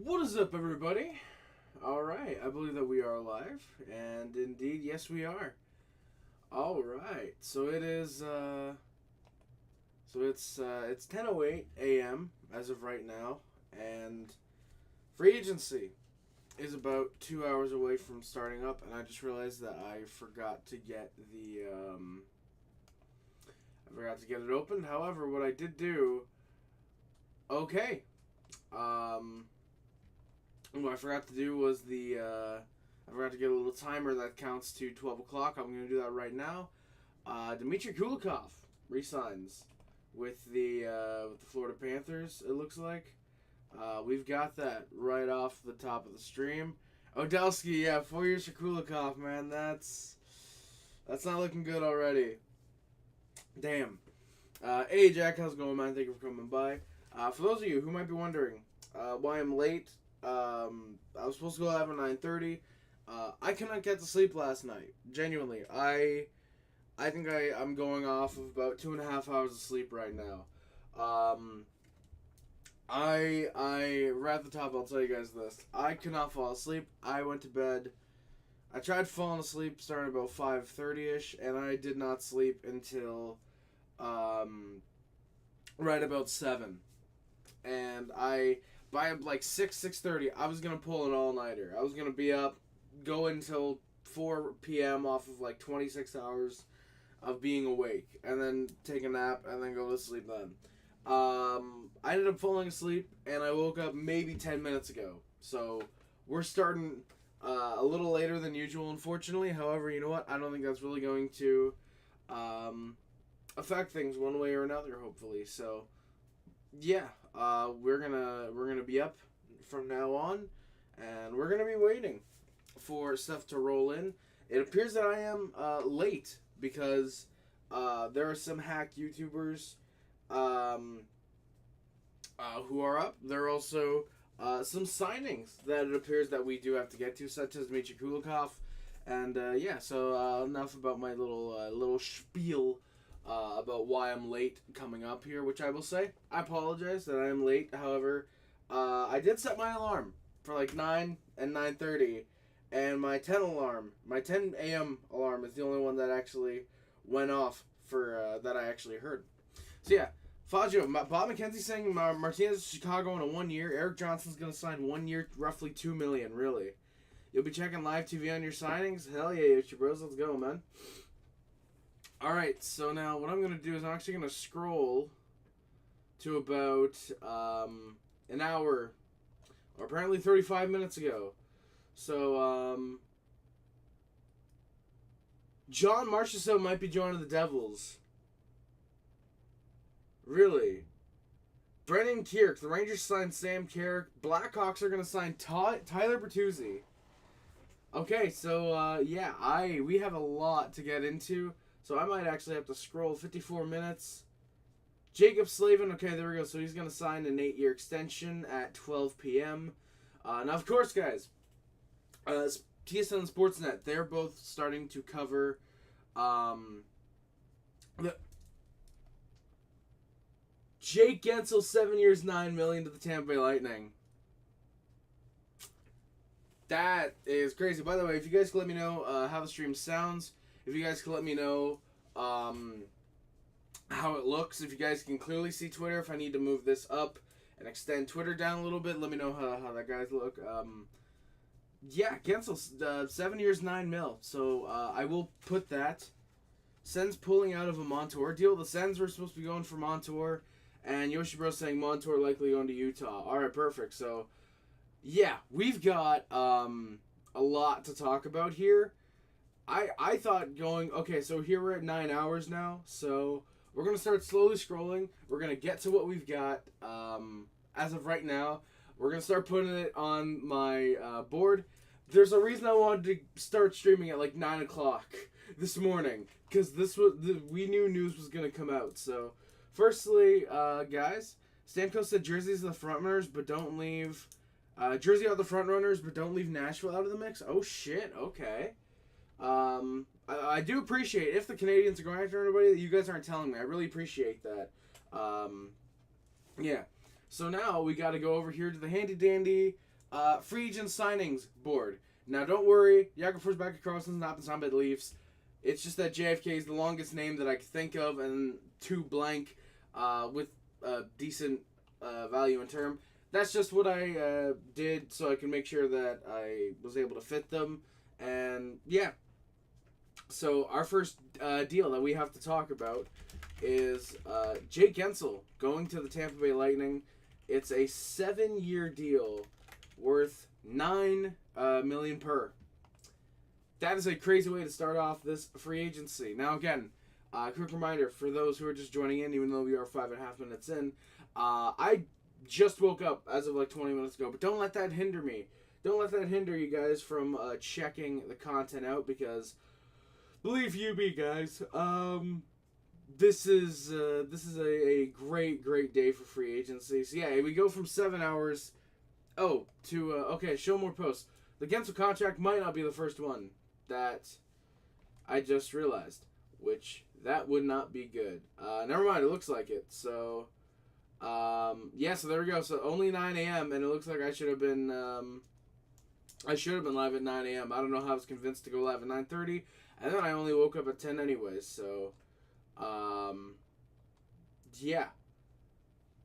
What is up, everybody? Alright, I believe that we are live, and indeed, yes, we are. Alright, so it's 10:08 a.m. as of right now, and free agency is about 2 hours away from starting up, and I just realized that I forgot to get it open. However, what I did do, okay, what I forgot to do was I forgot to get a little timer that counts to 12 o'clock. I'm going to do that right now. Dmitry Kulikov resigns with the Florida Panthers, it looks like. We've got that right off the top of the stream. Odelsky, yeah, 4 years for Kulikov, man. That's not looking good already. Damn. Hey, Jack, how's it going, man? Thank you for coming by. For those of you who might be wondering why I'm late, I was supposed to go live at 9:30. I cannot get to sleep last night. Genuinely, I think I'm going off of about 2.5 hours of sleep right now. I right at the top, I'll tell you guys this. I could not fall asleep. I went to bed. I tried falling asleep starting about 5:30ish, and I did not sleep until right about 7. And by like 6:30, I was gonna pull an all-nighter. I was gonna be up, go until 4 p.m. off of like 26 hours of being awake, and then take a nap, and then go to sleep then. I ended up falling asleep, and I woke up maybe 10 minutes ago. So we're starting a little later than usual, unfortunately. However, you know what? I don't think that's really going to affect things one way or another, hopefully. So yeah, we're gonna be up from now on, and we're gonna be waiting for stuff to roll in. It appears that I am late because there are some hack YouTubers who are up. There are also some signings that it appears that we do have to get to, such as Dmitry Kulikov, and yeah. So enough about my little spiel about why I'm late coming up here, which I will say, I apologize that I am late. However, I did set my alarm for like 9 and 9:30, and my 10 a.m. alarm is the only one that actually went off for that I actually heard. So yeah, Fazio, Bob McKenzie saying Martinez to Chicago in a 1 year. Eric Johnson's going to sign 1 year, roughly $2 million, really. You'll be checking live TV on your signings? Hell yeah, Yoshi Bros, let's go, man. Alright, so now what I'm going to do is I'm actually going to scroll to about an hour, or apparently 35 minutes ago. So, John Marchessault might be joining the Devils. Really? Brennan Kierk, the Rangers signed Sam Kierk. Blackhawks are going to sign Tyler Bertuzzi. Okay, so, yeah, we have a lot to get into. So I might actually have to scroll 54 minutes. Jacob Slavin, okay, there we go. So he's going to sign an 8-year extension at 12 p.m. Now, of course, guys, TSN and Sportsnet, they're both starting to cover the Jake Guentzel, 7 years, $9 million to the Tampa Bay Lightning. That is crazy. By the way, if you guys could let me know how the stream sounds, if you guys could let me know how it looks, if you guys can clearly see Twitter, if I need to move this up and extend Twitter down a little bit, let me know how that guys look. Yeah, Guentzel, 7 years, $9 million. So I will put that. Sens pulling out of a Montour deal. The Sens were supposed to be going for Montour, and Yoshi Bro saying Montour likely going to Utah. All right, perfect. So yeah, we've got a lot to talk about here. I thought going, okay, so here we're at 9 hours now, so we're going to start slowly scrolling. We're going to get to what we've got as of right now. We're going to start putting it on my board. There's a reason I wanted to start streaming at like 9 o'clock this morning, because we knew news was going to come out. So, firstly, guys, Stamkos said jerseys are the front runners, but don't leave... Jersey are the front runners, but don't leave Nashville out of the mix? Oh, shit, okay. I do appreciate if the Canadiens are going after anybody that you guys aren't telling me. I really appreciate that. Yeah. So now we got to go over here to the handy-dandy free agent signings board. Now, don't worry. Jakob Forsberg, Carlson's not been signed by the Leafs. It's just that JFK is the longest name that I can think of, and two blank with decent value in term. That's just what I did so I can make sure that I was able to fit them. And, yeah. So, our first deal that we have to talk about is Jake Guentzel going to the Tampa Bay Lightning. It's a 7-year deal worth $9 million per. That is a crazy way to start off this free agency. Now, again, quick reminder for those who are just joining in, even though we are 5.5 minutes in, I just woke up as of like 20 minutes ago, but don't let that hinder me. Don't let that hinder you guys from checking the content out, because believe you me, guys, this is a great day for free agency. So yeah, we go from 7 hours, to okay, show more posts. The Guentzel contract might not be the first one that I just realized, which that would not be good. Never mind, it looks like it. So yeah, so there we go. So only 9 a.m. and it looks like I should have been live at 9 a.m. I don't know how I was convinced to go live at 9:30, and then I only woke up at 10 anyways. So yeah.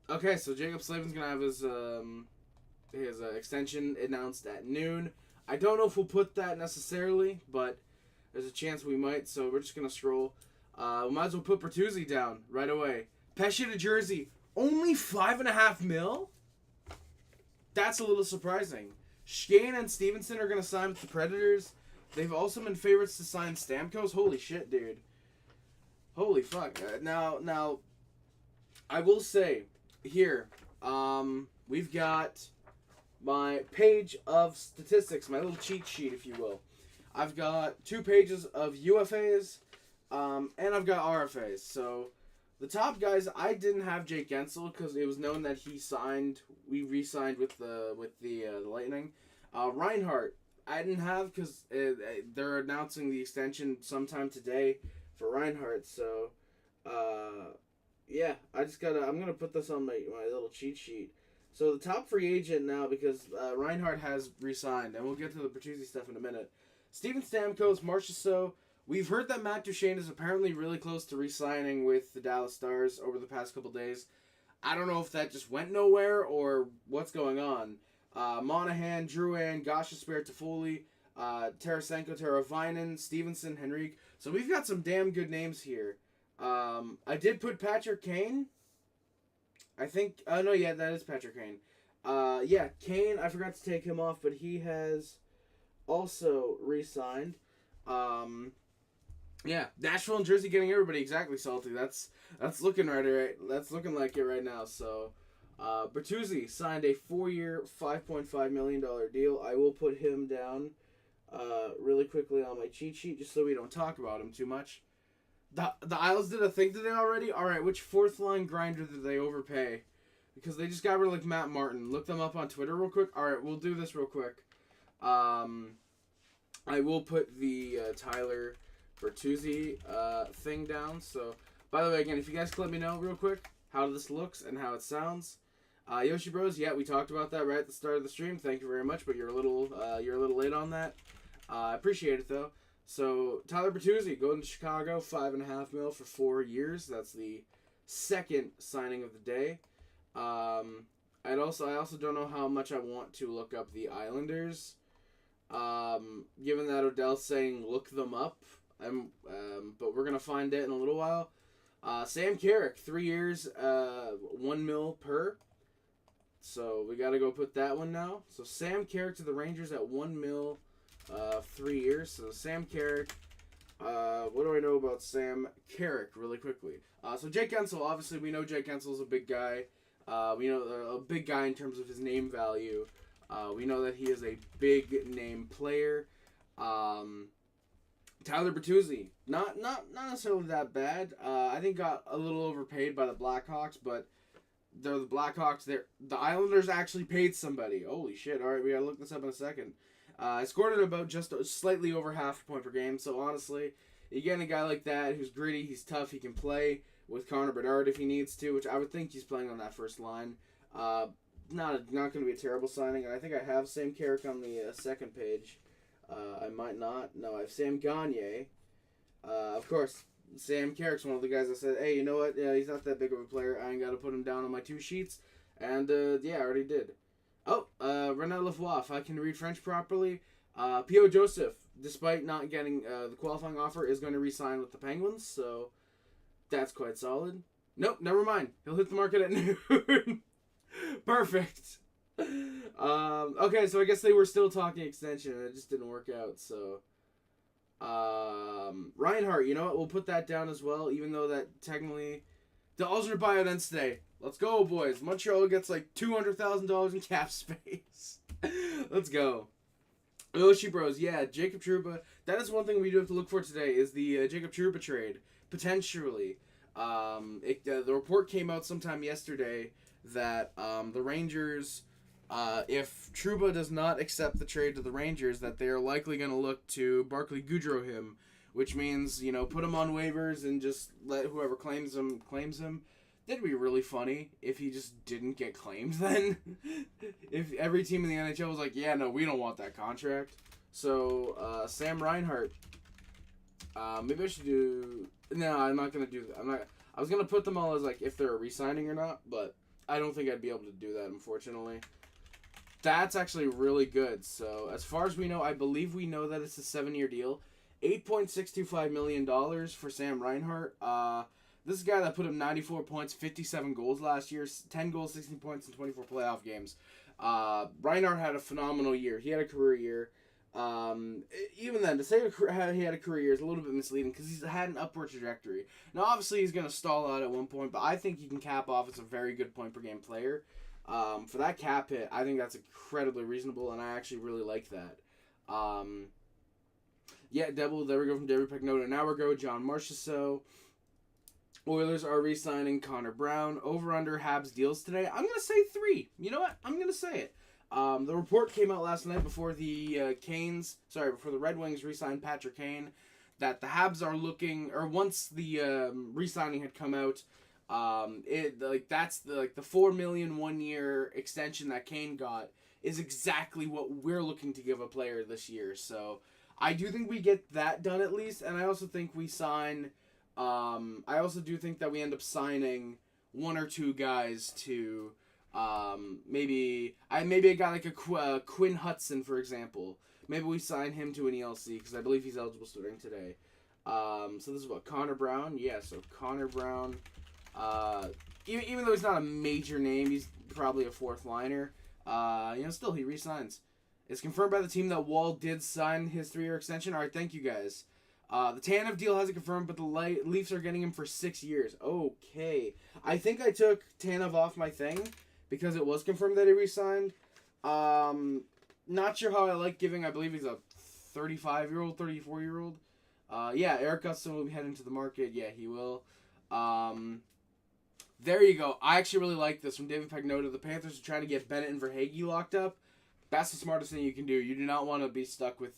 Okay, so Jacob Slavin's gonna have his extension announced at noon. I don't know if we'll put that necessarily, but there's a chance we might, so we're just gonna scroll. We might as well put Bertuzzi down right away. Pesce to Jersey, only $5.5 million? That's a little surprising. Duchene and Stevenson are gonna sign with the Predators. They've also been favorites to sign Stamkos. Holy shit, dude. Holy fuck. Now, I will say, here, we've got my page of statistics, my little cheat sheet, if you will. I've got 2 pages of UFAs, and I've got RFAs. So, the top guys, I didn't have Jake Guentzel because it was known that we re-signed with the Lightning. Reinhart, I didn't have because they're announcing the extension sometime today for Reinhart. So, yeah, I'm going to put this on my little cheat sheet. So, the top free agent now, because Reinhart has re-signed, and we'll get to the Bertuzzi stuff in a minute. Steven Stamkos, Marchessault. We've heard that Matt Duchene is apparently really close to re-signing with the Dallas Stars over the past couple days. I don't know if that just went nowhere or what's going on. Monahan, Drouin, Gostisbehere, Toffoli, Tarasenko, Teravainen, Stevenson, Henrique. So we've got some damn good names here. I did put Patrick Kane. I think... no, yeah, that is Patrick Kane. Yeah, Kane, I forgot to take him off, but he has also re-signed. Yeah, Nashville and Jersey getting everybody exactly salty. That's looking right. That's looking like it right now. So, Bertuzzi signed a 4-year, $5.5 million deal. I will put him down really quickly on my cheat sheet just so we don't talk about him too much. The Isles did a thing today already. All right, which fourth line grinder did they overpay? Because they just got rid of like Matt Martin. Look them up on Twitter real quick. All right, we'll do this real quick. I will put the Tyler Bertuzzi thing down. So, by the way, again, if you guys can let me know real quick how this looks and how it sounds. Yoshi Bros, yeah, we talked about that right at the start of the stream. Thank you very much, but you're a little late on that. I appreciate it though. So Tyler Bertuzzi going to Chicago, $5.5 million for 4 years. That's the second signing of the day. I also don't know how much I want to look up the Islanders. Given that Odell's saying look them up, but we're gonna find it in a little while. Sam Carrick, 3 years, $1 million per. So we gotta go put that one now. So Sam Carrick to the Rangers at $1 million, 3 years. So Sam Carrick. What do I know about Sam Carrick really quickly? So Jake Guentzel, obviously we know Jake Guentzel is a big guy. We know a big guy in terms of his name value. We know that he is a big name player. Tyler Bertuzzi, not necessarily that bad. I think got a little overpaid by the Blackhawks, but they're the Blackhawks. The Islanders actually paid somebody. Holy shit! All right, we gotta look this up in a second. I scored at about just slightly over half a point per game. So honestly, you get a guy like that who's gritty, he's tough, he can play with Connor Bedard if he needs to, which I would think he's playing on that first line. Not going to be a terrible signing. And I think I have Sam Carrick on the second page. I might not. No, I have Sam Gagner. Of course, Sam Carrick's one of the guys that said, hey, you know what? Yeah, he's not that big of a player. I ain't got to put him down on my 2 sheets. And, yeah, I already did. Oh, René Lavoie, if I can read French properly. P.O. Joseph, despite not getting the qualifying offer, is going to re-sign with the Penguins. So, that's quite solid. Nope, never mind. He'll hit the market at noon. Perfect. Okay, so I guess they were still talking extension, and it just didn't work out, so... Reinhart, you know what? We'll put that down as well, even though that technically... The alternate buyout ends today. Let's go, boys. Montreal gets like $200,000 in cap space. Let's go. Oshie Bros, yeah, Jacob Trouba. That is one thing we do have to look for today, is the Jacob Trouba trade. Potentially. The report came out sometime yesterday that the Rangers... if Trouba does not accept the trade to the Rangers, that they are likely going to look to Barclay Goodrow him, which means, you know, put him on waivers and just let whoever claims him. That'd be really funny if he just didn't get claimed then. If every team in the NHL was like, yeah, no, we don't want that contract. So, Sam Reinhart. Maybe I should do... No, I'm not going to do that. I was going to put them all as, like, if they're re-signing or not, but I don't think I'd be able to do that, unfortunately. That's actually really good. So, as far as we know, I believe we know that it's a 7-year deal. $8.625 million for Sam Reinhart. This is a guy that put up 94 points, 57 goals last year, 10 goals, 16 points in 24 playoff games. Reinhart had a phenomenal year. He had a career year. Even then, to say he had a career year is a little bit misleading because he's had an upward trajectory. Now, obviously, he's going to stall out at one point, but I think he can cap off as a very good point-per-game player. For that cap hit, I think that's incredibly reasonable, and I actually really like that. Yeah, there we go from David Pagnotta. Now we're going John Marchessault. Oilers are re-signing Connor Brown. Over-under Habs deals today. I'm going to say 3. You know what? I'm going to say it. The report came out last night before the before the Red Wings re-signed Patrick Kane, that the Habs are looking, or once the re-signing had come out, that's the $4 million 1-year extension that Kane got is exactly what we're looking to give a player this year. So I do think we get that done at least, and I also think we sign. I also do think that we end up signing 1 or 2 guys to maybe a guy like a Quinn Hudson, for example. Maybe we sign him to an ELC because I believe he's eligible starting today. So this is what, Connor Brown? Yeah, so Connor Brown. Even though he's not a major name, he's probably a 4th liner. Still he re-signs. It's confirmed by the team that Wall did sign his 3-year extension. All right, thank you guys. The Tanev deal hasn't confirmed, but the Leafs are getting him for 6 years. Okay. I think I took Tanev off my thing because it was confirmed that he re-signed. Not sure how I like giving, I believe he's a 35-year-old, 34-year-old. Yeah, Eric Gustin will be heading to the market. Yeah, he will. There you go. I actually really like this from David Pagnotta. The Panthers are trying to get Bennett and Verhaeghe locked up. That's the smartest thing you can do. You do not want to be stuck with,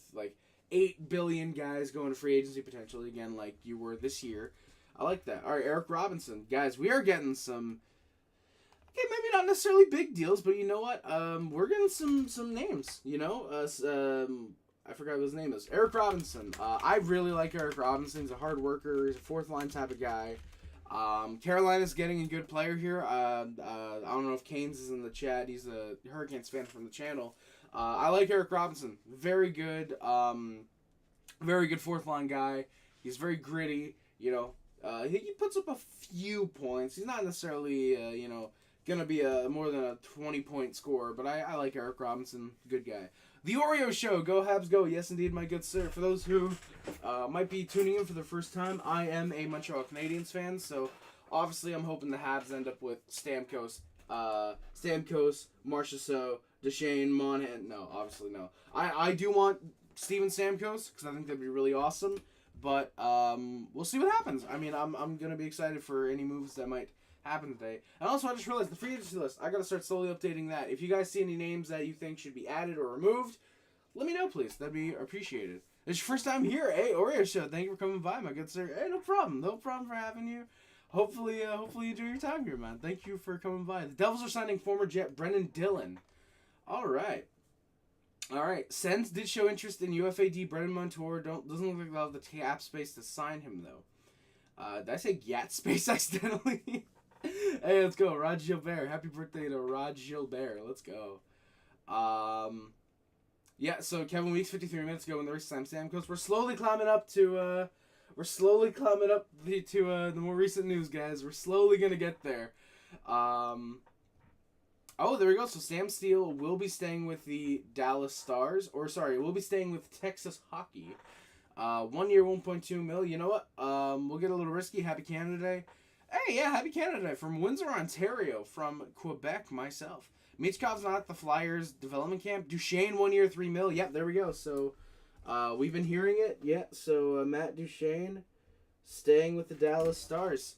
8 billion guys going to free agency potentially again like you were this year. I like that. All right, Eric Robinson. Guys, we are getting some, maybe not necessarily big deals, but you know what? We're getting some names, you know? I forgot what his name is. Eric Robinson. I really like Eric Robinson. He's a hard worker. He's a 4th-line type of guy. Carolina's getting a good player here. I don't know if Canes is in the chat. He's a Hurricanes fan from the channel. I like Eric Robinson. Very good 4th line guy. He's very gritty. You know, he puts up a few points. He's not necessarily gonna be more than a 20-point scorer, but I like Eric Robinson. Good guy. The Oreo Show. Go Habs go. Yes, indeed, my good sir. For those who might be tuning in for the first time, I am a Montreal Canadiens fan, so obviously I'm hoping the Habs end up with Stamkos, Marchessault, Duchene, Monahan. No, obviously no. I do want Steven Stamkos because I think that'd be really awesome, but we'll see what happens. I mean, I'm gonna be excited for any moves that might happen today. And also, I just realized the free agency list. I gotta start slowly updating that. If you guys see any names that you think should be added or removed, let me know, please. That'd be appreciated. It's your first time here, Oreo Show. Thank you for coming by, my good sir. Hey, no problem. No problem for having you. hopefully you enjoy your time here, man. Thank you for coming by. The Devils are signing former Jet Brendan Dillon. All right. Sens did show interest in UFAD Brendan Montour. Doesn't look like they'll have the cap space to sign him though. Did I say Gat space accidentally? Hey, let's go, Rod Gilbert. Happy birthday to Rod Gilbert. Let's go. Yeah. So Kevin Weeks 53 minutes ago when there was Sam Stamkos. We're slowly climbing up to the more recent news, guys. We're slowly gonna get there. Oh, there we go. So Sam Steele will be staying with the Dallas Stars. Will be staying with Texas Hockey. 1 year, $1.2 million. You know what? We'll get a little risky. Happy Canada Day. Hey, yeah, Happy Canada Day. From Windsor, Ontario. From Quebec, myself. Michkov's not at the Flyers development camp. Duchene, 1 year, $3 million. Yep, there we go. So, we've been hearing it. Yeah, so Matt Duchene staying with the Dallas Stars.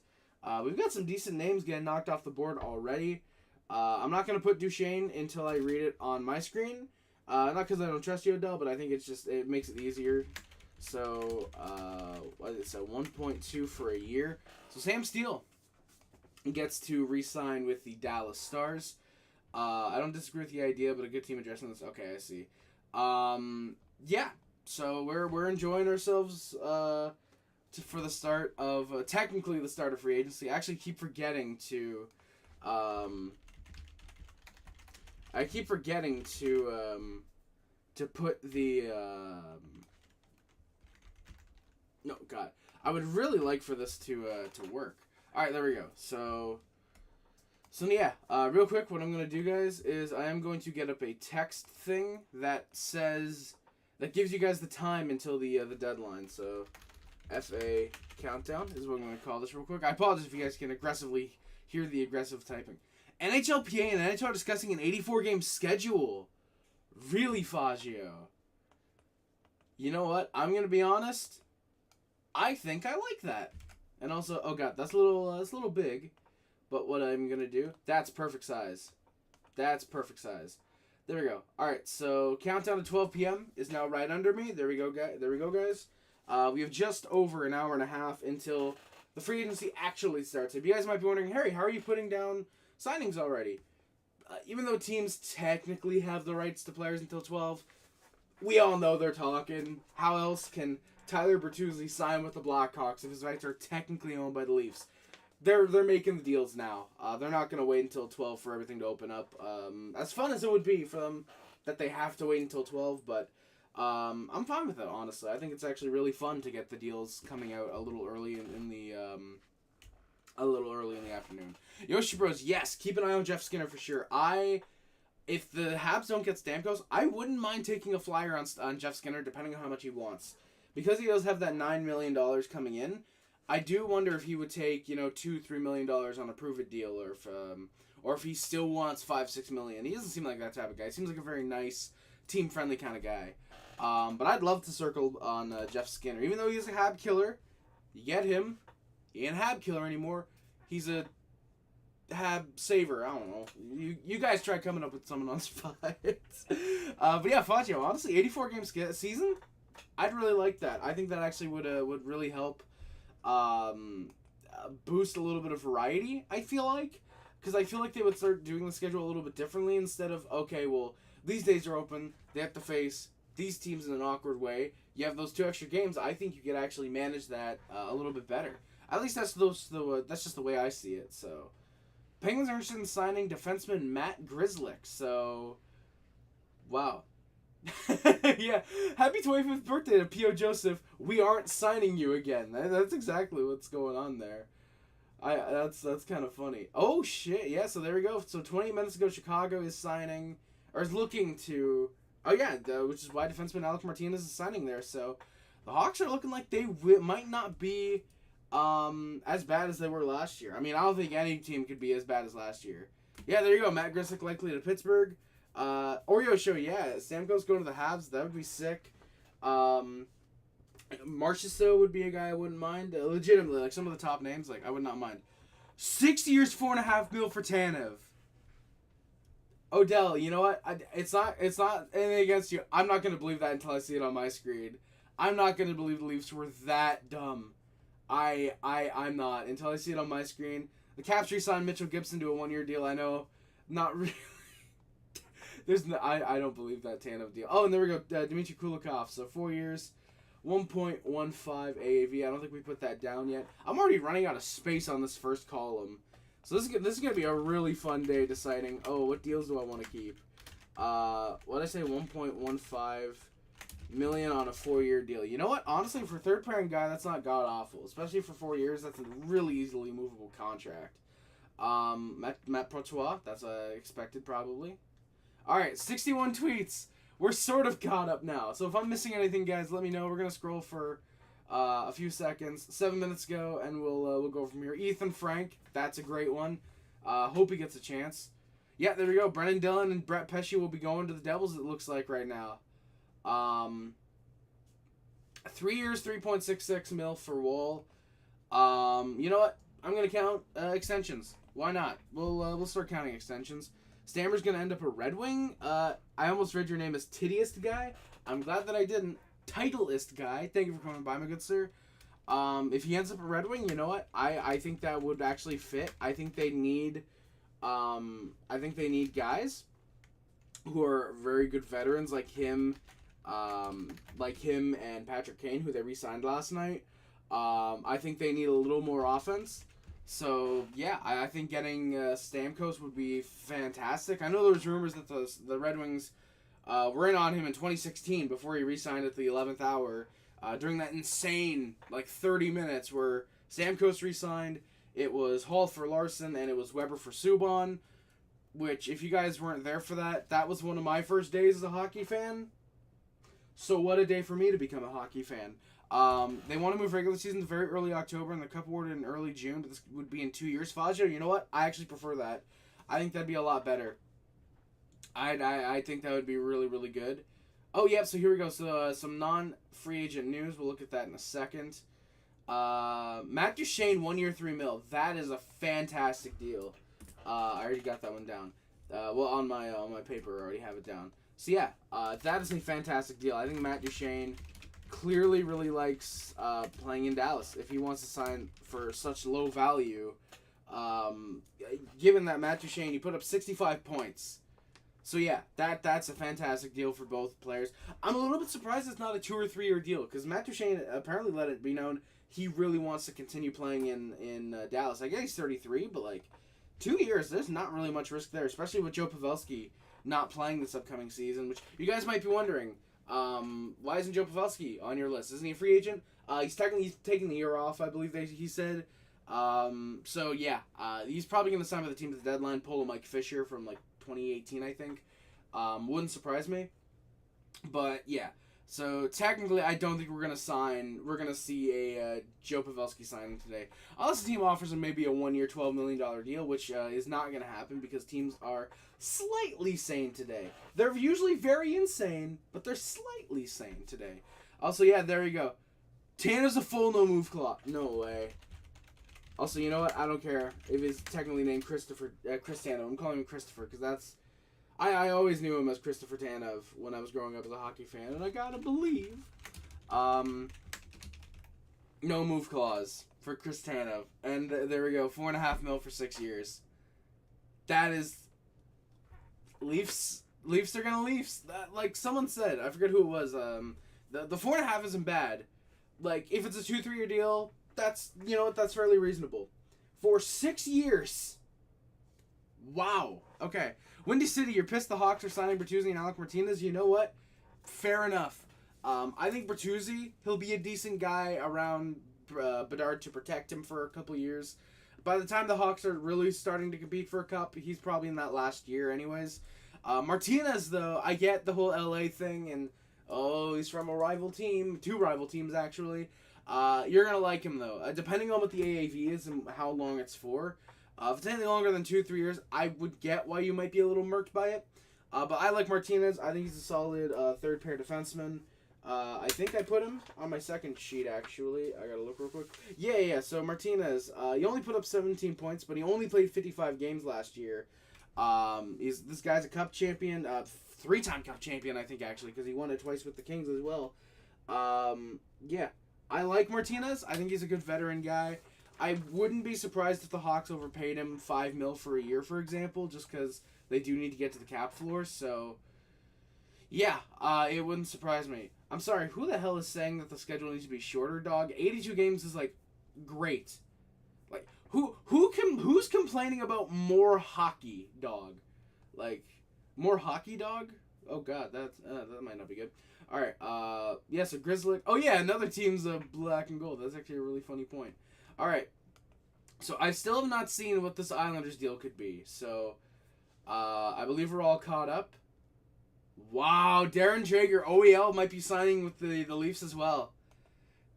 We've got some decent names getting knocked off the board already. I'm not going to put Duchene until I read it on my screen. Not because I don't trust you, Odell, but I think it makes it easier. So, what is it? So 1.2 for a year. So Sam Steele gets to re-sign with the Dallas Stars. I don't disagree with the idea, but a good team addressing this. Okay, I see. Yeah. So we're enjoying ourselves for the start of technically the start of free agency. I actually keep forgetting to put the no, God. I would really like for this to work. All right, there we go. So yeah, real quick, what I'm going to do, guys, is I am going to get up a text thing that gives you guys the time until the deadline. So FA countdown is what I'm going to call this real quick. I apologize if you guys can aggressively hear the aggressive typing. NHLPA and NHL are discussing an 84-game schedule. Really, Faggio? You know what? I'm going to be honest. I think I like that. And also, oh god, that's a little big. But what I'm going to do, that's perfect size. That's perfect size. There we go. All right, so countdown to 12 p.m. is now right under me. There we go, guys. We have just over an hour and a half until the free agency actually starts. If you guys might be wondering, Harry, how are you putting down signings already? Even though teams technically have the rights to players until 12, we all know they're talking. How else can Tyler Bertuzzi sign with the Blackhawks if his rights are technically owned by the Leafs? They're making the deals now. They're not going to wait until 12 for everything to open up. As fun as it would be for them that they have to wait until 12, but I'm fine with it, honestly. I think it's actually really fun to get the deals coming out a little early in the afternoon. Yoshi Bros, yes, keep an eye on Jeff Skinner for sure. If the Habs don't get Stamkos, I wouldn't mind taking a flyer on Jeff Skinner, depending on how much he wants. Because he does have that $9 million coming in, I do wonder if he would take, $2-3 million on a prove-it deal, or if he still wants $5-6 million. He doesn't seem like that type of guy. He seems like a very nice, team-friendly kind of guy. But I'd love to circle on Jeff Skinner. Even though he's a Hab killer, you get him. He ain't a Hab killer anymore. He's a Hab saver. I don't know. You guys try coming up with someone on spot. But yeah, Faccio, honestly, 84-game season, I'd really like that. I think that actually would really help boost a little bit of variety, I feel like. Because I feel like they would start doing the schedule a little bit differently instead of, okay, well, these days are open. They have to face these teams in an awkward way. You have those 2 extra games. I think you could actually manage that a little bit better. At least that's just the way I see it. So, Penguins are interested in signing defenseman Matt Grzelcyk. So, wow. Yeah, happy 25th birthday to P.O. Joseph. We aren't signing you again. That's exactly what's going on there. That's kind of funny. Oh shit, yeah. So there we go. So 20 minutes ago, Chicago is signing or is looking to. Oh yeah, which is why defenseman Alex Martinez is signing there. So the Hawks are looking like they might not be as bad as they were last year. I mean, I don't think any team could be as bad as last year. Yeah, there you go. Matt Grzelcyk likely to Pittsburgh. Oreo show, yeah. Stamkos going to the Habs, that would be sick. Marchessault would be a guy I wouldn't mind. Legitimately, like some of the top names, like I would not mind. 6 years, $4.5 million for Tanev. Odell, you know what? It's not anything against you. I'm not gonna believe that until I see it on my screen. I'm not gonna believe the Leafs were that dumb. I'm not until I see it on my screen. The Caps re-signed Mitchell Gibson to a 1-year deal. I know, not really. I don't believe that Tanev deal. Oh, and there we go. Dmitry Kulikov. So 4 years, 1.15 AAV. I don't think we put that down yet. I'm already running out of space on this first column. So this is gonna be a really fun day deciding. Oh, what deals do I want to keep? What did I say? 1.15 million on a 4-year deal. You know what? Honestly, for third pairing guy, that's not god awful. Especially for 4 years, that's a really easily movable contract. Matt Protois, that's expected probably. All right, 61 tweets. We're sort of caught up now. So if I'm missing anything, guys, let me know. We're gonna scroll for a few seconds. 7 minutes ago, and we'll go from here. Ethan Frank, that's a great one. Hope he gets a chance. Yeah, there we go. Brennan Dillon and Brett Pesce will be going to the Devils, it looks like right now. 3 years, 3.66 mil for Wall. You know what? I'm gonna count extensions. Why not? We'll start counting extensions. Stammer's gonna end up a Red Wing. I almost read your name as Tittiest Guy. I'm glad that I didn't. Titleist Guy. Thank you for coming by, my good sir. If he ends up a Red Wing, you know what? I think that would actually fit. I think they need guys who are very good veterans like him and Patrick Kane, who they re-signed last night. I think they need a little more offense. So, yeah, I think getting Stamkos would be fantastic. I know there was rumors that the Red Wings were in on him in 2016 before he re-signed at the 11th hour. During that insane, 30 minutes where Stamkos re-signed, it was Hall for Larson and it was Weber for Subban, which, if you guys weren't there for that, that was one of my first days as a hockey fan. So what a day for me to become a hockey fan. They want to move regular season to very early October and the Cup Award in early June, but this would be in 2 years. Fazio, you know what? I actually prefer that. I think that'd be a lot better. I think that would be really, really good. Oh, yeah, so here we go. So some non-free agent news. We'll look at that in a second. Matt Duchene, 1 year, $3 million. That is a fantastic deal. I already got that one down. On my paper, I already have it down. So, yeah, that is a fantastic deal. I think Matt Duchene clearly really likes playing in Dallas if he wants to sign for such low value. Given that Matt Duchene, he put up 65 points. So yeah, that's a fantastic deal for both players. I'm a little bit surprised it's not a 2 or 3 year deal because Matt Duchene apparently let it be known he really wants to continue playing in Dallas. I guess he's 33, but 2 years, there's not really much risk there, especially with Joe Pavelski not playing this upcoming season, which you guys might be wondering. Why isn't Joe Pavelski on your list? Isn't he a free agent? He's taking the year off, I believe he said. So yeah, he's probably going to sign with the team at the deadline, pull a Mike Fisher from 2018, I think. Wouldn't surprise me. But yeah, so technically I don't think we're going to see a Joe Pavelski signing today. Unless the team offers him maybe a 1 year, $12 million deal, which is not going to happen because teams are slightly sane today. They're usually very insane, but they're slightly sane today. Also, yeah, there you go. Tanner's a full no-move clause. No way. Also, you know what? I don't care if he's technically named Chris Tanev. I'm calling him Christopher because that's... I always knew him as Christopher Tanev when I was growing up as a hockey fan, and I gotta believe. No move clause for Chris Tanev. And there we go. $4.5 million for 6 years. That is... Leafs are gonna Leafs. Like someone said, I forget who it was. The 4.5 isn't bad. If it's a 2-3 year deal, that's fairly reasonable. For 6 years. Wow. Okay. Windy City, you're pissed the Hawks are signing Bertuzzi and Alec Martinez. You know what? Fair enough. I think Bertuzzi, he'll be a decent guy around Bedard to protect him for a couple years. By the time the Hawks are really starting to compete for a cup, he's probably in that last year anyways. Martinez, though, I get the whole LA thing, and he's from a rival team. 2 rival teams, actually. You're going to like him, though. Depending on what the AAV is and how long it's for. If it's anything longer than 2-3 years, I would get why you might be a little murked by it. But I like Martinez. I think he's a solid third-pair defenseman. I think I put him on my second sheet, actually. I gotta look real quick. Yeah. So Martinez, he only put up 17 points, but he only played 55 games last year. This guy's a cup champion, 3-time cup champion, I think, actually, because he won it twice with the Kings as well. Yeah. I like Martinez. I think he's a good veteran guy. I wouldn't be surprised if the Hawks overpaid him $5 million for a year, for example, just because they do need to get to the cap floor. So, yeah, it wouldn't surprise me. I'm sorry, who the hell is saying that the schedule needs to be shorter, dog? 82 games is, like, great. Like, who's complaining about more hockey, dog? Like, more hockey, dog? Oh, God, that might not be good. All right, yeah, so Grizzly. Oh, yeah, another team's black and gold. That's actually a really funny point. All right, so I still have not seen what this Islanders deal could be. So, I believe we're all caught up. Wow, Darren Jager, OEL might be signing with the Leafs as well.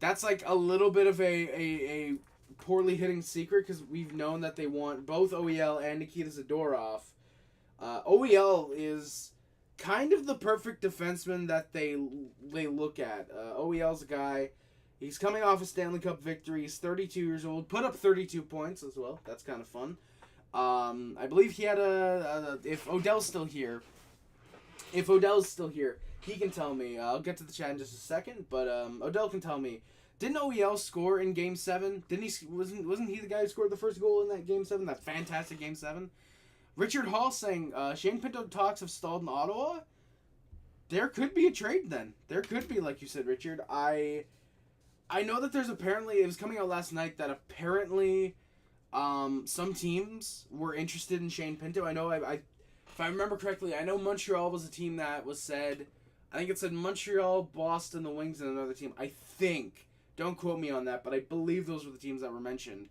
That's like a little bit of a poorly hitting secret because we've known that they want both OEL and Nikita Zadorov. OEL is kind of the perfect defenseman that they look at. OEL's a guy. He's coming off a Stanley Cup victory. He's 32 years old. Put up 32 points as well. That's kind of fun. I believe he had if Odell's still here, he can tell me. I'll get to the chat in just a second, but Odell can tell me. Didn't OEL score in Game 7? Wasn't he the guy who scored the first goal in that Game 7? That fantastic Game 7? Richard Hall saying, Shane Pinto talks have stalled in Ottawa? There could be a trade then. There could be, like you said, Richard. I know that there's apparently, it was coming out last night that apparently some teams were interested in Shane Pinto. I know, if I remember correctly, I know Montreal was a team that was said, I think it said Montreal, Boston, the Wings, and another team. I think. Don't quote me on that, but I believe those were the teams that were mentioned.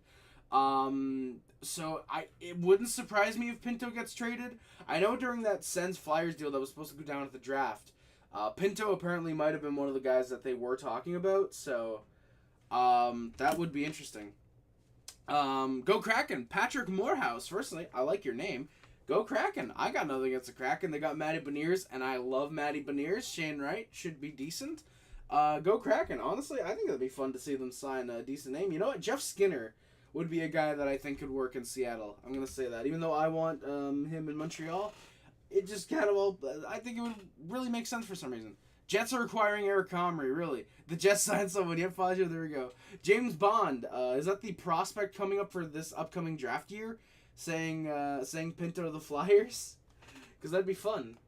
So it wouldn't surprise me if Pinto gets traded. I know during that Sens Flyers deal that was supposed to go down at the draft, Pinto apparently might have been one of the guys that they were talking about. So that would be interesting. Go Kraken. Patrick Morehouse. Firstly, I like your name. Go Kraken. I got nothing against the Kraken. They got Matty Beniers, and I love Matty Beniers. Shane Wright should be decent. Go Kraken. Honestly, I think it'd be fun to see them sign a decent name. You know what? Jeff Skinner would be a guy that I think could work in Seattle. I'm going to say that. Even though I want him in Montreal, it just kind of, I think it would really make sense for some reason. Jets are acquiring Eric Comrie, really. The Jets signed someone. Yep, Fazio, there we go. James Bond, is that the prospect coming up for this upcoming draft year? Saying Pinto to the Flyers? Because that'd be fun.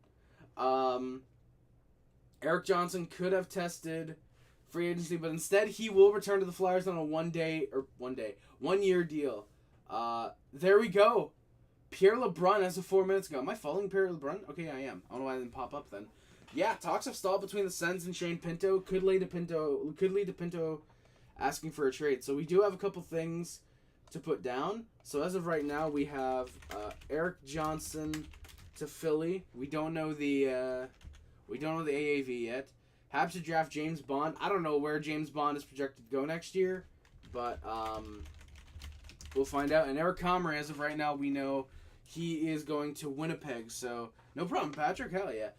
Eric Johnson could have tested free agency, but instead he will return to the Flyers on a 1 year deal. There we go. Pierre LeBrun as of 4 minutes ago. Am I following Pierre LeBrun? Okay, I am. I don't know why it didn't pop up then. Yeah, talks have stalled between the Sens and Shane Pinto. Could lead to Pinto asking for a trade. So we do have a couple things to put down. So as of right now, we have Eric Johnson to Philly. We don't know the AAV yet. Habs to draft James Bond. I don't know where James Bond is projected to go next year, but we'll find out. And Eric Comrie, as of right now, we know he is going to Winnipeg. So no problem, Patrick. Hell yeah.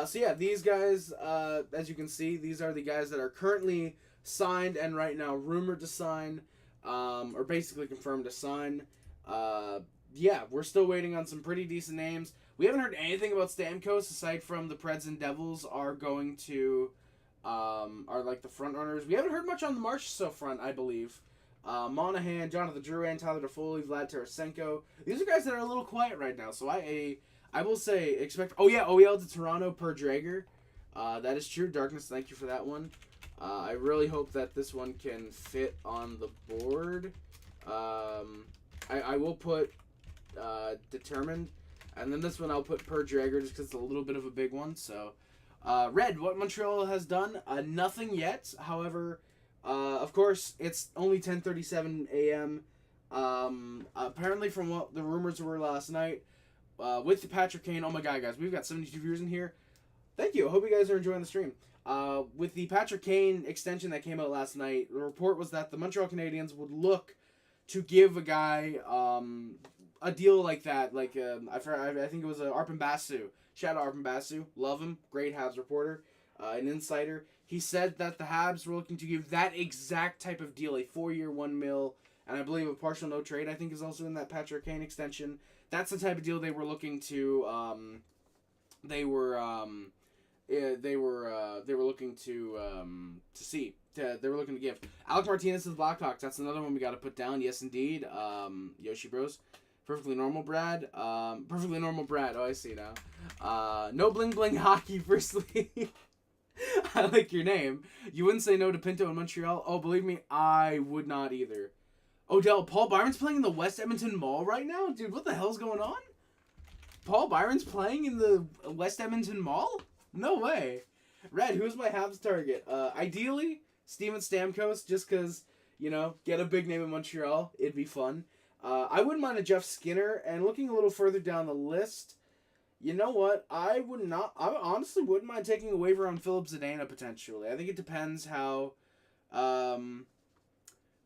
So yeah, these guys, as you can see, these are the guys that are currently signed and right now rumored to sign, or basically confirmed to sign. Yeah, we're still waiting on some pretty decent names. We haven't heard anything about Stamkos aside from the Preds and Devils are going to, are like the front runners. We haven't heard much on the Marchessault front, I believe. Monahan, Jonathan Drouin, Tyler Toffoli, Vlad Tarasenko. These are guys that are a little quiet right now. So I will say, expect... Oh, yeah, OEL to Toronto per Drager. That is true. Darkness, thank you for that one. I really hope that this one can fit on the board. I will put Determined. And then this one I'll put per Drager just because it's a little bit of a big one. So, Red, what Montreal has done? Nothing yet. However, of course, it's only 10:37 a.m. Apparently, from what the rumors were last night, with the Patrick Kane. Oh my God, guys, we've got 72 viewers in here. Thank you. I hope you guys are enjoying the stream. With the Patrick Kane extension that came out last night, the report was that the Montreal Canadiens would look to give a guy a deal like that. Like I think it was Arpon Basu. Shout out Arpon Basu. Love him. Great Habs reporter. An insider. He said that the Habs were looking to give that exact type of deal, a 4-year, $1 million, and I believe a partial no trade, I think, is also in that Patrick Kane extension. That's the type of deal they were looking to, they were looking to see. They were looking to give. Alec Martinez to the Blackhawks. That's another one we got to put down. Yes, indeed. Yoshi Bros. Perfectly normal, Brad. Perfectly normal, Brad. Oh, I see now. No bling bling hockey. Firstly, I like your name. You wouldn't say no to Pinto in Montreal. Oh, believe me, I would not either. Odell, Paul Byron's playing in the West Edmonton Mall right now, dude. What the hell's going on? Paul Byron's playing in the West Edmonton Mall? No way. Red, who's my Habs target? Ideally, Steven Stamkos, just because, get a big name in Montreal. It'd be fun. I wouldn't mind a Jeff Skinner, and looking a little further down the list, you know what? I honestly wouldn't mind taking a waiver on Philip Zadina, potentially. I think it depends how,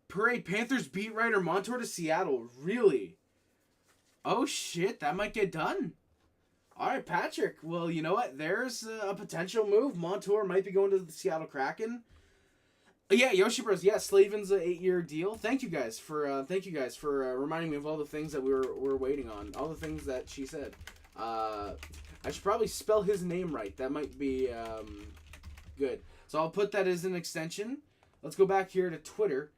Parade Panthers beat writer Montour to Seattle. Really? Oh, shit. That might get done. All right, Patrick. Well, you know what? There's a potential move. Montour might be going to the Seattle Kraken. Yeah, Yoshi Bros. Yeah, Slavin's an 8-year deal. Thank you guys for reminding me of all the things that we're waiting on. All the things that she said. I should probably spell his name right. That might be good. So I'll put that as an extension. Let's go back here to Twitter.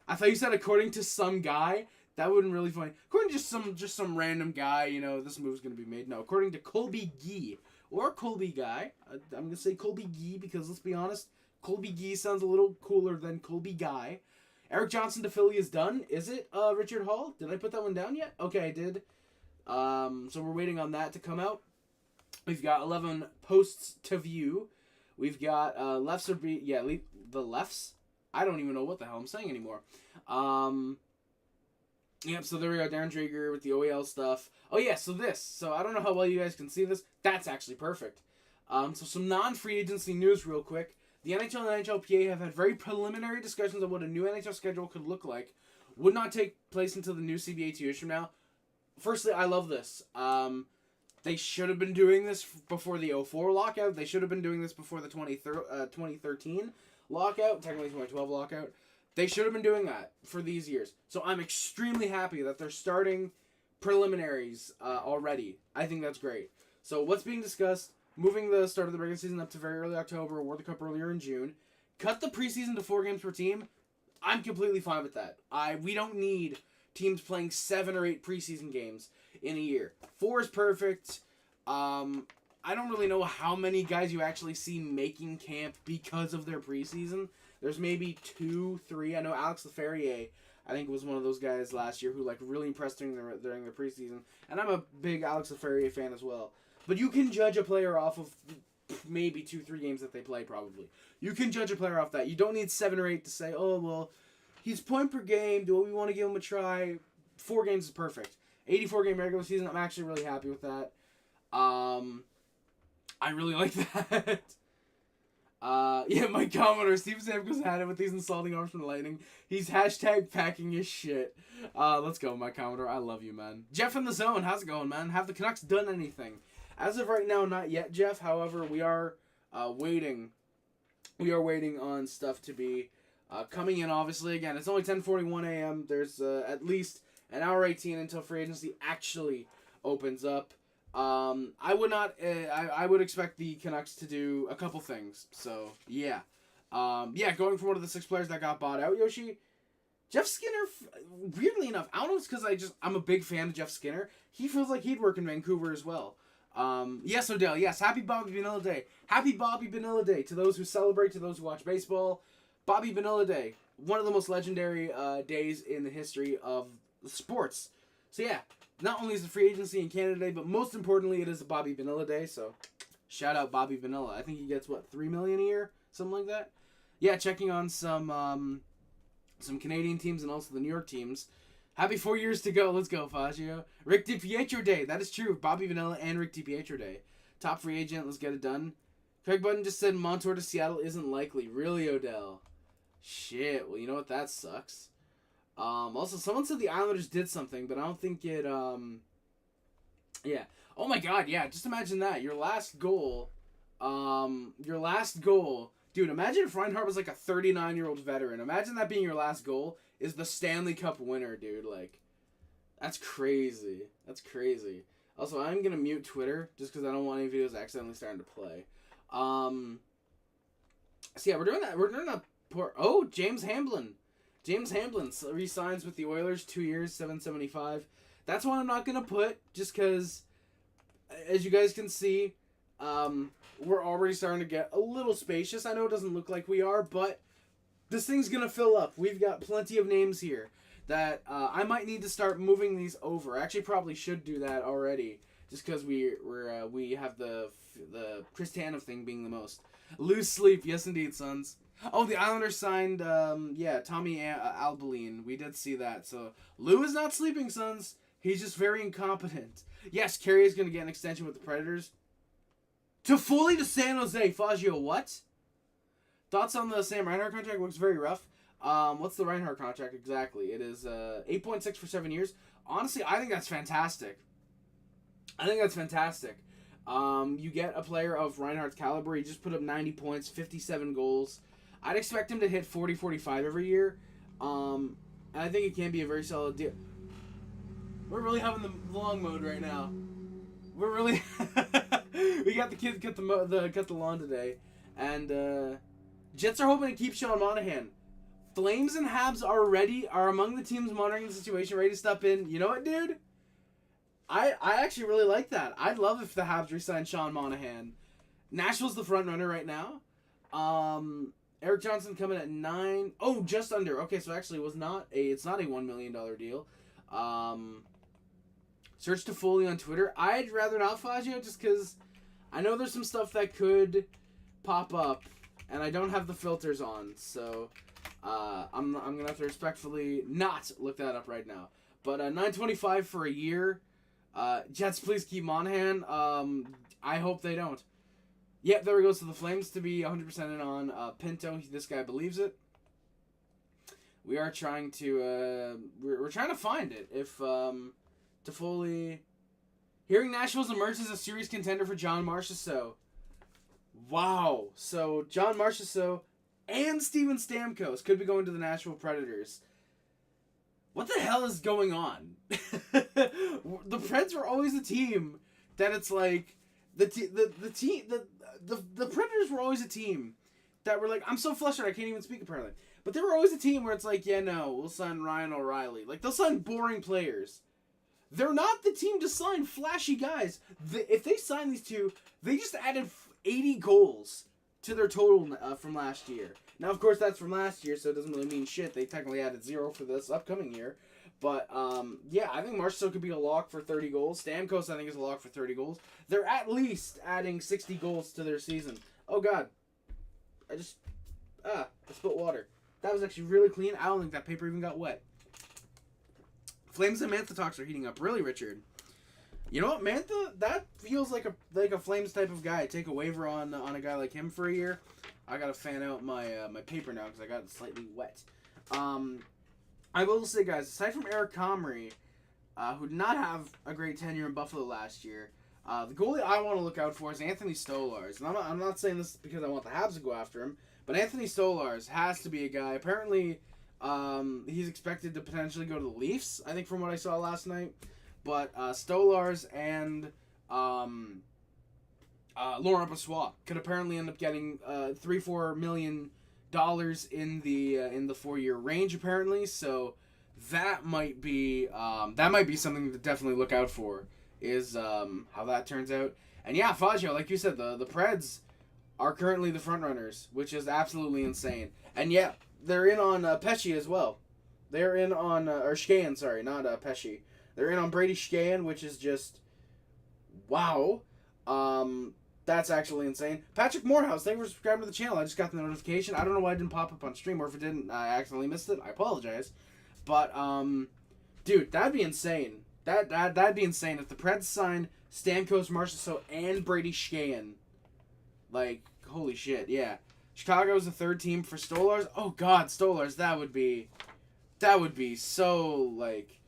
I thought you said according to some guy. That wouldn't really funny. According to just some random guy, this move's gonna be made. No, according to Colby Gee or Colby Guy. I'm gonna say Colby Gee because let's be honest, Colby Gee sounds a little cooler than Colby Guy. Eric Johnson to Philly is done. Is it Richard Hall? Did I put that one down yet? Okay, I did. So we're waiting on that to come out. We've got 11 posts to view. We've got lefts are the lefts. I don't even know what the hell I'm saying anymore. Yep, so there we go, Darren Drager with the OEL stuff. Oh yeah, so I don't know how well you guys can see this. That's actually perfect. So some non-free agency news real quick. The NHL and NHLPA have had very preliminary discussions of what a new NHL schedule could look like. Would not take place until the new CBA 2 years from now. Firstly, I love this. They should have been doing this before the 04 lockout. They should have been doing this before the 2013 lockout, technically 2012 lockout. They should have been doing that for these years. So I'm extremely happy that they're starting preliminaries already. I think that's great. So what's being discussed, moving the start of the regular season up to very early October, World Cup earlier in June, cut the preseason to 4 games per team. I'm completely fine with that. We don't need teams playing 7 or 8 preseason games in a year. 4 is perfect. I don't really know how many guys you actually see making camp because of their preseason. There's maybe 2, 3. I know Alex Laferriere, I think, was one of those guys last year who really impressed during the preseason. And I'm a big Alex Laferriere fan as well. But you can judge a player off of maybe 2, 3 games that they play, probably. You can judge a player off that. You don't need 7 or 8 to say, oh, well, he's point per game. Do we want to give him a try? 4 games is perfect. 84-game regular season, I'm actually really happy with that. I really like that. Yeah, my Commodore, Steven Stamkos had it with these insulting arms from the Lightning. He's hashtag packing his shit. Let's go, my Commodore. I love you, man. Jeff in the zone. How's it going, man? Have the Canucks done anything? As of right now, not yet, Jeff. However, we are waiting. We are waiting on stuff to be coming in, obviously. Again, it's only 10:41 a.m. There's at least an hour 18 until free agency actually opens up. I would expect the Canucks to do a couple things. So, yeah. Going for one of the 6 players that got bought out, Yoshi. Jeff Skinner, weirdly enough, I don't know if it's because I'm a big fan of Jeff Skinner. He feels like he'd work in Vancouver as well. Yes, Odell, yes. Happy Bobby Bonilla Day. Happy Bobby Bonilla Day to those who celebrate, to those who watch baseball. Bobby Bonilla Day. One of the most legendary days in the history of sports. So, yeah. Not only is it free agency in Canada Day, but most importantly, it is a Bobby Bonilla Day. So, shout out Bobby Bonilla. I think he gets, $3 million a year? Something like that? Yeah, checking on some Canadian teams and also the New York teams. Happy 4 years to go. Let's go, Fagio. Rick DiPietro Day. That is true. Bobby Bonilla and Rick DiPietro Day. Top free agent. Let's get it done. Craig Button just said Montour to Seattle isn't likely. Really, Odell? Shit. Well, you know what? That sucks. Also, someone said the Islanders did something, but I don't think it, yeah. Oh my god, yeah, just imagine that. Your last goal, dude, imagine if Reinhart was like a 39-year-old veteran. Imagine that being your last goal is the Stanley Cup winner, dude. Like, that's crazy. That's crazy. Also, I'm gonna mute Twitter just because I don't want any videos accidentally starting to play. So yeah, we're doing that. We're doing that. James Hamblin. James Hamblin re-signs with the Oilers, 2 years, $775. That's one I'm not gonna put just because, as you guys can see, we're already starting to get a little spacious. I know it doesn't look like we are, but this thing's gonna fill up. We've got plenty of names here that I might need to start moving these over. I actually probably should do that already, just because we have the Chris Tanev thing being the most. Lose sleep, yes indeed, sons. Oh, the Islanders signed, Tommy Albaline. We did see that. So, Lou is not sleeping, sons. He's just very incompetent. Yes, Carey is going to get an extension with the Predators. Toffoli to San Jose. Faggio, what? Thoughts on the Sam Reinhart contract? Looks very rough. What's the Reinhart contract exactly? It is 8.6 for 7 years. Honestly, I think that's fantastic. You get a player of Reinhardt's caliber. He just put up 90 points, 57 goals. I'd expect him to hit 40, 45 every year. And I think it can be a very solid deal. We're really having the long mode right now. We're really... we got the kids cut the lawn today. And Jets are hoping to keep Sean Monahan. Flames and Habs are among the teams monitoring the situation, ready to step in. You know what, dude? I actually really like that. I'd love if the Habs re-signed Sean Monahan. Nashville's the front runner right now. Eric Johnson coming at 9. Oh, just under. Okay, so actually it's not a $1 million deal. Search Toffoli on Twitter. I'd rather not, Faggio, just because I know there's some stuff that could pop up, and I don't have the filters on, so I'm gonna have to respectfully not look that up right now. But $925 for a year. Jets, please keep Monahan. I hope they don't. Yep, there he goes to the Flames to be 100% in on Pinto. This guy believes it. We are trying to we're trying to find it. If Toffoli, hearing Nashville's emerged as a serious contender for John Marchessault. Wow. So John Marchessault and Steven Stamkos could be going to the Nashville Predators. What the hell is going on? The Preds were always a team that it's like the Predators were always a team that were like, I'm so flustered I can't even speak apparently. But they were always a team where it's like, yeah, no, we'll sign Ryan O'Reilly. Like, they'll sign boring players. They're not the team to sign flashy guys. If they sign these two, they just added 80 goals to their total from last year. Now, of course, that's from last year, so it doesn't really mean shit. They technically added 0 for this upcoming year. But, yeah, I think Marchessault could be a lock for 30 goals. Stamkos, I think, is a lock for 30 goals. They're at least adding 60 goals to their season. Oh, God. I spilled water. That was actually really clean. I don't think that paper even got wet. Flames and Mantha talks are heating up. Really, Richard? You know what, Mantha? That feels like a Flames type of guy. Take a waiver on a guy like him for a year. I gotta fan out my my paper now because I got it slightly wet. I will say, guys, aside from Eric Comrie, who did not have a great tenure in Buffalo last year, the goalie I want to look out for is Anthony Stolarz. And I'm not saying this because I want the Habs to go after him, but Anthony Stolarz has to be a guy. Apparently, he's expected to potentially go to the Leafs, I think, from what I saw last night. But Stolarz and Laurent Brossoit could apparently end up getting $3-4 million in the 4-year range, apparently. So that might be something to definitely look out for, is how that turns out. And yeah, Faggio, like you said, the Preds are currently the front runners, which is absolutely insane. And yeah, they're in on Pesce as well. They're in on or Skahan, sorry, not Pesce. They're in on Brady Skahan, which is just wow. That's actually insane. Patrick Morehouse, thank you for subscribing to the channel. I just got the notification. I don't know why it didn't pop up on stream, or if it didn't, I accidentally missed it. I apologize. But dude, that'd be insane. That'd be insane if the Preds signed Stamkos, Marchessault, and Brady Skahan. Like, holy shit, yeah. Chicago's the third team for Stolarz. Oh God, Stolarz, that would be so, like,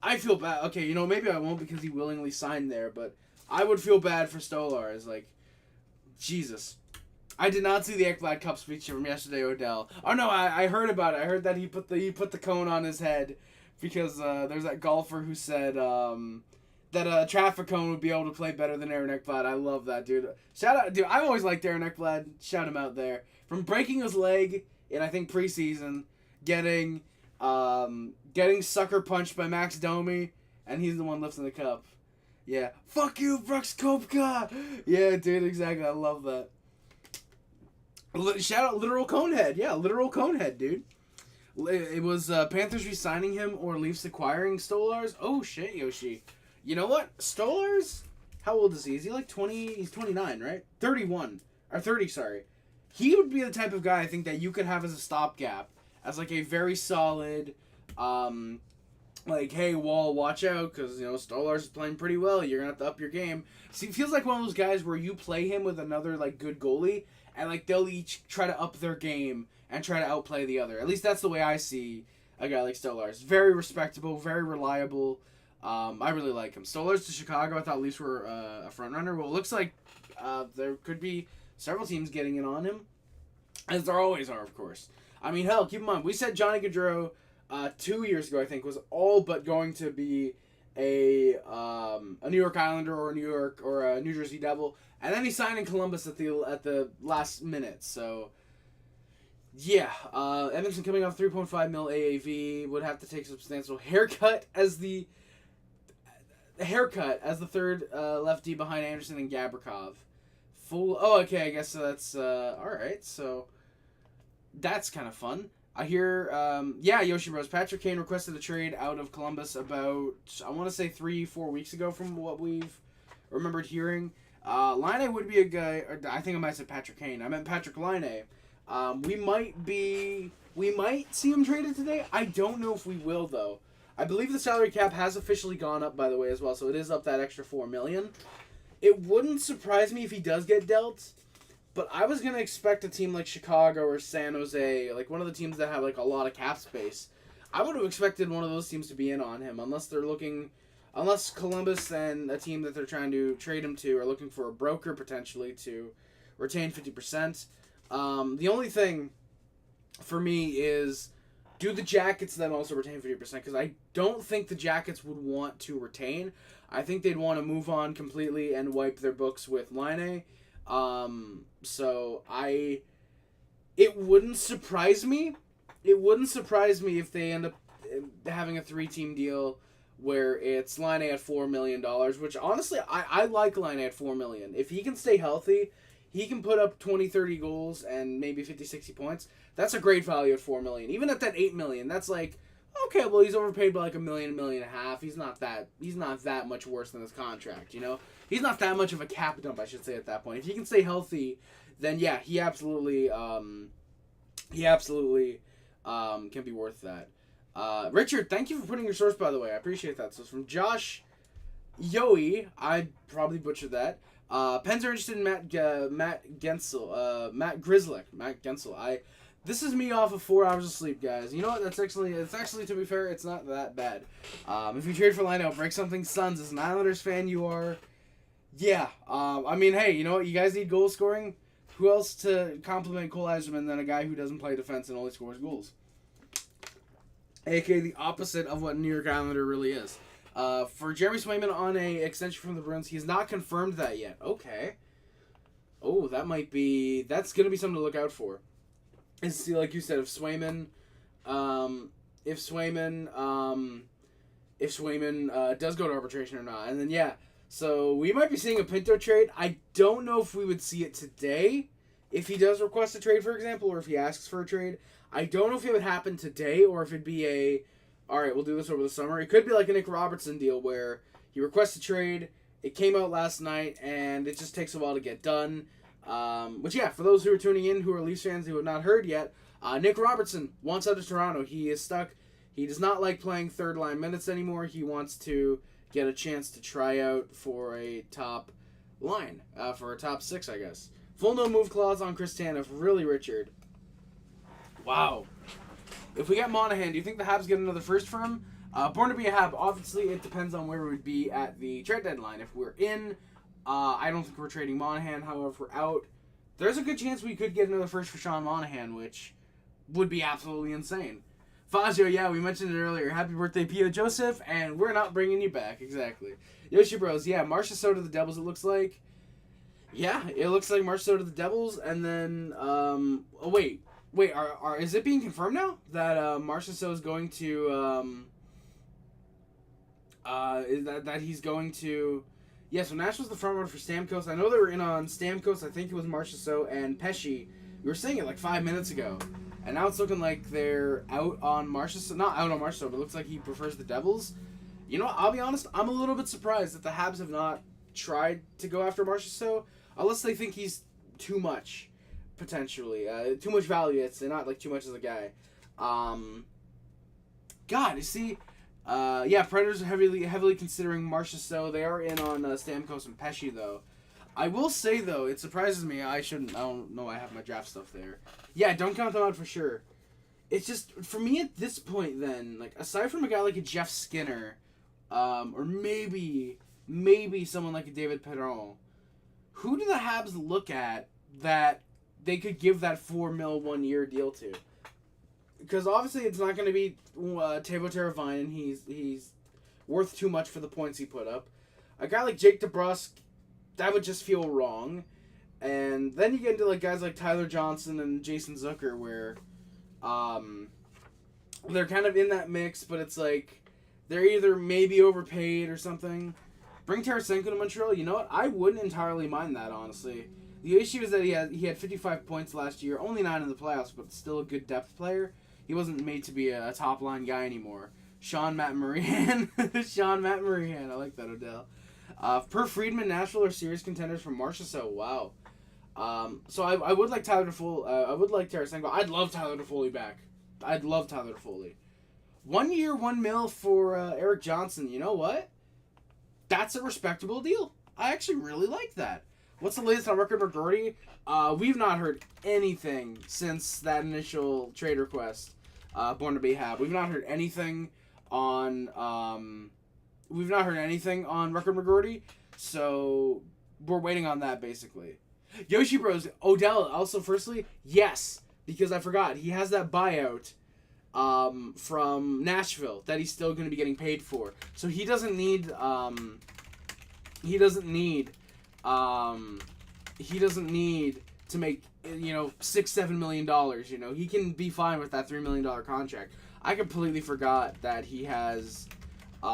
I feel bad. Okay, you know, maybe I won't because he willingly signed there, but I would feel bad for Stolarz. Like, Jesus. I did not see the Ekblad Cup speech from yesterday, Odell. Oh no, I heard about it. I heard that he put the cone on his head because there's that golfer who said that a traffic cone would be able to play better than Aaron Ekblad. I love that, dude. Shout out, dude. I've always liked Aaron Ekblad. Shout him out there. From breaking his leg in, I think, preseason, getting sucker punched by Max Domi, and he's the one lifting the cup. Yeah. Fuck you, Brooks Koepka! Yeah, dude, exactly. I love that. Shout out Literal Conehead. Yeah, Literal Conehead, dude. It was Panthers re-signing him or Leafs acquiring Stolarz. Oh, shit, Yoshi. You know what? Stolarz? How old is he? Is he like 20? He's 29, right? 31. Or 30, sorry. He would be the type of guy, I think, that you could have as a stopgap. As, like, a very solid, like, hey, Wall, watch out, because, you know, Stolarz is playing pretty well. You're going to have to up your game. See, it feels like one of those guys where you play him with another, like, good goalie, and, like, they'll each try to up their game and try to outplay the other. At least that's the way I see a guy like Stolarz. Very respectable, very reliable. I really like him. Stolarz to Chicago, I thought Leafs were a front-runner. Well, it looks like there could be several teams getting in on him, as there always are, of course. I mean, hell, keep in mind, we said Johnny Gaudreau 2 years ago, I think, was all but going to be a New York Islander or a New Jersey Devil, and then he signed in Columbus at the last minute. So yeah, Edmondson coming off 3.5 mil AAV would have to take a substantial haircut as the third lefty behind Anderson and Gavrikov. Oh, okay, I guess that's all right. So that's kind of fun. I hear, Yoshi Bros. Patrick Kane requested a trade out of Columbus about, I want to say 3-4 weeks ago from what we've remembered hearing. Laine would be a guy, or I think I might say Patrick Kane. I meant Patrick Laine. We might see him traded today. I don't know if we will, though. I believe the salary cap has officially gone up, by the way, as well, so it is up that extra $4 million. It wouldn't surprise me if he does get dealt. But I was going to expect a team like Chicago or San Jose, like one of the teams that have like a lot of cap space. I would have expected one of those teams to be in on him, unless Columbus and a team that they're trying to trade him to are looking for a broker potentially to retain 50%. The only thing for me is, do the Jackets then also retain 50%? Because I don't think the Jackets would want to retain. I think they'd want to move on completely and wipe their books with Laine. It wouldn't surprise me. It wouldn't surprise me if they end up having a 3-team deal where it's Laine at $4 million, which honestly, I like Laine at $4 million. If he can stay healthy, he can put up 20, 30 goals and maybe 50, 60 points. That's a great value at $4 million. Even at that $8 million, that's like, okay, well, he's overpaid by like $1 million, $1.5 million. He's not that much worse than his contract, you know? He's not that much of a cap dump, I should say, at that point. If he can stay healthy, then yeah, he absolutely can be worth that. Richard, thank you for putting your source, by the way. I appreciate that. So it's from Josh Yoey. I probably butchered that. Pens are interested in Matt Guentzel. Matt Guentzel. This is me off of 4 hours of sleep, guys. You know what? It's actually, to be fair, it's not that bad. If you trade for Laine, break something, Suns. As an Islanders fan, you are. Yeah. I mean, hey, you know what? You guys need goal scoring. Who else to compliment Cole Eiserman than a guy who doesn't play defense and only scores goals? A.k.a. the opposite of what New York Islander really is. For Jeremy Swayman on a extension from the Bruins, he's not confirmed that yet. Okay. Oh, that's going to be something to look out for. And see, like you said, if Swayman does go to arbitration or not. And then, yeah, so we might be seeing a Pinto trade. I don't know if we would see it today, if he does request a trade, for example, or if he asks for a trade. I don't know if it would happen today, or if it'd be all right, we'll do this over the summer. It could be like a Nick Robertson deal, where he requests a trade, it came out last night, and it just takes a while to get done. Which, yeah, for those who are tuning in, who are Leafs fans who have not heard yet, Nick Robertson wants out of Toronto. He is stuck. He does not like playing third-line minutes anymore. He wants to get a chance to try out for a top line, for a top 6, I guess. Full no-move clause on Chris Tanev. Really, Richard? Wow. If we get Monahan, do you think the Habs get another first for him? Born to be a Hab, obviously it depends on where we would be at the trade deadline. If we're in, I don't think we're trading Monahan. However, if we're out, there's a good chance we could get another first for Sean Monahan, which would be absolutely insane. Fazio, yeah, we mentioned it earlier. Happy birthday, Pio Joseph, and we're not bringing you back. Exactly. Yoshi Bros, yeah, Marchessault to the Devils, it looks like. Yeah, it looks like Marchessault to the Devils, and then, oh, wait, is it being confirmed now that Marchessault is going to, that he's going to, yeah, so Nashville's the front runner for Stamkos. I know they were in on Stamkos, I think it was Marchessault and Pesci. We were saying it like 5 minutes ago. And now it's looking like they're out on Marchessault. Not out on Marchessault, but it looks like he prefers the Devils. You know what? I'll be honest. I'm a little bit surprised that the Habs have not tried to go after Marchessault. Unless they think he's too much, potentially. Too much value. It's not like too much as a guy. God, you see... yeah, Predators are heavily considering Marchessault. They are in on Stamkos and Pesci, though. I will say, though, it surprises me. I don't know I have my draft stuff there. Yeah, don't count them out for sure. It's just, for me at this point, then, like, aside from a guy like a Jeff Skinner, or maybe someone like a David Perron, who do the Habs look at that they could give that $4 million 1 year deal to? Because obviously it's not going to be Teuvo Teravainen. He's worth too much for the points he put up. A guy like Jake DeBrusk, that would just feel wrong. And then you get into like guys like Tyler Johnson and Jason Zucker where they're kind of in that mix, but it's like they're either maybe overpaid or something. Bring Tarasenko to Montreal. You know what? I wouldn't entirely mind that, honestly. The issue is that he had 55 points last year, only 9 in the playoffs, but still a good depth player. He wasn't made to be a top-line guy anymore. Matt Marihan. Matt Marihan. I like that, Odell. Per Friedman, Nashville are serious contenders for Marchessault. Wow. So I would like Tyler Toffoli. I would like Tarasenko. I'd love Tyler Toffoli back. I'd love Tyler Toffoli. 1 year, $1 million for Eric Johnson. You know what? That's a respectable deal. I actually really like that. What's the latest on Rickard McGroarty? We've not heard anything since that initial trade request. Born to be Hab. We've not heard anything on Rickard McGroarty, so we're waiting on that basically. Yoshi Bros, Odell. Also, firstly, yes, because I forgot he has that buyout from Nashville that he's still going to be getting paid for. So he doesn't need to make $6-7 million. He can be fine with that $3 million contract. I completely forgot that he has the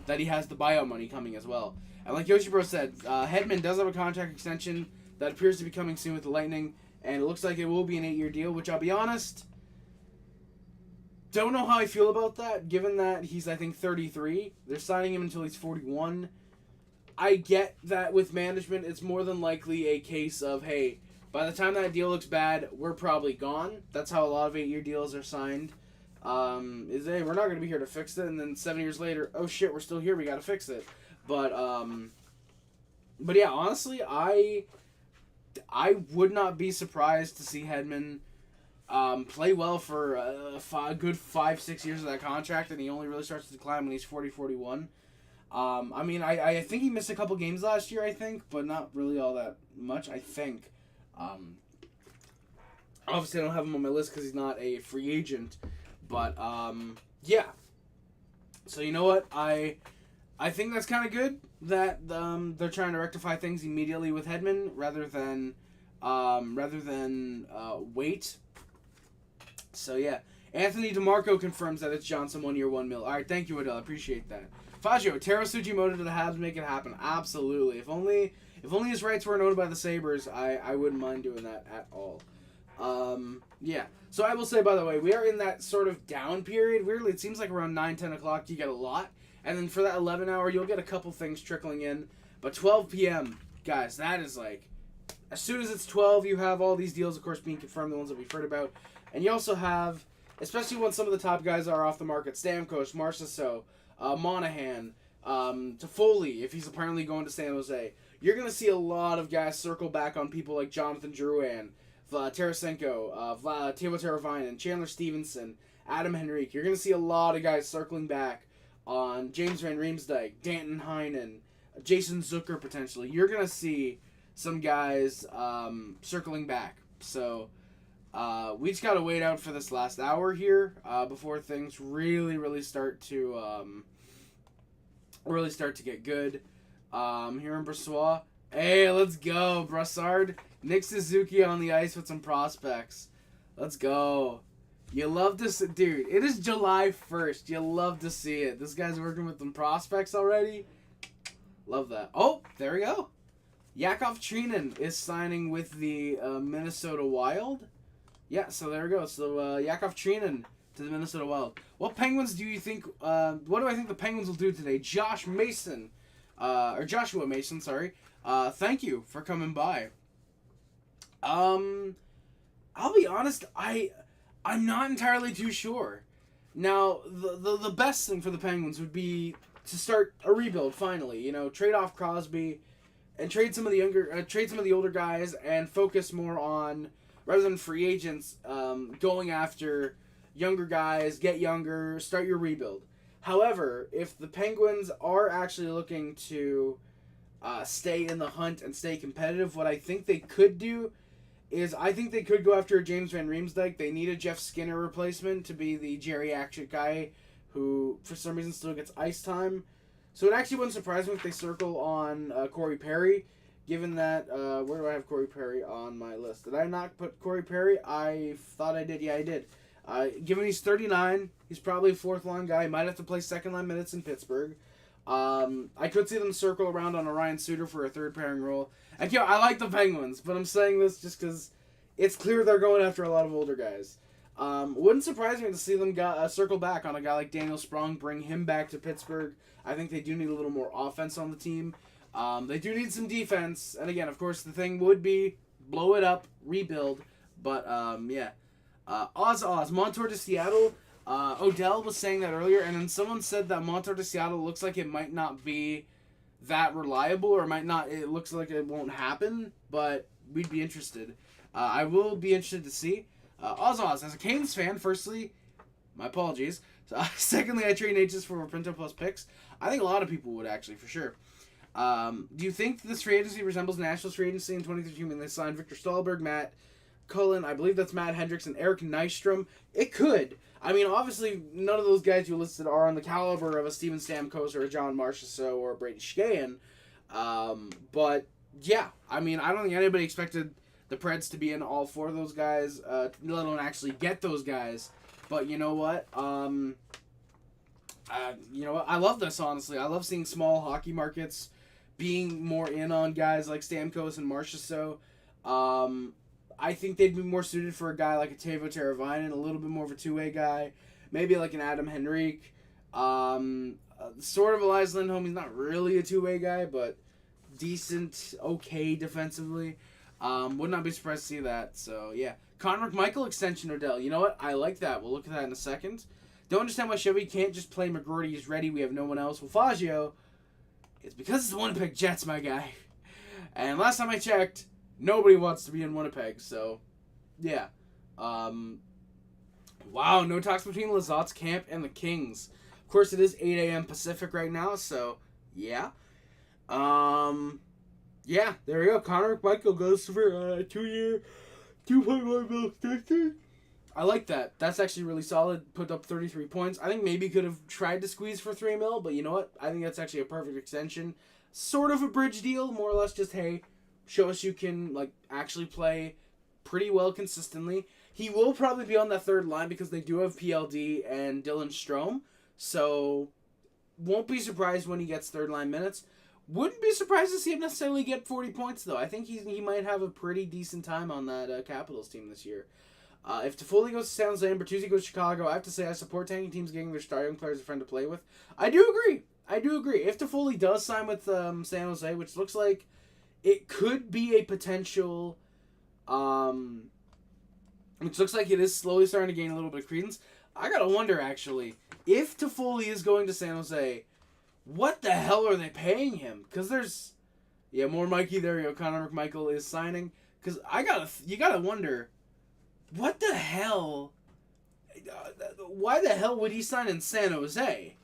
buyout money coming as well. And like Yoshi Bro said, Hedman does have a contract extension that appears to be coming soon with the Lightning, and it looks like it will be an 8-year deal, which I'll be honest, don't know how I feel about that, given that he's, I think, 33. They're signing him until he's 41. I get that with management, it's more than likely a case of, hey, by the time that deal looks bad, we're probably gone. That's how a lot of 8-year deals are signed. Hey, we're not going to be here to fix it, and then 7 years later, oh shit, we're still here, we got to fix it. But yeah, honestly, I would not be surprised to see Hedman play well for a good 5-6 years of that contract, and he only really starts to decline when he's 40-41. I think he missed a couple games last year, but not really all that much, I think. Obviously, I don't have him on my list because he's not a free agent, but, yeah. So, you know what? I think that's kind of good that they're trying to rectify things immediately with Hedman rather than wait. So, yeah. Anthony DeMarco confirms that it's Johnson 1 year, $1 million. All right, thank you, Adele. I appreciate that. Fazio, Taro Sugimoto to the Habs, make it happen. Absolutely. If only his rights weren't owned by the Sabres, I wouldn't mind doing that at all. Yeah. So I will say, by the way, we are in that sort of down period. Weirdly, it seems like around 9, 10 o'clock you get a lot. And then for that 11 hour, you'll get a couple things trickling in. But 12 p.m., guys, that is like, as soon as it's 12, you have all these deals, of course, being confirmed, the ones that we've heard about. And you also have, especially when some of the top guys are off the market, Stamkos, Marchessault, Monahan, Toffoli, if he's apparently going to San Jose. You're going to see a lot of guys circle back on people like Jonathan Drouin, Tarasenko, Teuvo Teravainen, Chandler Stevenson, Adam Henrique. You're going to see a lot of guys circling back on James Van Riemsdyk, Danton Heinen, Jason Zucker potentially. You're going to see some guys circling back. So We just gotta wait out for this last hour here before things really start to get good. Here in Brossois. Hey, let's go, Brassard. Nick Suzuki on the ice with some prospects. Let's go. You love to see, dude. It is July 1st. You love to see it. This guy's working with some prospects already. Love that. Oh, there we go. Yakov Trenin is signing with the Minnesota Wild. Yeah, so there we go. So Yakov Trenin to the Minnesota Wild. What Penguins do you think? What do I think the Penguins will do today? Joshua Mason, sorry. Thank you for coming by. I'll be honest. I'm not entirely too sure. Now, the best thing for the Penguins would be to start a rebuild finally. You know, trade off Crosby and trade some of the older guys and focus more on, rather than free agents, going after younger guys, get younger, start your rebuild. However, if the Penguins are actually looking to stay in the hunt and stay competitive, what I think they could do is I think they could go after a James Van Riemsdyk. They need a Jeff Skinner replacement to be the geriatric guy who, for some reason, still gets ice time. So it actually wouldn't surprise me if they circle on Corey Perry, given that, where do I have Corey Perry on my list? Did I not put Corey Perry? I thought I did. Yeah, I did. Given he's 39, he's probably a fourth-line guy. He might have to play second-line minutes in Pittsburgh. I could see them circle around on a Ryan Suter for a third-pairing role. And, I like the Penguins, but I'm saying this just because it's clear they're going after a lot of older guys. Wouldn't surprise me to see them circle back on a guy like Daniel Sprong, bring him back to Pittsburgh. I think they do need a little more offense on the team. They do need some defense. And again, of course, the thing would be blow it up, rebuild. But, yeah. Oz. Montour to Seattle. Odell was saying that earlier, and then someone said that Montour to Seattle looks like it might not be that reliable, or it looks like it won't happen, but we'd be interested. I will be interested to see. Oz, as a Canes fan, firstly, my apologies. Secondly, I trade Natchez for Printo plus picks. I think a lot of people would, actually, for sure. Do you think this free agency resembles Nashville's free agency in 2013 when they signed Victor Stahlberg, Matt Cullen, I believe that's Matt Hendricks, and Eric Nystrom? It could. I mean, obviously, none of those guys you listed are on the caliber of a Steven Stamkos or a John Marchessault or a Brady Skjei. But, yeah, I mean, I don't think anybody expected the Preds to be in all four of those guys, let alone actually get those guys. But you know what? I love this, honestly. I love seeing small hockey markets being more in on guys like Stamkos and Marchessault. I think they'd be more suited for a guy like a Teuvo Teravainen, a little bit more of a two-way guy. Maybe like an Adam Henrique. Sort of Elias Lindholm. He's not really a two-way guy, but decent, okay defensively. Would not be surprised to see that. So, yeah. Connor McMichael extension, Odell. You know what? I like that. We'll look at that in a second. Don't understand why Chevy can't just play McGroarty. He's ready. We have no one else. Well, Faggio, it's because it's the Winnipeg Jets, my guy. And last time I checked, nobody wants to be in Winnipeg. So, yeah. Wow, no talks between Lazat's camp and the Kings. Of course, it is 8 a.m. Pacific right now, so, yeah. Yeah, there we go. Connor McMichael goes for a 2-year, $2.1 million extension. I like that. That's actually really solid. Put up 33 points. I think maybe could have tried to squeeze for $3 million, but you know what? I think that's actually a perfect extension. Sort of a bridge deal, more or less just, hey, show us you can actually play pretty well consistently. He will probably be on that third line because they do have PLD and Dylan Strome, so won't be surprised when he gets third line minutes. Wouldn't be surprised to see him necessarily get 40 points, though. I think he might have a pretty decent time on that Capitals team this year. If Toffoli goes to San Jose and Bertuzzi goes to Chicago, I have to say I support tanking teams getting their starting players a friend to play with. I do agree. If Toffoli does sign with San Jose, which looks like it could be a potential, which looks like it is slowly starting to gain a little bit of credence, I gotta wonder, actually, if Toffoli is going to San Jose, what the hell are they paying him? Because there's, more Mikey there. Connor McMichael is signing. Because you gotta wonder, what the hell? Why the hell would he sign in San Jose?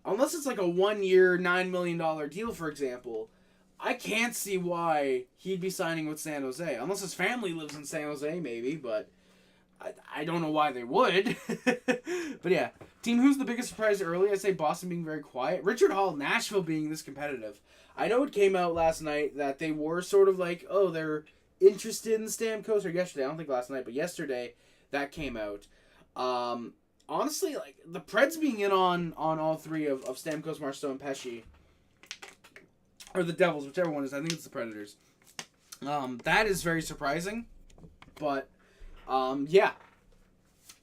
Unless it's like a 1-year, $9 million deal, for example. I can't see why he'd be signing with San Jose. Unless his family lives in San Jose, maybe. But I don't know why they would. But yeah. Team who's the biggest surprise early? I say Boston being very quiet. Richard Hall, Nashville being this competitive. I know it came out last night that they were sort of like, oh, they're interested in Stamkos, or yesterday. I don't think last night, but yesterday that came out. Honestly, like, the Preds being in on all three of Stamkos, Marchessault, and Pesce, or the Devils, whichever one is. I think it's the Predators. That is very surprising, but yeah,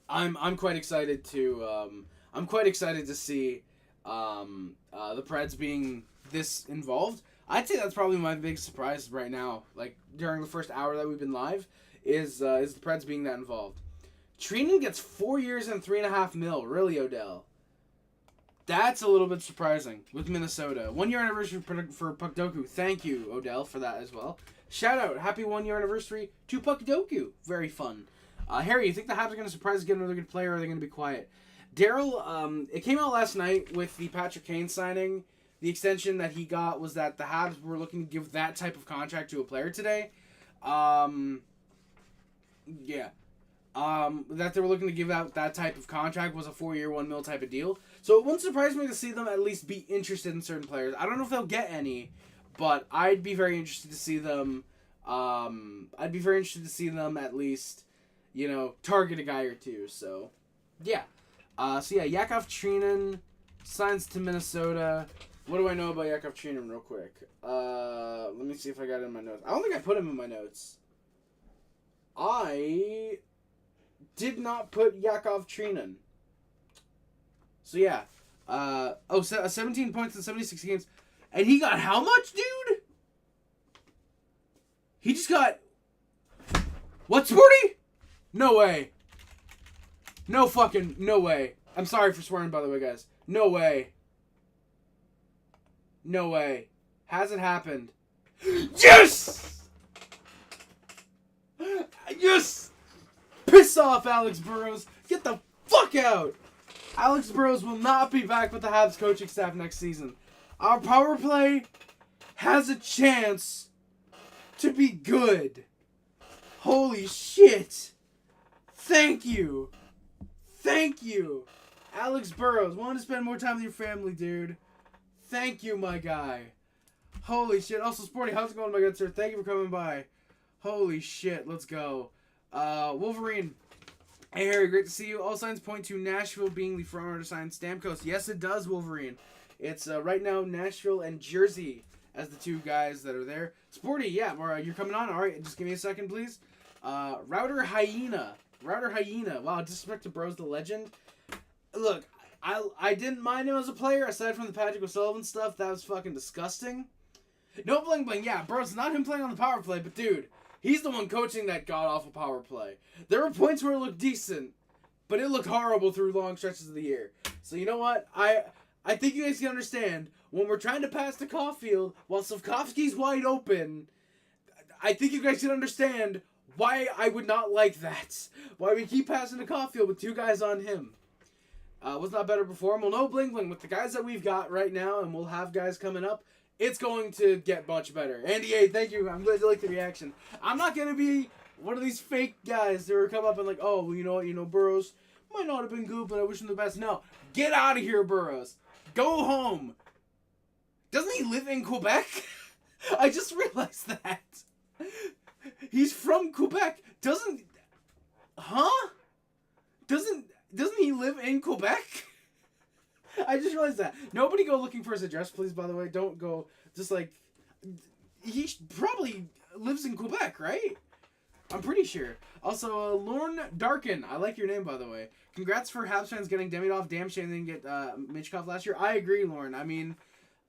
I'm quite excited to see the Preds being this involved. I'd say that's probably my big surprise right now. Like during the first hour that we've been live, is the Preds being that involved. Trenin gets 4 years and $3.5 million. Really, Odell? That's a little bit surprising with Minnesota. 1 year anniversary for Puckdoku. Thank you, Odell, for that as well. Shout out. Happy 1 year anniversary to Puckdoku. Very fun. Harry, you think the Habs are going to surprise and get another good player, or are they going to be quiet? Daryl, it came out last night with the Patrick Kane signing. The extension that he got was that the Habs were looking to give that type of contract to a player today. Yeah. That they were looking to give out that type of contract was a 4-year, $1 million type of deal. So it wouldn't surprise me to see them at least be interested in certain players. I don't know if they'll get any, but I'd be very interested to see them. At least, target a guy or two. So, yeah. Yakov Trenin signs to Minnesota. What do I know about Yakov Trenin real quick? Let me see if I got it in my notes. I don't think I put him in my notes. I did not put Yakov Trenin. So yeah. 17 points in 76 games. And he got how much, dude? He just got... What, Sporty? No way. No way. I'm sorry for swearing, by the way, guys. No way. Hasn't happened. Yes! Yes! Piss off, Alex Burrows. Get the fuck out. Alex Burrows will not be back with the Habs coaching staff next season. Our power play has a chance to be good. Holy shit. Thank you. Alex Burrows, want to spend more time with your family, dude. Thank you, my guy. Holy shit. Also, Sporty, how's it going, my good sir? Thank you for coming by. Holy shit, let's go. Wolverine. Hey, Harry, great to see you. All signs point to Nashville being the front-runner to sign Stamkos. Yes, it does, Wolverine. It's right now Nashville and Jersey as the two guys that are there. Sporty, yeah, you're coming on? All right, just give me a second, please. Router Hyena. Wow, disrespect to Bros the Legend. Look, I didn't mind him as a player, aside from the Patrick O'Sullivan stuff. That was fucking disgusting. No bling bling, yeah, bro, it's not him playing on the power play, but dude, he's the one coaching that god-awful power play. There were points where it looked decent, but it looked horrible through long stretches of the year. So you know what? I think you guys can understand, when we're trying to pass to Caulfield, while Slavkovsky's wide open, I think you guys can understand why I would not like that. Why we keep passing to Caulfield with two guys on him. Was not better before. Well, no bling bling. With the guys that we've got right now, and we'll have guys coming up, it's going to get much better. Andy A, thank you. I'm glad you like the reaction. I'm not going to be one of these fake guys that will come up and like, oh, well, you know what, Burrows might not have been good, but I wish him the best. No, get out of here, Burrows. Go home. Doesn't he live in Quebec? I just realized that. He's from Quebec. Doesn't he live in Quebec? I just realized that. Nobody go looking for his address, please, by the way. Don't go. Just like... He probably lives in Quebec, right? I'm pretty sure. Also, Lorne Darkin. I like your name, by the way. Congrats for Habs fans getting Demidov. Damn shame they didn't get Michkov last year. I agree, Lorne. I mean,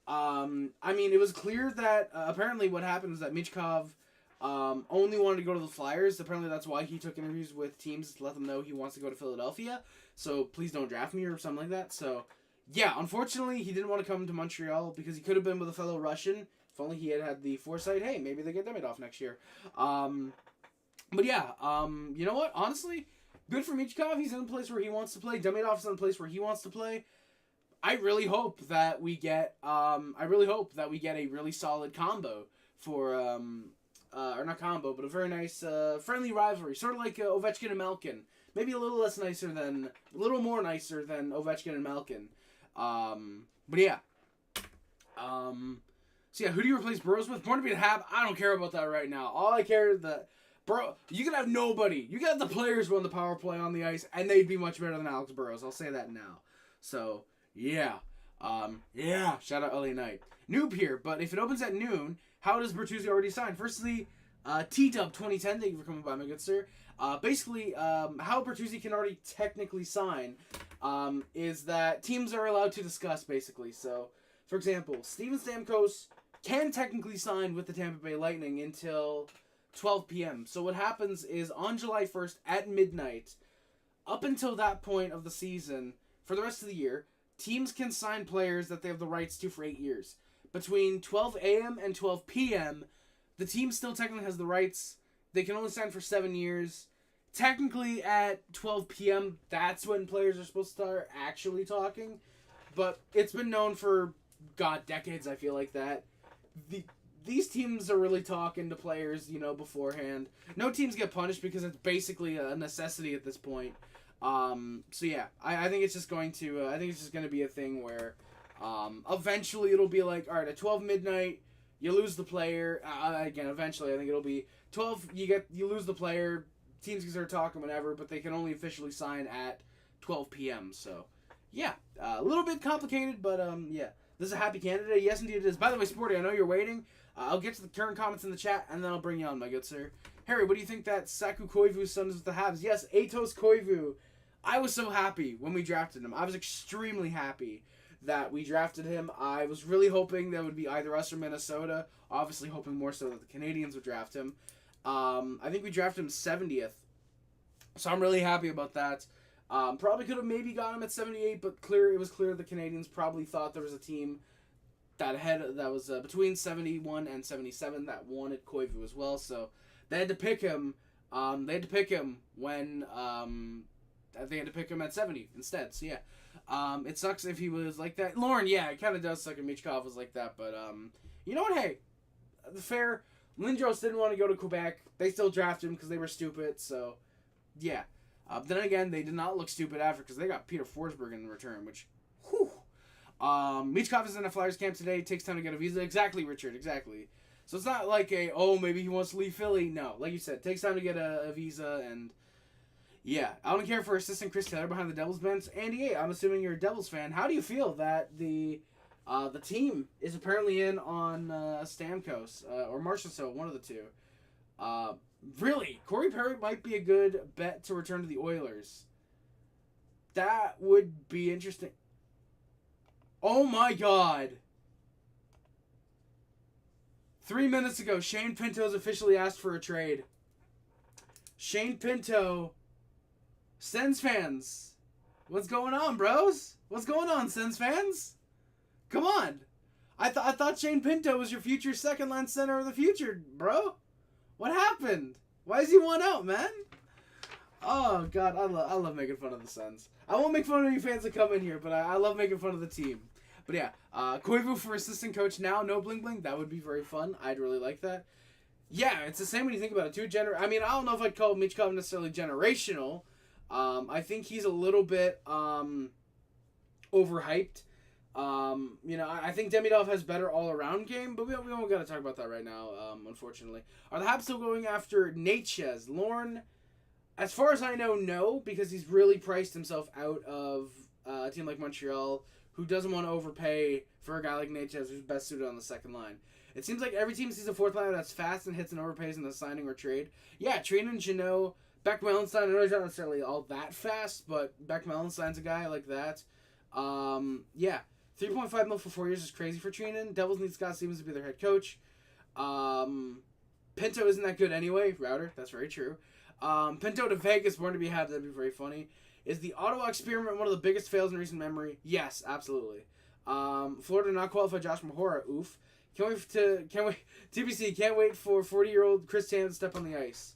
it was clear that apparently what happened was that Michkov only wanted to go to the Flyers. Apparently that's why he took interviews with teams to let them know he wants to go to Philadelphia. So please don't draft me or something like that. So yeah, unfortunately he didn't want to come to Montreal because he could have been with a fellow Russian. If only he had the foresight. Hey, maybe they get Demidov next year. But yeah, you know what? Honestly, good for Michkov. He's in the place where he wants to play. Demidov's in the place where he wants to play. I really hope that we get a really solid combo for or not combo, but a very nice friendly rivalry, sort of like Ovechkin and Malkin. Maybe a little more nicer than Ovechkin and Malkin. But yeah. So yeah, who do you replace Burrows with? Born to be the Hab. I don't care about that right now. All I care is that, bro, you can have nobody. You can have the players run the power play on the ice, and they'd be much better than Alex Burrows. I'll say that now. So yeah. Shout out LA Knight. Noob here, but if it opens at noon, how does Bertuzzi already sign? Firstly, T-Dub 2010, thank you for coming by, my good sir. Basically, how Bertuzzi can already technically sign is that teams are allowed to discuss, basically. So, for example, Steven Stamkos can technically sign with the Tampa Bay Lightning until 12 p.m. So what happens is on July 1st at midnight, up until that point of the season, for the rest of the year, teams can sign players that they have the rights to for 8 years. Between 12 a.m. and 12 p.m., the team still technically has the rights. They can only sign for 7 years. Technically, at 12 p.m., that's when players are supposed to start actually talking. But it's been known for, decades, I feel like that. These teams are really talking to players, beforehand. No teams get punished because it's basically a necessity at this point. So yeah, I think it's just going to be a thing where eventually it'll be like, all right, at 12 midnight, you lose the player. Again, eventually I think it'll be 12, you lose the player, teams can start talking whenever, but they can only officially sign at 12 p.m. So yeah, a little bit complicated, but yeah. This is a happy candidate. Yes, indeed it is. By the way, Sporty, I know you're waiting. I'll get to the current comments in the chat, and then I'll bring you on, my good sir. Harry, what do you think that Saku Koivu's son is with the Habs? Yes, Atos Koivu. I was so happy when we drafted him. I was extremely happy that we drafted him. I was really hoping that it would be either us or Minnesota. Obviously hoping more so that the Canadiens would draft him. I think we drafted him 70th. So I'm really happy about that. Probably could have maybe got him at 78, but it was clear the Canadiens probably thought there was a team that was between 71 and 77 that wanted Koivu as well. So they had to pick him. They had to pick him when they had to pick him at 70 instead. So yeah, it sucks if he was like that. Lauren, yeah, it kind of does suck if Michkov was like that. But you know what? Hey, the fair. Lindros didn't want to go to Quebec. They still drafted him because they were stupid. So yeah. Then again, they did not look stupid after because they got Peter Forsberg in return, which, whew. Michkov is in a Flyers camp today. It takes time to get a visa. Exactly, Richard. Exactly. So it's not like maybe he wants to leave Philly. No, like you said, it takes time to get a visa. And yeah, I don't care for assistant Chris Taylor behind the Devils bench. Andy, I'm assuming you're a Devils fan. How do you feel that the team is apparently in on Stamkos or Marchessault, one of the two? Really, Corey Perry might be a good bet to return to the Oilers. That would be interesting. Oh my God. 3 minutes ago, Shane Pinto's officially asked for a trade. Shane Pinto, Sens fans. What's going on, bros? What's going on, Sens fans? Come on. I thought Shane Pinto was your future second line center of the future, bro. What happened? Why is he one out, man? Oh, God, I love making fun of the Sens. I won't make fun of any fans that come in here, but I love making fun of the team. But yeah, Koivu for assistant coach now, no bling bling. That would be very fun. I'd really like that. Yeah, it's the same when you think about it, too. I mean, I don't know if I'd call Michkov necessarily generational. I think he's a little bit overhyped. I think Demidov has better all-around game, but we don't got to talk about that right now, unfortunately. Are the Habs still going after Natchez? Lorne, as far as I know, no, because he's really priced himself out of a team like Montreal, who doesn't want to overpay for a guy like Natchez, who's best suited on the second line. It seems like every team sees a fourth liner that's fast and hits and overpays in the signing or trade. Yeah, Trenin, Jeannot, Beck Mellenstein, I know he's not necessarily all that fast, but Beck Mellenstein's a guy like that. Yeah. 3.5 mil for 4 years is crazy for Trenin. Devils need Scott Stevens to be their head coach. Pinto isn't that good anyway. Router, that's very true. Pinto to Vegas, born to be Habs, that'd be very funny. Is the Ottawa experiment one of the biggest fails in recent memory? Yes, absolutely. Florida not qualified Josh Mahora. Oof. TBC, can't wait for 40-year-old Chris Tanev to step on the ice.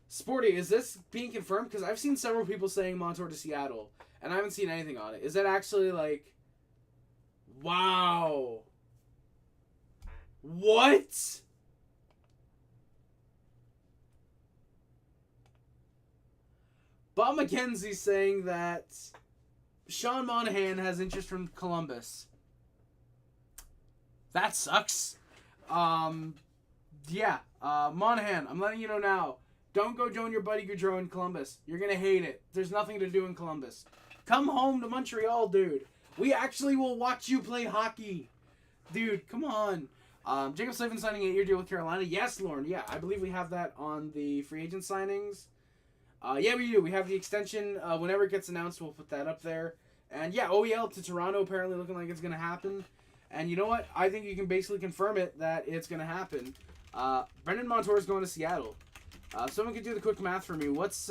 Sporty, is this being confirmed? Because I've seen several people saying Montour to Seattle, and I haven't seen anything on it. Is that actually like... Wow. What? Bob McKenzie saying that Sean Monahan has interest from Columbus. That sucks. Yeah. Monahan, I'm letting you know now. Don't go join your buddy Gaudreau in Columbus. You're going to hate it. There's nothing to do in Columbus. Come home to Montreal, dude. We actually will watch you play hockey. Dude, come on. Jacob Slavin signing an 8-year deal with Carolina. Yes, Lauren. Yeah, I believe we have that on the free agent signings. Yeah, we do. We have the extension. Whenever it gets announced, we'll put that up there. And yeah, OEL to Toronto apparently looking like it's going to happen. And you know what? I think you can basically confirm it that it's going to happen. Brendan Montour is going to Seattle. Someone could do the quick math for me. What's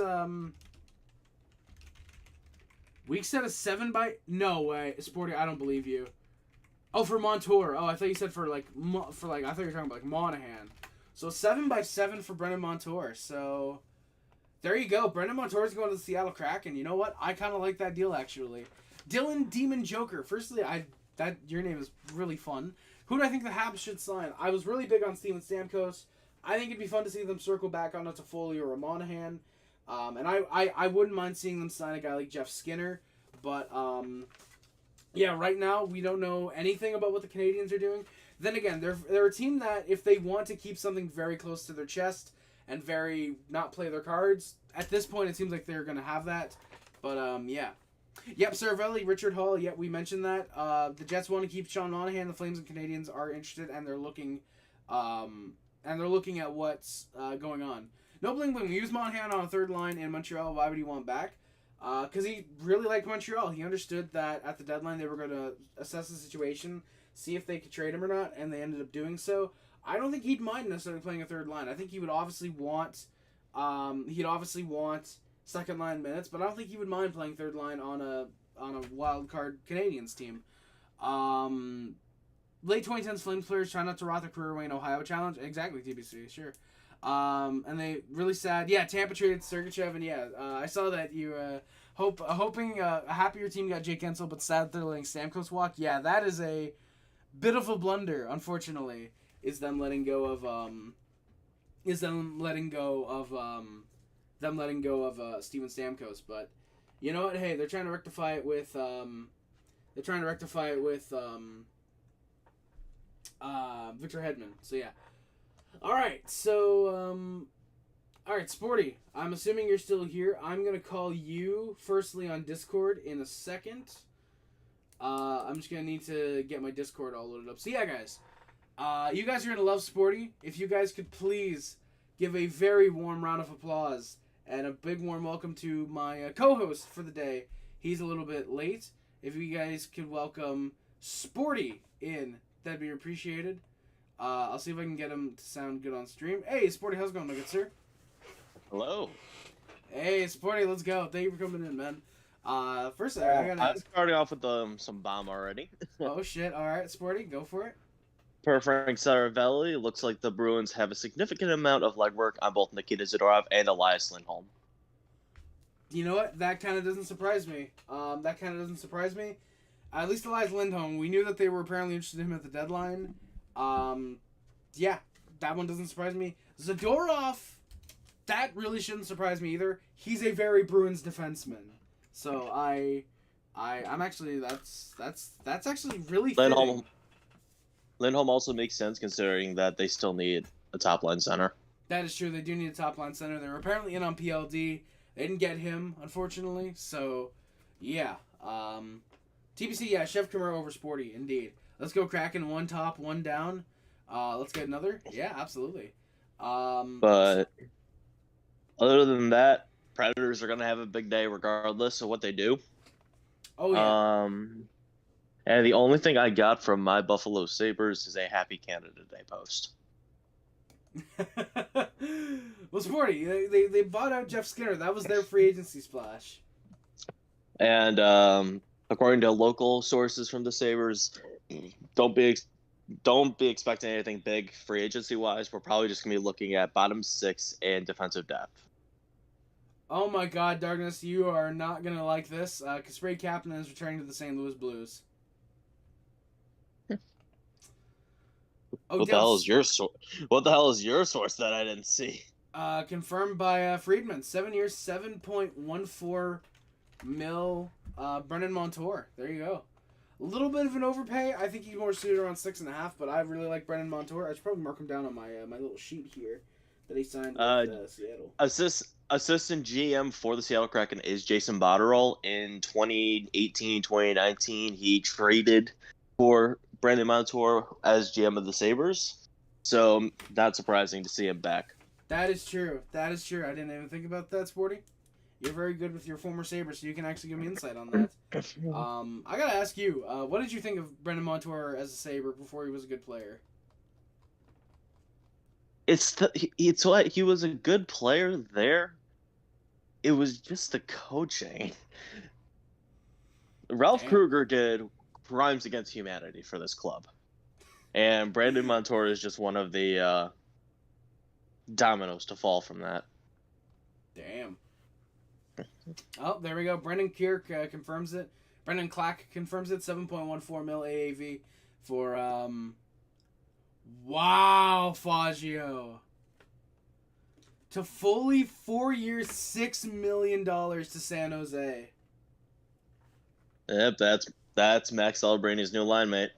week set of 7 by? No way, Sporty. I don't believe you. Oh, for Montour. Oh, I thought you said for like I thought you were talking about like Monahan. So 7 by 7 for Brendan Montour. So there you go. Brendan Montour is going to the Seattle Kraken. You know what? I kind of like that deal actually. Dylan Demon Joker. Firstly, your name is really fun. Who do I think the Habs should sign? I was really big on Steven Stamkos. I think it'd be fun to see them circle back on a Toffoli or a Monahan. And I wouldn't mind seeing them sign a guy like Jeff Skinner. But, yeah, right now we don't know anything about what the Canadiens are doing. Then again, they're a team that if they want to keep something very close to their chest and very not play their cards, at this point it seems like they're going to have that. But, yeah. Yep, Cervelli, Richard Hall, yep, we mentioned that. The Jets want to keep Sean Monahan. The Flames and Canadiens are interested, and they're looking at what's going on. No bling bling. We use Monahan on a third line in Montreal. Why would he want back? Because he really liked Montreal. He understood that at the deadline they were going to assess the situation, see if they could trade him or not, and they ended up doing so. I don't think he'd mind necessarily playing a third line. I think he would obviously want second line minutes, but I don't think he would mind playing third line on a wild card Canadiens team. Late 2010s Flames players try not to rot their career away in Ohio challenge. Exactly, TBC, sure. And they really sad. Yeah, Tampa traded Sergachev, and yeah, I saw that you hoping a happier team got Jake Guentzel, but sad they're letting Stamkos walk. Yeah, that is a bit of a blunder. Unfortunately, is them letting go of Steven Stamkos. But you know what? Hey, they're trying to rectify it with Victor Hedman. So yeah. All right. So all right, Sporty. I'm assuming you're still here. I'm gonna call you firstly on Discord in a second. I'm just gonna need to get my Discord all loaded up. So yeah, guys. You guys are gonna love Sporty. If you guys could please give a very warm round of applause and a big warm welcome to my co-host for the day. He's a little bit late. If you guys could welcome Sporty in, that'd be appreciated. I'll see if I can get him to sound good on stream. Hey, Sporty, how's it going, my good sir? Hello. Hey, Sporty, let's go. Thank you for coming in, man. First, I'm starting off with some bomb already. Oh, shit. All right, Sporty, go for it. Per Frank Saravelli, looks like the Bruins have a significant amount of legwork on both Nikita Zadorov and Elias Lindholm. You know what? That kind of doesn't surprise me. At least Elias Lindholm, we knew that they were apparently interested in him at the deadline. Yeah, that one doesn't surprise me. Zadorov, that really shouldn't surprise me either. He's a very Bruins defenseman. So I'm actually that's actually really fitting. Lindholm also makes sense considering that they still need a top line center. That is true. They do need a top line center. They were apparently in on PLD. They didn't get him, unfortunately. So, yeah. TBC, yeah, Chef Kamara over Sporty, indeed. Let's go Kraken. One top, one down. Let's get another. Yeah, absolutely. But other than that, Predators are going to have a big day regardless of what they do. Oh, yeah. And the only thing I got from my Buffalo Sabres is a Happy Canada Day post. Well, Sporty, they bought out Jeff Skinner. That was their free agency splash. And according to local sources from the Sabres, don't be expecting anything big free agency wise. We're probably just gonna be looking at bottom 6 and defensive depth. Oh my God, Darkness, you are not gonna like this. Kasperi Kapanen is returning to the St. Louis Blues. What the hell is your source that I didn't see? Confirmed by Friedman. 7 years, 7.14 mil. Brendan Montour. There you go. A little bit of an overpay. I think he's more suited around 6.5, but I really like Brendan Montour. I should probably mark him down on my my little sheet here that he signed with Seattle. Assistant GM for the Seattle Kraken is Jason Botterill. In 2018, 2019, he traded for Brendan Montour as GM of the Sabres. So not surprising to see him back. That is true. That is true. I didn't even think about that, Sporty. You're very good with your former Sabres, so you can actually give me insight on that. I gotta ask you, what did you think of Brendan Montour as a Sabre before he was a good player? It's like he was a good player there. It was just the coaching. Ralph Kruger did crimes against humanity for this club. And Brandon Montour is just one of the dominoes to fall from that. Damn. Oh, there we go. Brendan Kirk confirms it. Brendan Clack confirms it. 7.14 mil AAV for, wow, Faggio. Toffoli, 4 years, $6 million to San Jose. Yep, that's Max Celebrini new line mate.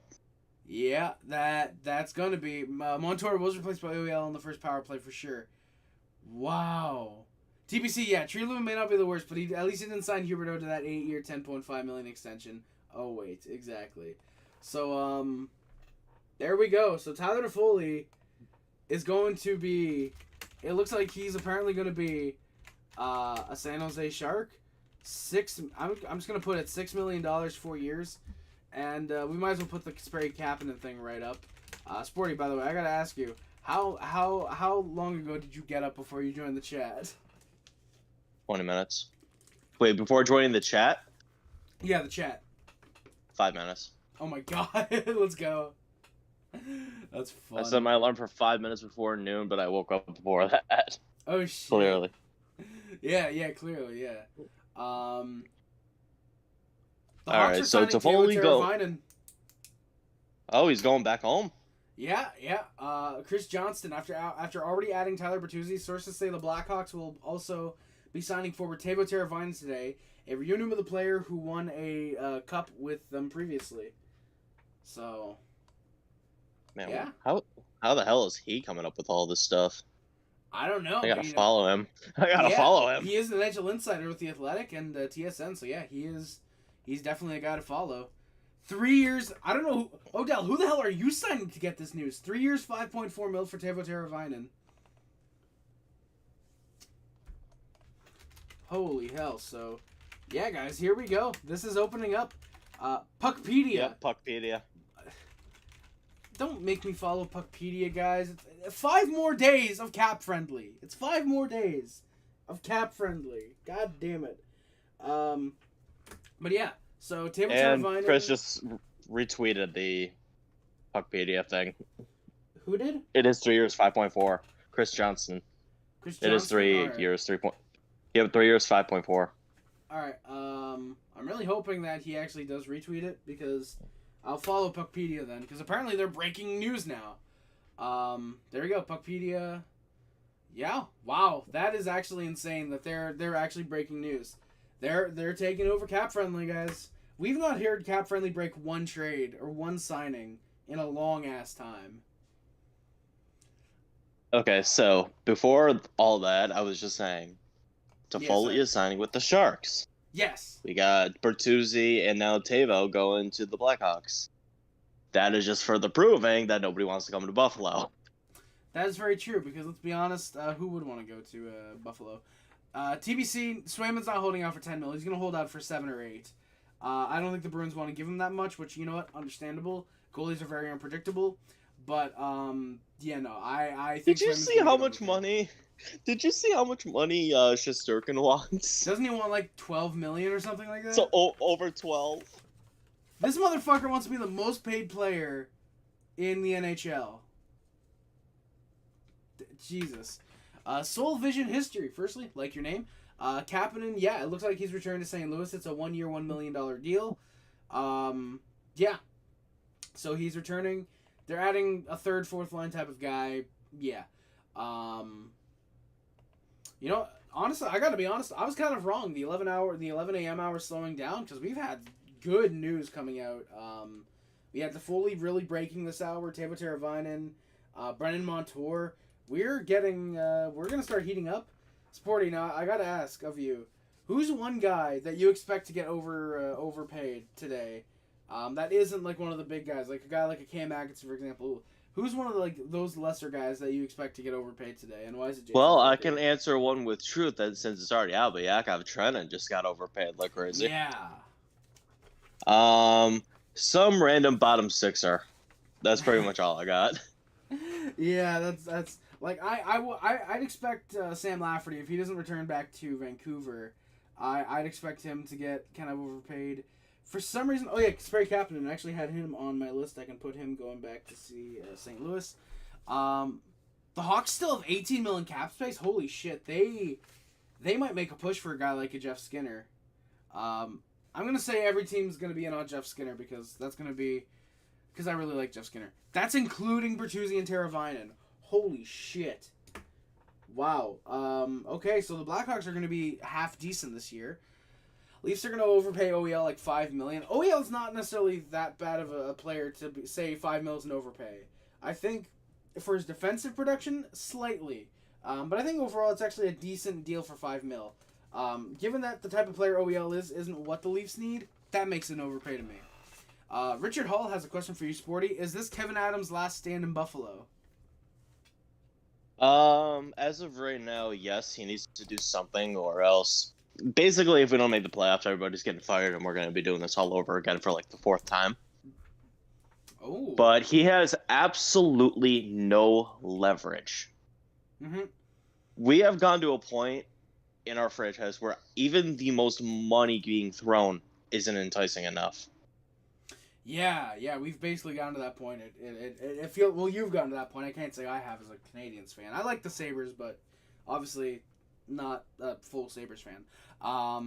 Yeah, that's gonna be. Montour was replaced by OEL in the first power play for sure. Wow. TBC, yeah, Trenin may not be the worst, but at least he didn't sign Huberdeau to that 8-year, $10.5 million extension. Oh wait, exactly. So there we go. So Tyler Toffoli is going to be. It looks like he's apparently going to be a San Jose Shark. I'm just going to put it $6 million 4 years. And we might as well put the Sperry Kapanen thing right up. Sporty, by the way, I got to ask you, how long ago did you get up before you joined the chat? 20 minutes. Wait, before joining the chat? Yeah, the chat. 5 minutes. Oh my god, let's go. That's fun. I set my alarm for 5 minutes before noon, but I woke up before that. Oh shit. Clearly. Yeah, clearly, yeah. All right, so Toffoli go. Oh, he's going back home. Yeah. Chris Johnston, after already adding Tyler Bertuzzi, sources say the Blackhawks will also be signing forward Teuvo Teravainen today, a reunion with a player who won a cup with them previously. So. Man, yeah. How the hell is he coming up with all this stuff? I don't know. I gotta follow him. Follow him. He is an NHL insider with The Athletic and TSN, so yeah, he's definitely a guy to follow. 3 years, I don't know, Odell, who the hell are you signing to get this news? 3 years, 5.4 mil for Teuvo Teravainen. Holy hell, so, yeah, guys, here we go. This is opening up. Puckpedia. Yeah, Puckpedia. Don't make me follow Puckpedia, guys. It's 5 more days of cap friendly. It's 5 more days of cap friendly. God damn it. But yeah, so Teuvo Teravainen. And Chris just retweeted the Puckpedia thing. Who did? It is 3 years, 5.4. Chris Johnson. It is 3 years, 3 point. Yeah, 3 years, 5.4. All right. I'm really hoping that he actually does retweet it because I'll follow Puckpedia then, because apparently they're breaking news now. There we go, Puckpedia. Yeah, wow, that is actually insane that they're actually breaking news. They're taking over Cap Friendly, guys. We've not heard Cap Friendly break one trade or one signing in a long ass time. Okay, so before all that, I was just saying, Toffoli is signing with the Sharks. Yes. We got Bertuzzi and now Teuvo going to the Blackhawks. That is just further proving that nobody wants to come to Buffalo. That is very true, because let's be honest, who would want to go to Buffalo? TBC, Swayman's not holding out for 10 mil. He's going to hold out for 7 or 8. I don't think the Bruins want to give him that much, which, you know what, understandable. Goalies are very unpredictable. But, yeah, no, I think... Did you see how much money... Did you see how much money Shesterkin wants? Doesn't he want like 12 million or something like that? So over 12. This motherfucker wants to be the most paid player in the NHL. Jesus. Soul Vision history. Firstly, like your name. Kapanen, yeah, it looks like he's returned to St. Louis. It's a 1 year, $1 million deal. Yeah. So he's returning. They're adding a third, fourth line type of guy. Yeah. Honestly, I gotta be honest. I was kind of wrong. The 11 a.m. hour slowing down because we've had good news coming out. We had Toffoli really breaking this hour. Teuvo Teravainen, Brennan Montour. We're gonna start heating up. Sporty, now I gotta ask of you, who's one guy that you expect to get overpaid today? That isn't like one of the big guys, like a guy like a Cam Atkinson, for example. Who's one of those lesser guys that you expect to get overpaid today, and why is it Jason? Well, I can answer one with truth that since it's already out, but Yakov Trenin just got overpaid like crazy. Yeah. Some random bottom sixer. That's pretty much all I got. Yeah, that's like I'd expect Sam Lafferty, if he doesn't return back to Vancouver, I'd expect him to get kind of overpaid. For some reason, Sperry Kapanen, I actually had him on my list. I can put him going back to see St. Louis. The Hawks still have 18 million cap space. Holy shit, they might make a push for a guy like a Jeff Skinner. I'm gonna say every team's gonna be in on Jeff Skinner because I really like Jeff Skinner. That's including Bertuzzi and Teravainen. Holy shit. Wow. Okay, so the Blackhawks are gonna be half decent this year. Leafs are going to overpay OEL like $5 million. OEL is not necessarily that bad of a player to say $5 million is an overpay. I think for his defensive production, slightly. But I think overall it's actually a decent deal for $5 million. Given that the type of player OEL isn't what the Leafs need, that makes it an overpay to me. Richard Hall has a question for you, Sporty. Is this Kevin Adams' last stand in Buffalo? As of right now, yes, he needs to do something or else. Basically, if we don't make the playoffs, everybody's getting fired, and we're going to be doing this all over again for like the fourth time. Oh. But he has absolutely no leverage. Mm-hmm. We have gone to a point in our franchise where even the most money being thrown isn't enticing enough. Yeah, we've basically gotten to that point. It feels, well, you've gotten to that point. I can't say I have as a Canadiens fan. I like the Sabres, but obviously not a full Sabres fan. I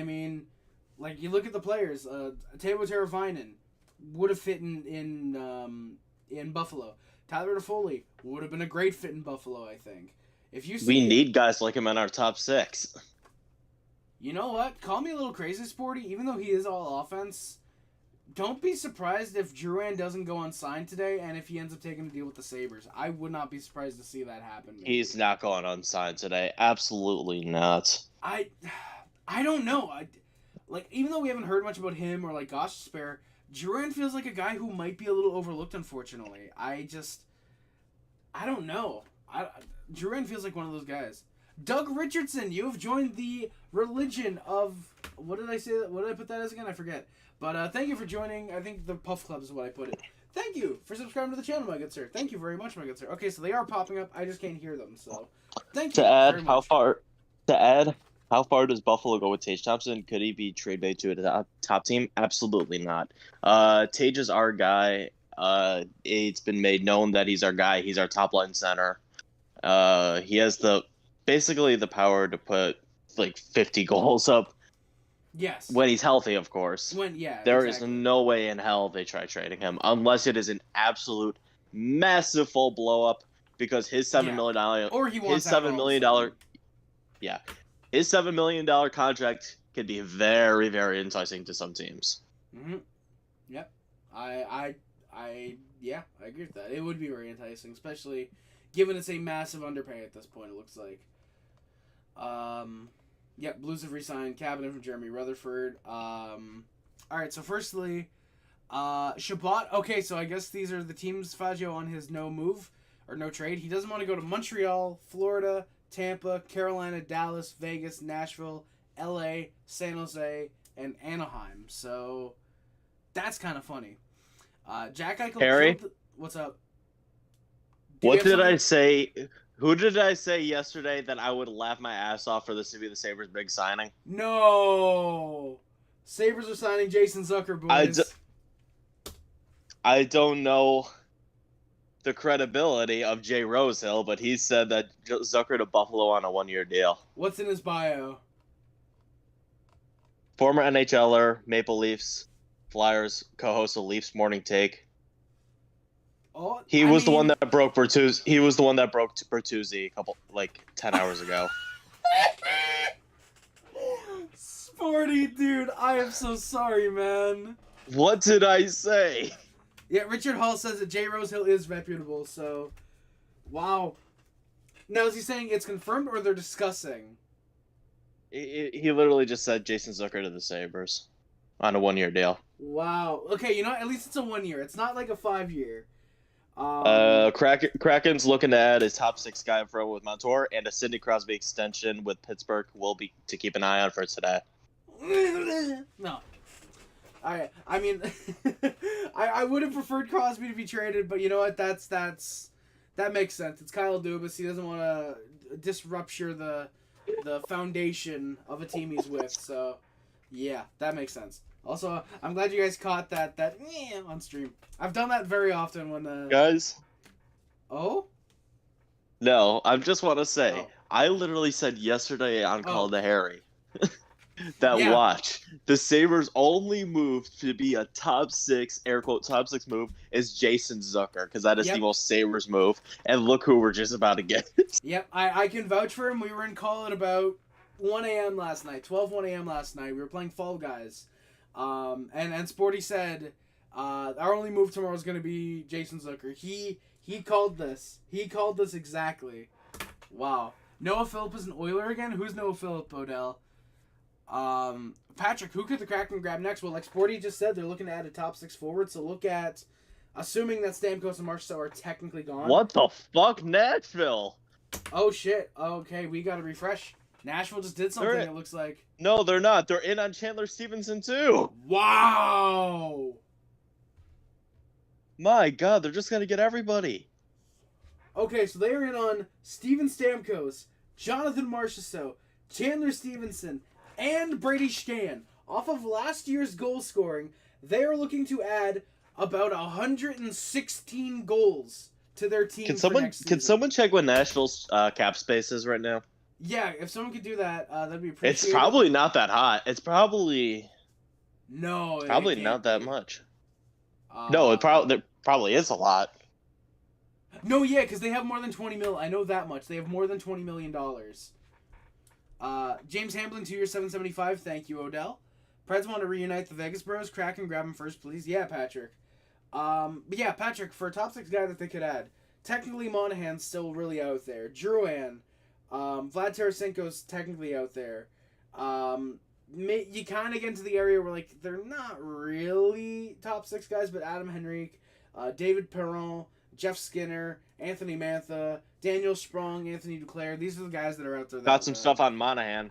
mean, like, you look at the players. Teuvo Teravainen would have fit in Buffalo. Tyler Toffoli would have been a great fit in Buffalo, I think. We need guys like him in our top six. You know what? Call me a little crazy, Sporty. Even though he is all offense, don't be surprised if Drouin doesn't go unsigned today and if he ends up taking a deal with the Sabres. I would not be surprised to see that happen. Maybe. He's not going unsigned today. Absolutely not. I don't know. Even though we haven't heard much about him or like Gosh Spare, Drouin feels like a guy who might be a little overlooked, unfortunately. I don't know. Drouin feels like one of those guys. Doug Richardson, you have joined the religion of... What did I say? What did I put that as again? I forget. But thank you for joining. I think the Puff Club is what I put it. Thank you for subscribing to the channel, my good sir. Thank you very much, my good sir. Okay, so they are popping up. I just can't hear them, so... Thank you very much. How far does Buffalo go with Tage Thompson? Could he be trade bait to a top team? Absolutely not. Tage is our guy. It's been made known that he's our guy. He's our top line center. He has basically the power to put like 50 goals up. Yes. When he's healthy, of course. There is no way in hell they try trading him unless it is an absolute massive full blow up because his $7 million or he wants his $7 million his $7 million contract could be very, very enticing to some teams. Mm-hmm. Yep. I agree with that. It would be very enticing, especially given it's a massive underpay at this point, it looks like. Blues have re-signed Kapanen from Jeremy Rutherford. Alright, so firstly, Shabbat. Okay, so I guess these are the teams, Faggio, on his no move, or no trade. He doesn't want to go to Montreal, Florida, Tampa, Carolina, Dallas, Vegas, Nashville, LA, San Jose, and Anaheim. So, that's kind of funny. Jack Eichel... Harry? What's up? What did I say... Who did I say yesterday that I would laugh my ass off for this to be the Sabres' big signing? No! Sabres are signing Jason Zucker, boys. I don't know the credibility of Jay Rosehill, but he said that Zucker to Buffalo on a one-year deal. What's in his bio? Former NHLer, Maple Leafs, Flyers, co-host of Leafs Morning Take. Oh, He was the one that broke Bertuzzi. He was the one that broke Bertuzzi 10 hours ago. Sporty, dude, I am so sorry, man. What did I say? Yeah, Richard Hall says that Jay Rosehill is reputable, so... Wow. Now, is he saying it's confirmed or they're discussing? He literally just said Jason Zucker to the Sabres on a 1-year deal. Wow. Okay, you know what? At least it's a 1 year. It's not like a 5-year. Kraken's looking to add his top 6 guy in front with Montour, and a Sidney Crosby extension with Pittsburgh will be to keep an eye on for today. No. I mean, I would have preferred Crosby to be traded, but you know what? That makes sense. It's Kyle Dubas. He doesn't want to disrupture the foundation of a team he's with. So, yeah, that makes sense. Also, I'm glad you guys caught that on stream. I've done that very often when Guys? Oh? No, I just want to say, I literally said yesterday on Call to Harry watch, the Sabres' only move to be a top 6, air quote, top 6 move is Jason Zucker, because that is the most Sabres move, and look who we're just about to get. Yep, I can vouch for him. We were in call at about 1 a.m. last night, 1 a.m. last night. We were playing Fall Guys. And Sporty said, our only move tomorrow is going to be Jason Zucker. He called this. He called this exactly. Wow. Noah Phillip is an Oiler again? Who's Noah Phillip, Odell? Patrick, who could the Kraken grab next? Well, like Sporty just said, they're looking to add a top 6 forward, so look at, assuming that Stamkos and Marchessault are technically gone. What the fuck, Nashville? Oh, shit. Okay, we got to refresh. Nashville just did something, it looks like. No, they're not. They're in on Chandler Stevenson, too. Wow! My God, they're just going to get everybody. Okay, so they're in on Steven Stamkos, Jonathan Marchessault, Chandler Stevenson, and Brady Stan. Off of last year's goal scoring, they are looking to add about 116 goals to their team Can next someone check what Nashville's cap space is right now? Yeah, if someone could do that, that'd be appreciated. It's probably not that hot. It's probably not that much. No, it probably is a lot. No, yeah, because they have more than 20 mil. I know that much. They have more than $20 million. James Hamblin, 2 years, $775. Thank you, Odell. Preds want to reunite the Vegas Bros. Kraken, grab him first, please. Yeah, Patrick. But yeah, Patrick, for a top 6 guy that they could add, technically Monahan's still really out there. Drouin, Vlad Tarasenko's technically out there. You kind of get into the area where like they're not really top 6 guys, but Adam Henrique, David Perron, Jeff Skinner, Anthony Mantha, Daniel Sprong, Anthony Duclair. These are the guys that are out there. Got some stuff on Monahan.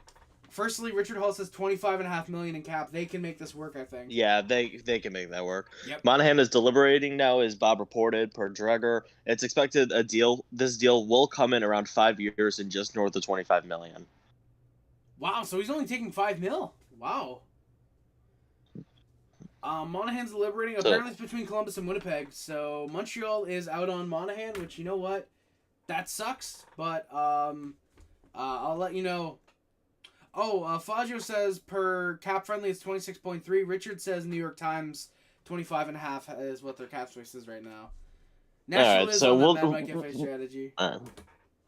Firstly, Richard Hall says $25.5 million in cap. They can make this work, I think. Yeah, they can make that work. Yep. Monahan is deliberating now, as Bob reported per Dreger. It's expected this deal will come in around 5 years and just north of $25 million. Wow, so he's only taking $5 million. Wow. Monahan's deliberating. Apparently it's between Columbus and Winnipeg. So Montreal is out on Monahan, which, you know what? That sucks. But I'll let you know. Oh, Fagio says per cap friendly it's 26.3. Richard says New York Times 25.5 is what their cap space is right now. Nashville is on that might get face strategy.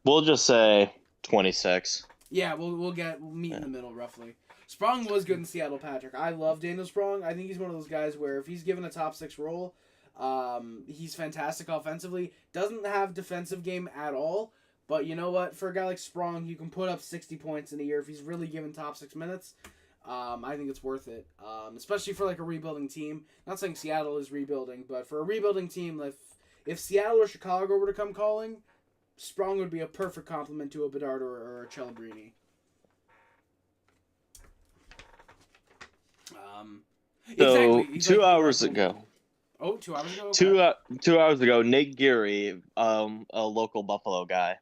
We'll just say 26. Yeah, we'll meet in the middle roughly. Sprong was good in Seattle, Patrick. I love Daniel Sprong. I think he's one of those guys where if he's given a top 6 role, he's fantastic offensively. Doesn't have defensive game at all, but you know what? For a guy like Sprong, you can put up 60 points in a year if he's really given top 6 minutes. I think it's worth it, especially for like a rebuilding team. Not saying Seattle is rebuilding, but for a rebuilding team, if Seattle or Chicago were to come calling, Sprong would be a perfect complement to a Bedard or a Celebrini. So exactly. 2 hours ago. Oh, 2 hours ago. Okay. 2 hours ago, Nate Geary, a local Buffalo guy,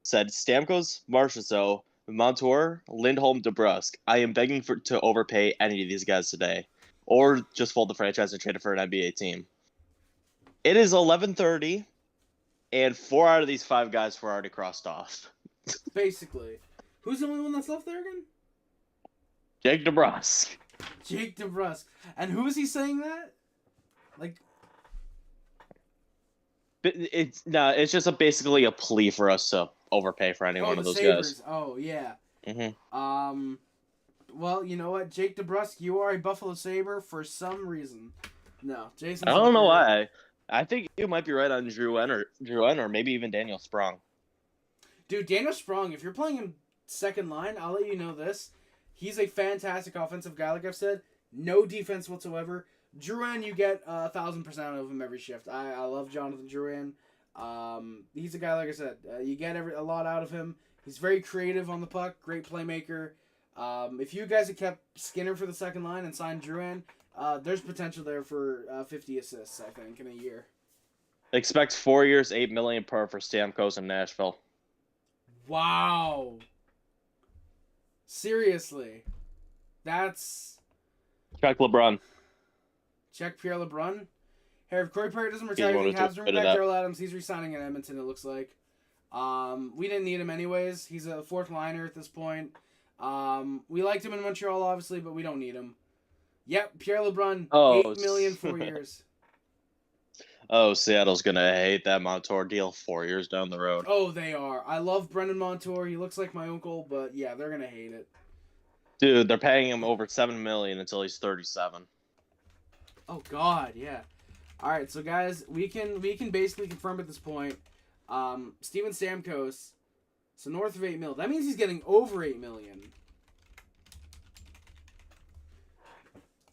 said Stamkos, Marchessault, Montour, Lindholm, DeBrusk. I am begging to overpay any of these guys today, or just fold the franchise and trade it for an NBA team. It is 11:30, and 4 out of these 5 guys were already crossed off. Basically, who's the only one that's left there again? Jake DeBrusk. Jake DeBrusk. And who is he saying that? Like, It's just basically a plea for us to overpay for any one of those Sabres. guys. Oh, yeah. Mm-hmm. Well, you know what? Jake DeBrusk, you are a Buffalo Sabre for some reason. No, Jason. I don't know why. I think you might be right on Drouin or maybe even Daniel Sprong. Dude, Daniel Sprong, if you're playing him second line, I'll let you know this. He's a fantastic offensive guy, like I've said. No defense whatsoever. Drouin, you get 1,000% of him every shift. I love Jonathan Drouin. He's a guy, like I said, you get a lot out of him. He's very creative on the puck, great playmaker. If you guys had kept Skinner for the second line and signed Drouin, there's potential there for 50 assists, I think, in a year. Expect 4 years, $8 million per for Stamkos in Nashville. Wow. Seriously. That's... Check LeBron. Check Pierre LeBrun. Hey, if Corey Perry doesn't retire, he has to bring back Daryl Adams. He's re-signing in Edmonton, it looks like. We didn't need him anyways. He's a fourth liner at this point. We liked him in Montreal, obviously, but we don't need him. Yep, Pierre LeBrun, $8 million 4 years. Oh, Seattle's going to hate that Montour deal 4 years down the road. Oh, they are. I love Brendan Montour. He looks like my uncle, but yeah, they're going to hate it. Dude, they're paying him over $7 million until he's 37. Oh, God, yeah. All right, so, guys, we can basically confirm at this point, Steven Stamkos, so north of $8 million. That means he's getting over $8 million.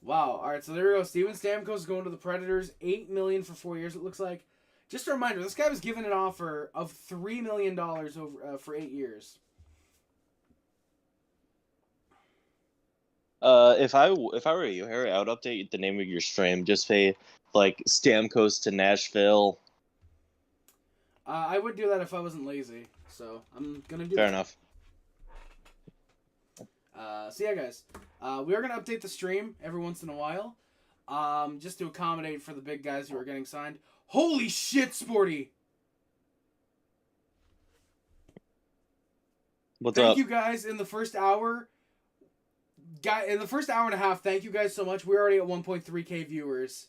Wow. All right, so there we go. Steven Stamkos is going to the Predators. $8 million for 4 years, it looks like. Just a reminder, this guy was given an offer of $3 million over for 8 years. If I were you, Harry, I would update the name of your stream. Just say, like, Stamkos to Nashville. I would do that if I wasn't lazy, so I'm going to do that. Fair enough. So yeah, guys, we are going to update the stream every once in a while, just to accommodate for the big guys who are getting signed. Holy shit, Sporty! What's up? Thank you guys in the first hour. In the first hour and a half, thank you guys so much. We're already at 1.3k viewers.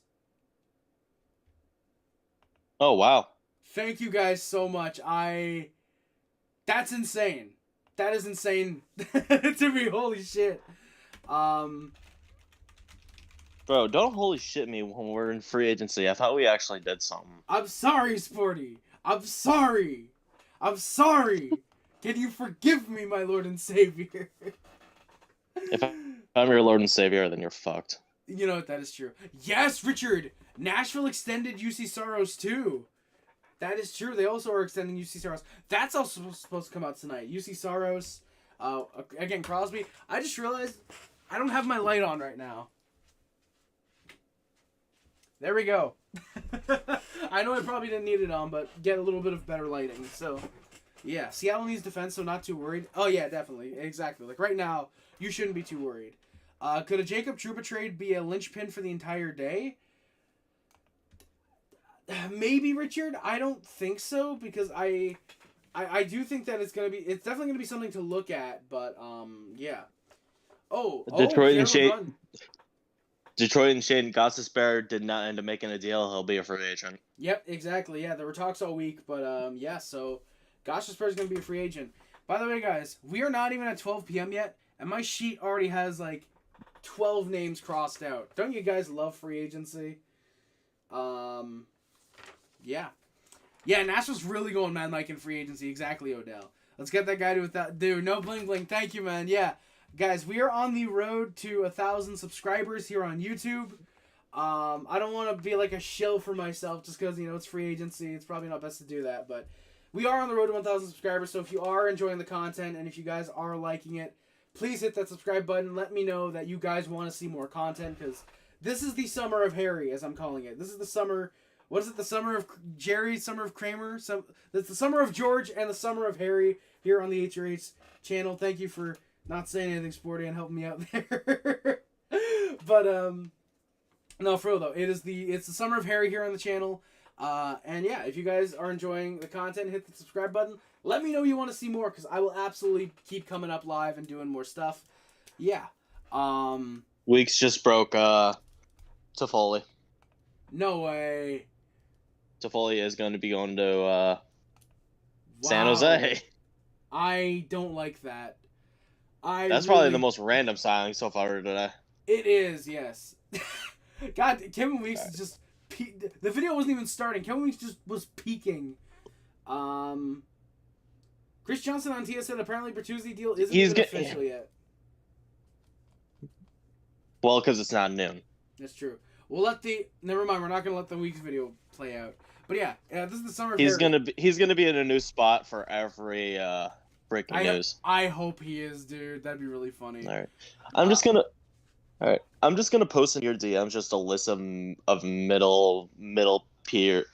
Oh, wow. Thank you guys so much. That's insane. That is insane to me. Holy shit. Bro, don't holy shit me when we're in free agency. I thought we actually did something. I'm sorry, Sporty. I'm sorry. Can you forgive me, my Lord and Savior? If I'm your Lord and Savior, then you're fucked. You know what? That is true. Yes, Richard. Nashville extended UC Saros too. That is true. They also are extending UC Saros. That's also supposed to come out tonight. UC Saros. Again, Crosby. I just realized I don't have my light on right now. There we go. I know I probably didn't need it on, but get a little bit of better lighting. So, yeah. Seattle needs defense, so not too worried. Oh, yeah, definitely. Exactly. Like, right now, you shouldn't be too worried. Could a Jacob Trouba trade be a linchpin for the entire day? Maybe, Richard. I don't think so, because I do think that it's definitely gonna be something to look at, but yeah. Detroit and Shane Gostisbehere did not end up making a deal. He'll be a free agent. Yep, exactly. Yeah, there were talks all week, but yeah, so Gostisbehere is gonna be a free agent. By the way, guys, we are not even at 12 p.m. yet, and my sheet already has like 12 names crossed out. Don't you guys love free agency? Yeah. Yeah, Nashville's really going Mad Mike in free agency. Exactly, Odell. Let's get that guy to without... Dude, no bling bling. Thank you, man. Yeah. Guys, we are on the road to 1,000 subscribers here on YouTube. I don't want to be like a shill for myself just because, it's free agency. It's probably not best to do that. But we are on the road to 1,000 subscribers. So if you are enjoying the content and if you guys are liking it, please hit that subscribe button. Let me know that you guys want to see more content because this is the summer of Harry, as I'm calling it. This is the summer... What is it? The summer of Jerry, summer of Kramer? It's the summer of George and the summer of Harry here on the HRH channel. Thank you for not saying anything sporty and helping me out there. But no, for real though, it's the summer of Harry here on the channel. And yeah, if you guys are enjoying the content, hit the subscribe button. Let me know you want to see more because I will absolutely keep coming up live and doing more stuff. Yeah. Weeks just broke Toffoli. No way. Toffoli is going to be going to San Wow. Jose. I don't like that. That's probably the most random signing so far today. It is, yes. God, Kevin Weeks is just... The video wasn't even starting. Kevin Weeks just was peaking. Chris Johnson on TS said apparently Bertuzzi deal isn't even official yet. Well, because it's not noon. That's true. Never mind. We're not gonna let the Weeks video play out. But yeah, this is the summer. He's gonna be in a new spot for every breaking news. I hope he is, dude. That'd be really funny. All right, I'm just gonna post in your DMs just a list of middle tier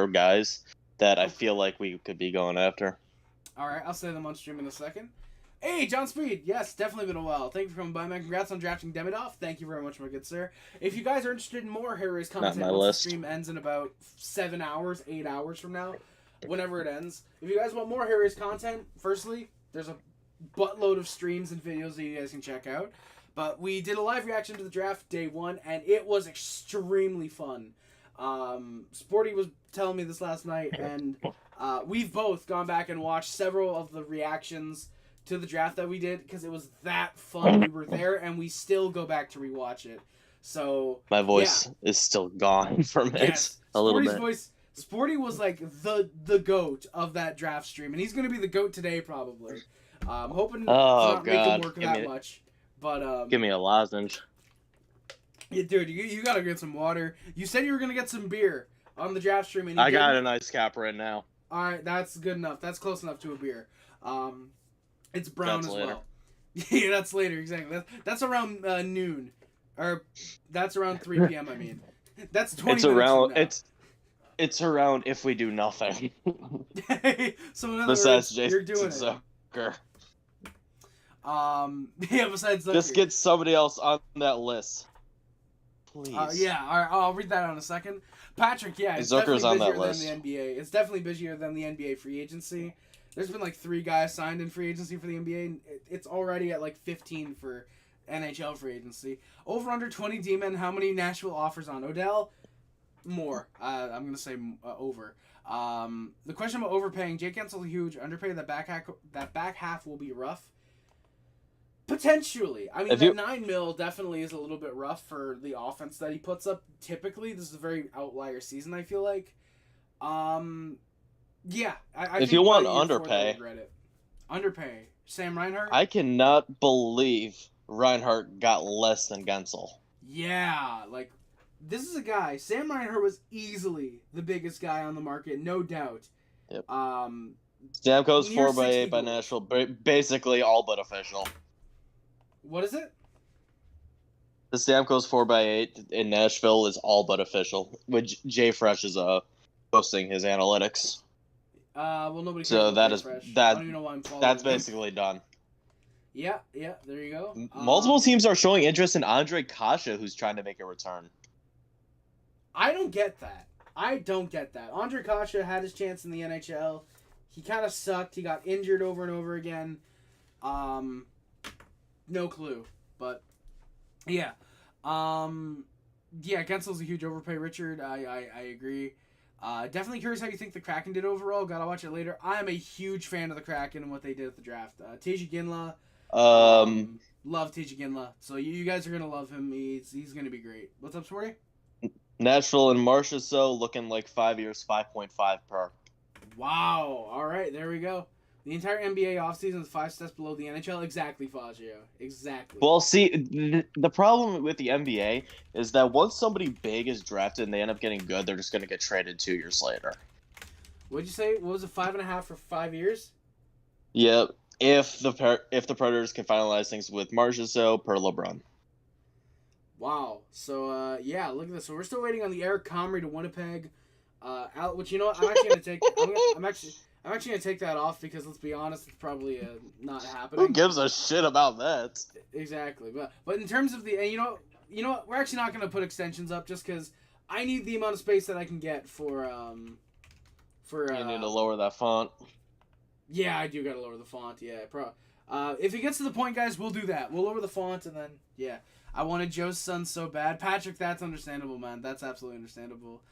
guys that I feel like we could be going after. All right, I'll say them on stream in a second. Hey, John Speed. Yes, definitely been a while. Thank you for coming by, man. Congrats on drafting Demidov. Thank you very much, my good sir. If you guys are interested in more Hair Race content, once the stream ends in about 8 hours from now, whenever it ends. If you guys want more Hair Race content, firstly, there's a buttload of streams and videos that you guys can check out. But we did a live reaction to the draft day 1, and it was extremely fun. Sporty was telling me this last night, and we've both gone back and watched several of the reactions to the draft that we did because it was that fun. We were there, and we still go back to rewatch it. So my voice is still gone from it a little bit. Sporty was like the goat of that draft stream, and he's gonna be the goat today probably. Hoping to not make him work that much. But give me a lozenge. Yeah, dude, you gotta get some water. You said you were gonna get some beer on the draft stream, and I got an ice cap right now. All right, that's good enough. That's close enough to a beer. It's brown as well. Yeah, that's later, exactly. That's around noon, or that's around 3 p.m. I mean, that's 20 it's minutes around. from now. It's around if we do nothing. So in other besides words, you're doing Zucker. Yeah, besides Zucker. Just get somebody else on that list, please. Yeah, all right, I'll read that out in a second. Patrick, yeah, it's Zucker's definitely on that busier list. than the NBA. It's definitely busier than the NBA free agency. There's been like 3 guys signed in free agency for the NBA. And it's already at like 15 for NHL free agency. Over under 20 D-men. How many Nashville offers on Odell? More. I'm gonna say over. The question about overpaying. Jake Guentzel huge. Underpay. That back half will be rough. Potentially. I mean, that 9 mil definitely is a little bit rough for the offense that he puts up. Typically, this is a very outlier season, I feel like. Yeah. I if think you want underpay. Sam Reinhart? I cannot believe Reinhart got less than Guentzel. Yeah. Like, this is a guy. Sam Reinhart was easily the biggest guy on the market, no doubt. Yep. Stamkos 4x8 by goals. Nashville. Basically all but official. What is it? The Stamkos 4x8 in Nashville is all but official. Which Jay Fresh is posting his analytics. Well, nobody cares so about that is Fresh. that. I don't even know why I'm following That's him. basically done. Yeah, there you go. Multiple teams are showing interest in Andre Kasha, who's trying to make a return. I don't get that. Andre Kasha had his chance in the NHL. He kind of sucked. He got injured over and over again. No clue. But, yeah. Yeah, Guentzel's a huge overpay, Richard. I agree. Definitely curious how you think the Kraken did overall. Gotta watch it later. I am a huge fan of the Kraken and what they did at the draft. Teji Ginla. Love Teji Ginla. So you guys are gonna love him. He's gonna be great. What's up, Sporty? Nashville and Marchessault looking like 5 years, 5.5 per. Wow. All right, there we go. The entire NBA offseason is 5 steps below the NHL. Exactly, Fazio. Exactly. Well, see, the problem with the NBA is that once somebody big is drafted and they end up getting good, they're just going to get traded 2 years later. What'd you say? What was it, 5.5 for 5 years? Yep. If the Predators can finalize things with Marchessault per LeBron. Wow. So, yeah, look at this. So we're still waiting on the Eric Comrie to Winnipeg. Which, you know what? I'm actually going to take... I'm actually going to take that off because, let's be honest, it's probably not happening. Who gives a shit about that? Exactly. But in terms of the... And you know what? We're actually not going to put extensions up just because I need the amount of space that I can get for you need to lower that font. Yeah, I do got to lower the font. Yeah, if it gets to the point, guys, we'll do that. We'll lower the font and then, yeah. I wanted Joe's son so bad. Patrick, that's understandable, man. That's absolutely understandable.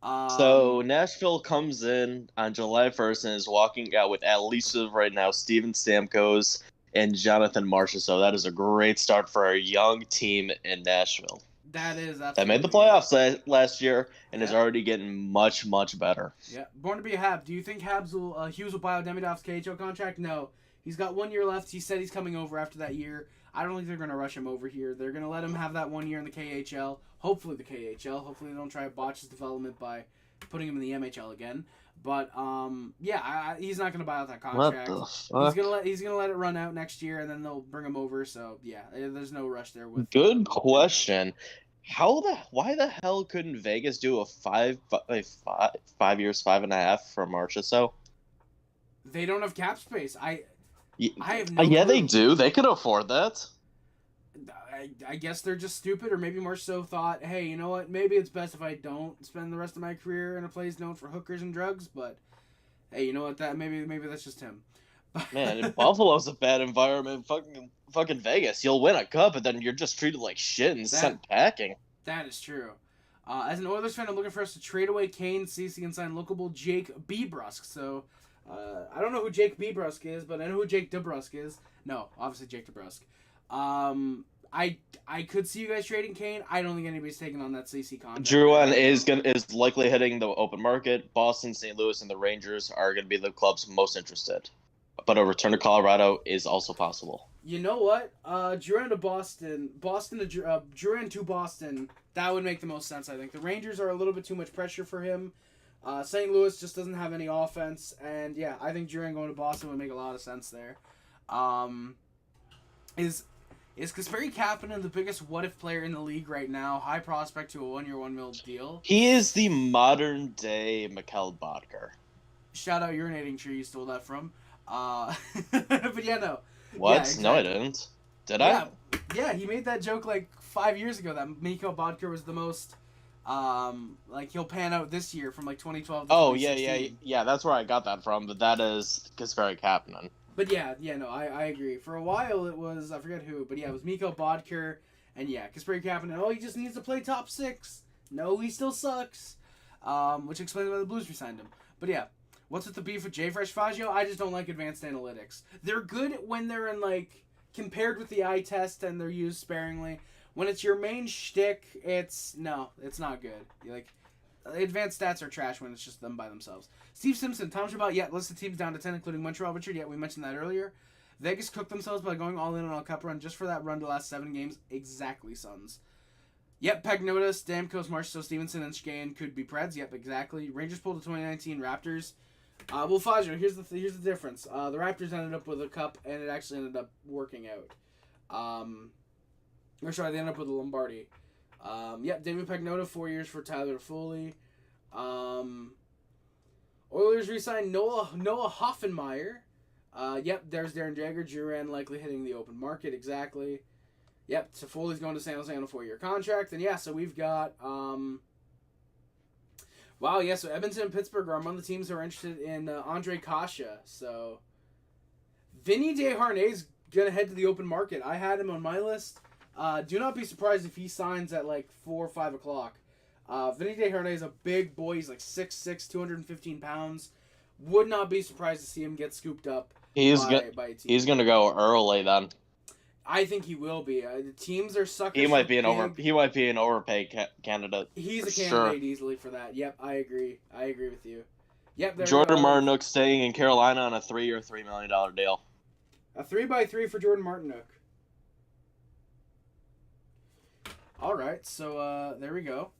So Nashville comes in on July 1st and is walking out with, at least right now, Steven Stamkos and Jonathan Marchessault. That is a great start for a young team in Nashville. That is absolutely. That made the playoffs last year and is Yeah. already getting much, much better. Yeah, born to be a Hab. Do you think Hughes will buy out Demidov's KHL contract? No. He's got 1 year left. He said he's coming over after that year. I don't think they're going to rush him over here. They're going to let him have that 1 year in the KHL. Hopefully the KHL. Hopefully they don't try to botch his development by putting him in the MHL again. But he's not going to buy out that contract. What the fuck? He's gonna let it run out next year, and then they'll bring him over. So yeah, there's no rush there. With Good question. Why the hell couldn't Vegas do a 5 years, 5.5 for Marchessault? They don't have cap space. I have Yeah, clue. they do. They could afford that. I guess they're just stupid, or maybe Marchessault thought, hey, you know what? Maybe it's best if I don't spend the rest of my career in a place known for hookers and drugs. But hey, you know what? That maybe that's just him. Man, Buffalo's a bad environment. Fucking Vegas. You'll win a cup, and then you're just treated like shit and sent packing. That is true. As an Oilers fan, I'm looking for us to trade away Kane, CC, and sign lookable Jake DeBrusk. So, I don't know who Jake DeBrusk is, but I know who Jake DeBrusk is. No, obviously Jake DeBrusk. I could see you guys trading Kane. I don't think anybody's taking on that CC contract. Drouin is likely hitting the open market. Boston, St. Louis, and the Rangers are going to be the clubs most interested. But a return to Colorado is also possible. You know what? Drouin to Boston, Drouin to Boston. That would make the most sense, I think. The Rangers are a little bit too much pressure for him. St. Louis just doesn't have any offense, and yeah, I think Drouin going to Boston would make a lot of sense there. Is Kasperi Kapanen the biggest what-if player in the league right now? High prospect to a 1 year, $1 million deal. He is the modern-day Mikhail Bodker. Shout out urinating tree you stole that from. But yeah, no. What? Yeah, exactly. No, I didn't. Did I? Yeah, he made that joke like 5 years ago that Mikhail Bodker was the most, he'll pan out this year from like 2012 to 2016. Yeah, that's where I got that from, but that is Kasperi Kapanen. But yeah, no, I agree. For a while it was, I forget who, but yeah, it was Mikhail Bodker, and yeah, Kasperi Kapanen, he just needs to play top 6. No, he still sucks. Which explains why the Blues re-signed him. But yeah, what's with the beef with JFresh Faggio? I just don't like advanced analytics. They're good when they're in, compared with the eye test and they're used sparingly. When it's your main shtick, it's not good. Advanced stats are trash when it's just them by themselves. Steve Simpson, Tom Chabot, listed teams down to 10, including Montreal. Richard, we mentioned that earlier. Vegas cooked themselves by going all in on a cup run just for that run to last 7 games. Exactly, Suns. Pagnota, Stamkos, Marchessault, Stevenson, and Skahan could be Preds. Exactly. Rangers pulled the 2019 Raptors. Faggio, here's the difference. The Raptors ended up with a cup, and it actually ended up working out. They ended up with a Lombardi. David Pagnota, 4 years for Tyler Toffoli. Oilers re-signed Noah Hoffenmeyer. There's Darren Jagger. Duran likely hitting the open market. Exactly. Toffoli's going to San Jose on a 4-year contract. And so we've got... so Edmonton and Pittsburgh are among the teams that are interested in Andre Kasha. So Vinny Desharnais going to head to the open market. I had him on my list. Do not be surprised if he signs at 4 or 5 o'clock. Vinny Desharnais is a big boy. He's 6'6", 215 pounds. Would not be surprised to see him get scooped up by a team. He's going to go early then. I think he will be. The teams are suckers. He might be an overpay candidate. He's a candidate easily for that. Yep, I agree. I agree with you. Yep. Jordan Martinook staying in Carolina on a 3-year, $3 million deal. A 3x3 for Jordan Martinook. All right, so there we go.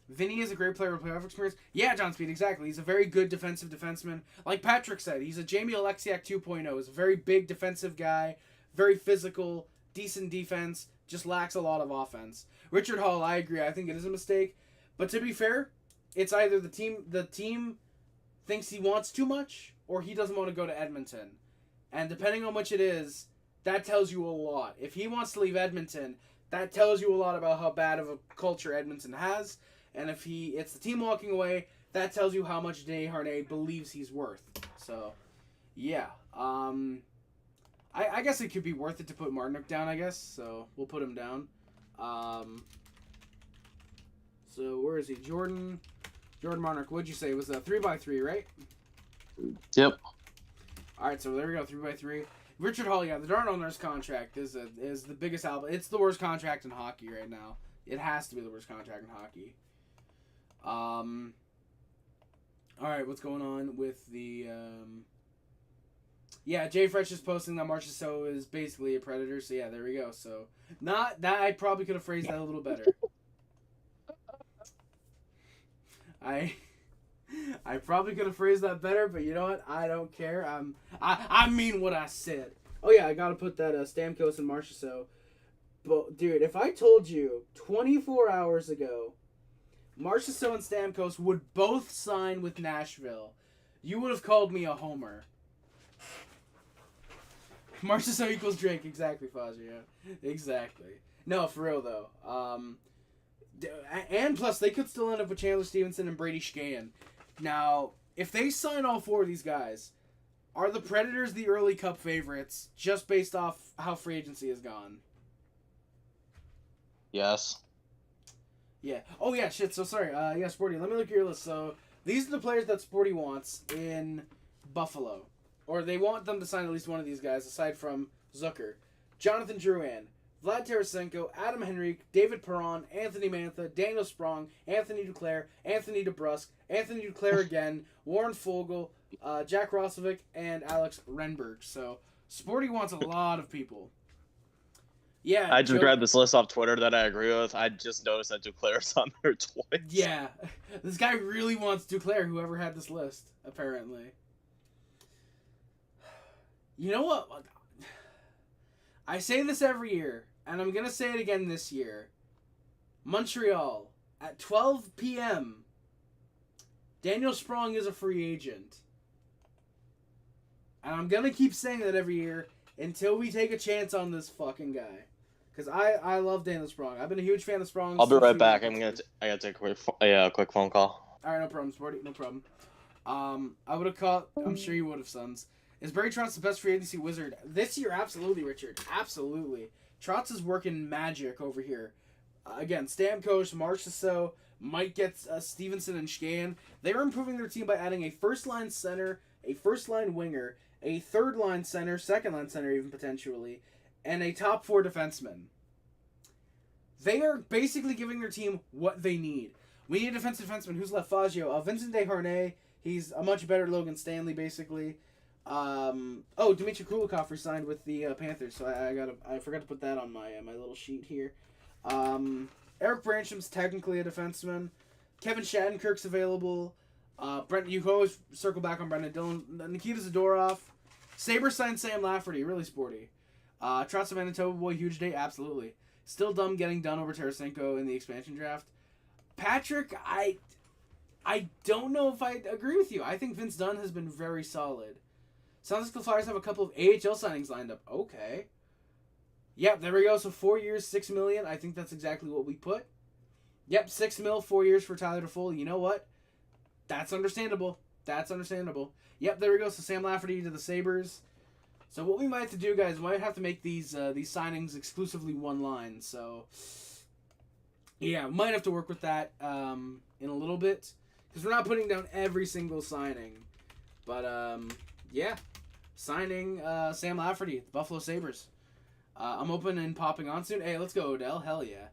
Vinny is a great player with playoff experience. Yeah, John Speed, exactly. He's a very good defensive defenseman. Like Patrick said, he's a Jamie Alexiak 2.0. He's a very big defensive guy, very physical, decent defense, just lacks a lot of offense. Richard Hall, I agree. I think it is a mistake. But to be fair, it's either the team thinks he wants too much or he doesn't want to go to Edmonton. And depending on which it is, that tells you a lot. If he wants to leave Edmonton, that tells you a lot about how bad of a culture Edmonton has. And if it's the team walking away, that tells you how much Desharnais believes he's worth. So, yeah. I guess it could be worth it to put Martinook down, I guess. So, we'll put him down. So, where is he? Jordan Jordan Marner, what'd you say? It was a 3x3, right? Yep. All right, so there we go, 3x3. Richard Hall, yeah, the Darnell Nurse contract is the biggest album. It's the worst contract in hockey right now. It has to be the worst contract in hockey. All right, what's going on with the? Yeah, Jay Fresh is posting that Marchessault is basically a Predator. So yeah, there we go. So not that I probably could have phrased that a little better. I probably could have phrased that better, but you know what? I don't care. I mean what I said. Oh yeah, I gotta put that Stamkos and Marchessault. But dude, if I told you 24 hours ago, Marchessault and Stamkos would both sign with Nashville, you would have called me a homer. Marchessault equals Drake, exactly, Fazio. Exactly. No, for real though. And plus, they could still end up with Chandler Stevenson and Brady Skjei. Now, if they sign all four of these guys, are the Predators the early Cup favorites just based off how free agency has gone? Yes. Yeah. Oh, yeah, shit. So, sorry. Yeah, Sporty, let me look at your list. So, these are the players that Sporty wants in Buffalo. Or they want them to sign at least one of these guys, aside from Zucker. Jonathan Drouin, Vlad Tarasenko, Adam Henrique, David Perron, Anthony Mantha, Daniel Sprong, Anthony Duclair, Anthony DeBrusk, Anthony Duclair again, Warren Foegele, Jack Roslovic, and Alex Renberg. So, Sporty wants a lot of people. Yeah. I just grabbed this list off Twitter that I agree with. I just noticed that Duclair's on there twice. Yeah. This guy really wants Duclair, whoever had this list, apparently. You know what? I say this every year, and I'm going to say it again this year. Montreal, at 12 p.m., Daniel Sprong is a free agent. And I'm going to keep saying that every year until we take a chance on this fucking guy. Because I love Daniel Sprong. I've been a huge fan of Sprong. I'll be right back. I gotta take a quick phone call. All right, no problem, Sporty. No problem. I would have called. I'm sure you would have, Sons. Is Barry Trotz the best free agency wizard this year? Absolutely, Richard. Absolutely. Trotz is working magic over here. Again, Stamkos, Marchessault, might get Stevenson and Skjei. They are improving their team by adding a first-line center, a first-line winger, a third-line center, second-line center even potentially, and a top four defenseman. They are basically giving their team what they need. We need a defenseman. Who's left? Fazio. Vincent Desharnais. He's a much better Logan Stanley, basically. Dmitry Kulikov resigned with the Panthers, so I forgot to put that on my my little sheet here. Eric Bransham's technically a defenseman. Kevin Shattenkirk's available. You can always circle back on Brendan Dillon. Nikita Zadorov. Sabres signed Sam Lafferty, really sporty. Trotz of Manitoba boy, huge day, absolutely. Still dumb getting done over Tarasenko in the expansion draft. Patrick, I don't know if I agree with you. I think Vince Dunn has been very solid. Sounds like the Flyers have a couple of AHL signings lined up. Okay. Yep, there we go. So 4 years, $6 million. I think that's exactly what we put. Yep, $6 million, 4 years for Tyler Toffoli. You know what? That's understandable. That's understandable. Yep, there we go. So Sam Lafferty to the Sabres. So what we might have to do, guys, we might have to make these signings exclusively one line. So yeah, we might have to work with that in a little bit because we're not putting down every single signing. But yeah, signing Sam Lafferty, the Buffalo Sabres. I'm open and popping on soon. Hey, let's go, Odell. Hell yeah.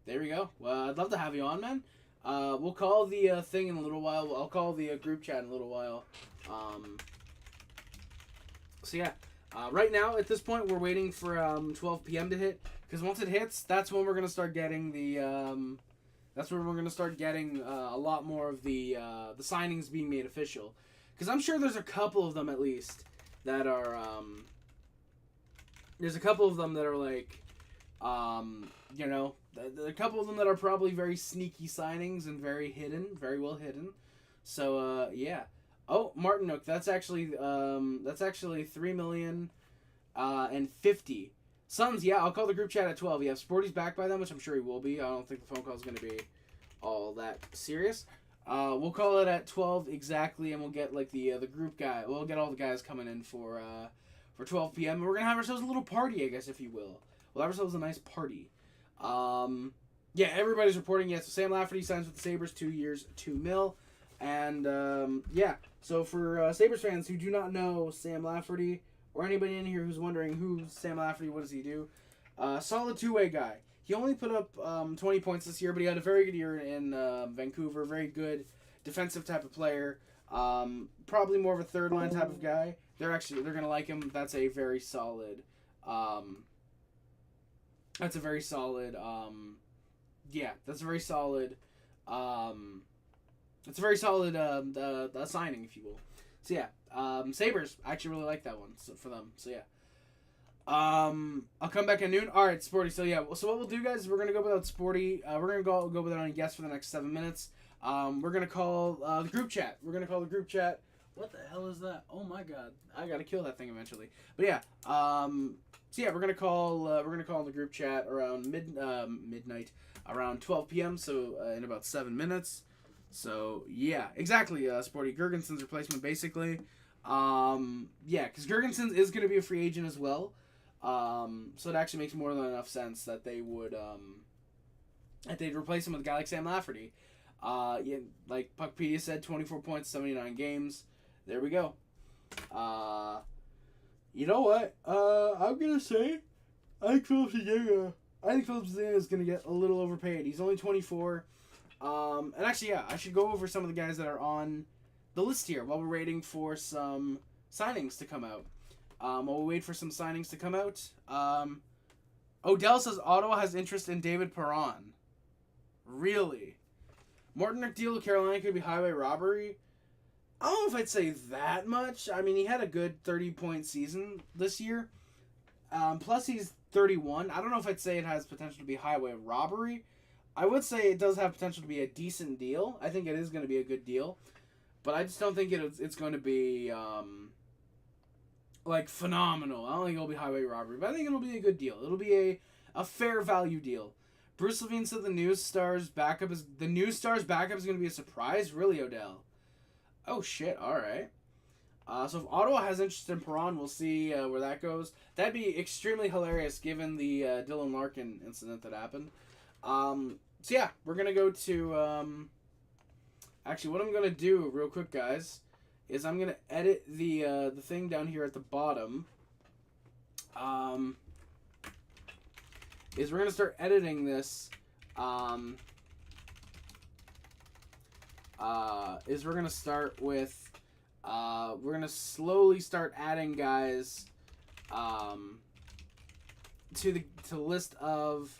There we go. Well, I'd love to have you on, man. We'll call the thing in a little while. I'll call the group chat in a little while. So yeah, right now at this point we're waiting for 12 p.m. to hit because once it hits, that's when we're gonna start getting the a lot more of the signings being made official. Because I'm sure there's a couple of them at least that are there's a couple of them that are like you know, a couple of them that are probably very sneaky signings and very hidden, very well hidden. So yeah. Oh, Martin Nook, that's actually $3 million and 50. Sons, yeah, I'll call the group chat at 12. Yeah, if Sporty's back by then, which I'm sure he will be. I don't think the phone call is going to be all that serious. We'll call it at 12 exactly, and we'll get like the group guy. We'll get all the guys coming in for 12 p.m. And we're gonna have ourselves a little party, I guess, if you will. We'll have ourselves a nice party. Yeah, everybody's reporting. Yeah, so Sam Lafferty signs with the Sabres, 2 years, $2 million. And, yeah, so for Sabres fans who do not know Sam Lafferty, or anybody in here who's wondering who's Sam Lafferty, what does he do? Solid two-way guy. He only put up 20 points this year, but he had a very good year in Vancouver. Very good defensive type of player. Probably more of a third-line type of guy. They're going to like him. That's a very solid... that's a very solid... that's a very solid... it's a very solid signing, if you will. So, yeah. Sabres, I actually really like that one for them. So, yeah. I'll come back at noon. All right, Sporty. So, yeah. So, what we'll do, guys, is we're going to go without Sporty. We're going to go without any guests for the next 7 minutes. We're going to call the group chat. What the hell is that? Oh, my God. I got to kill that thing eventually. But, yeah. So, yeah, we're going to call the group chat around midnight, around 12 p.m., so in about 7 minutes. So, yeah, exactly, Sporty. Girgenson's replacement, basically. Yeah, because Girgensson is going to be a free agent as well. So it actually makes more than enough sense that they would, that they'd replace him with a guy like Sam Lafferty. Yeah, like Puckpedia said, 24 points, 79 games. There we go. You know what? I'm going to say, I think Philip Zadina is going to get a little overpaid. He's only 24. And actually, yeah, I should go over some of the guys that are on the list here while we're waiting for some signings to come out. While we wait for some signings to come out, Odell says Ottawa has interest in David Perron. Really? Morton McDeal to Carolina could be highway robbery. I don't know if I'd say that much. I mean, he had a good 30-point season this year. Plus, he's 31. I don't know if I'd say it has potential to be highway robbery. I would say it does have potential to be a decent deal. I think it is going to be a good deal. But I just don't think it's going to be, like, phenomenal. I don't think it'll be highway robbery. But I think it'll be a good deal. It'll be a fair value deal. Bruce Levine said the News Stars backup is going to be a surprise. Really, Odell? Oh, shit. All right. So if Ottawa has interest in Perron, we'll see where that goes. That'd be extremely hilarious given the Dylan Larkin incident that happened. So yeah, we're going to go to, actually what I'm going to do real quick, guys, is I'm going to edit the thing down here at the bottom, is we're going to start editing this, is we're going to start with, we're going to slowly start adding guys, to the list of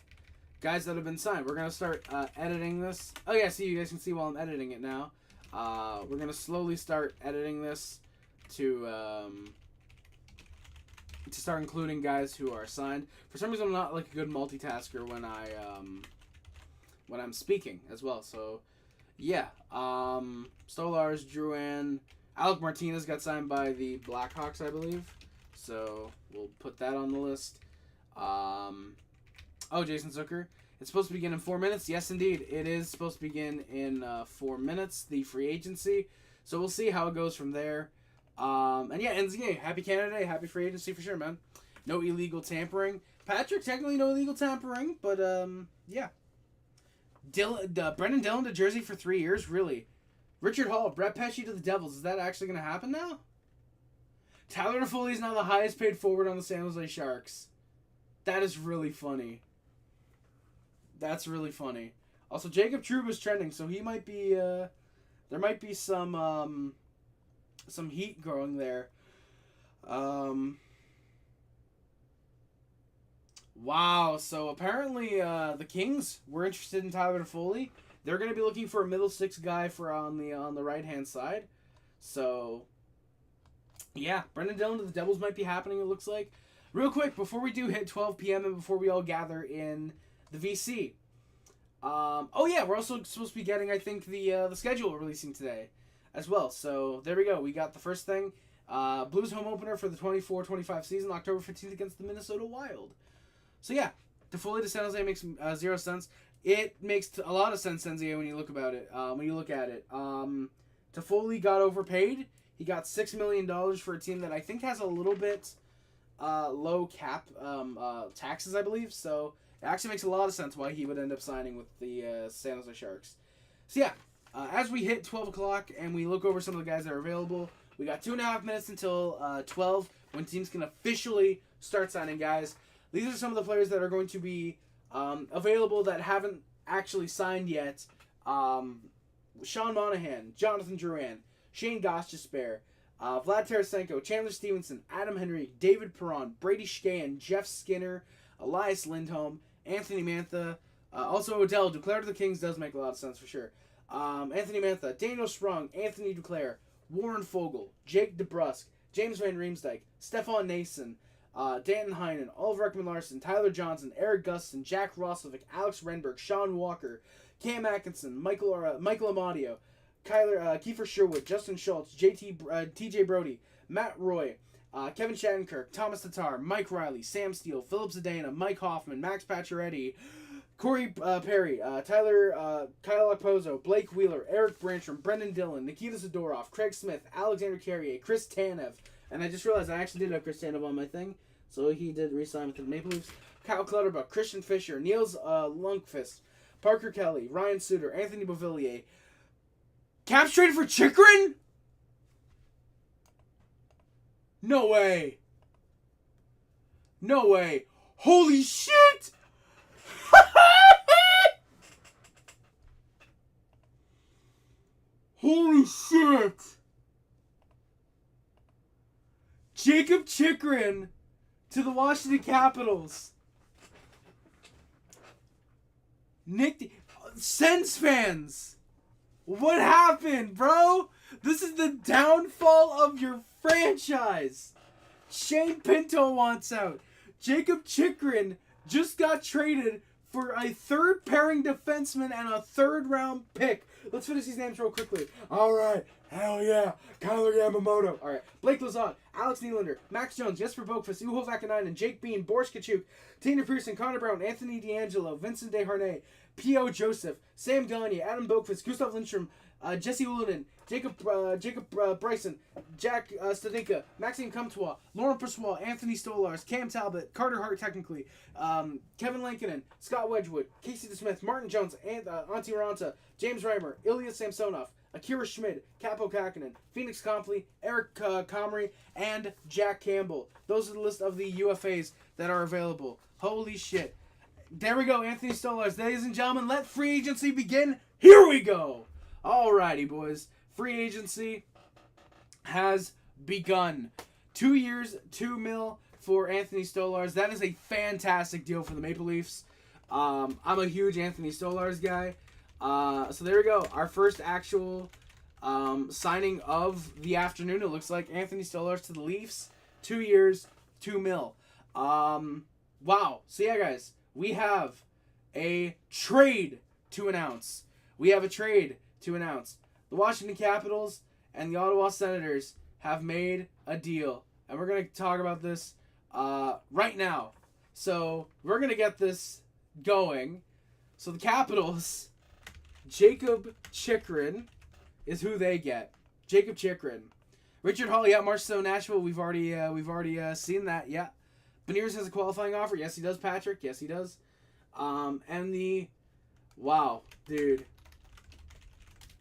guys that have been signed. We're going to start editing this. Oh, yeah, see, you guys can see while I'm editing it now. We're going to slowly start editing this to start including guys who are signed. For some reason, I'm not like a good multitasker when I'm speaking as well. So, yeah. Stolarz, Drouin, Alec Martinez got signed by the Blackhawks, I believe. So, we'll put that on the list. Oh, Jason Zucker. It's supposed to begin in 4 minutes. Yes, indeed. It is supposed to begin in 4 minutes, the free agency. So we'll see how it goes from there. And yeah, NZA, happy Canada Day. Happy free agency for sure, man. No illegal tampering. Patrick, technically no illegal tampering, but yeah. Brendan Dillon to Jersey for 3 years? Really? Richard Hall, Brett Pesce to the Devils. Is that actually going to happen now? Tyler Toffoli is now the highest paid forward on the San Jose Sharks. That is really funny. That's really funny. Also, Jacob Trouba is trending, so he might be, there might be some heat growing there. Wow, so apparently, the Kings were interested in Tyler Toffoli. They're going to be looking for a middle six guy for on the right-hand side. So, yeah, Brendan Dillon to the Devils might be happening, it looks like. Real quick, before we do hit 12 p.m. and before we all gather in the VC. Oh yeah, we're also supposed to be getting, I think, the schedule releasing today as well. So there we go. We got the first thing. Blues home opener for the 24-25 season, October 15th against the Minnesota Wild. So yeah, Toffoli to San Jose makes 0 sense. It makes a lot of sense, Sensei, when you look about it. When you look at it, Toffoli got overpaid. He got $6 million for a team that I think has a little bit low cap taxes, I believe. So It actually makes a lot of sense why he would end up signing with the San Jose Sharks. So yeah, as we hit 12 o'clock and we look over some of the guys that are available, we got 2.5 minutes until 12 when teams can officially start signing guys. These are some of the players that are going to be available that haven't actually signed yet. Sean Monahan, Jonathan Drouin, Shane Gostisbehere, Vlad Tarasenko, Chandler Stevenson, Adam Henrique, David Perron, Brady Skjei, Jeff Skinner, Elias Lindholm, Anthony Mantha, also Odell. Duclair to the Kings does make a lot of sense for sure. Anthony Mantha, Daniel Sprung, Anthony Duclair, Warren Fogle, Jake DeBrusk, James Van Riemsdyk, Stefan Nason, Danton Heinen, Oliver Ekman-Larsson, Tyler Johnson, Eric Gustin, Jack Roslovic, Alex Renberg, Sean Walker, Cam Atkinson, Michael Amadio, Kiefer Sherwood, Justin Schultz, TJ Brody, Matt Roy, Kevin Shattenkirk, Thomas Tatar, Mike Riley, Sam Steele, Philip Zadana, Mike Hoffman, Max Pacioretty, Corey Perry, Kyle Okposo, Blake Wheeler, Eric Branstrom, Brendan Dillon, Nikita Zadorov, Craig Smith, Alexander Carrier, Chris Tanev, and I just realized I actually did have Chris Tanev on my thing, so he did re-sign with the Maple Leafs. Kyle Clutterbuck, Christian Fisher, Niels Lundqvist, Parker Kelly, Ryan Suter, Anthony Beauvillier. Caps traded for Chychrun? No way. No way. Holy shit! Holy shit! Jacob Chychrun to the Washington Capitals. Sens fans, what happened, bro? This is the downfall of your franchise. Shane Pinto wants out. Jacob Chychrun just got traded for a third pairing defenseman and a third round pick. Let's finish these names real quickly. All right. Hell yeah. Kyler Yamamoto. All right. Blake Lizotte, Alex Nylander, Max Jones, Jesper Boqvist, Uho Vakanainen, Jake Bean, Boris Kachuk, Tanner Pearson, Connor Brown, Anthony D'Angelo, Vincent Desharnais, P.O. Joseph, Sam Gagne, Adam Boqvist, Gustav Lindstrom, Jesse Ullinen, Jacob Bryson, Jack Stadinka, Maxime Comtois, Lauren Persois, Anthony Stolars, Cam Talbot, Carter Hart technically, Kevin Lankinen, Scott Wedgwood, Casey DeSmith, Martin Jones, Antti Raanta, James Reimer, Ilya Samsonov, Akira Schmid, Capo Kakinen, Phoenix Compley, Eric Comrie, and Jack Campbell. Those are the list of the UFAs that are available. Holy shit. There we go, Anthony Stolars. Ladies and gentlemen, let free agency begin. Here we go. Alrighty, boys. Free agency has begun. 2 years, $2 million for Anthony Stolars. That is a fantastic deal for the Maple Leafs. I'm a huge Anthony Stolars guy. So there we go. Our first actual signing of the afternoon. It looks like Anthony Stolars to the Leafs. 2 years, $2 million. Wow. So yeah, guys. We have a trade to announce. The Washington Capitals and the Ottawa Senators have made a deal. And we're going to talk about this right now. So we're going to get this going. So the Capitals, Jacob Chychrun is who they get. Jacob Chychrun. Richard Hawley at Marchessault, Nashville. We've already seen that. Yeah. Beniers has a qualifying offer. Yes, he does, Patrick. Yes, he does. Wow, dude.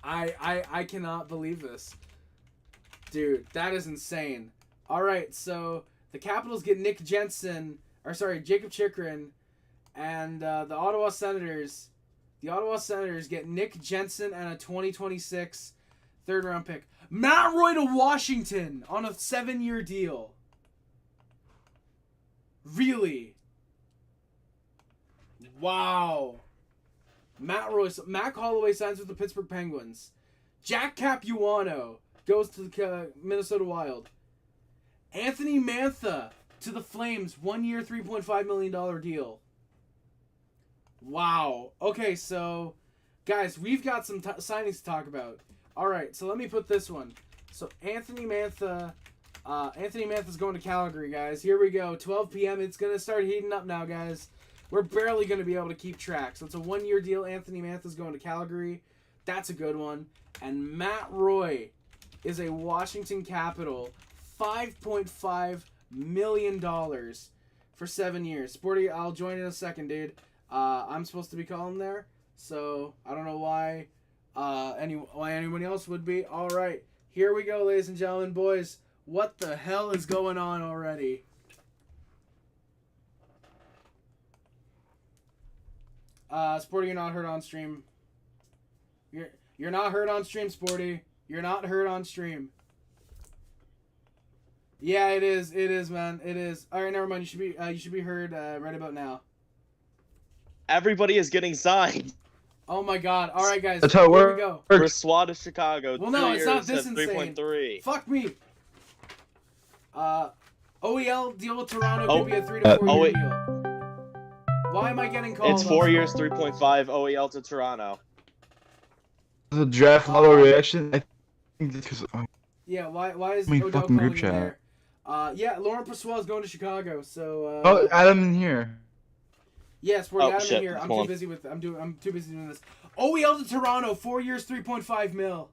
I cannot believe this. Dude, that is insane. All right, so the Capitals get Jacob Chychrun, and the Ottawa Senators get Nick Jensen and a 2026 third-round pick. Matt Roy to Washington on a 7-year deal. Really? Wow. Matt Holloway signs with the Pittsburgh Penguins. Jack Capuano goes to the Minnesota Wild. Anthony Mantha to the Flames. 1 year, $3.5 million deal. Wow. Okay, so, guys, we've got some signings to talk about. All right, so let me put this one. So, Anthony Mantha's going to Calgary, guys. Here we go. 12 p.m. It's going to start heating up now, guys. We're barely going to be able to keep track. So, it's a 1-year deal. Anthony Mantha's going to Calgary. That's a good one. And Matt Roy is a Washington Capital. $5.5 million for 7 years. Sporty, I'll join in a second, dude. I'm supposed to be calling there, so I don't know why why anyone else would be. All right, here we go, ladies and gentlemen, boys. What the hell is going on already? Sporty, you're not heard on stream. You're not heard on stream, Sporty. You're not heard on stream. Yeah, it is. It is, man. It is. All right, never mind. You should be heard right about now. Everybody is getting signed. Oh my God! All right, guys. That's how it here works. we go. Brossoit to Chicago. Well, no, 2 it's not years this at insane. 3.3. Fuck me. OEL deal with Toronto could be a 3 to 4 year deal. Why am I getting called? It's 4 years, 3.5 OEL to Toronto. The draft model reaction. I think because Yeah, why is me Odell fucking calling group in chat. there? Yeah, Laurent Brossoit is going to Chicago, so. oh, Adam in here. Yeah, Sporty, Oh, I'm shit. in here. I'm Come too on. busy with. I'm too busy doing this. OEL to Toronto, 4 years, 3.5 mil.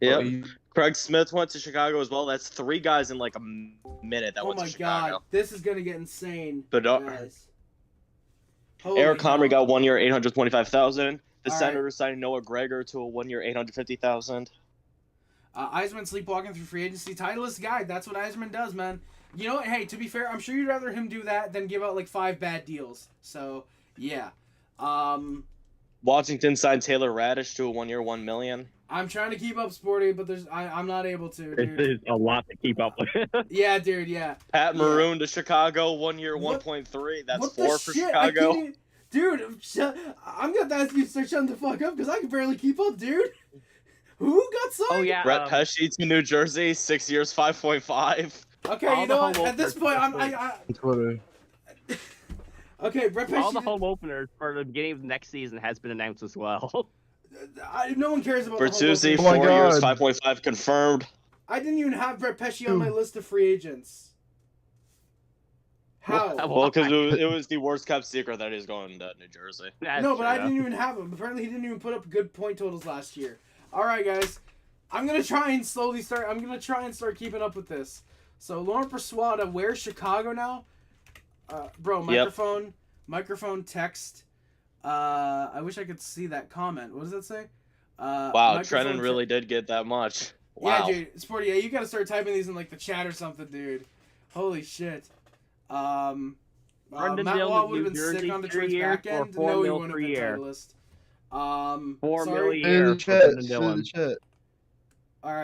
Yep. Oh, Craig Smith went to Chicago as well. That's 3 guys in like a minute that Oh went my to Chicago. God, this is gonna get insane. But guys. Holy Eric Comrie hell. got 1 year, 825,000. The All right. Senators signed Noah Gregor to a 1 year, 850,000. Eisman sleepwalking through free agency. Titleist guy. That's what Eisman does, man. You know what? Hey, to be fair, I'm sure you'd rather him do that than give out like 5 bad deals. So, yeah. Washington signed Taylor Radish to a 1 year, 1 million. I'm trying to keep up, Sporty, but I'm not able to, This dude. is a lot to keep up with. Yeah, dude, yeah. Pat Yeah. Maroon to Chicago, 1 year, What- 1.3. That's What 4 the for shit? Chicago. Dude, I'm gonna ask you to start shutting the fuck up because I can barely keep up, dude. Who got signed? Oh yeah, Brett Pesci to New Jersey, 6 years, 5.5. Okay, all you the know what? home At this point, Twitter. Okay, Brett all the Pesci. home openers for the beginning of next season has been announced as well. No one cares about the home Bertuzzi, openers. Oh my 4 years, God. 5.5 confirmed. I didn't even have Brett Pesci on my list of free agents. How? Well, because it was the worst kept secret that he's going to New Jersey. That's No, but true, I though. didn't even have him. Apparently, he didn't even put up good point totals last year. All right, guys. I'm gonna try and start keeping up with this. So, Laurent Brossoit, where's Chicago now? Bro, microphone, text. I wish I could see that comment. What does that say? Wow, Trenin really did get that much. Wow. Yeah, dude. Sporty, yeah, you gotta start typing these in like the chat or something, dude. Holy shit. Brendan Matt Dillon Law of would have New been Jersey, sick on 3 Detroit's years back or end. 4 No, he mil wouldn't per have been year. titleist. 4 sorry. million Share year the for chat. Brendan Share Dillon. the chat. All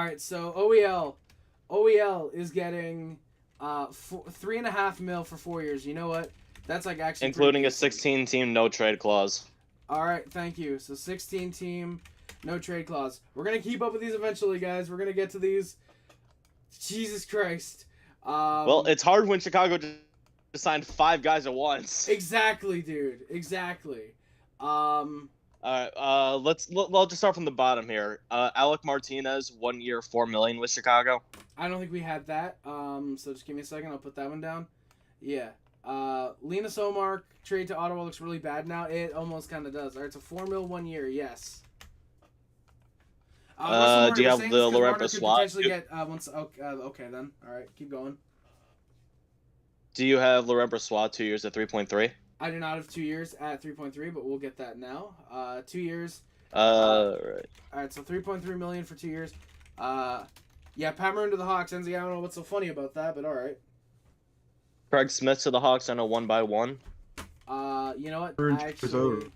right. So OEL is getting 3.5 mil for 4 years. You know what? That's like actually Including pretty a decent. 16-team no trade clause. All right, thank you. So 16 team, no trade clause. We're gonna keep up with these eventually, guys. We're gonna get to these. Jesus Christ. Well, it's hard when Chicago just signed 5 guys at once. Exactly, dude. Exactly. All right, let's just start from the bottom here. Alec Martinez, 1 year, 4 million with Chicago. I don't think we had that. So just give me a second. I'll put that one down. Yeah. Linus Omark trade to Ottawa looks really bad now. It almost kind of does. All right, so 4 mil 1 year. Yes. Russell Martin, do you we're have saying the this 'cause Laurent Marner could Brossoit? potentially get once. Okay then. All right, keep going. Do you have Laurent Brossoit, 2 years at 3.3? I do not have 2 years at 3.3, but we'll get that now. 2 years. Right. All right, so 3.3 million for 2 years. Yeah, Pat Maroon to the Hawks. Enzi, I don't know what's so funny about that, but all right. Craig Smith to the Hawks on a 1x1. You know what? Burns was over. Actually,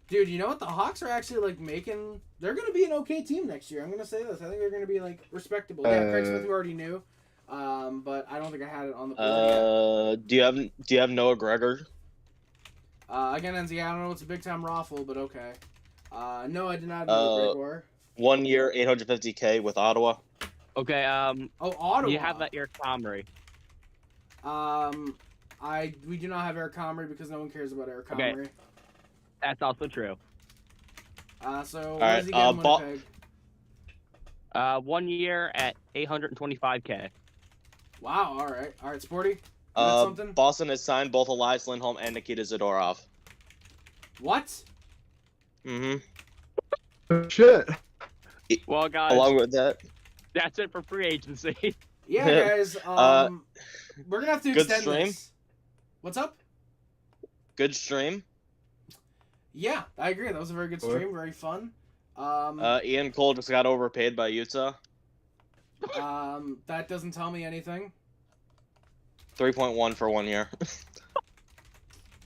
dude, you know what? The Hawks are actually like making. They're gonna be an okay team next year. I'm gonna say this. I think they're gonna be like respectable. Yeah, Craig Smith, you already knew. But I don't think I had it on the board yet. Do you have Noah Gregor? Again, Enzi, I don't know. It's a big time raffle, but okay. No, I did not know Gregor. 1 year, 850K with Ottawa. Okay, Oh, Ottawa. you have that Eric Comrie. We do not have Eric Comrie because no one cares about Eric Okay. Comrie. That's also true. So what right, does he get in Winnipeg? 1 year at 825K. Wow. All right, Sporty. You got something? Boston has signed both Elias Lindholm and Nikita Zadorov. What? Oh, shit. Well, guys, Along with that, that's it for free agency. Yeah, guys. We're gonna have to good extend stream. this. What's up? Good stream. Yeah, I agree. That was a very good stream. Very fun. Ian Cole just got overpaid by Utah. That doesn't tell me anything. 3.1 for 1 year.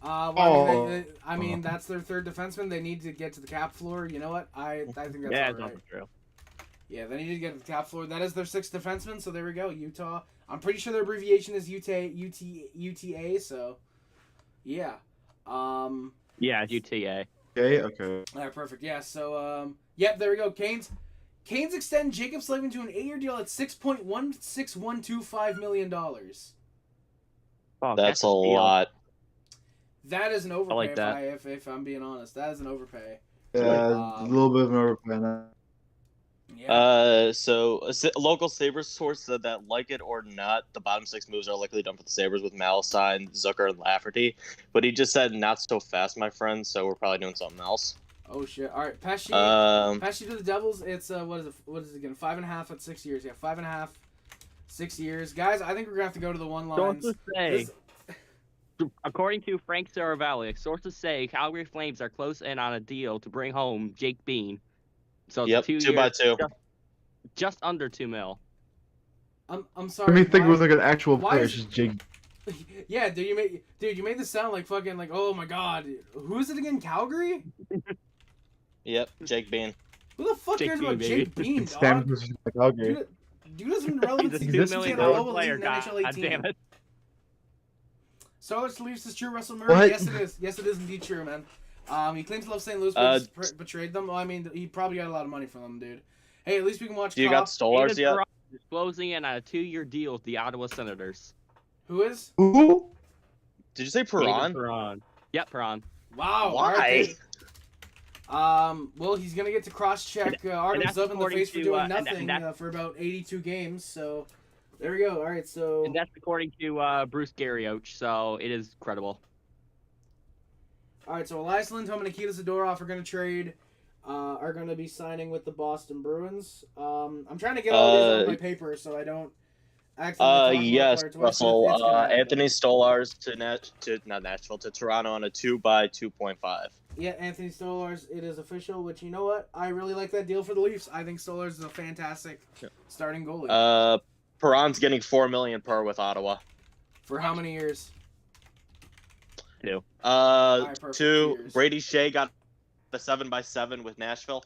I mean, that's their third defenseman. They need to get to the cap floor. You know what? I think that's Yeah, all it's right. not true. Yeah, they need to get to the cap floor. That is their sixth defenseman. So there we go. Utah. I'm pretty sure their abbreviation is UTA. So, yeah. Yeah, it's UTA. Okay. All right, perfect. Yeah. So, yep. There we go. Canes extend Jacob Slavin to an 8-year deal at $6.16125 million. Oh, That's a steal. lot. That is an overpay. like that. If I'm being honest, that is an overpay. Yeah, a little bit of an overpay. Yeah. So a local Sabres source said that, like it or not, the bottom six moves are likely done for the Sabres with Malstein, Zucker, and Lafferty. But he just said not so fast, my friend. So we're probably doing something else. Oh shit! All right, Pesci. Pesci to the Devils. It's what is it? What is it again? 5.5 at 6 years. Yeah, 5.5, 6 years. Guys, I think we're gonna have to go to the one lines. Sources say, according to Frank Saravalli, sources say Calgary Flames are close in on a deal to bring home Jake Bean. So it's Yep, 2 2 by 2. Just under $2 million. I'm sorry. Let me think why- it was like an actual why player. is- It's just Jake. Yeah, dude, you made this sound like fucking like, oh my god, who is it again? Calgary? Yep, Jake Bean. Who the fuck Jake cares Bean, about baby. Jake Bean, dog? Stamkos was like Calgary. Dude has been relevant He's a since $2 he million was in the player, League in God NHL 18. damn it. Starless leaves is true, Russell Murray. What? Yes, it is. Yes, it is indeed true, man. He claims to love St. Louis, but betrayed them. Well, I mean, he probably got a lot of money from them, dude. Hey, at least we can watch. Do you got Stolars David yet? Perron is closing in on a 2-year deal with the Ottawa Senators. Who is? Who? Did you say David Perron? Perron. Yep, Perron. Wow. Why? all right, dude. Well, he's gonna get to cross-check Artem that's Zub in the according face for to, doing and nothing that's- for about 82 games. So, there we go. All right, so. And that's according to Bruce Garrioch, so it is credible. All right, so Elias Lindholm and Nikita Zadorov are going to trade, are going to be signing with the Boston Bruins. I'm trying to get all these on my paper so I don't accidentally talk about Yes, player twice, but Russell. it's gonna happen. Anthony Stolars to Toronto on a 2 by 2.5. Yeah, Anthony Stolars, it is official, which, you know what? I really like that deal for the Leafs. I think Stolars is a fantastic starting goalie. Perron's getting $4 million per with Ottawa. For how many years? 2. Alright, perfect. 2 2. years. Brady Shea got the 7 by 7 with Nashville.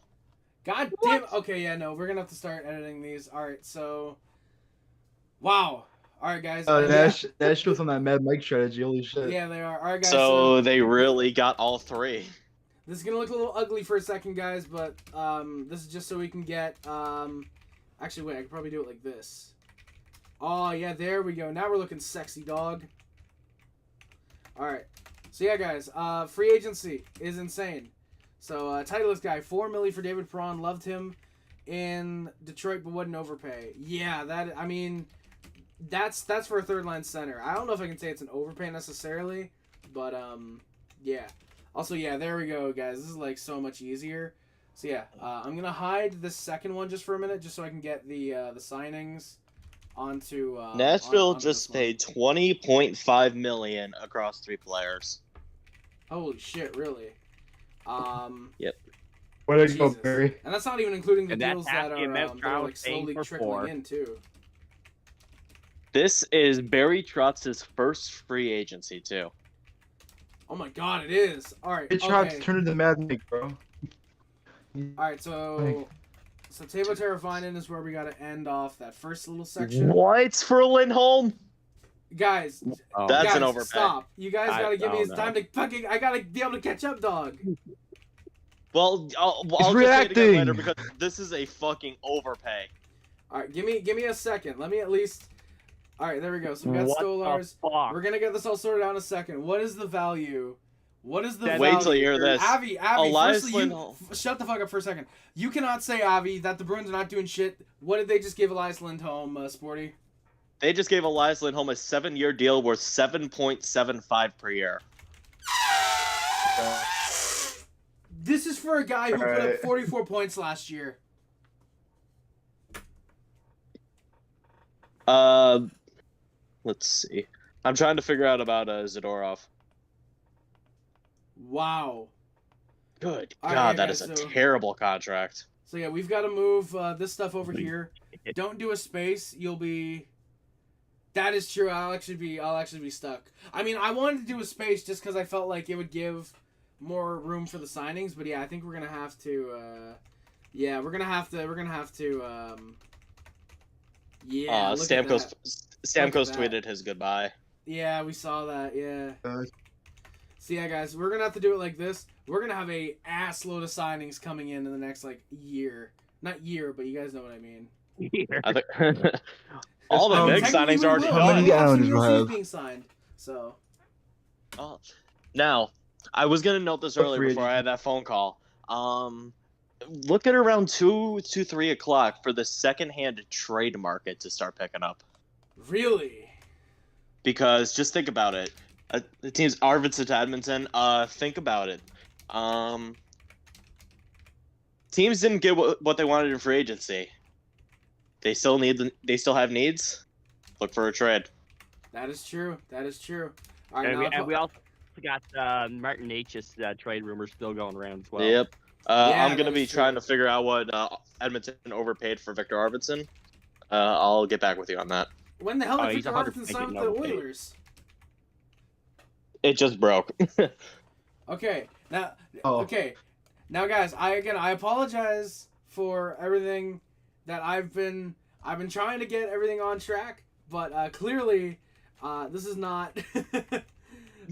God damn. Okay, yeah, no, we're going to have to start editing these. All right, so. Wow. All right, guys. Nashville's on that Mad Mike strategy. Holy shit. Yeah, they are. All right, guys. So they really got all 3. This is gonna look a little ugly for a second, guys, but this is just so we can get. Actually, wait. I could probably do it like this. Oh yeah, there we go. Now we're looking sexy, dog. All right. So yeah, guys. Free agency is insane. So Titleist guy, $4 million for David Perron. Loved him in Detroit, but wouldn't overpay. Yeah, that. I mean, that's for a third line center. I don't know if I can say it's an overpay necessarily, but yeah. Also, yeah, there we go, guys. This is, like, so much easier. So, yeah, I'm going to hide this second one just for a minute, just so I can get the signings onto... Nashville onto just this one. paid $20.5 million across 3 players. Holy shit, really? Yep. What did you go, Jesus. Barry? And that's not even including the And that's deals half that the are, amount that are Trout like, is paying slowly for trickling 4. in, too. This is Barry Trotz's first free agency, too. Oh, my God, it is. All right, It tried to okay. turn into Mad Mike, bro. All right, so Teuvo Teravainen is where we got to end off that first little section. What for Lindholm? Guys, Oh. That's guys, an overpay. stop. You guys I gotta give me don't his time to fucking. I gotta be able to catch up, dog. Well, I'll just say it reacting. again later because this is a fucking overpay. All right, give me a second. Let me at least. All right, there we go. So we got What Stolars. the fuck? We're gonna get this all sorted out in a second. What is the value? What is the Wait value? Wait till you hear this. Avi, Elias firstly, Lindholm. shut the fuck up for a second. You cannot say, Avi, that the Bruins are not doing shit. What did they just give Elias Lindholm, Sporty? They just gave Elias Lindholm a 7-year deal worth $7.75 per year. This is for a guy who put up Alright. 44 points last year. Let's see. I'm trying to figure out about Zadorov. Wow. Good All right, God, yeah, that guys, is a so- terrible contract. So yeah, we've got to move this stuff over here. Don't do a space. You'll be. That is true. I'll actually be stuck. I mean, I wanted to do a space just because I felt like it would give more room for the signings. But yeah, I think we're gonna have to. Yeah, we're gonna have to. Yeah. Look at Stamkos that. tweeted his goodbye. Yeah, we saw that. Yeah. So yeah, guys, we're gonna have to do it like this. We're gonna have a ass load of signings coming in the next like year. Not year, but you guys know what I mean. I think all the big technically signings we are already will. How many We have some Islanders new will teams have? being signed. So. Oh. Now, I was gonna note this earlier Free before I had that phone call. Look at around 3 o'clock for the second-hand trade market to start picking up. Really? Because just think about it. The team's Arvidsson to Edmonton. Think about it. Teams didn't get what they wanted in free agency. They still have needs. Look for a trade. That is true. That is true. All right, And we also got Martin H's trade rumors still going around as well. Yep. Yeah, I'm gonna that be is trying true. to figure out what Edmonton overpaid for Victor Arvidsson. I'll get back with you on that. When the hell did he's Victor 100% Arvidsson sign with the overpaid. Oilers? It just broke. Okay, now, Oh. okay, now, guys, I apologize for everything that I've been trying to get everything on track, but clearly, this is not.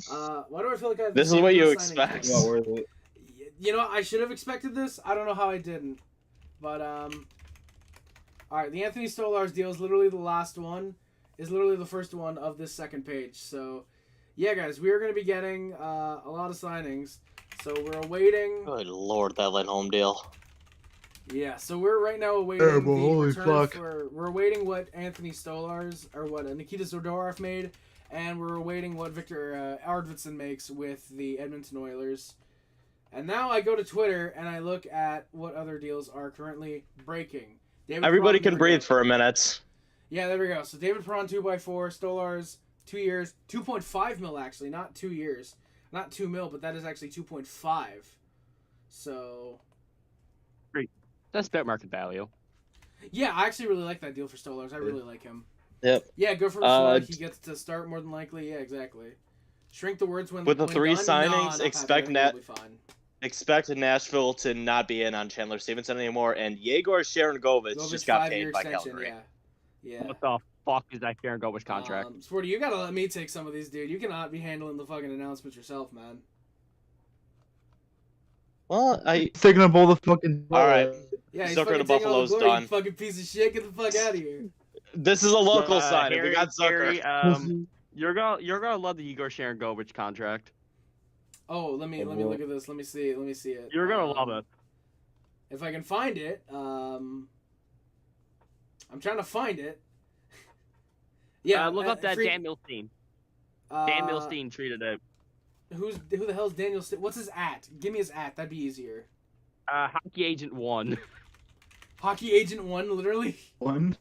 Why do I feel like I have This the is what same you signing expect. twice? Not worth it. You know, I should have expected this. I don't know how I didn't, but all right, the Anthony Stolarz deal is literally the last one. Is literally the first one of this second page. So, yeah, guys, we are going to be getting a lot of signings. So we're awaiting. Good lord, that Lindholm deal. Yeah, so we're right now awaiting Terrible, the holy return fuck. we're awaiting what Anthony Stolarz or what Nikita Zadorov made, and we're awaiting what Victor Arvidsson makes with the Edmonton Oilers. And now I go to Twitter and I look at what other deals are currently breaking. David Everybody Perron, can there we breathe go. for a minute. Yeah, there we go. So David Perron 2x4, Stolarz 2 years, 2.5 mil actually, not 2 years, not 2 mil, but that is actually 2.5. So That's bet market value. yeah, I actually really like that deal for Stolarz. I really like him. Yep. Yeah, good for Schleich. He gets to start more than likely. Yeah, exactly. Shrink the words when With the when 3 done. signings, No, not expect happening. It'll be fine. Expect Nashville to not be in on Chandler Stevenson anymore, and Yegor Sharangovich Govich just got 5-year paid by extension, Calgary. Yeah. What the fuck is that Karen Govich contract? Sporty, you gotta let me take some of these, dude. You cannot be handling the fucking announcements yourself, man. Well, He's taking up all the fucking. All right. Yeah, he's Zucker fucking to taking all the Buffalo's glory, done. You fucking piece of shit. Get the fuck out of here. This is a local signing. We got Zucker. Harry, you're gonna love the Igor Sharangovich contract. Oh, let me look at this. Let me see it. You're gonna love it. If I can find it, I'm trying to find it. Yeah, Look up that free- Dan Milstein. Dan Milstein treated it. Who the hell's Daniel? What's his at? Give me his at. That'd be easier. Hockey Agent 1. Hockey Agent 1, literally. One.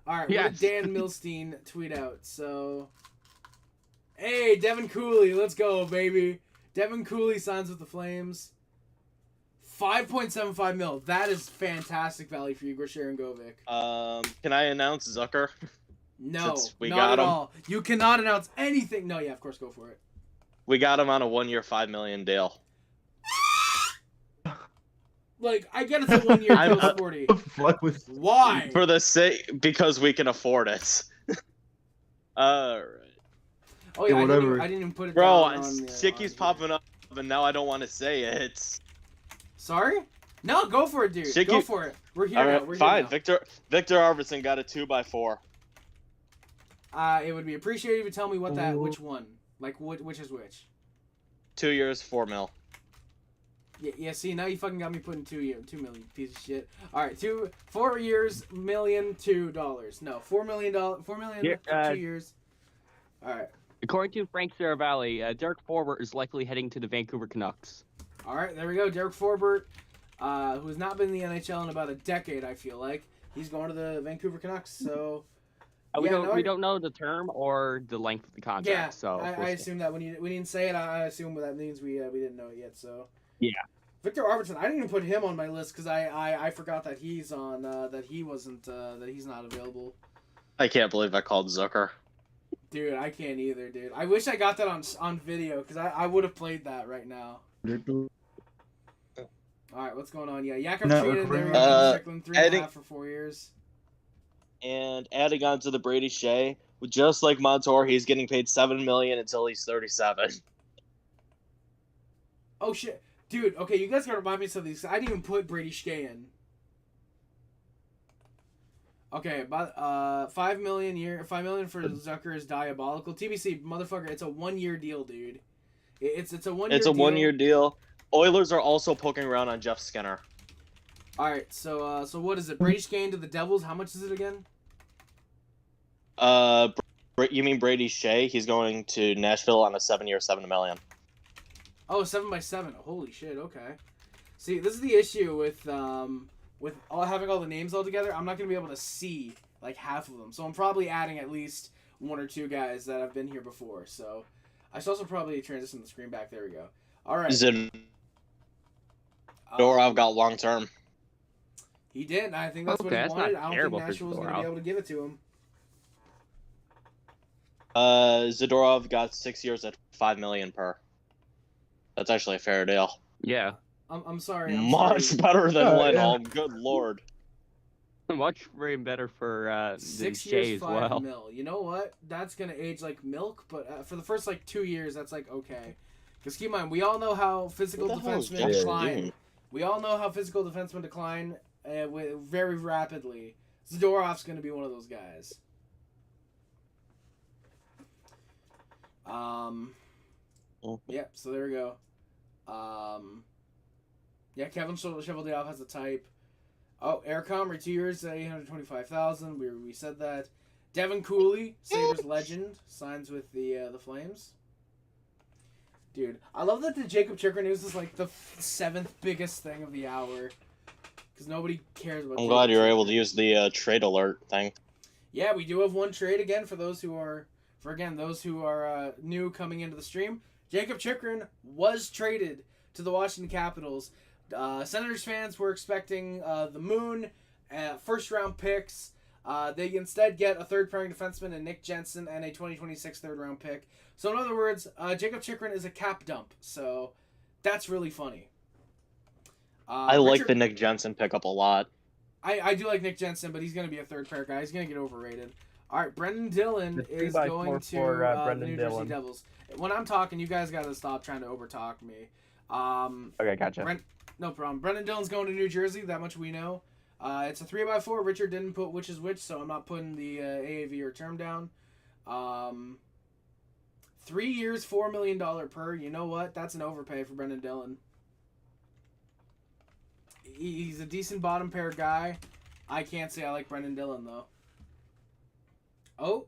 All right, Yes. what did Dan Milstein tweet out? So, hey, Devin Cooley, let's go, baby. Devin Cooley signs with the Flames. 5.75 mil. That is fantastic value for Igor Sharangovich. Can I announce Zucker? No, Since we not got at him. all. You cannot announce anything. No, yeah, of course, go for it. We got him on a 1-year, $5 million deal. Like, I get it's a 1 year I'm- deal, Sporty. What the fuck was? Why? For the sake, because we can afford it. All right, Oh yeah, Yeah, whatever. I didn't even put it bro. down on the, Shit keeps on here. popping up, and now I don't want to say it. Sorry? No, go for it, dude. Shit Go keep- for it. We're here All now. right, We're fine. here now. Victor Arvidsson got a 2x4. It would be appreciated if you tell me what that, Ooh. which one, like which is which. 2 years, $4 million. Yeah. See, now you fucking got me putting 2 million, piece of shit. All right, 4 years, $1,000,002. No, $4 million, $4 million Here, for 2 years. All right, According to Frank Saravalli, Derek Forbort is likely heading to the Vancouver Canucks. all right. There we go. Derek Forbort, who's not been in the NHL in about a decade. I feel like he's going to the Vancouver Canucks. So, We don't know the term or the length of the contract. Yeah, so I assume that when you didn't say it, I assume what that means. We didn't know it yet. So yeah. Victor Arvidsson, I didn't even put him on my list because I forgot that he's on that he wasn't that he's not available. I can't believe I called Zucker. Dude, I can't either, dude. I wish I got that on video because I would have played that right now. All right, what's going on? Yeah, Yakov Trenin, there we go. Chychrun, 3.5 for 4 years. And adding on to the Brady Shea, just like Montour, he's getting paid $7 million until he's 37. Oh shit, dude. Okay, you guys gotta remind me of some of these. I didn't even put Brady Shea in. Okay, but $5 million for Zucker is diabolical. TBC, motherfucker, it's a 1-year deal, dude. It's a 1-year. It's a 1-year deal. Oilers are also poking around on Jeff Skinner. All right, so what is it? Brady Shea to the Devils. How much is it again? You mean Brady Shea? He's going to Nashville on a 7-year, $7 million. Oh, 7x7. Holy shit. Okay. See, this is the issue with having all the names all together. I'm not gonna be able to see like half of them, so I'm probably adding at least 1 or 2 guys that have been here before. So I should also probably transition the screen back. There we go. All right. Zadorov got long term. He did. I think that's what he wanted. I don't think Nashville was going to be able to give it to him. Zadorov got 6 years at $5 million per. That's actually a fair deal. Yeah. I'm sorry. Much better than Lindholm. Yeah. Good lord. Much very better for 6 Shea years, as $5 well. mil. You know what? That's gonna age like milk. But for the first like 2 years, that's like okay. Because keep in mind, we all know how physical defensemen decline. We all know how physical defensemen decline very rapidly. Zadorov's gonna be one of those guys. Yeah. So there we go. Yeah, Kevin Cheveldayoff has a type. Oh, Eric Comrie, 2 years at $825,000. We said that. Devin Cooley, Sabres legend, signs with the Flames. Dude, I love that the Jacob Chychrun news is like the 7th biggest thing of the hour. Because nobody cares about. I'm glad you were able to use the trade alert thing. Yeah, we do have one trade again for those who are new coming into the stream. Jacob Chychrun was traded to the Washington Capitals. Senators fans were expecting the moon, first-round picks. They instead get a third-pairing defenseman in Nick Jensen and a 2026 third-round pick. So in other words, Jacob Chychrun is a cap dump. So that's really funny. I like the Nick Jensen pickup a lot. I do like Nick Jensen, but he's going to be a third-pair guy. He's going to get overrated. All right, Brendan Dillon is going to the New Jersey Devils. When I'm talking, you guys got to stop trying to overtalk me. Okay, gotcha. No problem. Brendan Dillon's going to New Jersey. That much we know. It's a 3x4. Richard didn't put which is which, so I'm not putting the AAV or term down. 3 years, $4 million per. You know what? That's an overpay for Brendan Dillon. He's a decent bottom pair guy. I can't say I like Brendan Dillon, though. Oh,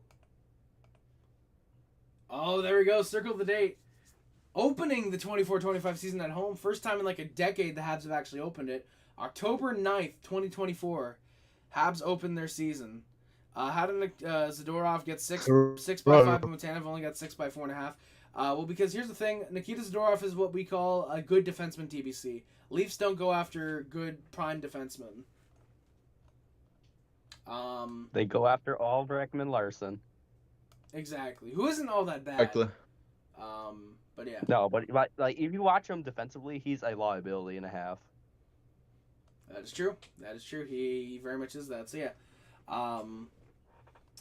there we go. Circle the date. Opening the 24-25 season at home. First time in like a decade the Habs have actually opened it. October 9th, 2024. Habs opened their season. How did Zadorov get 6x5 and Tanev only got 6x4.5? Well, because here's the thing. Nikita Zadorov is what we call a good defenseman TBC. Leafs don't go after good prime defensemen. They go after Albrecht and Larson. Exactly. Who isn't all that bad. Exactly. But yeah. No, but like if you watch him defensively, he's a liability and a half. That is true. That is true. He very much is that. So yeah.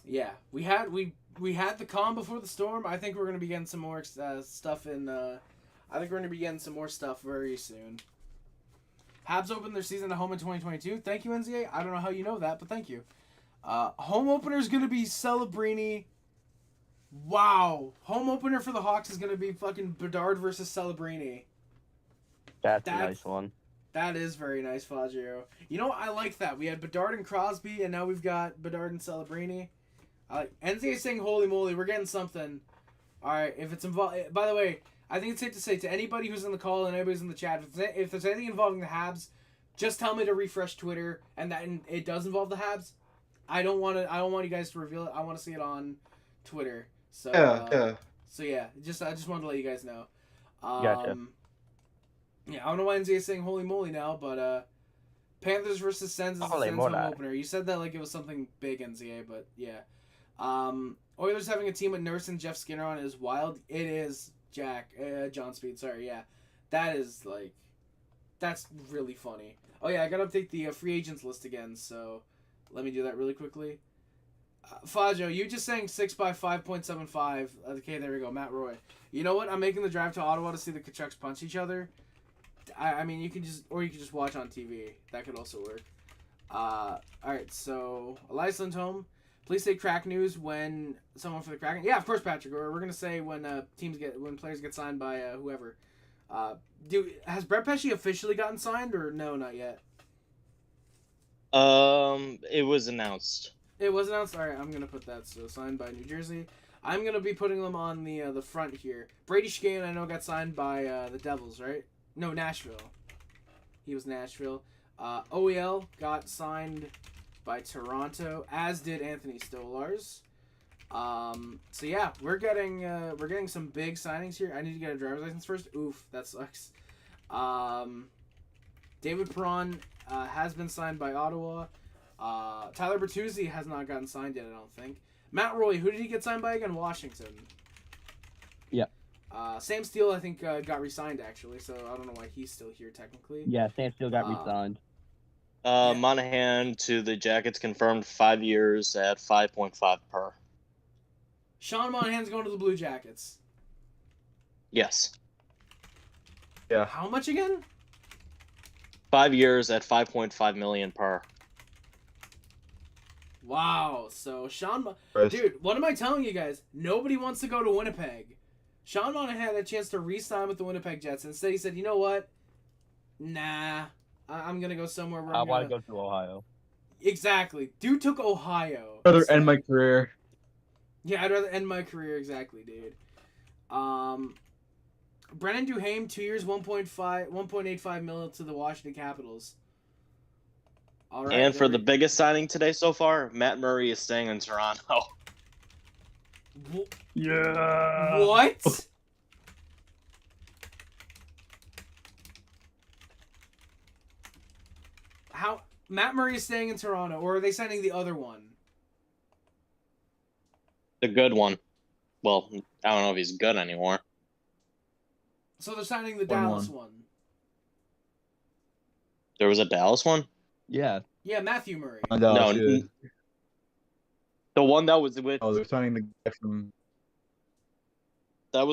Yeah. We had the calm before the storm. I think we're gonna be getting some more stuff in. I think we're gonna be getting some more stuff very soon. Habs opened their season at home in 2022. Thank you, NZA. I don't know how you know that, but thank you. Home opener is gonna be Celebrini. Wow. Home opener for the Hawks is going to be fucking Bedard versus Celebrini. That's a nice one. That is very nice, Fazio. You know, I like that. We had Bedard and Crosby, and now we've got Bedard and Celebrini. NCA is saying, holy moly, we're getting something. All right, if it's involved... By the way, I think it's safe to say to anybody who's in the call and anybody's in the chat, if there's anything involving the Habs, just tell me to refresh Twitter, and that it does involve the Habs. I don't want you guys to reveal it. I want to see it on Twitter. So Yeah. So yeah, I just wanted to let you guys know. Gotcha. Yeah, I don't know why NZA's saying holy moly now, but Panthers versus Sens is the Holy Sens home moly. opener. You said that like it was something big, NZA, but yeah. Oilers having a team with Nurse and Jeff Skinner on is wild. It is, John Speed. Sorry, yeah, that's really funny. Oh yeah, I gotta update the free agents list again. So let me do that really quickly. Fajo, you just saying 6x5.75. Okay, there we go. Matt Roy. You know what? I'm making the drive to Ottawa to see the Kachucks punch each other. I mean, you can just watch on TV. That could also work. All right. So Elias Lindholm, please say crack news when someone for the Kraken. Yeah, of course, Patrick. We're gonna say when players get signed by whoever. Has Brett Pesce officially gotten signed or no? Not yet. It was announced. It was announced. All right, I'm gonna put that. So signed by New Jersey. I'm gonna be putting them on the front here. Brady Skjei, I know, got signed by the Devils, right? No, Nashville. He was Nashville. OEL got signed by Toronto, as did Anthony Stolarz. So yeah, we're getting some big signings here. I need to get a driver's license first. Oof, that sucks. David Perron has been signed by Ottawa. Tyler Bertuzzi has not gotten signed yet, I don't think. Matt Roy, who did he get signed by again? Washington. Yeah. Sam Steele, I think, got re-signed, actually, so I don't know why he's still here, technically. Yeah, Sam still got re-signed. Monahan to the Jackets confirmed 5 years at 5.5 per. Sean Monahan's going to the Blue Jackets. Yes. Yeah. How much again? 5 years at 5.5 million per. Wow. So Sean, Right. dude, what am I telling you guys? Nobody wants to go to Winnipeg. Sean Monahan had a chance to re-sign with the Winnipeg Jets. Instead, he said, "You know what? Nah, I'm gonna go somewhere where I I'm want gonna..." to go to Ohio. Exactly. Dude took Ohio. I'd rather instead. end my career. Yeah, I'd rather end my career. Exactly, dude. Brennan Duhame, 2 years, 1.85 million to the Washington Capitals. All right. And for the biggest signing today so far, Matt Murray is staying in Toronto. Yeah. What? How Matt Murray is staying in Toronto, or are they signing the other one? The good one. Well, I don't know if he's good anymore. So they're signing the 1-1. Dallas one. There was a Dallas one? Yeah. Yeah, Matthew Murray. Dallas, No, yeah. the one that was with Oh, they're signing the guy from. the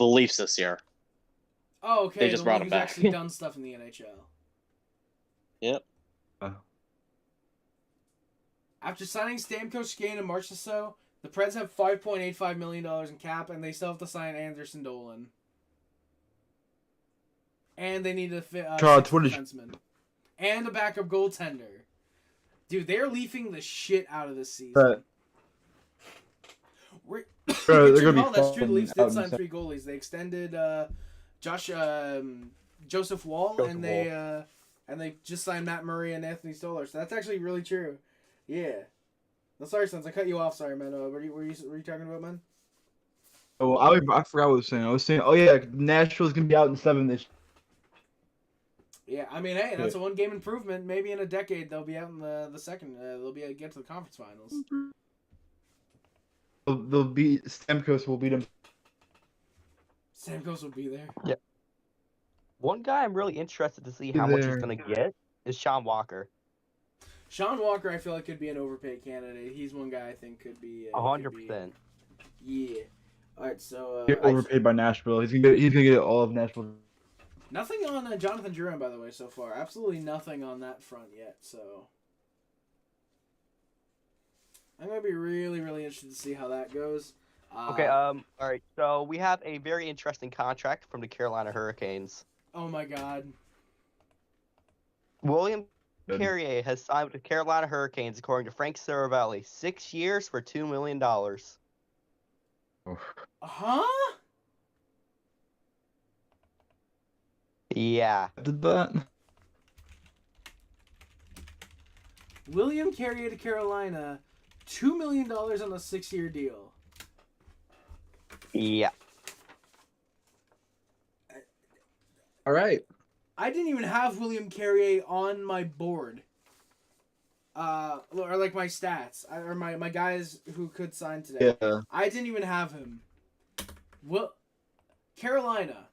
Leafs this year. Oh, okay. They just brought him who's back. actually done stuff in the NHL. Yep. After signing Stamkos, Skjei, and Marchessault, the Preds have $5.85 million in cap, and they still have to sign Anderson Dolan. And they need a Charles, what is- defenseman. And a backup goaltender. Dude, they're leafing the shit out of this season. But- We're, Bro, they're Richard gonna be Hall, that's true. The falling Leafs out did in sign the 3 goalies. They extended Joseph Wall, Joseph and they just signed Matt Murray and Anthony Stolarz. So that's actually really true. Yeah. No, sorry, Sons. I cut you off. Sorry, man. What were you talking about, man? Oh, I forgot what I was saying. I was saying, oh yeah, Nashville's gonna be out in 7 this. Yeah, I mean, hey, that's a 1-game improvement. Maybe in a decade they'll be out in the second. They'll be able to get to the conference finals. They'll beat Stamkos. Will beat them. Stamkos will be there. Yeah. One guy I'm really interested to see how much he's going to get is Sean Walker. Sean Walker, I feel like could be an overpaid candidate. He's one guy I think could be 100%. Yeah. All right, so Get overpaid by Nashville. He's gonna get all of Nashville. nothing on Jonathan Drouin, by the way, so far. Absolutely nothing on that front yet. So I'm gonna be really, really interested to see how that goes. Okay. All right. So we have a very interesting contract from the Carolina Hurricanes. Oh my God. William Good. Carrier has signed with the Carolina Hurricanes, according to Frank Saravalli. 6 years for $2 million. Huh? Yeah. Did that? William Carrier to Carolina, $2 million on a 6-year deal. Yeah. All right. I didn't even have William Carrier on my board. Or like my stats, or my guys who could sign today. Yeah. I didn't even have him. Well, Carolina,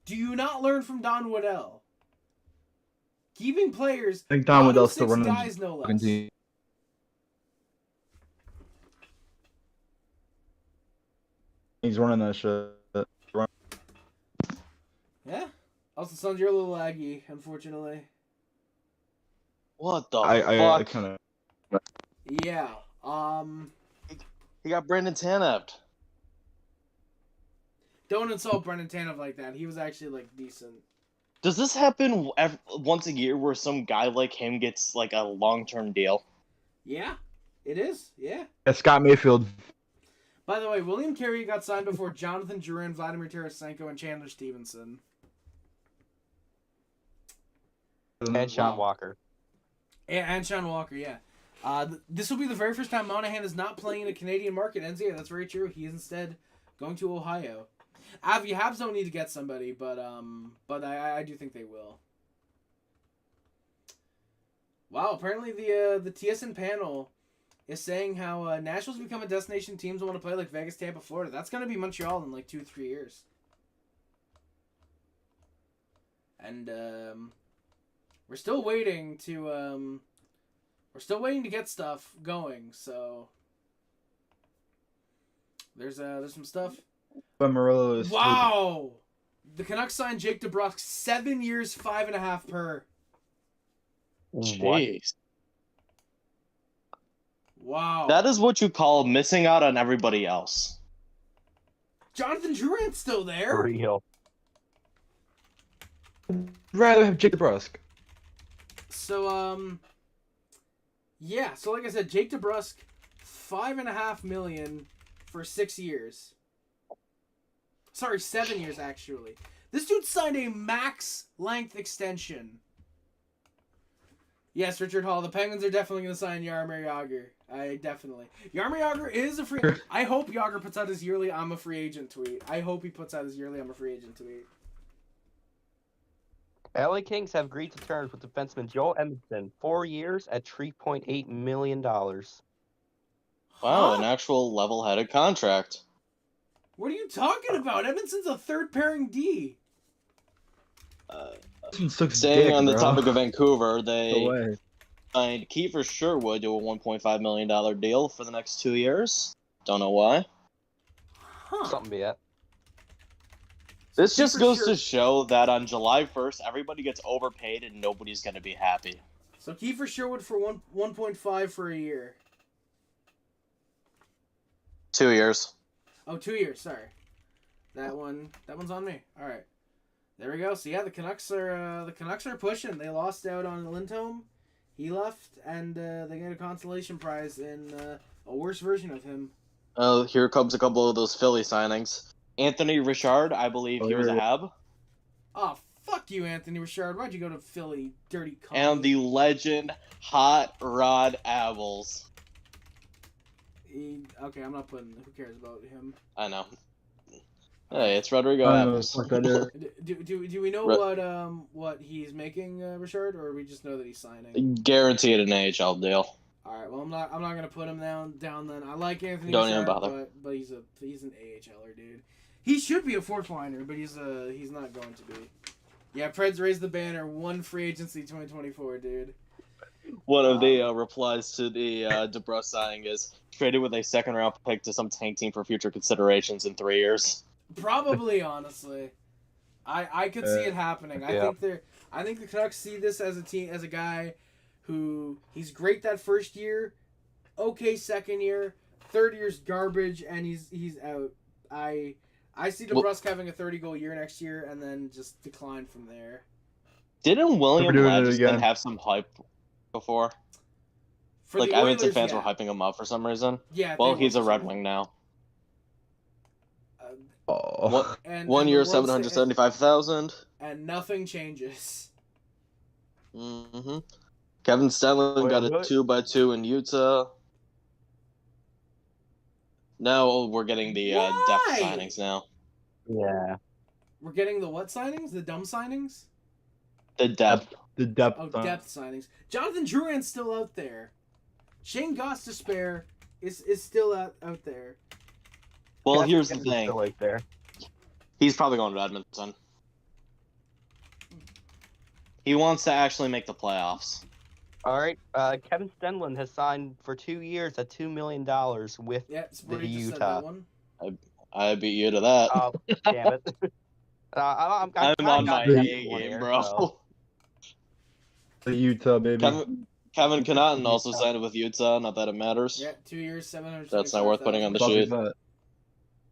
do you not learn from Don Waddell? Keeping players. I think Don Waddell's still 6 running. guys, no less. He's running that shit. Yeah. Also, Sons, you're a little laggy, unfortunately. What the I fuck? kind of. Yeah. He got Brandon Tanev. Don't insult Brendan Tanev like that. He was actually like decent. Does this happen once a year where some guy like him gets like a long-term deal? Yeah, it is. Yeah. Yeah, Scott Mayfield. By the way, William Carrier got signed before Jonathan Drouin, Vladimir Tarasenko, and Chandler Stevenson. And Sean Walker. And Sean Walker, yeah. This will be the very first time Monahan is not playing in a Canadian market. NCAA, that's very true. He is instead going to Ohio. Habs don't need to get somebody, but I do think they will. Wow, apparently the TSN panel is saying how Nashville's become a destination teams want to play like Vegas, Tampa, Florida. That's going to be Montreal in like 2-3 years. And we're still waiting to get stuff going. So there's some stuff. But Morello is. Wow, the Canucks signed Jake DeBrusk 7 years, $5.5 per. Jeez. Wow. That is what you call missing out on everybody else. Jonathan Drouin's still there. For real. Rather have Jake DeBrusk. So yeah. So like I said, Jake DeBrusk, $5.5 million for 6 years. Sorry, 7 years actually. This dude signed a max length extension. Yes, Richard Hall. The Penguins are definitely going to sign Jaromir Jagr. Jaromir Jagr is a free. I hope Jagr puts out his yearly "I'm a free agent" tweet. I hope he puts out his yearly "I'm a free agent" tweet. LA Kings have agreed to terms with defenseman Joel Edmondson, 4 years at $3.8 million. Wow, Huh? an actual level-headed contract. What are you talking about? Edmondson's a third pairing D. Staying on the topic of Vancouver, No they way. signed Kiefer Sherwood to a $1.5 million deal for the next 2 years. Don't know why. Huh. Something be that. This just Kiefer goes to show that on July 1st, everybody gets overpaid and nobody's going to be happy. So Kiefer Sherwood for 1.5 for a year. 2 years. Oh, 2 years. Sorry, that one's on me. All right, there we go. So yeah, the Canucks are pushing. They lost out on Lindholm. He left, and they get a consolation prize in a worse version of him. Here comes a couple of those Philly signings. Anthony Richard, I believe he was a Hab. Oh, fuck you, Anthony Richard. Why'd you go to Philly, dirty cunt? And the legend Hot Rod Abels. Okay, I'm not putting. Who cares about him? I know. Hey, it's Rodrigo Abels. Do we know what he's making, Richard, or we just know that he's signing? Guaranteed an AHL deal. All right. Well, I'm not gonna put him down then. I like Anthony. Don't Richard, even bother. But he's an AHLer, dude. He should be a fourth liner, but he's not going to be. Yeah, Preds raised the banner. One free agency 2024, dude. One of the replies to the DeBrusk signing is traded with a second-round pick to some tank team for future considerations in 3 years. Probably, honestly, I could see it happening. Yeah. I think the Canucks see this as a team, as a guy who he's great that first year, okay second year, third year's garbage, and he's out. I see DeBrusk having a 30-goal year next year and then just decline from there. Didn't William We're doing it Lageston again. have some hype before? For Like the Edmonton Oilers, fans yeah. were hyping him up for some reason. Yeah. Well, they he's a were. Red Wing now. Oh. And 1 and year, the World Se- 775,000. And nothing changes. Mm-hmm. Kevin Stenlund got a What? 2x2 in Utah. Now we're getting the depth Why? signings now. Yeah. We're getting the what signings? The dumb signings? The depth. The depth. Oh, depth signings. Jonathan Drouin's still out there. Shane Gostisbehere is still out there. Well, here's the thing. Still right there. He's probably going to Edmonton. He wants to actually make the playoffs. All right. Kevin Stenlund has signed for 2 years at $2 million with Yeah, Sporty the just said Utah. that one. I beat you to that. Oh, damn it. I'm on my A game, bro. The Utah, baby. Kevin Connaughton also signed with Utah. Not that it matters. Yeah, 2 years, 700. That's not worth putting on the Fuck sheet. is that?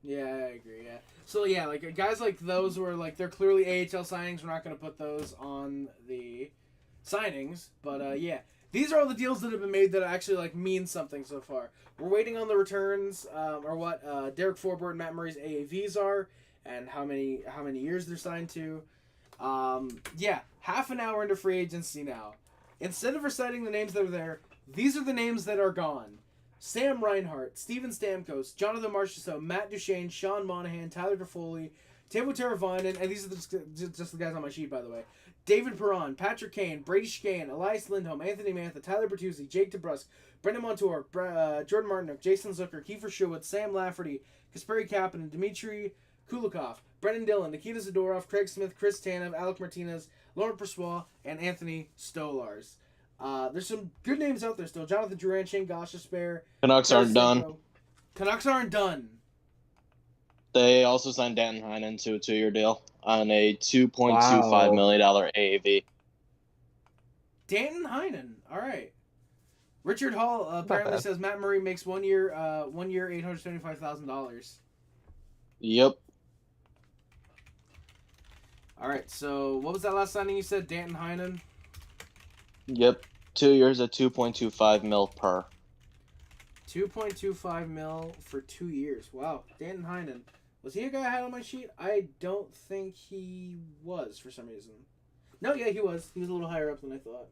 Yeah, I agree. Yeah. So yeah, like guys like those were like they're clearly AHL signings. We're not going to put those on the signings, but yeah, these are all the deals that have been made that actually like mean something so far. We're waiting on the returns, or what Derek Forbort and Matt Murray's AAVs are, and how many years they're signed to. Yeah, half an hour into free agency now. Instead of reciting the names that are there, these are the names that are gone. Sam Reinhart, Steven Stamkos, Jonathan Marchessault, Matt Duchene, Sean Monahan, Tyler Toffoli, Teuvo Teravainen, and these are just the guys on my sheet, by the way. David Perron, Patrick Kane, Brady Skjei, Elias Lindholm, Anthony Mantha, Tyler Bertuzzi, Jake DeBrusk, Brendan Montour, Jordan Martinook, Jason Zucker, Kiefer Sherwood, Sam Lafferty, Kasperi Kapanen, Dmitry Kulikov, Brendan Dillon, Nikita Zadorov, Craig Smith, Chris Tanev, Alec Martinez, Laurent Persois, and Anthony Stolars. There's some good names out there still. Jonathan Drouin, Shane Gostisbehere. Canucks aren't done. Canucks aren't done. They also signed Danton Heinen to a 2-year deal on a $2.25 million AAV. Danton Heinen. All right. Richard Hall apparently says Matt Murray makes 1 year, $875,000. Yep. All right. So what was that last signing you said? Danton Heinen. Yep. 2 years at 2.25 mil per. 2.25 mil for 2 years. Wow. Danton Heinen. Was he a guy I had on my sheet? I don't think he was for some reason. No, yeah, he was. He was a little higher up than I thought.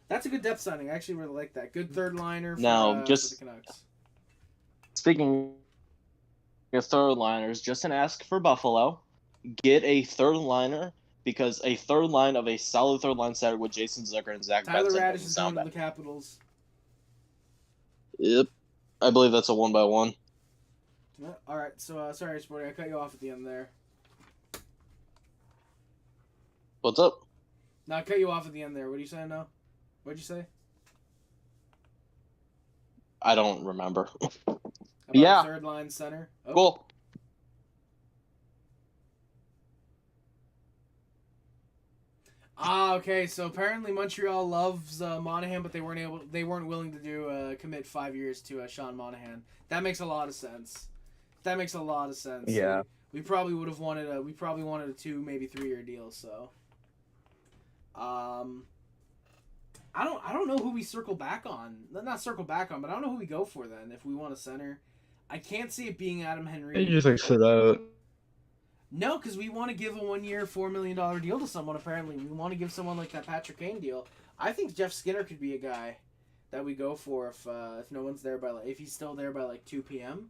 That's a good depth signing. I actually really like that. Good third liner for, for the Canucks. Speaking of third liners, just an ask for Buffalo. Get a third liner, because a third line of a solid third line center with Jason Zucker and Zach Tyler Benson Radish doesn't is sound going to bad. the Capitals. Yep. I believe that's a 1x1. All right, so sorry, Sporty, I cut you off at the end there. What's up? No, I cut you off at the end there. What are you saying now? What'd you say? I don't remember. About Yeah. Third line center. Oh. Cool. Okay. So apparently Montreal loves Monahan, but they weren't willing to do commit 5 years to Sean Monahan. That makes a lot of sense. Yeah. We probably would have wanted a 2, maybe 3 year deal. So, I don't know who we circle back on. Not circle back on, but I don't know who we go for then if we want a center. I can't see it being Adam Henry. You just like sit out. No, because we want to give a 1 year, $4 million deal to someone, apparently. We want to give someone like that Patrick Kane deal. I think Jeff Skinner could be a guy that we go for if no one's there if he's still there by 2 p.m.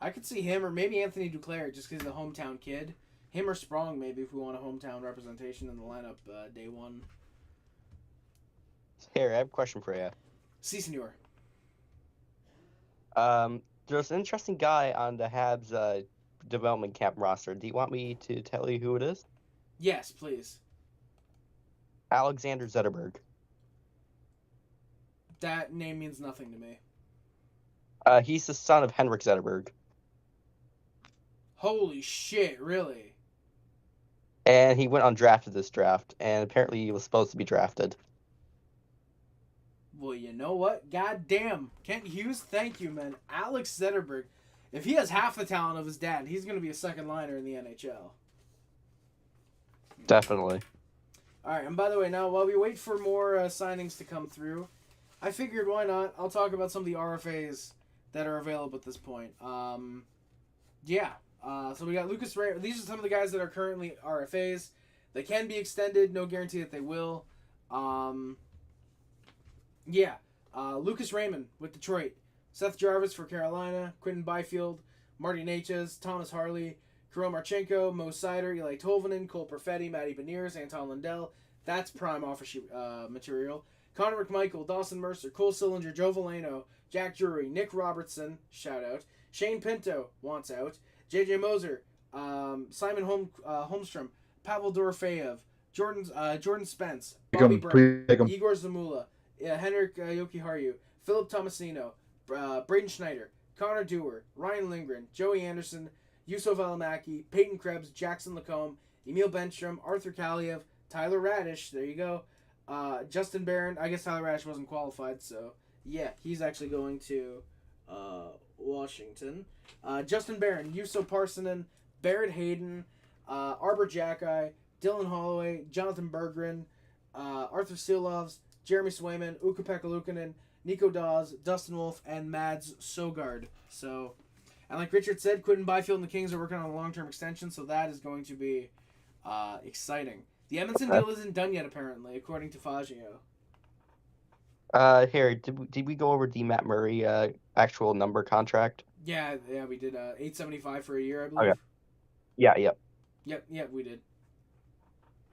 I could see him, or maybe Anthony Duclair, just because he's a hometown kid. Him or Sprong, maybe, if we want a hometown representation in the lineup day one. Here, I have a question for you. Si, senor. There's an interesting guy on the Habs development camp roster. Do you want me to tell you who it is? Yes, please. Alexander Zetterberg. That name means nothing to me. He's the son of Henrik Zetterberg. Holy shit, really? And he went undrafted this draft, and apparently he was supposed to be drafted. Well, you know what? God damn. Kent Hughes, thank you, man. Alex Zetterberg. If he has half the talent of his dad, he's going to be a second liner in the NHL. Definitely. All right, and by the way, now while we wait for more signings to come through, I figured why not? I'll talk about some of the RFAs that are available at this point. So we got Lucas Ray. These are some of the guys that are currently RFAs. They can be extended. No guarantee that they will. Yeah. Lucas Raymond with Detroit. Seth Jarvis for Carolina. Quinton Byfield. Marty Necas. Thomas Harley. Kirill Marchenko. Mo Seider. Eli Tolvanen. Cole Perfetti. Matty Beniers. Anton Lundell. That's prime offer sheet material. Connor McMichael. Dawson Mercer. Cole Sillinger. Joe Veleno. Jack Drury. Nick Robertson. Shout out. Shane Pinto. Wants out. JJ Moser. Simon Holmstrom. Pavel Dorofeyev. Jordan Spence. Bobby Brent. Igor Zamula. Henrik Jokiharju. Philip Tomasino. Braden Schneider. Connor Dewar. Ryan Lindgren. Joey Anderson. Yusuf Alamaki. Peyton Krebs. Jackson Lacombe. Emil Benstrom. Arthur Kaliev. Tyler Radish. There you go. Justin Barron. I guess Tyler Radish wasn't qualified, so yeah, he's actually going to Washington. Justin Barron. Juuso Parssinen. Barrett Hayden. Arbor Jacki. Dylan Holloway. Jonathan Berggren. Arthur Silovs. Jeremy Swayman. Ukko-Pekka Luukkonen. Nico Dawes. Dustin Wolf. And Mads Sogard. So, and like Richard said, Quinton Byfield and the Kings are working on a long-term extension, so that is going to be exciting. The Edmondson deal isn't done yet, apparently, according to Fagio. Here, did we go over the Matt Murray actual number contract? Yeah, we did. $875 for a year, I believe. Okay. Yeah, yep. Yep, we did.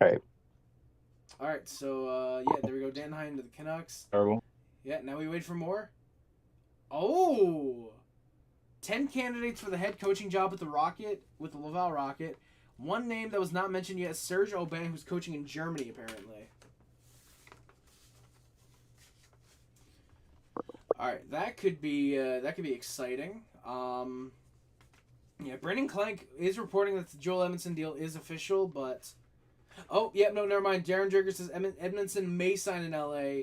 All right. So yeah, there we go. Dan Hine to the Canucks. Terrible. Yeah, now we wait for more. Oh, 10 candidates for the head coaching job at the Rocket with the Laval Rocket. One name that was not mentioned yet is Serge Aubin, who's coaching in Germany, apparently. All right, that could be exciting. Yeah, Brendan Clank is reporting that the Joel Edmondson deal is official, but no, never mind. Darren Jurger says Edmondson may sign in LA,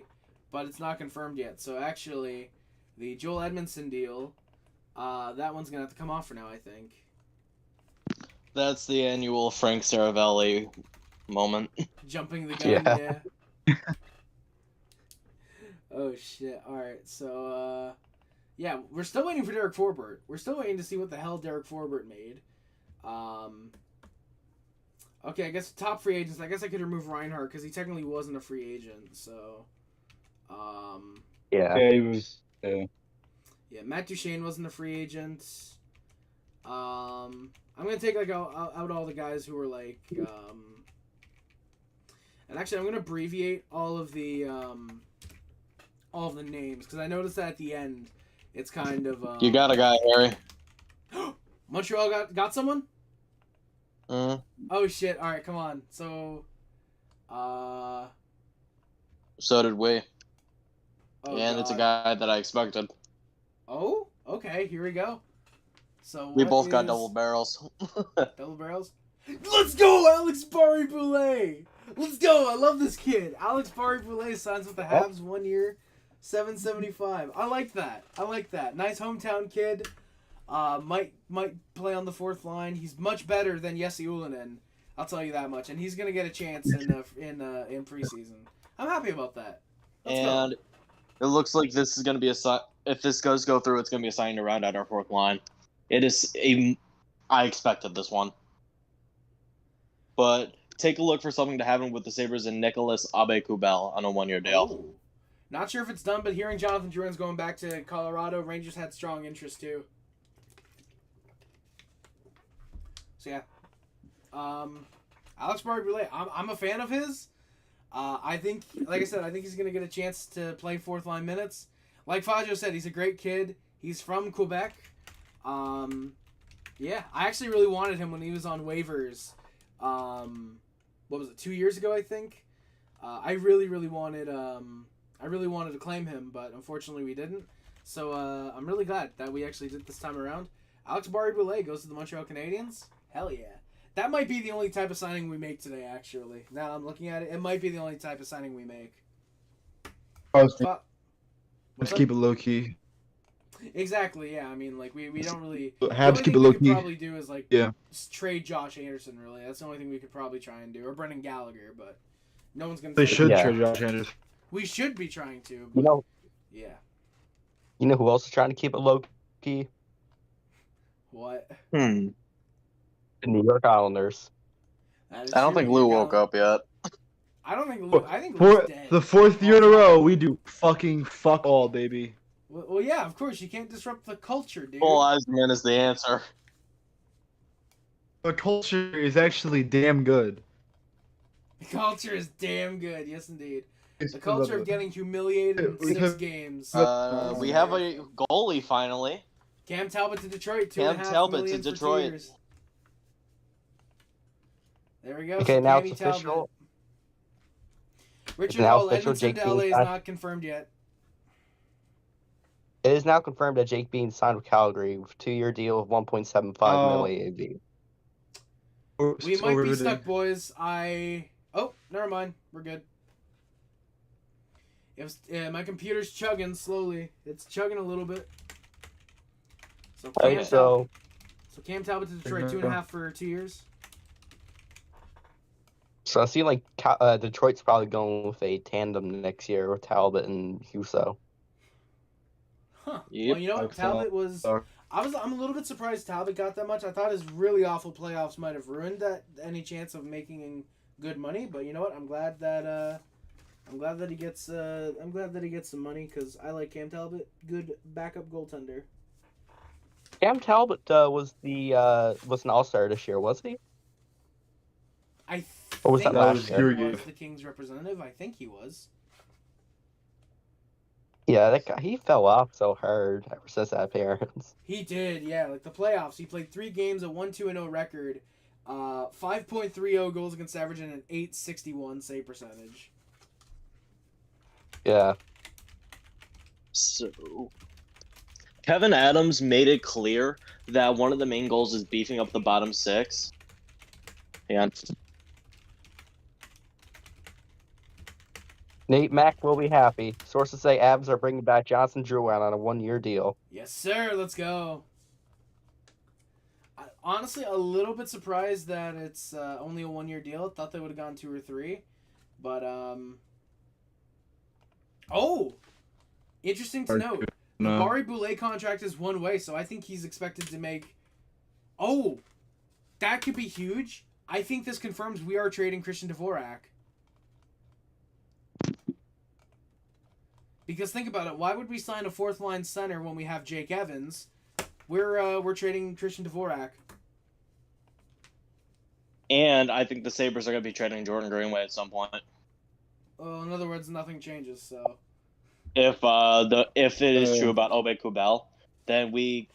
but it's not confirmed yet. So actually, the Joel Edmondson deal, that one's gonna have to come off for now, I think. That's the annual Frank Saravelli moment. Jumping the gun, yeah. Oh, shit. All right, so, yeah, we're still waiting for Derek Forbort. We're still waiting to see what the hell Derek Forbort made. Okay, I guess top free agents. I guess I could remove Reinhart because he technically wasn't a free agent, so... Yeah, he was... Yeah, Matt Duchene wasn't a free agent. I'm gonna take out all the guys who were like, and actually I'm gonna abbreviate all of the names because I noticed that at the end it's kind of. You got a guy, Harry. Montreal got someone. Mm. Oh shit! All right, come on. So, So did we. Oh, and God. It's a guy that I expected. Oh, okay. Here we go. So We both got double barrels. Double barrels? Let's go, Alex Barre-Boulet! Let's go! I love this kid. Alex Barre-Boulet signs with the Habs 1 year, $775. I like that. Nice hometown kid. Might play on the fourth line. He's much better than Jesse Ullinen. I'll tell you that much. And he's gonna get a chance in preseason. I'm happy about that. Let's go. It looks like this is gonna be if this does go through, it's gonna be a sign to round out our fourth line. It is I expected this one. But take a look for something to happen with the Sabres and Nicholas Aube-Kubel on a 1-year deal. Oh. Not sure if it's done, but hearing Jonathan Drouin's going back to Colorado, Rangers had strong interest too. So yeah. Alex Barre-Boulet, I'm a fan of his. I think, like I said, I think he's going to get a chance to play fourth line minutes. Like Fagio said, he's a great kid. He's from Quebec. Yeah, I actually really wanted him when he was on waivers. What was it, 2 years ago, I think? I really wanted to claim him, but unfortunately we didn't. So I'm really glad that we actually did this time around. Alex Barre-Boulet goes to the Montreal Canadiens. Hell yeah. That might be the only type of signing we make today, actually. Now I'm looking at it, it might be the only type of signing we make. Let's keep it low key. Exactly, yeah. I mean, like, we don't really... Habs keep it low key. What we could probably do is, like, trade Josh Anderson, really. That's the only thing we could probably try and do. Or Brendan Gallagher, but no one's going to... They should trade Josh Anderson. We should be trying to. You know... Yeah. You know who else is trying to keep it low key? What? The New York Islanders. I don't think Lou woke up yet. I don't think I think For Lou's dead. the 4th year in a row, we do fucking fuck all, baby. Well, yeah, of course you can't disrupt the culture, dude. Full Eisman is the answer. The culture is actually damn good. The culture is damn good. Yes, indeed. It's The culture of getting humiliated in 6 Because- games. We have a goalie finally. Cam Talbot to Detroit. Cam $2.5 Talbot million to for 2 Detroit. years. There we go. Okay, so now Cammy it's Talbot. official. Richard now Hall, official, Edmonton Jake to LA Bean is signed. not confirmed yet. It is now confirmed that Jake Bean signed with Calgary with a 2-year deal of 1.75 million AAV. We might be stuck, boys. Oh, never mind. We're good. My computer's chugging slowly. It's chugging a little bit. So Cam, So Cam Talbot to Detroit, 2.5 for 2 years. I see like Detroit's probably going with a tandem next year with Talbot and Husso. Huh. Yep. Well, you know what? Talbot was. I'm a little bit surprised Talbot got that much. I thought his really awful playoffs might have ruined any chance of making good money. But you know what? I'm glad that he gets some money because I like Cam Talbot. Good backup goaltender. Cam Talbot was an All-Star this year, was he? Or was that last year? He was the Kings representative. I think he was. Yeah, that guy, he fell off so hard ever since that appearance. He did, yeah. Like the playoffs, he played 3 games, a 1-2-0 record, 5.30 goals against average, and an .861 save percentage. Yeah. So, Kevin Adams made it clear that one of the main goals is beefing up the bottom 6. And Nate Mack will be happy. Sources say Abs are bringing back Jonathan Drouin on a 1-year deal. Yes, sir. Let's go. Honestly, a little bit surprised that it's only a 1-year deal. Thought they would have gone 2 or 3, but oh, interesting to note. The Barre-Boulet contract is 1 way, so I think he's expected to make. Oh, that could be huge. I think this confirms we are trading Christian Dvorak. Because think about it, why would we sign a 4th-line center when we have Jake Evans? We're trading Christian Dvorak. And I think the Sabres are going to be trading Jordan Greenway at some point. Well, in other words, nothing changes. So If it is true about Obey Kubel, then we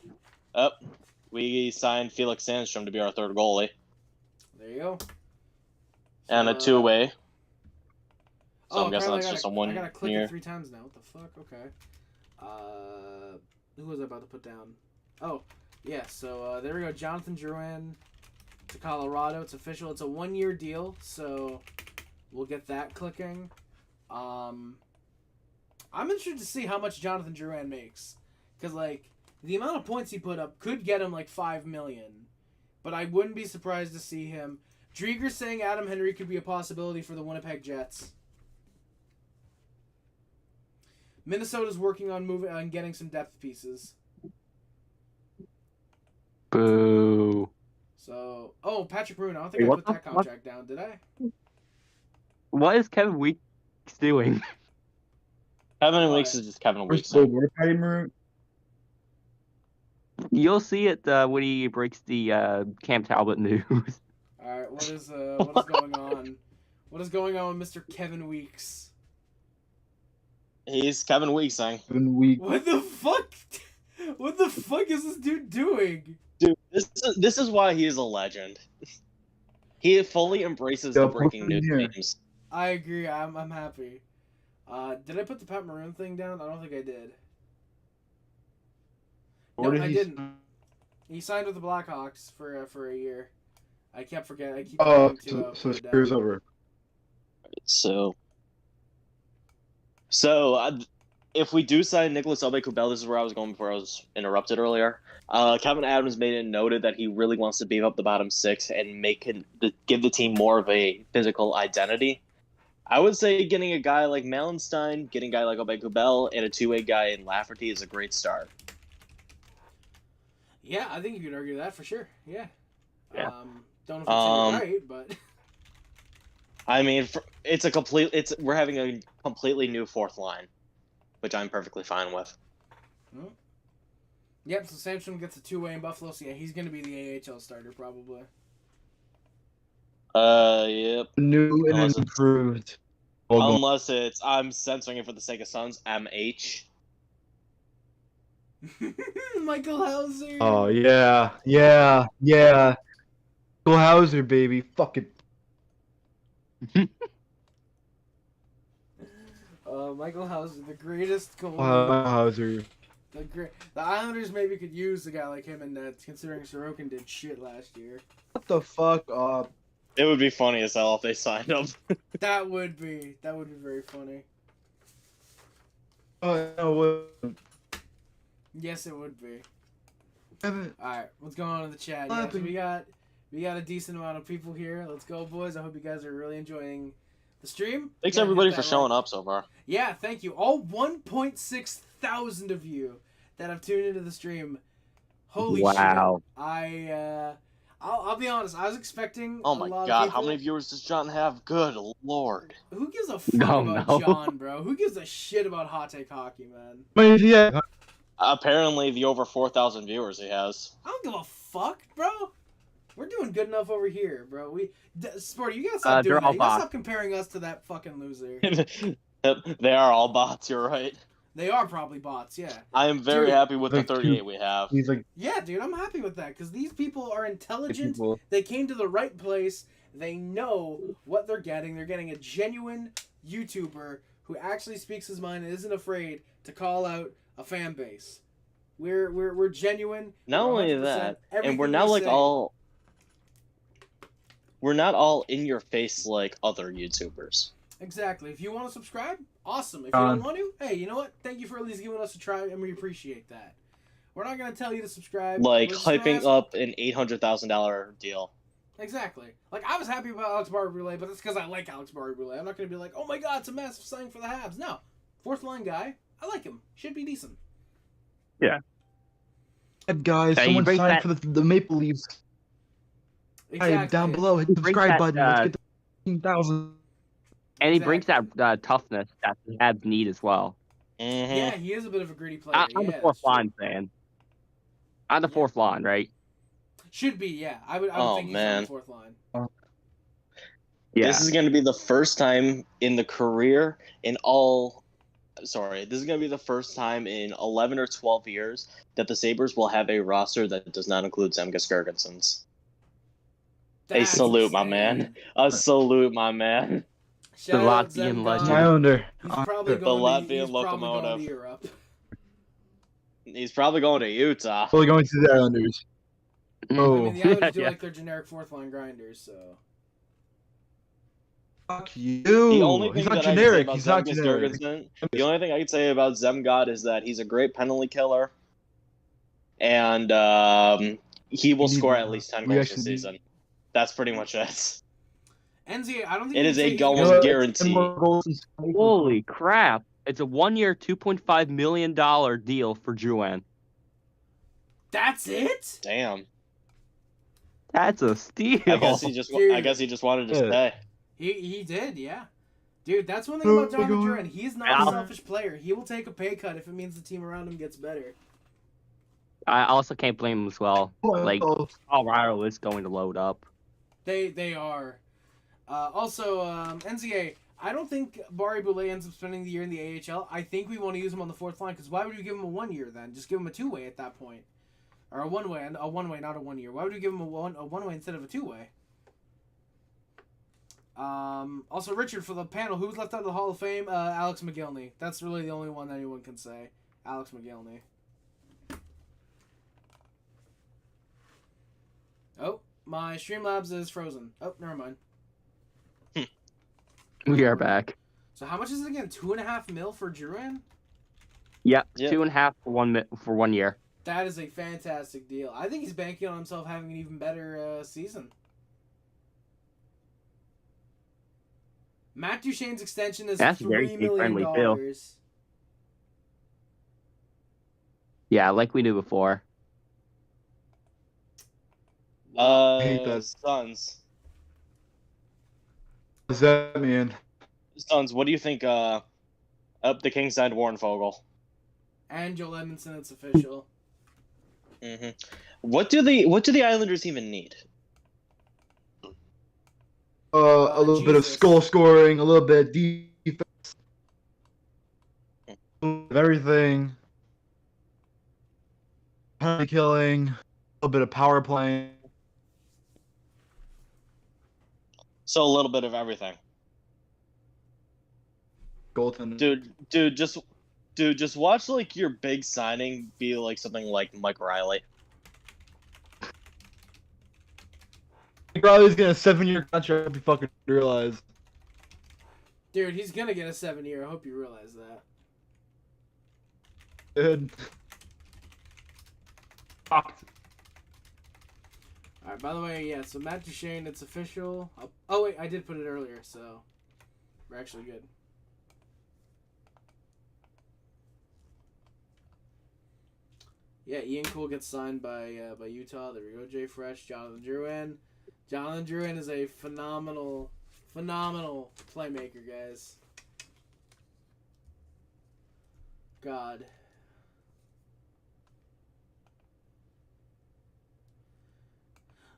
signed Felix Sandstrom to be our 3rd goalie. There you go. And a 2-way. So Oh, I'm guessing that's apparently just a I gotta click year. it 3 times now. What the fuck? Okay. Who was I about to put down? Oh, yeah. So there we go. Jonathan Drouin to Colorado. It's official. It's a 1-year deal. So we'll get that clicking. I'm interested to see how much Jonathan Drouin makes, because like the amount of points he put up could get him like 5 million, but I wouldn't be surprised to see him. Drieger's saying Adam Henry could be a possibility for the Winnipeg Jets. Minnesota's working on getting some depth pieces. Boo. So, Patrick Bruin. I don't think I put that contract down, did I? What is Kevin Weeks doing? Kevin Weeks is just Kevin Weeks. You'll see it when he breaks the Cam Talbot news. All right, what is going on? What is going on with Mr. Kevin Weeks? He's Kevin Weeks saying. What the fuck? What the fuck is this dude doing? Dude, this is why he is a legend. He fully embraces the breaking news games. I agree. I'm happy. Did I put the Pat Maroon thing down? I don't think I did. No, I didn't. He signed with the Blackhawks for a year. I kept forgetting. I keep forgetting to so put it down. screws over. So, if we do sign Nicholas Aube-Kubel, this is where I was going before I was interrupted earlier. Kevin Adams made it noted that he really wants to beef up the bottom 6 and give the team more of a physical identity. I would say getting a guy like Malenstein, getting a guy like Aube-Kubel, and a 2-way guy in Lafferty is a great start. Yeah, I think you could argue that for sure. Yeah. Yeah. Don't know if it's right, but I mean, we're having a completely new fourth line, which I'm perfectly fine with. Yep, so Samson gets a two-way in Buffalo, so yeah, he's going to be the AHL starter probably. Yep. New and Unless improved. I'm censoring it for the sake of Suns, MH. Michael Hauser. Oh, yeah. Go Hauser, baby. Fuck it. Michael Hauser, the greatest goalie. Hauser. The Islanders maybe could use a guy like him in that, considering Sorokin did shit last year. What the fuck up? It would be funny as hell if they signed him. That would be very funny. Oh, no, Yes, it would be. what? Alright, what's going on in the chat? Yeah, so we got a decent amount of people here. Let's go, boys. I hope you guys are really enjoying the stream. Thanks everybody for showing up so far. Yeah, thank you. All 1.6 thousand of you that have tuned into the stream. Holy shit. I'll be honest, I was expecting Oh a my lot god, of people. how many viewers does John have? Good lord. Who gives a fuck about John, bro? Who gives a shit about hot take hockey, man? Yeah. Apparently the over 4,000 viewers he has. I don't give a fuck, bro. We're doing good enough over here, bro. Sporty, you gotta stop doing that. You gotta stop comparing us to that fucking loser. They are all bots, you're right. They are probably bots, yeah. I am very happy with the 38 we have. He's like, yeah, dude, I'm happy with that because these people are intelligent. They came to the right place. They know what they're getting. They're getting a genuine YouTuber who actually speaks his mind and isn't afraid to call out a fan base. We're genuine. Not only that, and we're not like all. We're not all in your face like other YouTubers. Exactly. If you want to subscribe, awesome. If you don't want to, hey, you know what? Thank you for at least giving us a try, and we appreciate that. We're not gonna tell you to subscribe. Like hyping up an $800,000 deal. Exactly. Like I was happy about Alex Barre-Boulet, but that's because I like Alex Barre-Boulet. I'm not gonna be like, oh my god, it's a massive signing for the Habs. No, fourth line guy. I like him. Should be decent. Yeah. guys, Hey, someone bring signed that- for the Maple Leafs. Exactly. Hey, down below, hit the Bring subscribe that, button. Let's get to 15,000. And he brings that toughness that the Habs need as well. Mm-hmm. Yeah, he is a bit of a gritty player. I'm the fourth line fan. I'm the fourth line, right? Should be, yeah. I would Oh, think he's man. on the fourth line. Yeah. This is going to be the first time in the career in all. Sorry, this is going to be the first time in 11 or 12 years that the Sabres will have a roster that does not include Zemgus Girgensons. A That's salute, my insane. man. A salute, my man. Shout out Latvian Zemgus. legend. Islander. He's probably The going to, Latvian he's probably going locomotive. to Europe. He's probably going to Utah. Probably going to the Islanders. I Oh, mean, the Islanders do Yeah. like their generic fourth line grinders, so. fuck you. The only thing He's not that I can say generic. about He's not Zemgus generic. Girgensson, the only thing I can say about Zemgod is that he's a great penalty killer, and he will We need score more. at least 10 We goals this actually need- season. That's pretty much it. NZA, I don't think It you is can a say goal he's You know what? guarantee. 10 more goals in April. Holy crap. It's a 1-year, $2.5 million deal for Drouin. That's it? Damn. That's a steal. I guess he just wanted to Yeah. stay. He did, yeah. Dude, that's one thing about Jonathan Drouin. He's not a Yeah. selfish player. He will take a pay cut if it means the team around him gets better. I also can't blame him as well. Like, Oh, Colorado is going to load up. They are. Also, NZA, I don't think Barre-Boulet ends up spending the year in the AHL. I think we want to use him on the fourth line, because why would we give him a 1 year then? Just give him a two-way at that point. Or a one-way, not a 1 year. Why would we give him a one-way instead of a two-way? Also, Richard, for the panel, who's left out of the Hall of Fame? Alex McGillney. That's really the only one anyone can say. Alex McGillney. Oh, my Streamlabs is frozen. Oh, never mind. We are back. So how much is it again? $2.5 million for Drouin? Yep, Yep. 2.5 for 1 year. That is a fantastic deal. I think he's banking on himself having an even better season. Matt Duchene's extension is That's a very $3 million. team-friendly deal. Yeah, like we knew before. hate that. Suns. does that mean? Sons, what do you think? Up the Kings signed Warren Fogle. And Joel Edmondson, it's official. Mm-hmm. What do the Islanders even need? A little bit of Jesus. goal scoring, a little bit of defense, of everything. Penalty killing, a little bit of power playing. So a little bit of everything. Goaltending. Dude, just watch like your big signing be like something like Mike Riley. Riley's getting a 7-year contract. I hope you fucking realize. Dude, he's gonna get a 7-year. I hope you realize that. Dude. Fucked. Alright, by the way, yeah, so Matt Duchene, it's official. Oh, wait, I did put it earlier, so we're actually good. Yeah, Ian Cole gets signed by Utah. There we go, Jay Fresh, Jonathan Drouin. Jonathan Drouin is a phenomenal playmaker, guys. God.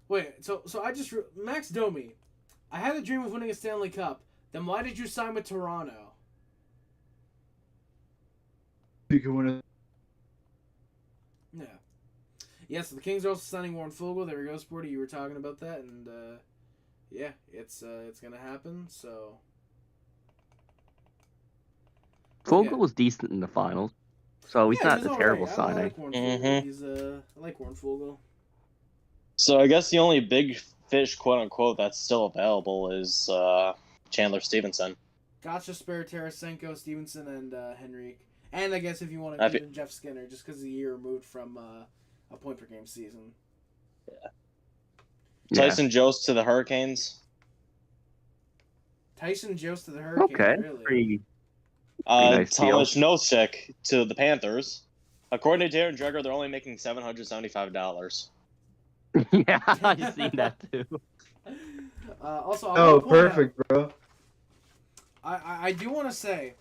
Wait, so I just Max Domi. I had a dream of winning a Stanley Cup. Then why did you sign with Toronto? You can win it. Yeah. Yeah, so the Kings are also signing Warren Fogle. There we go, Sporty. You were talking about that, and yeah, it's gonna happen. So Fogle was decent in the finals, so he's not he's a terrible alright. signing. I like Warren Fogle. I like Warren Fogle. So I guess the only big fish, quote unquote, that's still available is Chandler Stevenson. Gotcha, Spare, Tarasenko, Stevenson, and Henrique. And I guess if you want to give in Jeff Skinner, just because he's a year removed from a point per game season. Yeah. Tyson Jost to the Hurricanes. Tyson Jost to the Hurricanes. Okay, Really? pretty nice Thomas Nosek to the Panthers. According to Darren Dreger, they're only making $775. Yeah, I've seen that too. Also, Oh, perfect, bro. I do want to say,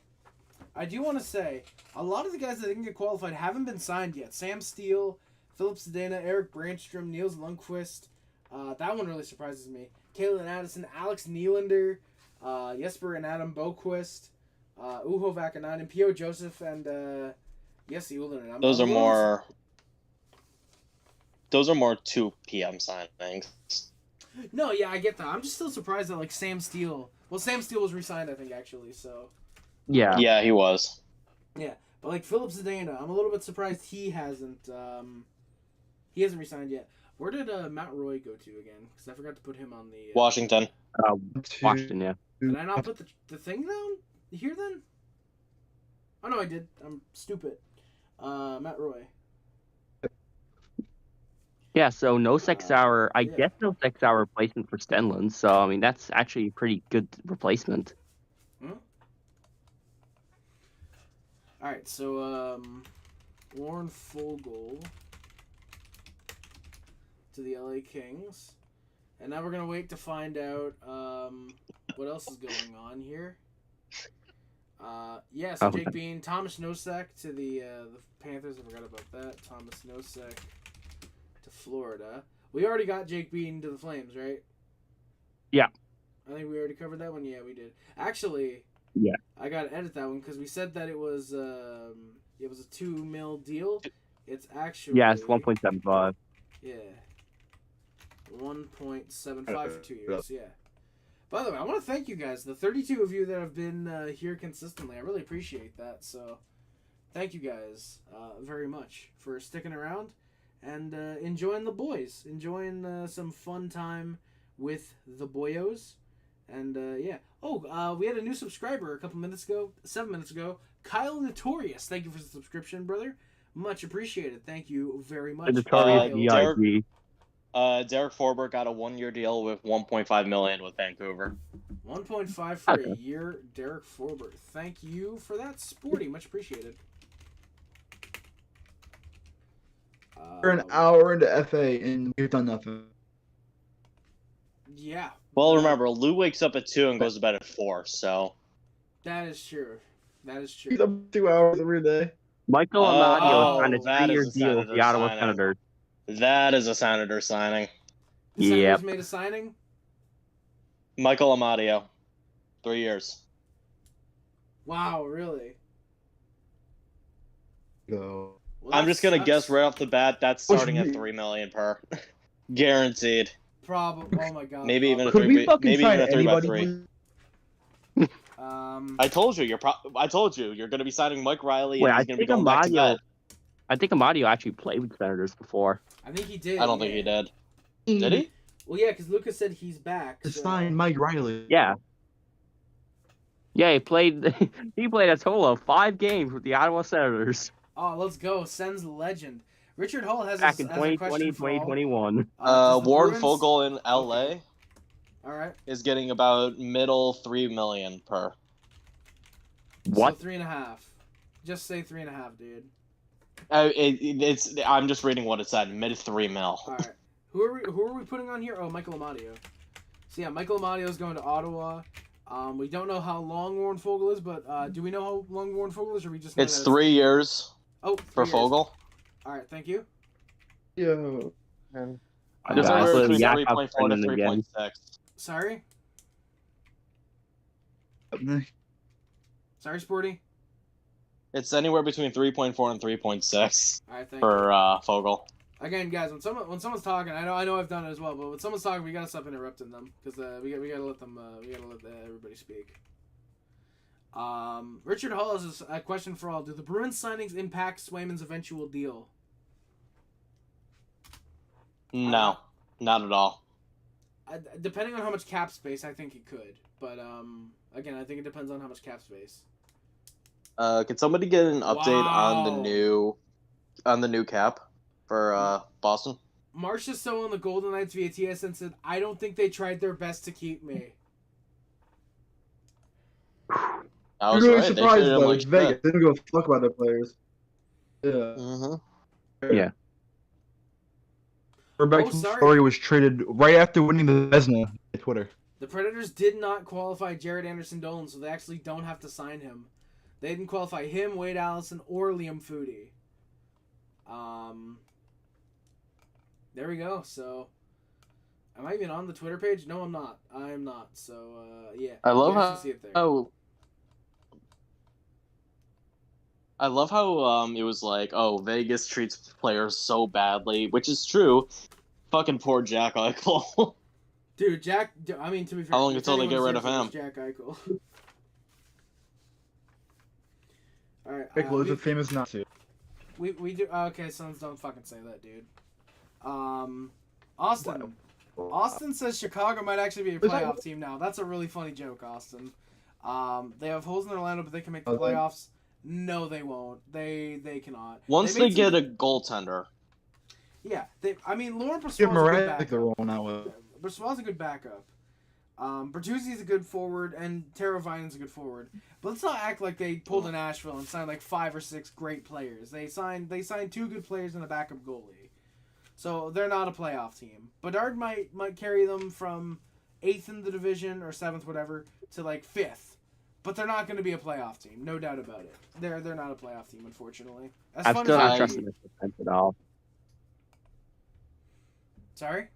a lot of the guys that didn't get qualified haven't been signed yet. Sam Steele, Philip Sedana, Eric Brandstrom, Niels Lundqvist. That one really surprises me. Kalen Addison, Alex Nylander, Jesper and Adam Boquist, Uho Vakanainen, P.O. Joseph, and Jesse Ullinen. Those are more 2 p.m. signings. No, yeah, I get that. I'm just still surprised that, like, Sam Steele... Well, Sam Steele was re-signed, I think, actually, so... Yeah. Yeah, he was. Yeah, but, like, Philip Zadina, I'm a little bit surprised he hasn't re-signed yet. Where did Matt Roy go to again? Because I forgot to put him on the... Washington. Washington, yeah. Did I not put the thing down here, then? Oh, no, I did. I'm stupid. Matt Roy. Yeah, so no 6-hour. I guess no 6-hour replacement for Stenlund. So I mean, that's actually a pretty good replacement. All right, so Warren Fogle to the LA Kings, and now we're gonna wait to find out what else is going on here. Yeah, so Jake Bean, Thomas Nosek to the Panthers. I forgot about that. Thomas Nosek to Florida. We already got Jake Bean to the Flames, right? Yeah. I think we already covered that one. Yeah, we did. Actually, yeah. I gotta edit that one because we said that it was a $2 million deal. It's actually it's 1.75. Yeah. 1.75 for 2 years. Yeah. By the way, I want to thank you guys, the 32 of you that have been here consistently. I really appreciate that. So, thank you guys very much for sticking around and enjoying the boys, enjoying some fun time with the boyos. And yeah. Oh, we had a new subscriber a couple minutes ago, 7 minutes ago. Kyle Notorious. Thank you for the subscription, brother. Much appreciated. Thank you very much. Notorious DIG. Derek Forbert got a 1-year deal with $1.5 million with Vancouver. 1.5 for a year, Derek Forbert. Thank you for that, Sporty. Much appreciated. We're an hour into FA and we've done nothing. Yeah. Well, remember, Lou wakes up at 2 and goes to bed at 4, so. That is true. That is He's true. up 2 hours every day. Michael Amadio oh, signed a that is 3-year a deal with the Senator Ottawa signing. Senators. That is a Senator signing. The Senators made a signing? Michael Amadio. 3 years. Wow, really? Go. Well, I'm that just going to sucks. guess right off the bat, that's Which starting at we- $3 million per. Guaranteed. Probably. Oh my god. Maybe even a Could we 3 fucking maybe sign even a 3 by anybody? 3. please? I told you, I told you, you're going to be signing Mike Riley Wait, and I he's going to be think going back to Amadio. bed. I think Amadio actually played with Senators before. I think he did. I don't think he did. Did he? Well, yeah, because Lucas said he's back. To so- sign Mike Riley. Yeah. Yeah, he played. He played a total of 5 games with the Ottawa Senators Oh, let's go. Sens legend. Richard Hall has back a, in has a 2020, question for all. 2021. Does the Warren Bruins- Fogle in LA All right. is getting about middle $3 million per. What? So 3.5. Just say 3.5, dude. I'm just reading what it said. Mid $3 mil. All right. Who are we putting on here? Oh, Michael Amadio. So yeah, Michael Amadio is going to Ottawa. We don't know how long Warren Fogle is, but do we know how long Warren Fogle is, or we just know It's that 3 years Oh, for 3 years. Fogle. All right, thank you. Yo. I just It's wanna anywhere put between Yak 3.4 to Brendan again. 3.6. Sorry, sorry, Sporty. It's anywhere between 3.4 and 3.6 All right, thank you. for Fogle. Again, guys, when someone's talking, I know I've done it as well, but when someone's talking, we gotta stop interrupting them because we gotta let them everybody speak. Richard Hall has a question for all. Do the Bruins signings impact Swayman's eventual deal? No, not at all. Depending on how much cap space, I think it could. But again, I think it depends on how much cap space. Can somebody get an update Wow. on the new cap for Boston? Marchessault on the Golden Knights via TSN said, "I don't think they tried their best to keep me." I was You're really right. They surprised treated him though. like It's Vegas. They didn't go fuck about their players. Yeah. Mm-hmm. Yeah. Rebecca sorry. Story was traded right after winning the Vezina on Twitter. The Predators did not qualify Jared Anderson-Dolan, so they actually don't have to sign him. They didn't qualify him, Wade Allison, or Liam Foudy. There we go. So, am I even on the Twitter page? No, I'm not. I am not. So, yeah. I love You guys how. can see it there. I love how it was like, oh, Vegas treats players so badly, which is true. Fucking poor Jack Eichel. Dude, I mean, to be fair, How long if until they get anyone rid of deserves him? it, it's Jack Eichel. All right. Eichel is a famous Nazi. We do. Okay, Sons, don't fucking say that, dude. Austin. Austin says Chicago might actually be a playoff team now. That's a really funny joke, Austin. They have holes in their lineup, but they can make the playoffs. No, they won't. They cannot. Once made they get some- a goaltender. Yeah, I mean, Lauren Give Brossoit's a good Morant the backup. role now. Brossoit's a good backup. Bertuzzi's a good forward, and Teravainen's a good forward. But let's not act like they pulled a Nashville and signed like 5 or 6 great players. They signed 2 good players and a backup goalie. So they're not a playoff team. Bedard might carry them from 8th in the division or 7th, whatever, to like 5th. But they're not going to be a playoff team, no doubt about it. They're not a playoff team, unfortunately. As I'm fun still as not it would trusting be- this defense at all. Sorry?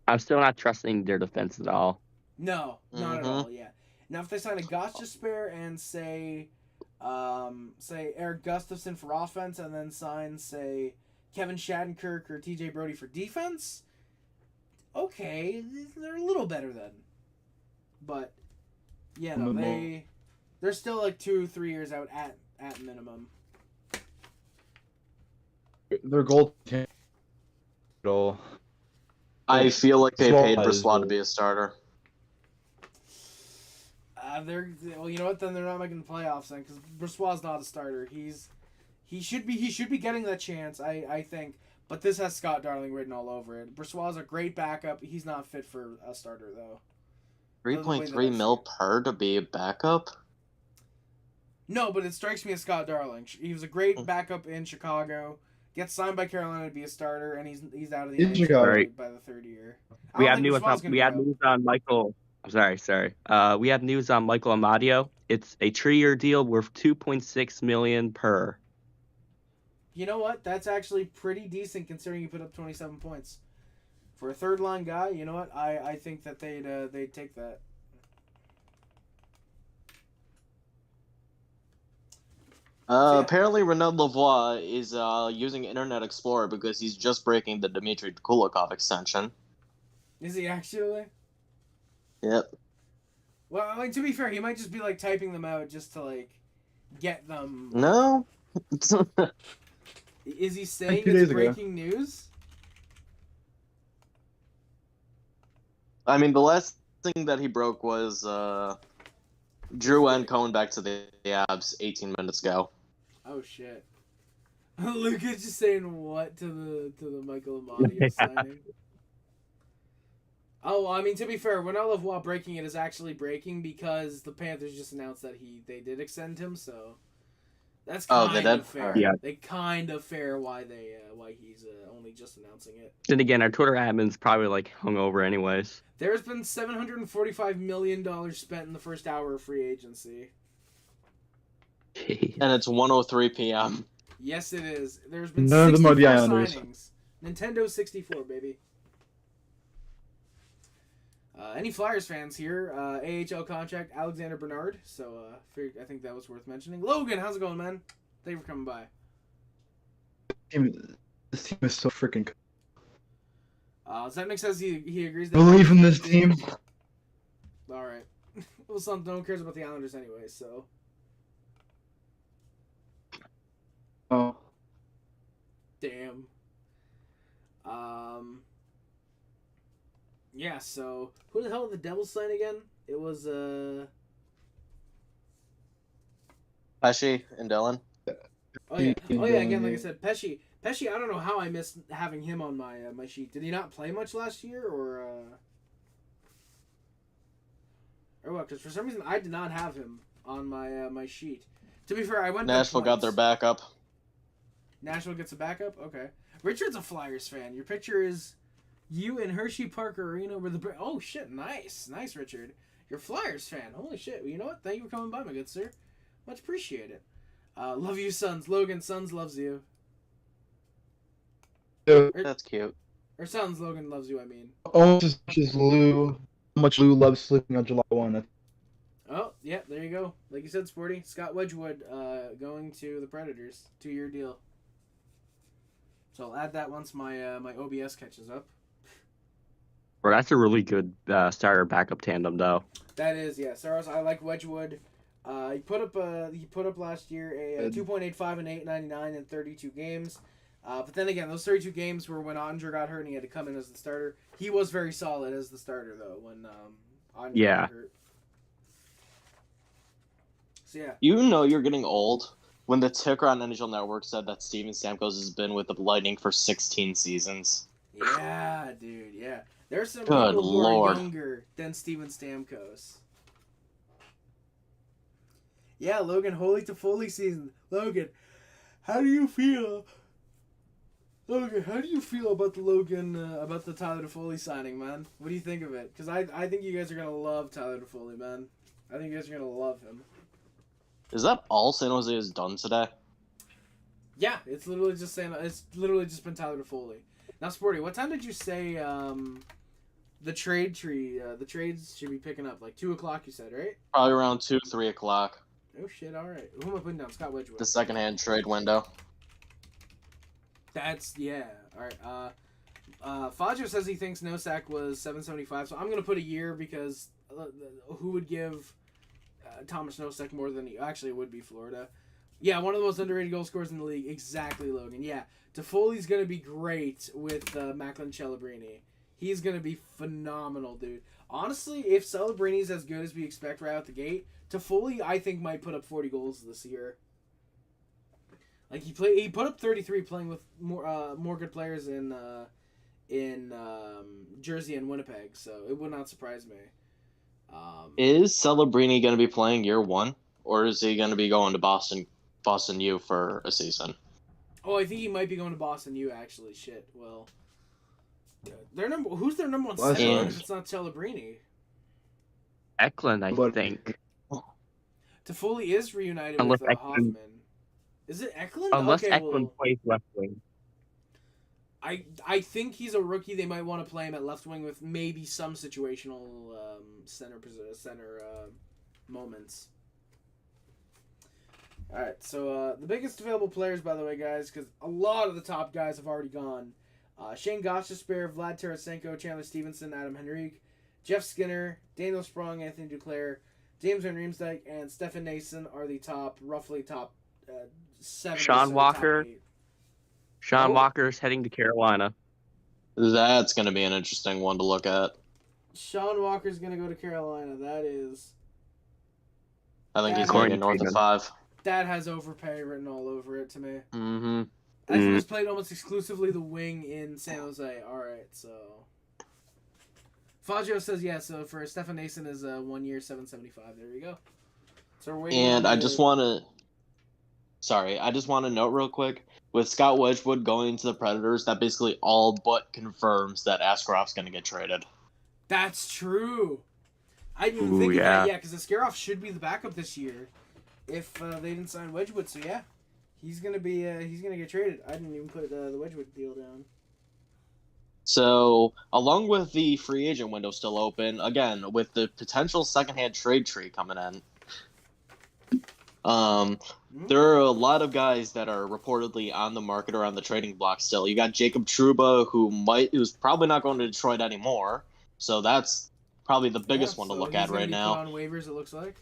I'm still not trusting their defense at all. No, not at Mhm. all. Yeah. Now, if they sign a Gostisbehere and say Eric Gustafson for offense, and then sign say Kevin Shattenkirk or TJ Brody for defense, okay, they're a little better then. But yeah, no, they're still like 2-3 years out at minimum. Their goal. I feel like they Small paid guys, Brossoit to though. be a starter. Well, you know what? Then they're not making the playoffs then, because Brossoit's not a starter. He should be getting that chance, I think. But this has Scott Darling written all over it. Brossoit's a great backup. He's not fit for a starter though. 3.3 mil per to be a backup? No, but it strikes me as Scott Darling. He was a great backup in Chicago. gets signed by Carolina to be a starter, and he's out of the He's NHL Chicago. by the third year. I We don't have think news. Rafal's gonna We had go. news on Michael. Sorry. We have news on Michael Amadio. It's a 3-year deal worth $2.6 million per. You know what? That's actually pretty decent considering he put up 27 points. For a third line guy, you know what? I think that they'd take that. Apparently, Renaud Lavoie is using Internet Explorer because he's just breaking the Dmitry Kulikov extension. Is he actually? Yep. Well, I mean, to be fair, he might just be like typing them out just to like get them. No. Is he saying 2 days it's ago. breaking news? I mean, the last thing that he broke was Drouin coming back to the Habs 18 minutes ago. Oh shit! Luca's just saying what to the Michael Amadio signing. Oh, I mean, to be fair, Renaud Lavoie breaking it is actually breaking because the Panthers just announced that they did extend him, so that's kind of fair. Yeah. They kind of fair why he's only just announcing it. Then again, our Twitter admin's probably like hungover anyways. There's been $745 million spent in the first hour of free agency. And it's 1:03 p.m. Yes, it is. There's been None of them 64 are the Islanders. signings. Nintendo 64, baby. Any Flyers fans here? AHL contract, Alexander Bernard. So I think that was worth mentioning. Logan, how's it going, man? Thank you for coming by. This team is so freaking good. Zemnik says he agrees that. Believe in this team. All right. Well, no one cares about the Islanders anyway, so. Oh. Damn. Yeah, so who the hell did the Devils sign again? It was Pesci and Dylan. Oh yeah, again, like I said, Pesci, I don't know how I missed having him on my my sheet. Did he not play much last year or what? Because for some reason I did not have him on my my sheet. To be fair, I went Nashville got their backup. Nashville gets a backup? Okay. Richard's a Flyers fan. Your picture is you in Hershey Park Arena where the... Oh, shit. Nice. Nice, Richard. You're a Flyers fan. Holy shit. Well, you know what? Thank you for coming by, my good sir. Much appreciated. Love you, Sons. Logan, Sons loves you. That's cute. Or Sons, Logan loves you, I mean. Almost as much as Lou. How much Lou loves sleeping on July 1. Oh, yeah, there you go. Like you said, Sporty. Scott Wedgwood going to the Predators. 2-year deal. So I'll add that once my my OBS catches up. Bro, that's a really good starter backup tandem, though. That is, yeah. Saros, I like Wedgwood. He put up last year a 2.85 and 8.99 in 32 games. But then again, those 32 games were when Andre got hurt and he had to come in as the starter. He was very solid as the starter though when Andre got hurt. So yeah. You know you're getting old when the ticker on NHL Network said that Steven Stamkos has been with the Lightning for 16 seasons. Yeah, dude. Yeah. There's some Good people who Lord. are younger than Steven Stamkos. Yeah, Logan, holy Toffoli season. Logan, how do you feel? Logan, how do you feel about the Tyler Toffoli signing, man? What do you think of it? Because I think you guys are gonna love Tyler Toffoli, man. I think you guys are gonna love him. Is that all San Jose has done today? Yeah, it's literally just been Tyler Toffoli. Now, Sporty, what time did you say the trades should be picking up? Like 2 o'clock, you said, right? Probably around 2, 3 o'clock. Oh shit! All right, who am I putting down? Scott Wedgwood. The secondhand trade window. That's yeah. All right. Fajr says he thinks Nosek was 775, so I'm gonna put a year because who would give Thomas Nosek more than he actually would be Florida? Yeah, one of the most underrated goal scorers in the league. Exactly, Logan. Yeah, Toffoli's gonna be great with Macklin Celebrini. He's gonna be phenomenal, dude. Honestly, if Celebrini's as good as we expect right out the gate, Toffoli I think might put up 40 goals this year. Like he put up 33 playing with more good players in Jersey and Winnipeg, so it would not surprise me. Is Celebrini going to be playing year one, or is he going to be going to Boston U for a season? Oh, I think he might be going to Boston U, actually. Shit, well... Who's their number one Well, center and- if it's not Celebrini? Eklund, I But- think. Toffoli is reunited Unless with Eklund- Hoffman. Is it Eklund? Unless okay, Eklund well, plays left wing. I think he's a rookie. They might want to play him at left wing with maybe some situational center moments. All right, so the biggest available players, by the way, guys, because a lot of the top guys have already gone. Shane Gostisbehere, Vlad Tarasenko, Chandler Stevenson, Adam Henrique, Jeff Skinner, Daniel Sprong, Anthony Duclair, James Van Riemsdyk, and Stefan Nason are the roughly top 7. Sean Walker. Sean Oh. Walker's heading to Carolina. That's going to be an interesting one to look at. Sean Walker's going to go to Carolina. That is... I think he's That's going to get north of Trenin. 5. That has overpay written all over it to me. Mm-hmm. Eklund has played almost exclusively the wing in San Jose. All right, so... Faggio says, yeah, so for Stefan Nason is 1 year, $775. There you go. So we're waiting And on I the- just want to... Sorry, I just want to note real quick. With Scott Wedgwood going to the Predators, that basically all but confirms that Askarov's going to get traded. That's true. I didn't even Ooh, think of yeah. that. Yeah, because Askarov should be the backup this year if they didn't sign Wedgwood. So, yeah, he's going to get traded. I didn't even put the Wedgwood deal down. So, along with the free agent window still open, again, with the potential secondhand trade tree coming in, there are a lot of guys that are reportedly on the market or on the trading block still. You got Jacob Trouba, who's probably not going to Detroit anymore, so that's probably the biggest one to so look he's at gonna right be now. put on waivers, it looks like.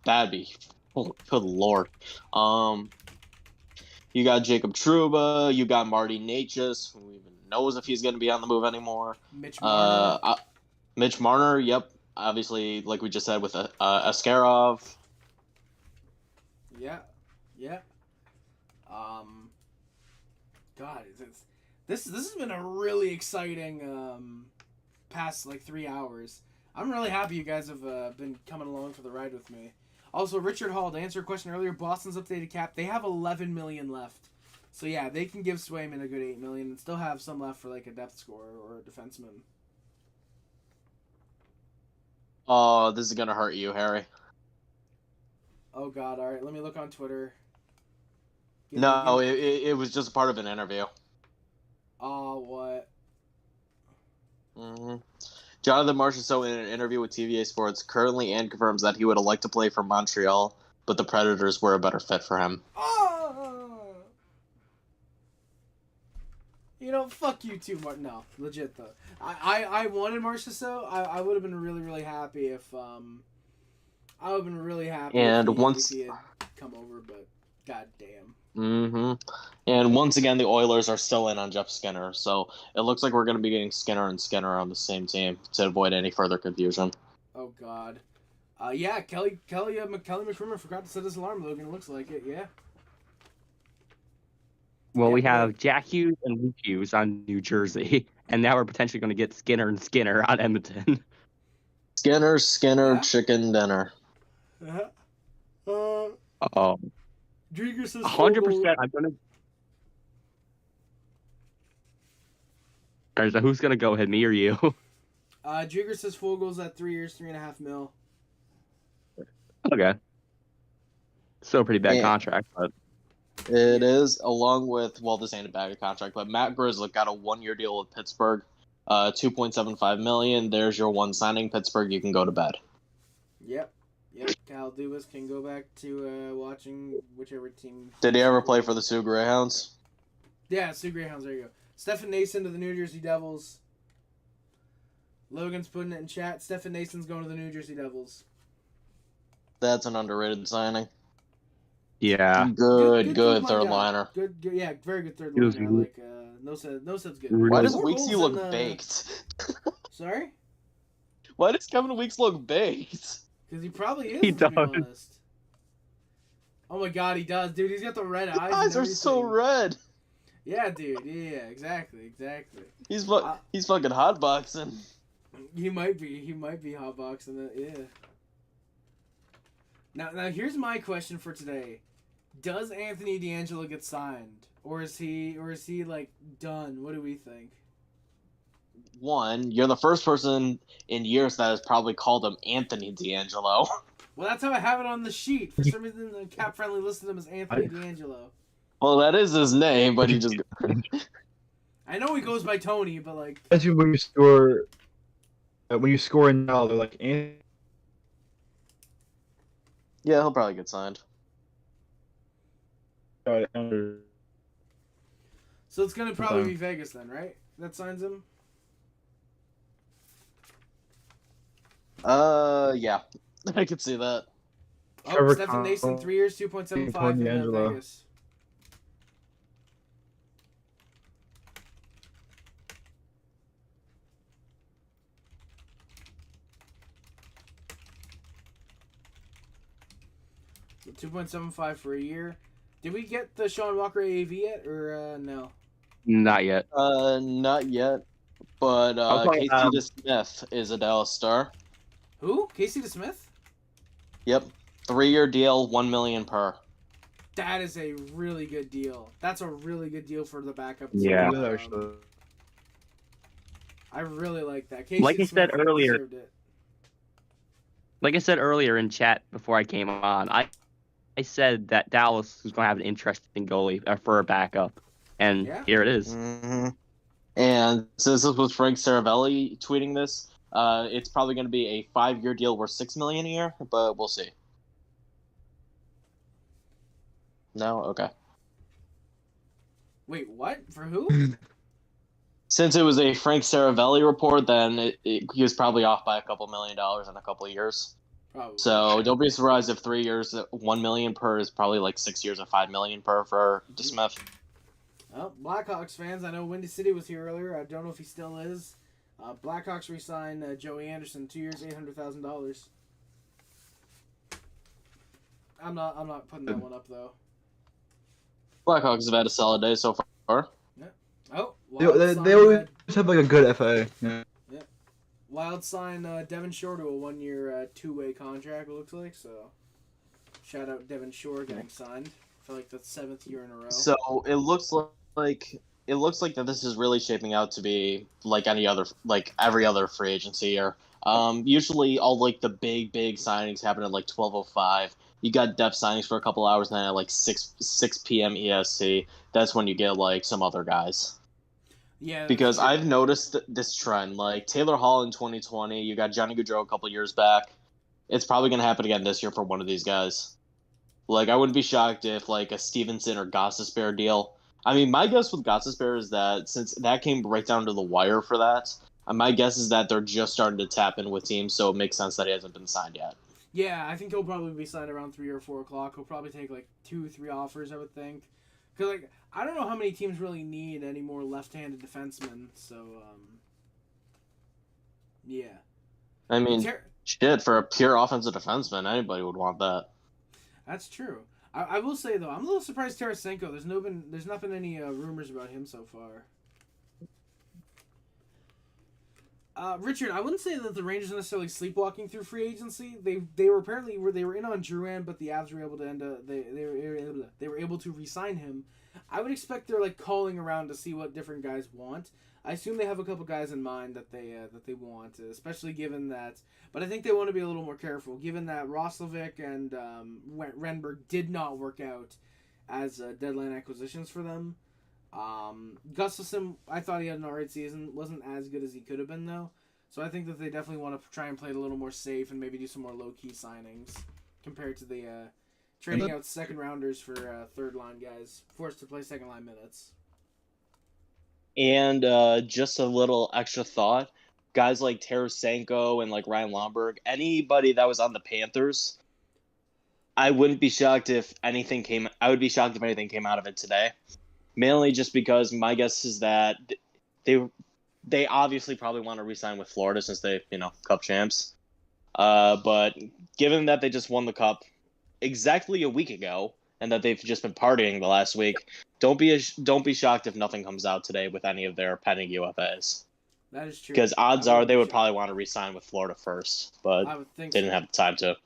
That'd be, oh, good lord. You got Jacob Trouba, you got Marty Necas, who even knows if he's going to be on the move anymore. Mitch Marner. Mitch Marner, yep. Obviously, like we just said with Askarov. Yeah. God, this has been a really exciting past 3 hours. I'm really happy you guys have been coming along for the ride with me. Also, Richard Hall, to answer your question earlier, Boston's updated cap, they have $11 million left. So yeah, they can give Swayman a good $8 million and still have some left for a depth scorer or a defenseman. Oh, this is gonna hurt you, Harry. Oh God! All right, let me look on Twitter. No, it was just part of an interview. Oh, what? Mm-hmm. Jonathan Marchessault in an interview with TVA Sports currently and confirms that he would have liked to play for Montreal, but the Predators were a better fit for him. Oh! Fuck you too, Martin. No, legit though. I wanted Marchessault. I would have been really, really happy if I would have been really happy And if he had come over, but goddamn. Mm-hmm. And once again, the Oilers are still in on Jeff Skinner, so it looks like we're going to be getting Skinner and Skinner on the same team to avoid any further confusion. Oh God. Yeah, Kelly McCrimmon forgot to set his alarm, Logan. It looks like it. Yeah. Well, we Yeah, have Jack Hughes and Luke Hughes on New Jersey, and now we're potentially going to get Skinner and Skinner on Edmonton. Skinner, Yeah. chicken dinner. Uh-huh. Drieger says 100%. I'm going to. Alright, so who's going to go ahead, me or you? Drieger says Fogel's at 3 years, $3.5 million. Okay. Still a pretty bad Yeah. contract, but It is, along with, well, this ain't a bad contract, but Matt Grzelcyk got a 1-year deal with Pittsburgh, $2.75 million. There's your one signing, Pittsburgh. You can go to bed. Yep. Kyle Dubas can go back to watching whichever team. Did he ever play for the Sioux Greyhounds? Yeah, Sioux Greyhounds. There you go. Stefan Nason to the New Jersey Devils. Logan's putting it in chat. Stefan Nason's going to the New Jersey Devils. That's an underrated signing. yeah. Good line third guy. liner. Good, yeah, very good third He was liner. I like no set's good. Really- Why does More Weeksy goals look than, baked? Sorry, Why does Kevin Weeks look baked? because he probably is. He to be does. honest. Oh my God, he does, dude. He's got the red eyes. His eyes and are so everything. red. Yeah, dude. Yeah, exactly. He's fucking hotboxing. He might be hotboxing it. Yeah. Now here's my question for today. Does Anthony DeAngelo get signed, or is he like done? What do we think? One, you're the first person in years that has probably called him Anthony DeAngelo. Well, that's how I have it on the sheet. For some reason, the Cap Friendly listed him as Anthony DeAngelo. Well, that is his name, but he just... I know he goes by Tony, but like... Especially when you score in now, they're like, Yeah, he'll probably get signed. So it's gonna probably be Vegas then, right? That signs him? Yeah. I could see that. Oh, Trevor Stephen Nason, 3 years, 2.75 Tony in Angelo. Vegas. So 2.75 for a year. Did we get the Sean Walker AAV yet, or no? Not yet. Not yet. But Okay, Casey DeSmith is a Dallas Star. Who? Casey DeSmith? Yep. 3-year deal, $1 million per. That is a really good deal. That's a really good deal for the backup. Yeah. actually. I really like that. Casey Like I said DeSmith earlier- deserved it. Like I said earlier in chat before I came on, I said that Dallas was going to have an interesting goalie for a backup, and Yeah. here it is. Mm-hmm. And since this was Frank Saravelli tweeting this, it's probably going to be a 5-year deal worth $6 million a year, but we'll see. No? Okay. Wait, what? For who? Since it was a Frank Saravelli report, then he was probably off by a couple $1 million in a couple of years. Probably. So don't be surprised if 3 years, $1 million per is probably like 6 years of $5 million per for DeSmith. Well, Blackhawks fans, I know Windy City was here earlier. I don't know if he still is. Blackhawks re-signed Joey Anderson, 2 years, $800,000. I'm not putting that one up though. Blackhawks have had a solid day so far. Oh, They Wild signed, always have like a good FA. Yeah. Wild signed Devin Shore to a 1-year, 2-way contract. It looks like so. Shout out Devin Shore getting signed for like the 7th year in a row. So it looks like that this is really shaping out to be like every other free agency year. Usually all like the big signings happen at like 12:05. You got depth signings for a couple hours, and then at like 6 p.m. EST, that's when you get like some other guys. Yeah, Because that's true. I've noticed this trend. Like Taylor Hall in 2020, you got Johnny Gaudreau a couple years back. It's probably going to happen again this year for one of these guys. Like, I wouldn't be shocked if like a Stevenson or Gostisbehere deal. I mean, my guess with Gostisbehere is that since that came right down to the wire for that, my guess is that they're just starting to tap in with teams, so it makes sense that he hasn't been signed yet. Yeah, I think he'll probably be signed around 3 or 4 o'clock. He'll probably take like 2 or 3 offers, I would think. Because like I don't know how many teams really need any more left-handed defensemen. So yeah. I mean, shit, for a pure offensive defenseman, anybody would want that. That's true. I will say though, I'm a little surprised Tarasenko. There's not been any rumors about him so far. Richard, I wouldn't say that the Rangers are necessarily sleepwalking through free agency. They were apparently they were in on Drouin, but the Avs were able to they were able to re-sign him. I would expect they're like calling around to see what different guys want. I assume they have a couple guys in mind that they want, especially given that. But I think they want to be a little more careful, given that Roslovic and Renberg did not work out as deadline acquisitions for them. Gustafsson, I thought he had an alright season. Wasn't as good as he could have been though. So I think that they definitely want to try and play it a little more safe and maybe do some more low key signings compared to the trading out second rounders for third line guys forced to play second line minutes. And just a little extra thought, guys like Tarasenko and like Ryan Lomberg, anybody that was on the Panthers, I wouldn't be shocked if anything came. I would be shocked if anything came out of it today. Mainly just because my guess is that they obviously probably want to re-sign with Florida since they, Cup champs. But given that they just won the Cup exactly a week ago and that they've just been partying the last week, don't be shocked if nothing comes out today with any of their pending UFAs. That is true. Because odds are they would probably want to re-sign with Florida first, but I would think didn't have the time to.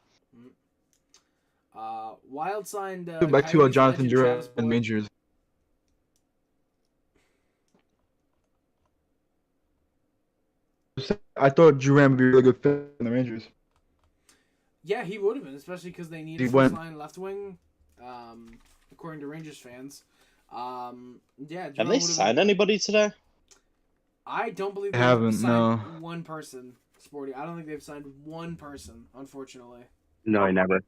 Wild signed. Back to Coyotes Jonathan legend Travis Drouin and Boyd. Rangers. I thought Drouin would be a really good fit in the Rangers. Yeah, he would have been, especially because they need a He first went- line left wing, according to Rangers fans. Yeah, Have Drouin they would've signed been- anybody today? I don't believe They they've haven't, signed no. one person. Sporty, I don't think they've signed one person, unfortunately. No, never.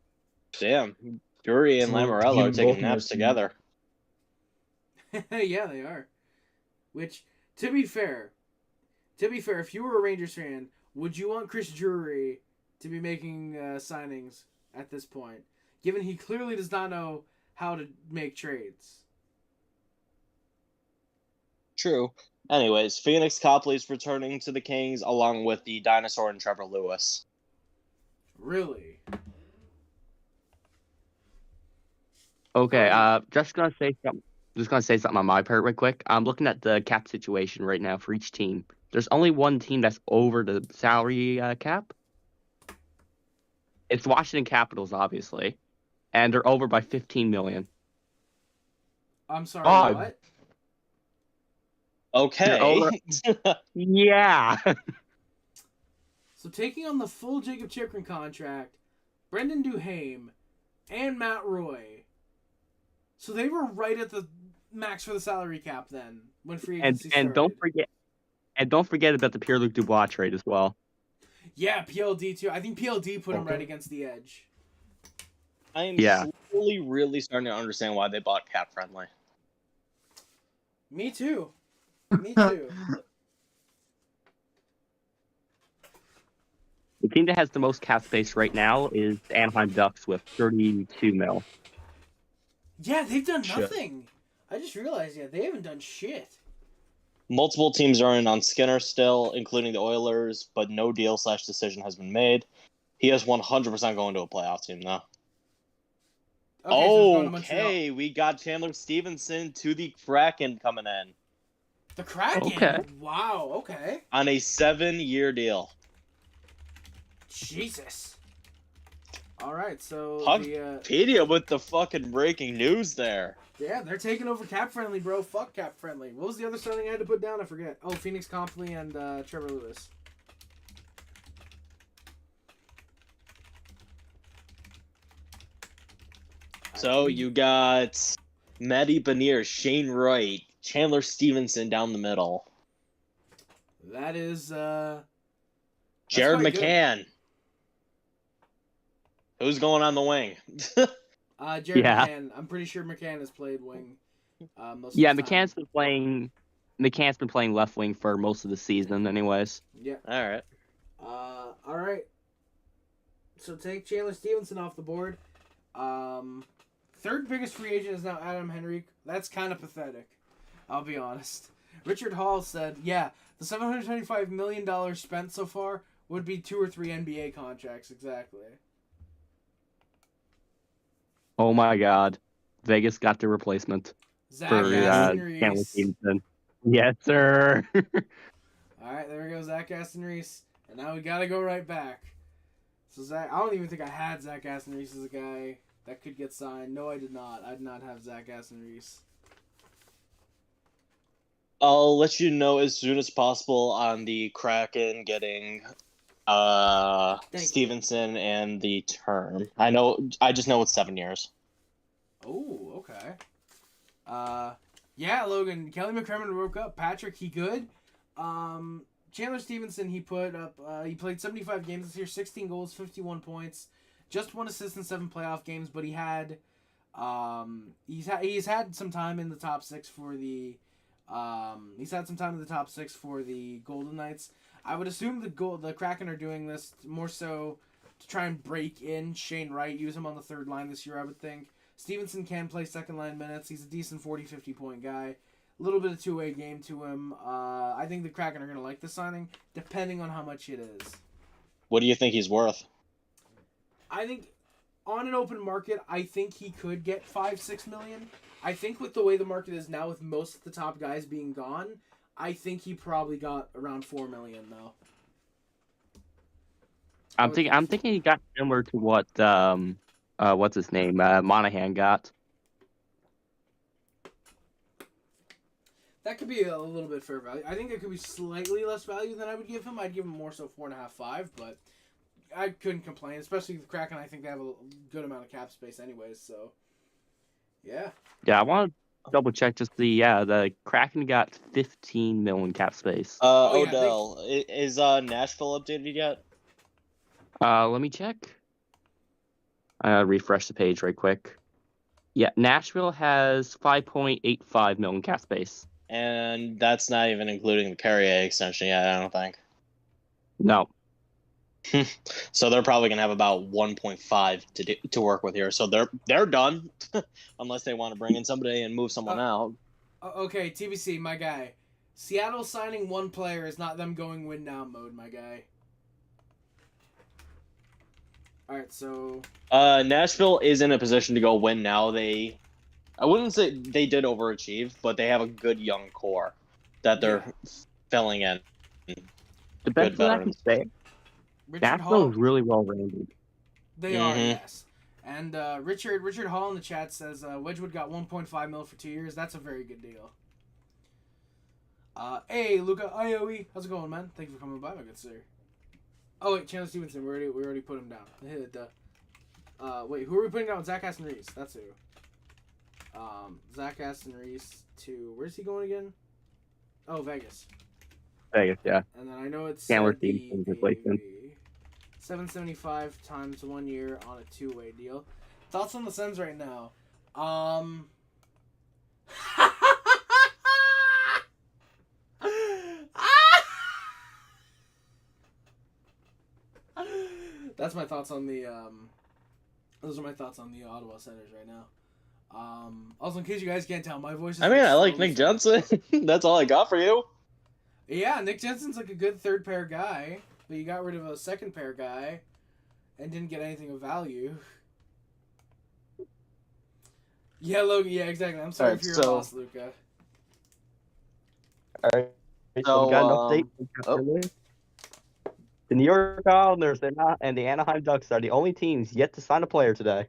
Damn. Drury and So, Lamoriello are Team taking Baltimore naps team. together. Yeah, they are. Which, to be fair, if you were a Rangers fan, would you want Chris Drury to be making signings at this point, given he clearly does not know how to make trades? True. Anyways, Phoenix Copley's returning to the Kings along with the dinosaur and Trevor Lewis. Really? Okay, just gonna say something on my part real quick. I'm looking at the cap situation right now for each team. There's only one team that's over the salary cap. It's Washington Capitals, obviously, and they're over by 15 million. I'm sorry, Odd. what? Okay. over- Yeah. So taking on the full Jacob Chychrun contract, Brendan Duchene, and Matt Roy. So they were right at the max for the salary cap then when free agency and don't forget about the Pierre-Luc Dubois trade as well. Yeah, PLD too. I think PLD put him right against the edge. I am Yeah. slowly really starting to understand why they bought Cap Friendly. Me too. Me too. The team that has the most cap space right now is the Anaheim Ducks with 32 mil. Yeah, they've done Shit. nothing. I just realized, yeah, they haven't done shit. Multiple teams are in on Skinner still, including the Oilers, but no deal/decision has been made. He is 100% going to a playoff team, though. Okay, so it's going to Montreal. Okay, we got Chandler Stevenson to the Kraken coming in The Kraken? Okay. Wow, okay. on a 7-year deal. Jesus. All right, so Wikipedia with the fucking breaking news there. yeah, they're taking over Cap Friendly, bro. Fuck Cap Friendly. What was the other signing I had to put down? I forget. Oh, Phoenix Copley and Trevor Lewis. So you got Matty Benier, Shane Wright, Chandler Stevenson down the middle, That is Jared quite good. McCann. Who's going on the wing? Jared Yeah. McCann. I'm pretty sure McCann has played wing. Most Yeah, of the time. McCann's been playing left wing for most of the season, anyways. Yeah. All right. All right. So take Chandler Stevenson off the board. Third biggest free agent is now Adam Henrique. That's kind of pathetic. I'll be honest. Richard Hall said, "Yeah, the $725 million spent so far would be 2 or 3 NBA contracts exactly." Oh my God, Vegas got the replacement Zach for Aston Chandler Reese. Stevenson. Yes, sir. All right, there we go, Zach Aston Reese, and now we gotta go right back. So Zach, I don't even think I had Zach Aston Reese as a guy that could get signed. No, I did not. I did not have Zach Aston Reese. I'll let you know as soon as possible on the Kraken getting Thank you. Stevenson and the term. I just know it's 7 years. Oh, okay. Yeah, Logan. Kelly McCrimmon woke up. Patrick, he good. Chandler Stevenson, he put up. He played 75 games this year, 16 goals, 51 points, just 1 assist in 7 playoff games. But he had, he's had some time in the top 6 for the. He's had some time in the top 6 for the Golden Knights. I would assume the Kraken are doing this more so to try and break in Shane Wright, use him on the third line this year, I would think. Stevenson can play second line minutes. He's a decent 40-50 point guy. A little bit of two-way game to him. I think the Kraken are going to like the signing, depending on how much it is. What do you think he's worth? I think on an open market, I think he could get $5-6 million. I think with the way the market is now, with most of the top guys being gone, I think he probably got around $4 million though. I'm thinking he got similar to what what's his name? Monahan got. That could be a little bit fair value. I think it could be slightly less value than I would give him. I'd give him more so 4.5, 5, but I couldn't complain. Especially with Kraken, I think they have a good amount of cap space anyways, so yeah. Yeah, I want to double check just the Kraken got 15 million cap space. Oh, yeah, Odell, is Nashville updated yet? Let me check. Refresh the page right quick. Yeah, Nashville has 5.85 million cap space. And that's not even including the Carrier extension yet, I don't think. No. So they're probably gonna have about 1.5 to work with here. So they're done, unless they want to bring in somebody and move someone out. Okay, TBC, my guy. Seattle signing one player is not them going win now mode, my guy. All right, so Nashville is in a position to go win now. I wouldn't say they did overachieve, but they have a good young core that they're filling in. The best thing I can say, Nashville is really well rounded. They are, yes. And Richard Hall in the chat says Wedgwood got 1.5 mil for 2 years. That's a very good deal. Hey, Luca IOE, how's it going, man? Thank you for coming by, my good sir. Oh wait, Chandler Stevenson, we already put him down. Wait, who are we putting down? Zach Aston Reese. That's who. Zach Aston Reese to where's he going again? Oh, Vegas. Vegas, yeah. And then I know it's Chandler Stevenson's replacement. 775 times 1 year on a 2-way deal. Thoughts on the Sens right now? That's my thoughts on the those are my thoughts on the Ottawa Senators right now. Also, in case you guys can't tell, my voice is I like Nick Jensen. That's all I got for you. Yeah, Nick Jensen's like a good third pair guy, but you got rid of a second pair guy and didn't get anything of value. Yeah, Logan, yeah, exactly. I'm sorry for your loss, Luca. Alright. So we got an update. The New York Islanders and the Anaheim Ducks are the only teams yet to sign a player today.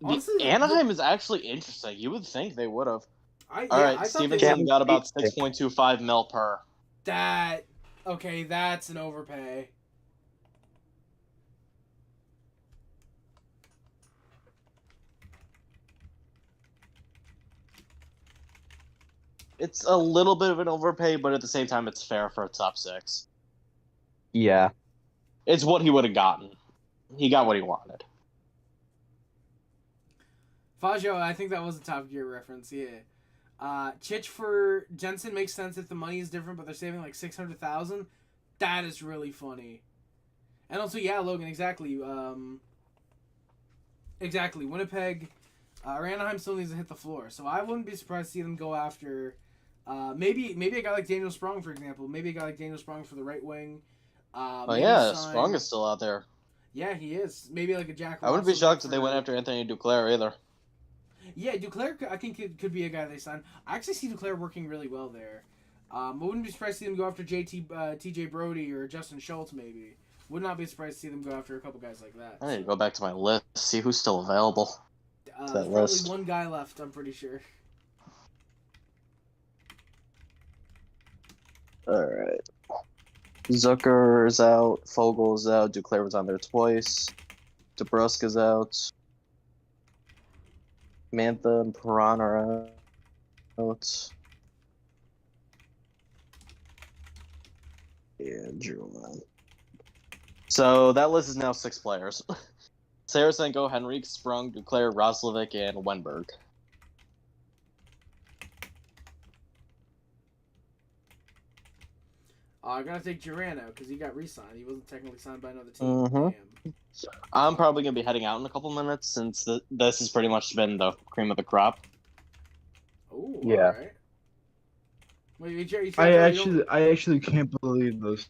Honestly, Anaheim is actually interesting. You would think they would have. I Stevenson got about 6.25 mil per. That's an overpay. It's a little bit of an overpay, but at the same time, it's fair for a top 6. Yeah. It's what he would have gotten. He got what he wanted. Faggio, I think that was a Top Gear reference, yeah. Chich for Jensen makes sense if the money is different, but they're saving like $600,000. That is really funny. And also, yeah, Logan, exactly. Exactly. Winnipeg, or Anaheim still needs to hit the floor, so I wouldn't be surprised to see them go after. Maybe a guy like Daniel Sprong, for example. Maybe a guy like Daniel Sprong for the right wing. Sprong is still out there. Yeah, he is. Maybe like a Jack. I wouldn't be shocked if they went after Anthony Duclair either. Yeah, Duclair, I think could be a guy they sign. I actually see Duclair working really well there. I wouldn't be surprised to see them go after TJ Brody or Justin Schultz, maybe. Would not be surprised to see them go after a couple guys like that. I need to go back to my list, see who's still available. There's probably one guy left, I'm pretty sure. Alright. Zucker is out, Fogle is out, Duclair was on there twice, DeBrusk is out, Mantha and Perron are out. And Drouin. So that list is now 6 players. Sarasenko, Henrique, Sprung, Duclair, Roslovic, and Wenberg. I gotta take Duran out because he got re-signed. He wasn't technically signed by another team. Mm-hmm. I'm probably gonna be heading out in a couple minutes since this has pretty much been the cream of the crop. Oh, yeah. All right. Wait, I actually can't believe this.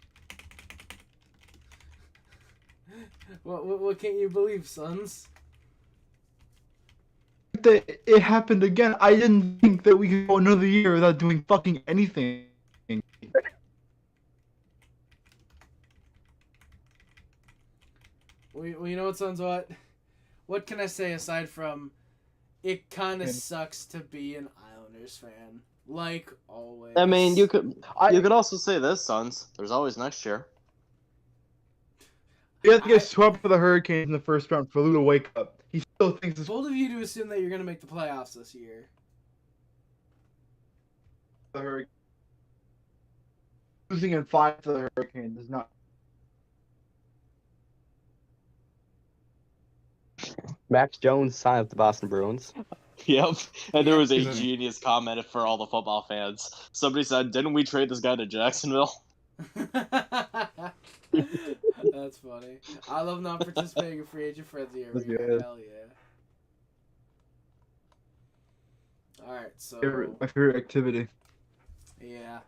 What can't you believe, sons? It happened again. I didn't think that we could go another year without doing fucking anything. Well, you know what, Sons? What can I say aside from it kind of sucks to be an Islanders fan, like always. I mean, you could also say this, Suns. There's always next year. You have to get swept for the Hurricanes in the first round for Lou to wake up. He still thinks it's bold of you to assume that you're going to make the playoffs this year. the Hurricanes. Losing in 5 to the Hurricanes is not. Max Jones signed with the Boston Bruins. Yep. And there was a genius comment for all the football fans. Somebody said, "Didn't we trade this guy to Jacksonville?" That's funny. I love not participating in free agent frenzy every year. Good. Hell yeah. Alright, so... My favorite activity. Yeah.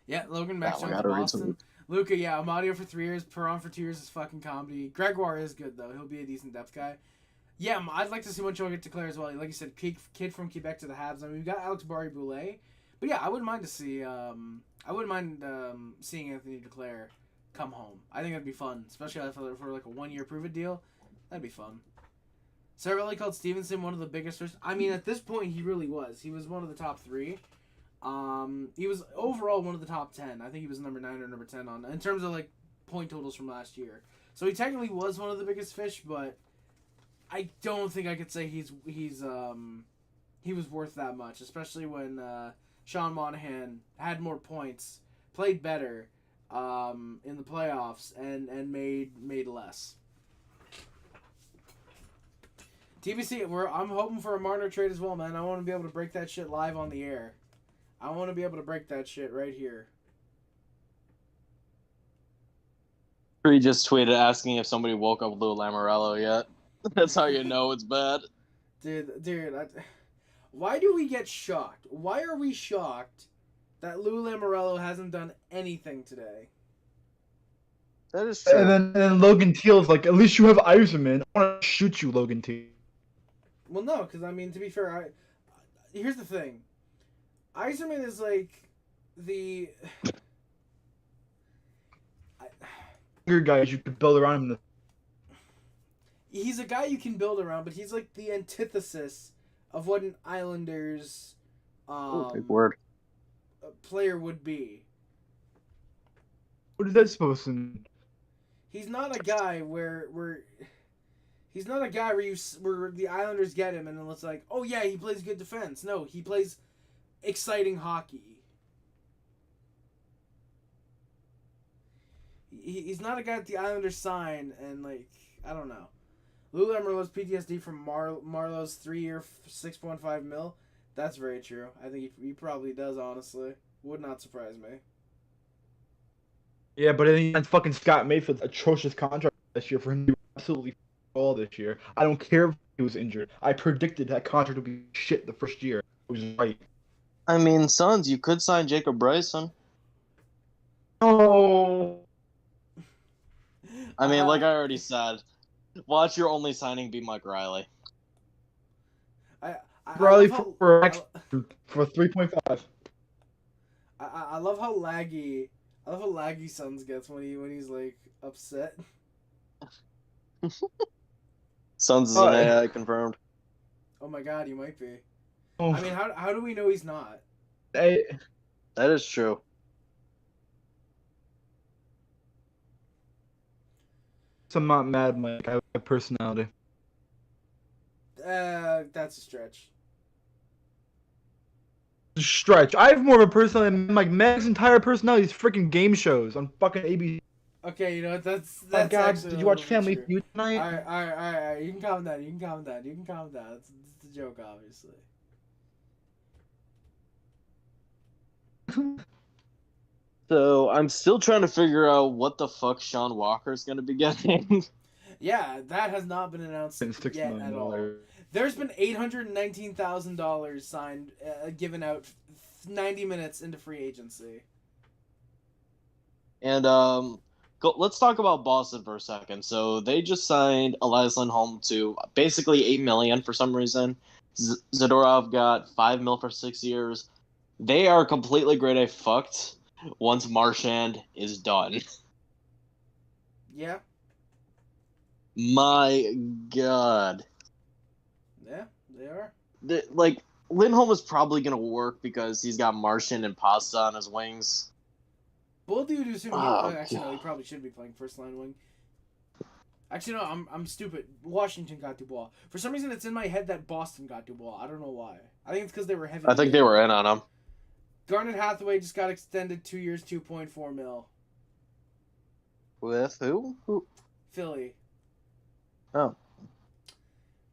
Yeah, Logan, Max Jones, gotta read Boston. some- Luka, yeah, Amadio for 3 years, Perron for 2 years is fucking comedy. Gregoire is good, though. He'll be a decent depth guy. Yeah, I'd like to see Montour get Duclair as well. Like you said, kid from Quebec to the Habs. I mean, we've got Alex Barre-Boulet. But yeah, I wouldn't mind seeing Anthony Duclair come home. I think that'd be fun, especially for like a 1-year prove-it deal. That'd be fun. Cervelli called Stevenson one of the biggest fish. I mean, at this point, he really was. He was one of the top 3. He was overall one of the top 10. I think he was number 9 or number 10 in terms of like point totals from last year. So he technically was one of the biggest fish, but I don't think I could say he was worth that much, especially when Sean Monahan had more points, played better in the playoffs, and made less. TBC, I'm hoping for a Marner trade as well, man. I want to be able to break that shit live on the air. I want to be able to break that shit right here. He just tweeted asking if somebody woke up Lou Lamoriello yet. That's how you know it's bad. Dude, why do we get shocked? Why are we shocked that Lou Lamoriello hasn't done anything today? That is true. And then Logan Teal's like, at least you have Eiserman. I want to shoot you, Logan Teal. Well, no, because, I mean, to be fair, here's the thing. Eiserman is, like, the... Younger guys you could build around him. He's a guy you can build around, but he's, like, the antithesis of what an Islanders big word. Player would be. What is that supposed to mean? He's not a guy where he's not a guy where the Islanders get him and then it's like, oh yeah, he plays good defense. No, he plays exciting hockey. He's not a guy that the Islanders sign and like, I don't know. Lou Lamoriello's PTSD from Marlowe's 3-year, $6.5 million. That's very true. I think he probably does, honestly. Would not surprise me. Yeah, but I think that's fucking Scott Mayfield's atrocious contract this year for him to do absolutely all this year. I don't care if he was injured. I predicted that contract would be shit the first year. It was right. I mean, Suns, you could sign Jacob Bryson. Oh. I mean, like I already said, watch your only signing be Mike Riley. Riley for 3.5. I love how laggy. I love how laggy Suns gets when he's like upset. Suns is an AI confirmed. Oh my god, he might be. Oh. I mean, how do we know he's not? That is true. So I'm not mad, Mike. I have a personality. That's a stretch. Stretch. I have more of a personality than Mike. Meg's entire personality is freaking game shows on fucking ABC. Okay, you know that's Oh God, actually did a you watch little bit Family true. Feud tonight? All right. You can calm down. It's a joke, obviously. So I'm still trying to figure out what the fuck Sean Walker's gonna be getting. Yeah, that has not been announced It's $6 yet million. at all. There's been $819,000 signed, given out 90 minutes into free agency. And let's talk about Boston for a second. So they just signed Elias Lindholm to basically $8 million for some reason. Zadorov got $5 million for 6 years. They are completely grade A fucked once Marchand is done. Yeah. My God. Yeah, they are. Lindholm is probably going to work because he's got Martian and Pasta on his wings. Both of you do soon. Oh, Actually, no, God. he probably should be playing first line wing. Actually, no, I'm stupid. Washington got Dubois. For some reason, it's in my head that Boston got Dubois. I don't know why. I think it's because they were heavy. I think they were in on him. Garnet Hathaway just got extended 2 years, 2.4 mil. With who? Philly. Oh.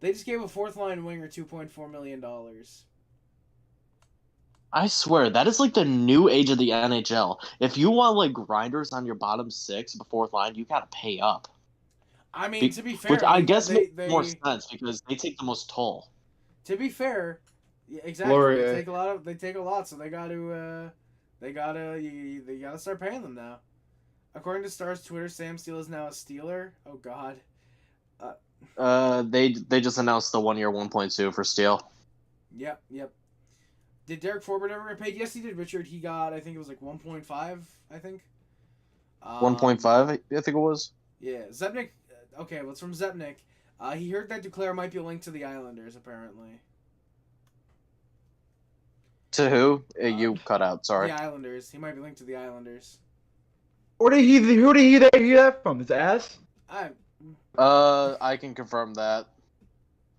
They just gave a fourth line winger $2.4 million. I swear, that is like the new age of the NHL. If you want like grinders on your bottom six, the fourth line, you gotta pay up. I mean, to be fair, Which I guess makes more sense because they take the most toll. To be fair, yeah, exactly. Laurier. They take a lot, so they gotta start paying them now. According to Star's Twitter, Sam Steele is now a Steeler. Oh God. They just announced the 1 year 1.2 for Steele. Yep. Did Derek Forbert ever get paid? Yes, he did. Richard, he got, I think it was like 1.5. I think. 1.5, I think it was. Yeah, Zepnik. Okay, well, it's from Zepnik. He heard that Duclair might be linked to the Islanders, apparently. To who? You cut out. Sorry. The Islanders. He might be linked to the Islanders. Who did he hear that from? His ass? I can confirm that.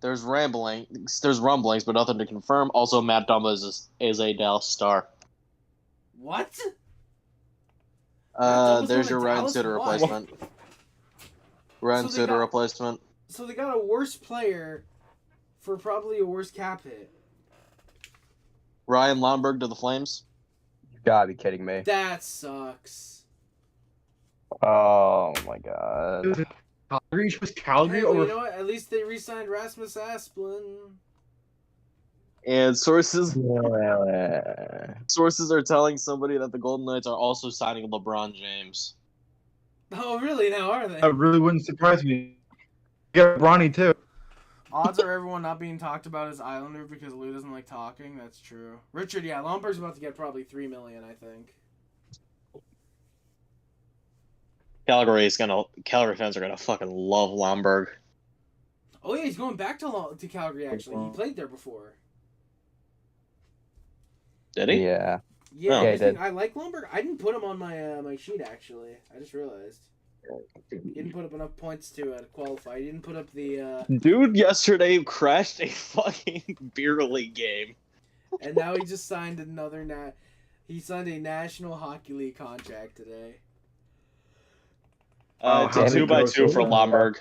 There's rumblings, but nothing to confirm. Also, Matt Dumba is a Dallas Star. What? There's your Ryan Suter replacement. Ryan Suter replacement. So they got a worse player for probably a worse cap hit. Ryan Lomberg to the Flames. You gotta be kidding me. That sucks. Oh my God. Calgary? She was Calgary Hey, well, over. you know what? At least they re-signed Rasmus Asplund. And sources are telling somebody that the Golden Knights are also signing LeBron James. Oh, really? Now are they? That really wouldn't surprise me. Get Bronny too. Odds are everyone not being talked about as Islander because Lou doesn't like talking. That's true. Richard, yeah, Lomberg's about to get probably $3 million, I think. Calgary fans are gonna fucking love Lomberg. Oh yeah, he's going back to Calgary. Actually, he played there before. Did he? Yeah. Yeah, Yeah, he did. I like Lomberg. I didn't put him on my my sheet actually. I just realized he didn't put up enough points to qualify. He didn't put up the. Dude, yesterday crashed a fucking beer league game. And now he just signed another He signed a National Hockey League contract today. It's a 2x2 for Lomberg.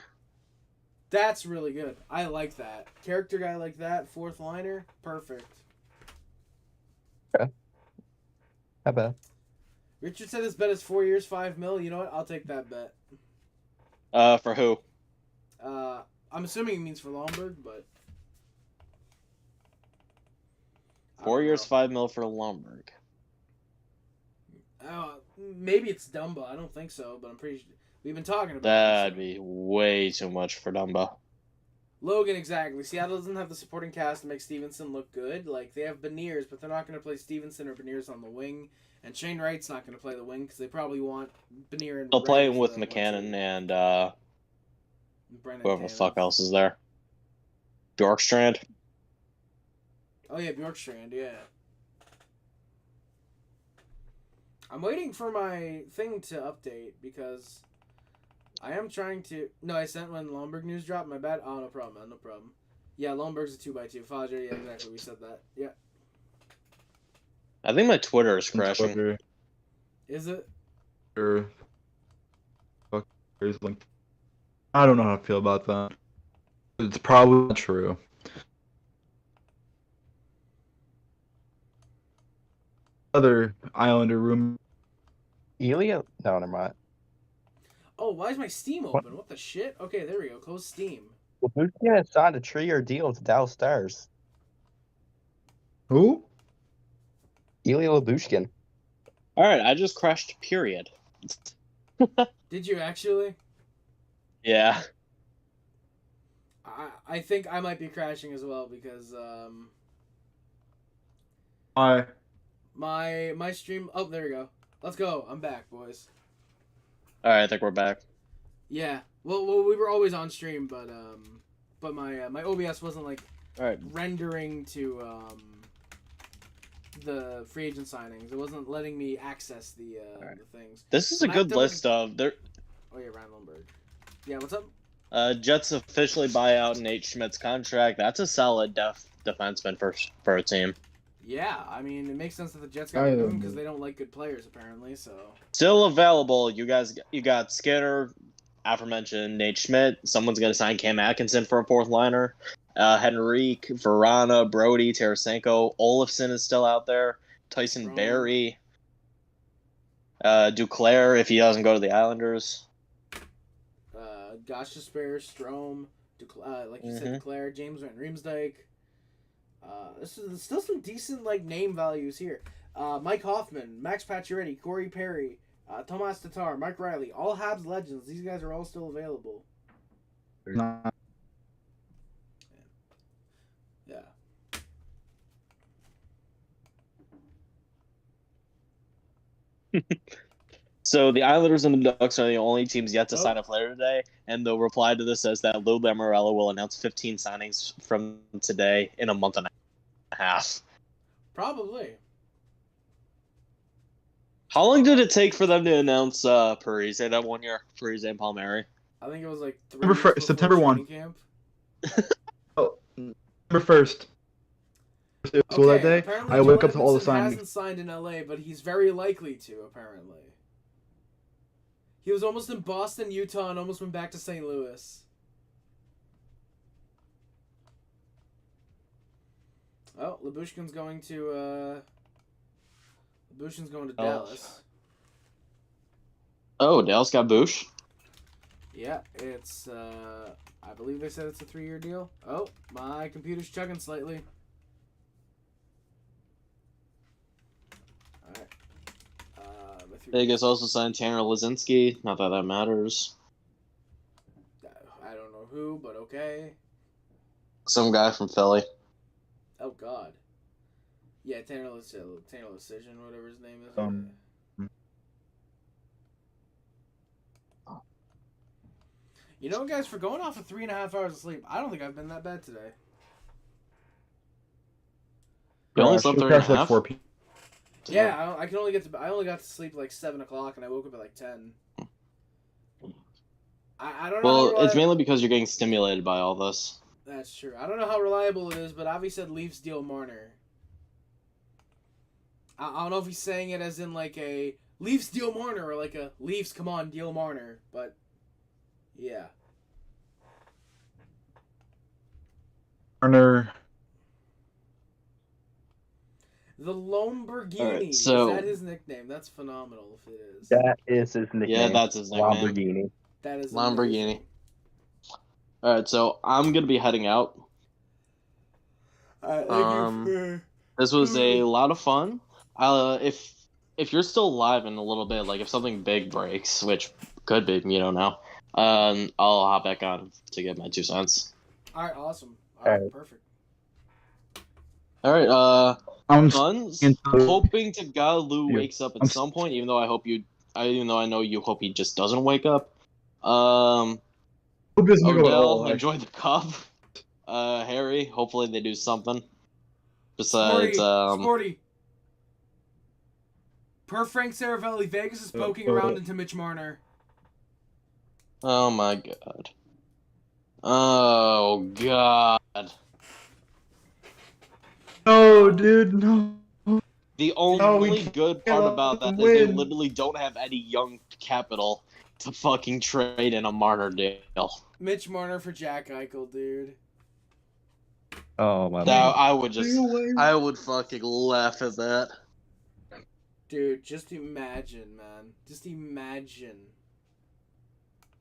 That's really good. I like that. Character guy like that, fourth liner, perfect. How bad? Richard said his bet is 4 years, $5 million. You know what? I'll take that bet. For who? I'm assuming it means for Lomberg, but 4 years, $5 million for Lomberg. Maybe it's Dumba. I don't think so, but I'm pretty sure. We've been talking about That'd be way too much for Dumba. Logan, exactly. Seattle doesn't have the supporting cast to make Stevenson look good. Like, they have Beniers, but they're not going to play Stevenson or Beniers on the wing. And Shane Wright's not going to play the wing because they probably want Benier and They'll play Wright with for the McCannon 1-2. and Brennan whoever the Tanev. fuck else is there. Bjorkstrand. Oh, yeah, Bjorkstrand, yeah. I'm waiting for my thing to update because I am trying to... No, I sent when Lomberg news dropped. My bad. Oh, no problem, man. No problem. Yeah, Lomberg's a 2x2. Faja, yeah, exactly. We said that. Yeah. I think my Twitter is crashing. Twitter. Is it? Or... Fuck, there's linked. I don't know how to feel about that. It's probably not true. Other Islander room. Ilya? No, never mind. Oh, why is my Steam open? What the shit? Okay, there we go. Close Steam. Well, Duchene has signed a 3-year deal with the Dallas Stars. Who? Ilya Labushkin. Alright, I just crashed, period. Did you actually? Yeah. I think I might be crashing as well because Hi. my stream. Oh, there we go. Let's go. I'm back, boys. Alright, I think we're back. Yeah. Well, we were always on stream, but my OBS wasn't like All right. rendering to the free agent signings. It wasn't letting me access the things. This is a When I good have to look list of there. Oh yeah, Ryan Lundberg. Yeah, what's up? Jets officially buy out Nate Schmidt's contract. That's a solid defenseman for a team. Yeah, I mean it makes sense that the Jets got rid of him because they don't like good players apparently. So Still available. You got Skinner, aforementioned Nate Schmidt. Someone's gonna sign Cam Atkinson for a fourth liner. Henrique, Verana, Brody, Tarasenko, Olofsson is still out there. Tyson Strong. Barrie, Duclair if he doesn't go to the Islanders. Gostisbehere, Strome, like you said, Duclair, James Van Riemsdyk. This is still some decent like name values here. Mike Hoffman, Max Pacioretty, Corey Perry, Tomas Tatar, Mike Riley, all Habs legends. These guys are all still available. Yeah. So the Islanders and the Ducks are the only teams yet to sign a player today, and the reply to this says that Lou Lamoriello will announce 15 signings from today in a month and a half. Probably. How long did it take for them to announce Parise that 1 year? Parise and Palmieri? I think it was like September 1. Camp. Oh, September 1st. So that day, apparently I wake Joe up to all the Edmondson signings. hasn't signed in LA, but he's very likely to, apparently. He was almost in Boston, Utah, and almost went back to St. Louis. Oh, Lyubushkin's going to Dallas. Oh, Dallas got Bush. Yeah, it's I believe they said it's a 3-year deal. Oh, my computer's chugging slightly. Alright. Vegas also signed Tanner Lazinski. Not that that matters. I don't know who, but okay. Some guy from Philly. Oh God. Yeah, Tanner Lecision, whatever his name is. You know, guys, for going off of 3.5 hours of sleep, I don't think I've been that bad today. You only slept 3.5? 4 p.m. Yeah, I only got to sleep like 7 o'clock, and I woke up at like 10. I don't know. Well, it's mainly because you're getting stimulated by all this. That's true. I don't know how reliable it is, but Avi said Leafs deal Marner. I don't know if he's saying it as in like a Leafs deal Marner or like a Leafs come on deal Marner, but yeah. Marner. The Lamborghini. Right, so, is that his nickname? That's phenomenal if it is. That is his nickname. Yeah, that's his nickname. Lamborghini. That is Lamborghini. amazing. Alright, so I'm gonna be heading out. Thank you. This was a lot of fun. If you're still alive in a little bit, like if something big breaks, which could be, you don't know, I'll hop back on to get my 2 cents. All right, awesome. All right, perfect. All right, I'm hoping to God Lou wakes up at some point, even though I know you hope he just doesn't wake up. Odell, enjoy the cup. Harry, hopefully they do something. Besides, Sporty. Per Frank Saravelli, Vegas is poking around into Mitch Marner. Oh my God. Oh God. No, dude, no. The only good part about that is they literally don't have any young capital to fucking trade in a Marner deal. Mitch Marner for Jack Eichel, dude. Oh my God. I would fucking laugh at that. Dude, just imagine, man. Just imagine.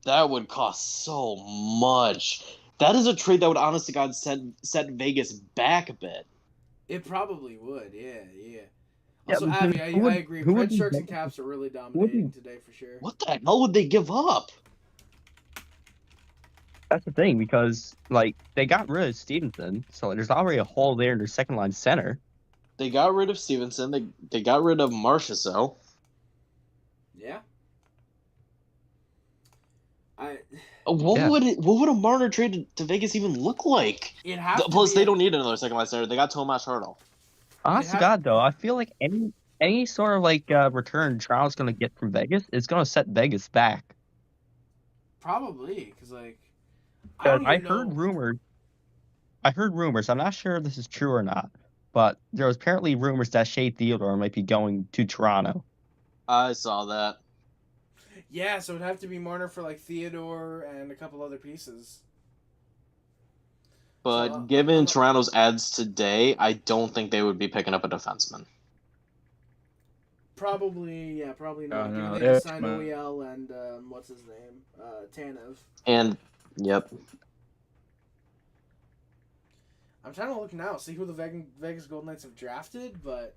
That would cost so much. That is a trade that would, honest to God, set Vegas back a bit. It probably would, yeah. Also, Avi, I agree. Red Sharks and Caps are really dominating today for sure. What the hell would they give up? That's the thing, because like they got rid of Stevenson, so there's already a hole there in their second line center. They got rid of Stevenson. They got rid of Marchessault. Yeah. What would a Marner trade to Vegas even look like? It has Plus, they don't need another second line center. They got Tomas Hertl. Honest to God, though, I feel like any sort of like return Toronto's going to get from Vegas is going to set Vegas back. Probably, because like I heard rumors. I'm not sure if this is true or not, but there was apparently rumors that Shea Theodore might be going to Toronto. I saw that. Yeah, so it'd have to be Marner for like Theodore and a couple other pieces. But given Toronto's ads today, I don't think they would be picking up a defenseman. Probably not. No, Given they just signed OEL and what's his name, Tanev. And yep. I'm trying to look now, see who the Vegas Golden Knights have drafted, but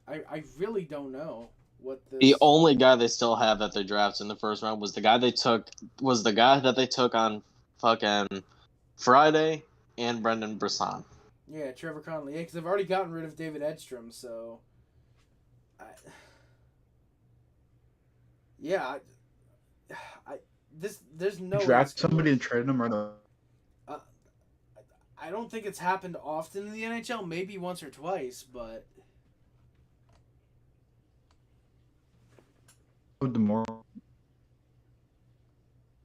I really don't know what this... The only guy they still have that they drafted in the first round was the guy that they took on fucking Friday, and Brendan Brisson. Yeah, Trevor Connolly. Yeah, because they've already gotten rid of David Edstrom, so... there's no... Draft somebody and trade them or no? I don't think it's happened often in the NHL. Maybe once or twice, but...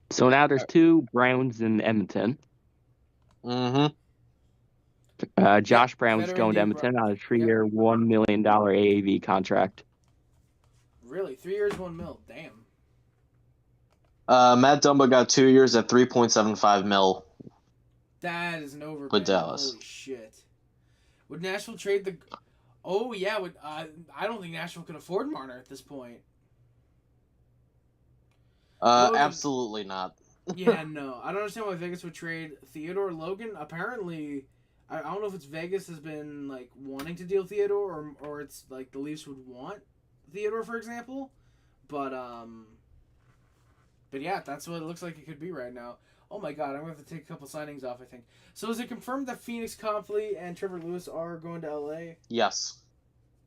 So now there's two Browns in Edmonton. Mm-hmm. Josh Brown's going to Edmonton on a 3-year, $1 million AAV contract. Really? 3 years, $1 million? Damn. Matt Dumba got 2 years at $3.75 million. That is an overpay. With Dallas. Holy shit. Would Nashville trade the... Oh, yeah. I don't think Nashville can afford Marner at this point. Absolutely not. Yeah, no. I don't understand why Vegas would trade Theodore Logan. Apparently, I don't know if it's Vegas has been like wanting to deal Theodore or it's like the Leafs would want Theodore, for example. But yeah, that's what it looks like it could be right now. Oh my god, I'm going to have to take a couple signings off, I think. So is it confirmed that Phoenix Copley and Trevor Lewis are going to LA? Yes.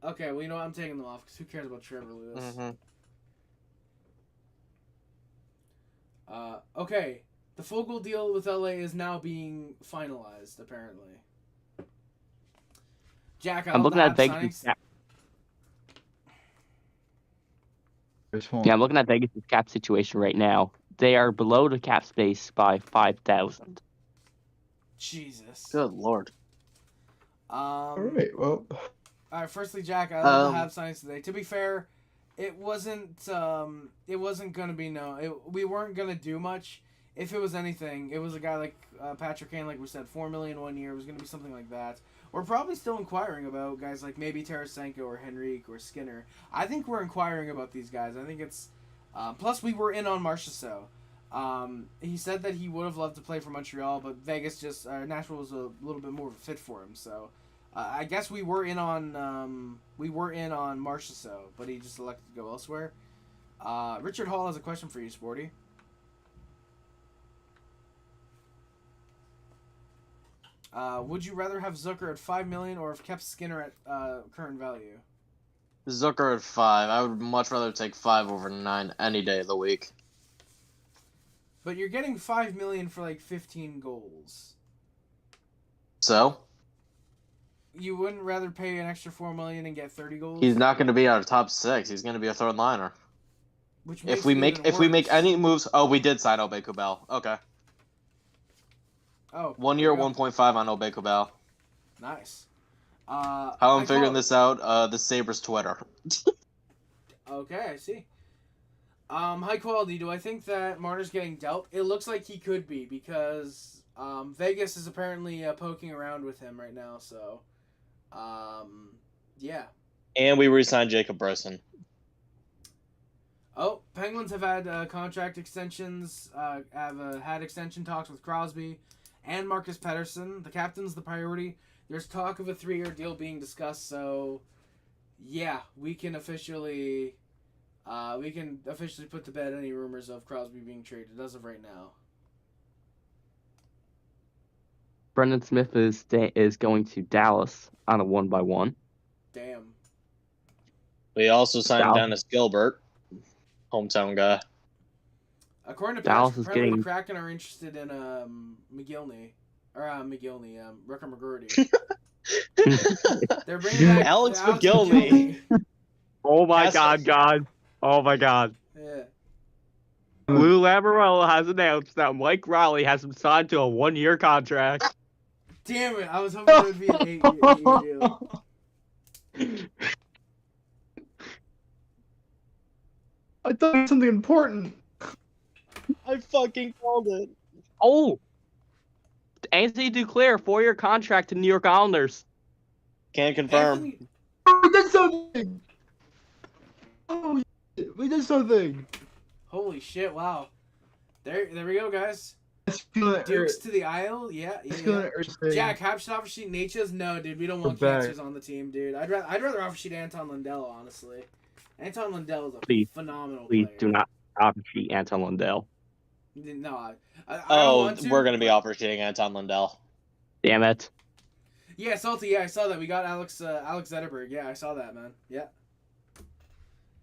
Okay, well, you know what? I'm taking them off because who cares about Trevor Lewis? Mm-hmm. Okay, the Fogle deal with LA is now being finalized, apparently. Jack, I'm looking at Vegas. Yeah, I'm looking at Vegas' cap situation right now. They are below the cap space by 5,000. Jesus. Good lord. All right, well. All right, firstly, Jack, I love the Habs signings today. To be fair, it wasn't gonna be we weren't gonna do much. If it was anything, it was a guy like Patrick Kane, like we said, $4 million 1 year. It was gonna be something like that. We're probably still inquiring about guys like maybe Tarasenko or Henrique or Skinner. I think we're inquiring about these guys. I think it's plus we were in on Marchessault. He said that he would have loved to play for Montreal, but Vegas Nashville was a little bit more of a fit for him. So I guess we were in on Marchessault, but he just elected to go elsewhere. Richard Hall has a question for you, Sporty. Would you rather have Zucker at $5 million or have kept Skinner at current value? Zucker at 5. I would much rather take 5 over 9 any day of the week. But you're getting $5 million for like 15 goals. So? You wouldn't rather pay an extra $4 million and get 30 goals? He's not going to be our top 6. He's going to be a third liner. Which if we make any moves, we did sign Obey Kubel. Okay. Oh. 1 year, 1.5 on Obey Kubel. Nice. How I'm figuring this out, the Sabres Twitter. Okay, I see. High quality, do I think that Marner's getting dealt? It looks like he could be because Vegas is apparently poking around with him right now, so yeah. And we re-signed Jacob Brisson. Oh, Penguins have had contract extensions, have had extension talks with Crosby and Marcus Pettersson. The captain's the priority. There's talk of a 3-year deal being discussed, so yeah, we can officially put to bed any rumors of Crosby being traded as of right now. Brendan Smith is going to Dallas on a 1-by-1. Damn. We also signed Dennis Gilbert. hometown guy. According to Dallas Patch, is apparently getting- the Kraken are interested in McGillney. Rucker McGroarty. They're bringing back Alex McGillney. Oh my Yes. God. Oh my God. Yeah. Lou Lamoriello has announced that Mike Riley has him signed to a 1-year contract. Damn it! I was hoping it would be an 8-year deal. I thought it was something important. I fucking called it. Oh! Anthony Duclair, 4-year contract to New York Islanders. Can't confirm. Anthony- We did something. Oh, shit, we did something. Holy shit! Wow. There we go, guys. Let's feel it. Dukes to the aisle. Yeah. Let's feel it. Jack, Hab should offer sheet Natchez? No, dude, we don't want Back. cancers on the team, dude. I'd rather offer sheet Anton Lundell, honestly. Anton Lundell is a Please, phenomenal Please player. do not offer sheet Anton Lundell. No, I don't Oh, want to, we're gonna be but- offer sheeting Anton Lundell. Damn it. Yeah, Salty. Yeah, I saw that. We got Alex Zetterberg. Yeah, I saw that, man. Yeah.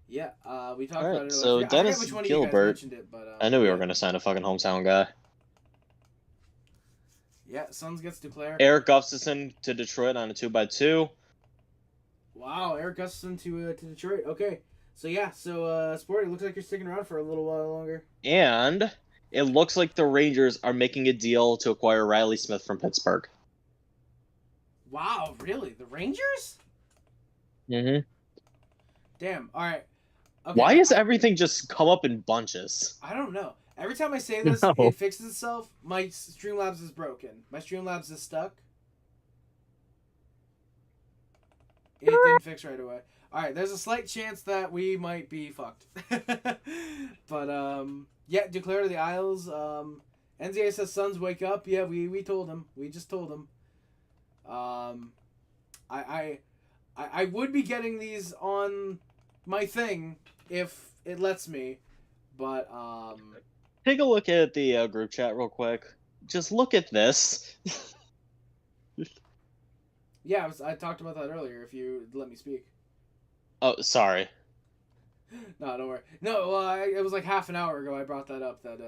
Yeah. We talked Alright, about it. so I forget Dennis which one of you guys Gilbert- mentioned it, but I knew we were yeah. gonna sign a fucking hometown guy. Yeah, Suns gets Duclair. Eric Gustafson to Detroit on a 2x2. Wow, Eric Gustafson to Detroit. Okay. So yeah, Sporty, looks like you're sticking around for a little while longer. And it looks like the Rangers are making a deal to acquire Riley Smith from Pittsburgh. Wow, really? The Rangers? Mm-hmm. Damn. All right. Okay. Why does everything just come up in bunches? I don't know. Every time I say this, No. it fixes itself. My Streamlabs is broken. My Streamlabs is stuck. It didn't fix right away. All right, there's a slight chance that we might be fucked. But yeah, Duclair to the Isles. NZA says Suns wake up. Yeah, we told him. We just told him. I would be getting these on my thing if it lets me, but Take a look at the group chat real quick. Just look at this. yeah, I talked about that earlier. If you let me speak. Oh, sorry. No, don't worry. No, it was like half an hour ago I brought that up, that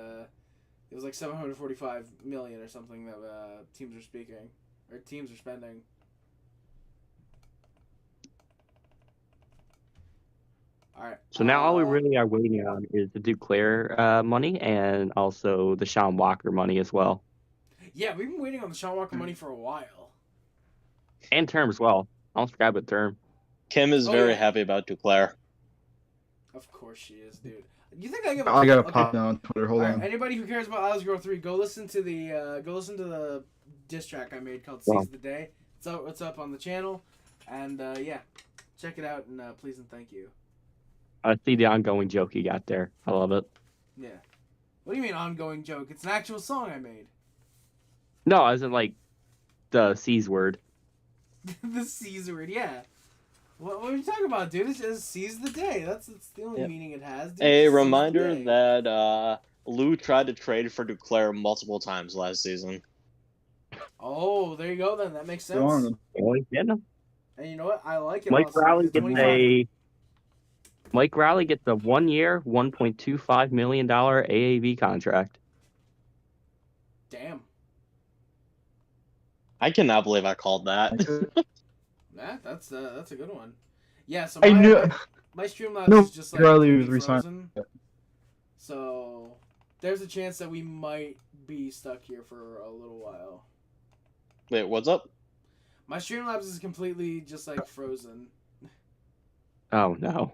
it was like 745 million or something that teams are speaking, or teams are spending. All right. So now all we really are waiting on is the Duclair money and also the Sean Walker money as well. Yeah, we've been waiting on the Sean Walker money for a while. And term as well. I almost forgot about term. Kim is Oh, very yeah. happy about Duclair. Of course she is, dude. You think I give a I gotta okay. pop down on Twitter. Hold All right, on. anybody who cares about Alex Girl 3, go listen to the diss track I made called Wow. Seize the Day. It's up on the channel, and yeah, check it out, and please and thank you. I see the ongoing joke you got there. I love it. Yeah. What do you mean ongoing joke? It's an actual song I made. No, as in like the C's word. The C's word, yeah. What are you talking about, dude? It's just seize the day. That's the only Yep. meaning it has. Dude. A Seize the reminder day. that Lou tried to trade for Duclair multiple times last season. Oh, there you go then. That makes sense. Go on. Only getting him. And you know what? I like it. Mike also, Riley because gets 25 Mike Riley gets a 1-year, $1.25 million AAV contract. Damn. I cannot believe I called that. That's a good one. Yeah, so I knew. my Streamlabs No, is just like Riley was completely re-signed. frozen. So there's a chance that we might be stuck here for a little while. Wait, what's up? My Streamlabs is completely just like frozen. Oh no.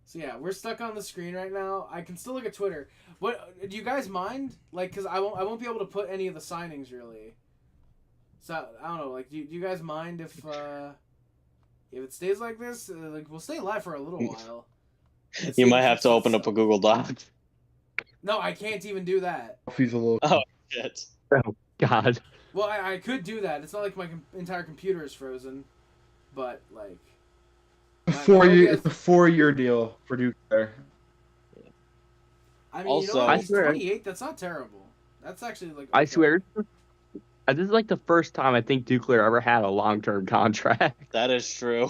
So yeah, we're stuck on the screen right now. I can still look at Twitter. What do you guys mind? Like, cause I won't be able to put any of the signings really. So I don't know. Like, do you guys mind if it stays like this? Like, we'll stay live for a little while. Let's You see might if have it to open sets up a Google Doc. No, I can't even do that. He's a little. Oh shit. Oh God. Well, I could do that. It's not like my entire computer is frozen, but like. It's a 4-year deal for Duclair. I mean, Also- you know, what? He's I swear- 28. That's not terrible. That's actually like. I okay. swear, this is like the first time I think Duclair ever had a long-term contract. That is true.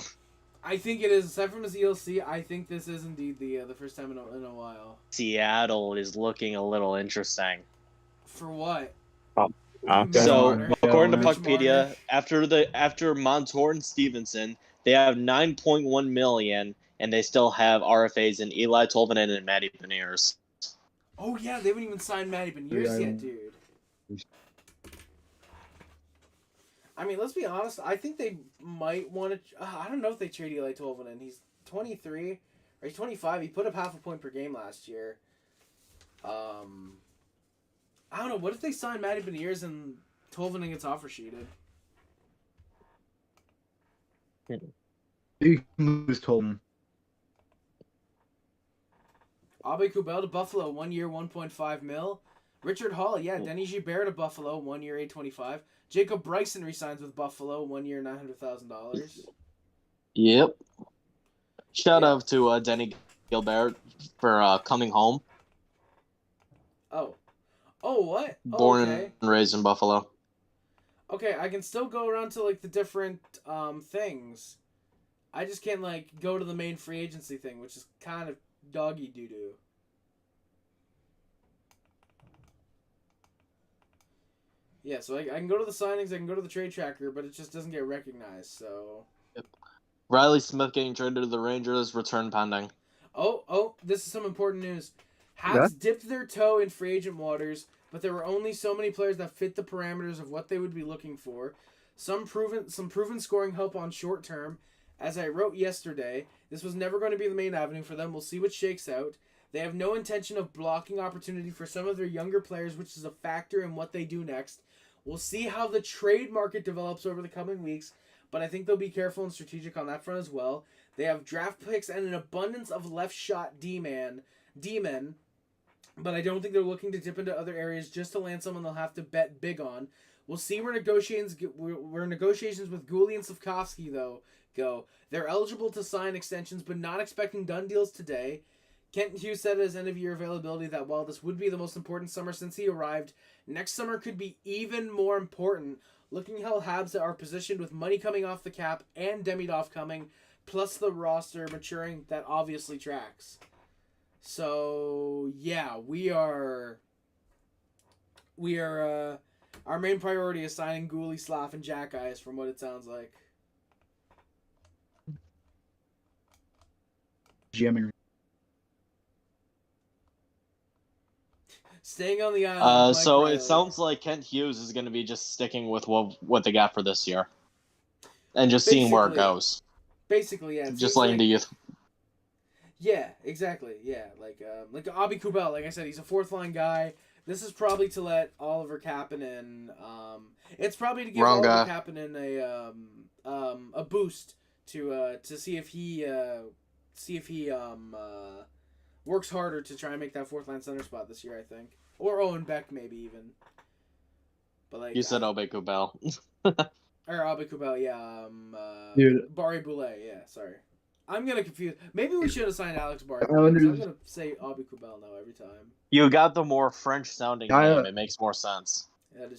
I think it is. Aside from his ELC, I think this is indeed the first time in a while. Seattle is looking a little interesting. For what? Okay. So, Marner. according to Mitch Puckpedia, Marner. after Montour and Stevenson, they have 9.1 million, and they still have RFAs in Eli Tolvanen and Matty Beniers. Oh yeah, they haven't even signed Matty Beniers yet, dude. I mean, let's be honest. I think they might want to. I don't know if they trade Eli Tolvanen. He's 23 or he's 25. He put up half a point per game last year. I don't know. What if they sign Matty Beniers and Tolvanen gets offer sheeted? You can lose Tolman. Abe Kubel to Buffalo, 1 year, 1.5 mil. Richard Hall, yeah. Denny Gibert to Buffalo, 1 year, $825. Jacob Bryson resigns with Buffalo, 1 year, $900,000. Yep. Shout out to Denny Gilbert for coming home. Oh, what? Oh, Born okay. and raised in Buffalo. Okay, I can still go around to like the different things. I just can't like go to the main free agency thing, which is kind of doggy doo doo. Yeah, so I can go to the signings, I can go to the trade tracker, but it just doesn't get recognized. So. Yep. Riley Smith getting traded to the Rangers, return pending. Oh, this is some important news. Habs dipped their toe in free agent waters, but there were only so many players that fit the parameters of what they would be looking for. Some proven scoring help on short term. As I wrote yesterday, this was never going to be the main avenue for them. We'll see what shakes out. They have no intention of blocking opportunity for some of their younger players, which is a factor in what they do next. We'll see how the trade market develops over the coming weeks, but I think they'll be careful and strategic on that front as well. They have draft picks and an abundance of left shot D-men, but I don't think they're looking to dip into other areas just to land someone they'll have to bet big on. We'll see where negotiations with Goalie and Slavkovsky, though, go. They're eligible to sign extensions, but not expecting done deals today. Kent Hughes said at his end-of-year availability that while this would be the most important summer since he arrived, next summer could be even more important, looking how Habs are positioned with money coming off the cap and Demidov coming, plus the roster maturing that obviously tracks. So, yeah, we are our main priority is signing Goalie, Slav, and Jack Eyes, from what it sounds like. GMing. Staying on the island. So Riley. it sounds like Kent Hughes is going to be just sticking with what they got for this year, and just seeing where it goes. Basically, yeah. Just letting the youth. Yeah, exactly. Yeah, like Abe Kubel. Like I said, he's a fourth line guy. This is probably to let Oliver Kapanen. It's probably to give Oliver Kapanen a boost to see if he works harder to try and make that fourth line center spot this year. I think, or Owen Beck maybe even. But like you said, Abe Kubel. Or Abe Kubel, yeah. Barre-Boulet, yeah. Sorry. I'm gonna confuse. Maybe we should have signed Alex Barre-Boulet. I'm gonna say Abe Kubel now every time. You got the more French-sounding name. It makes more sense.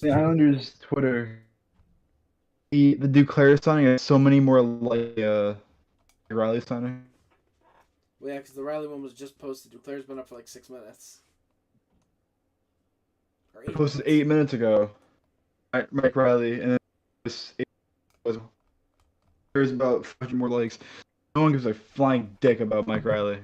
The Islanders' Twitter. The Duclair signing has so many more like Riley signing. Well, yeah, because the Riley one was just posted. Duclair's been up for like 6 minutes. Or 8 posted 8 minutes ago. Mike Riley, and then this there's about 5 more likes. No one gives a flying dick about Mike Riley.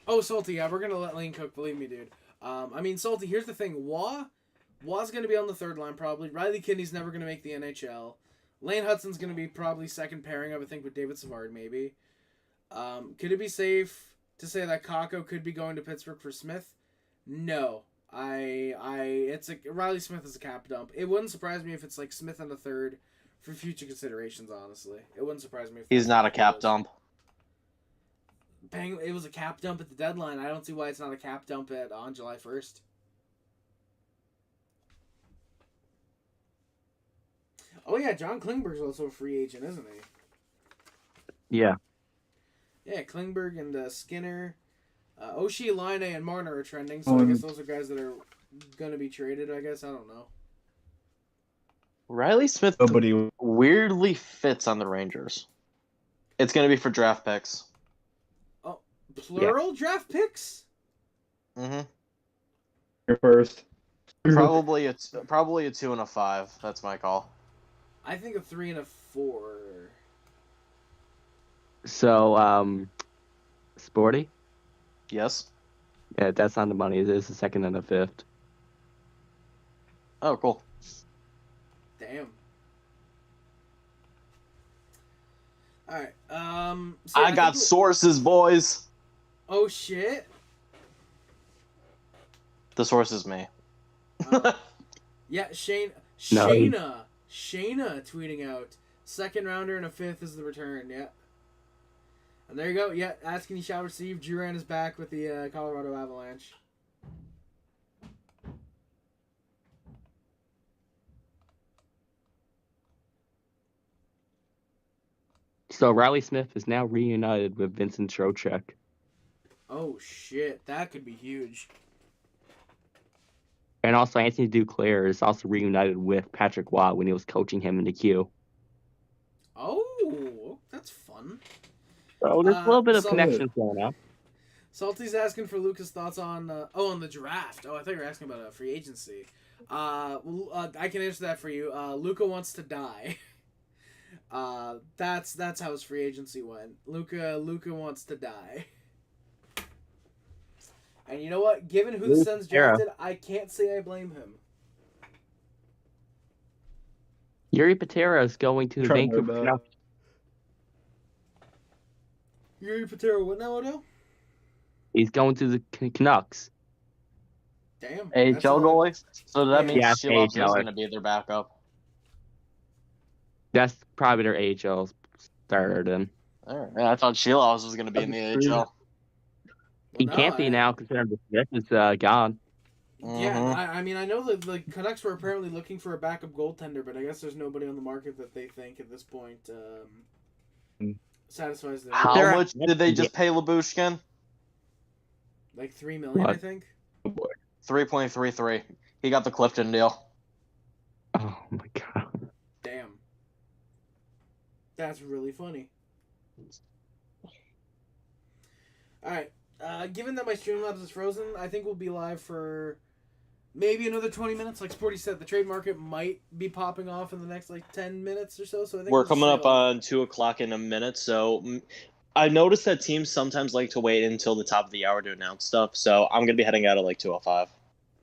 Oh, Salty, yeah, we're gonna let Lane cook. Believe me, dude. I mean, Salty. Here's the thing. Waugh's gonna be on the third line probably. Riley Kidney's never gonna make the NHL. Lane Hudson's gonna be probably second pairing, I would think, with David Savard maybe. Could it be safe to say that Kakko could be going to Pittsburgh for Smith? No. Riley Smith is a cap dump. It wouldn't surprise me if it's like Smith and the third for future considerations, honestly. It wouldn't surprise me if he's not a cap dump. It was a cap dump at the deadline. I don't see why it's not a cap dump on July 1st. Oh yeah, John Klingberg's also a free agent, isn't he? Yeah. Yeah, Klingberg and Skinner. Oshie, Line, and Marner are trending, so I guess those are guys that are going to be traded, I guess. I don't know. Riley Smith Nobody. weirdly fits on the Rangers. It's going to be for draft picks. Oh, plural draft picks? Mm-hmm. Here first. Probably a 2 and a 5. That's my call. I think a 3 and a 4. So, Sporty? Yes. Yeah, that's on the money. It is the second and the fifth. Oh, cool. Damn. All right. I got sources, boys. Oh shit. The source is me. Yeah, Shayna tweeting out, second rounder and a 5th is the return. Yeah. And there you go. Yeah, asking you shall receive. Drouin is back with the Colorado Avalanche. So Riley Smith is now reunited with Vincent Trocheck. Oh shit, that could be huge. And also Anthony Duclair is also reunited with Patrick Watt when he was coaching him in the Q. Oh, that's fun. So there's a little bit of so- connections going on. Salty's asking for Lucas' thoughts on on the draft. Oh, I thought you were asking about free agency. I can answer that for you. Luka wants to die. That's how his free agency went. Luka wants to die. And you know what? Given who the Sens drafted, I can't say I blame him. Yuri Patera is going to the Vancouver Canucks. Yuri Patera, what now, Odell? He's going to the Canucks. Damn. AHL goalie? So that means Yeah, Shilovs is AHL. going to be their backup. That's probably their AHL starter then. All right. I thought Shilovs was going to be in the AHL. He can't be now considering the Smith is gone. Yeah, I mean, I know that the Canucks were apparently looking for a backup goaltender, but I guess there's nobody on the market that they think at this point satisfies their How needs. much did they just pay Lyubushkin? Like $3 million, What? I think. 3.33. He got the Clifton deal. Oh my god. Damn. That's really funny. Alright. Given that my Streamlabs is frozen, I think we'll be live for maybe another 20 minutes. Like Sporty said, the trade market might be popping off in the next 10 minutes or so. So I think We're we'll coming stay up on. on 2 o'clock in a minute, so I noticed that teams sometimes like to wait until the top of the hour to announce stuff, so I'm going to be heading out at 2:05.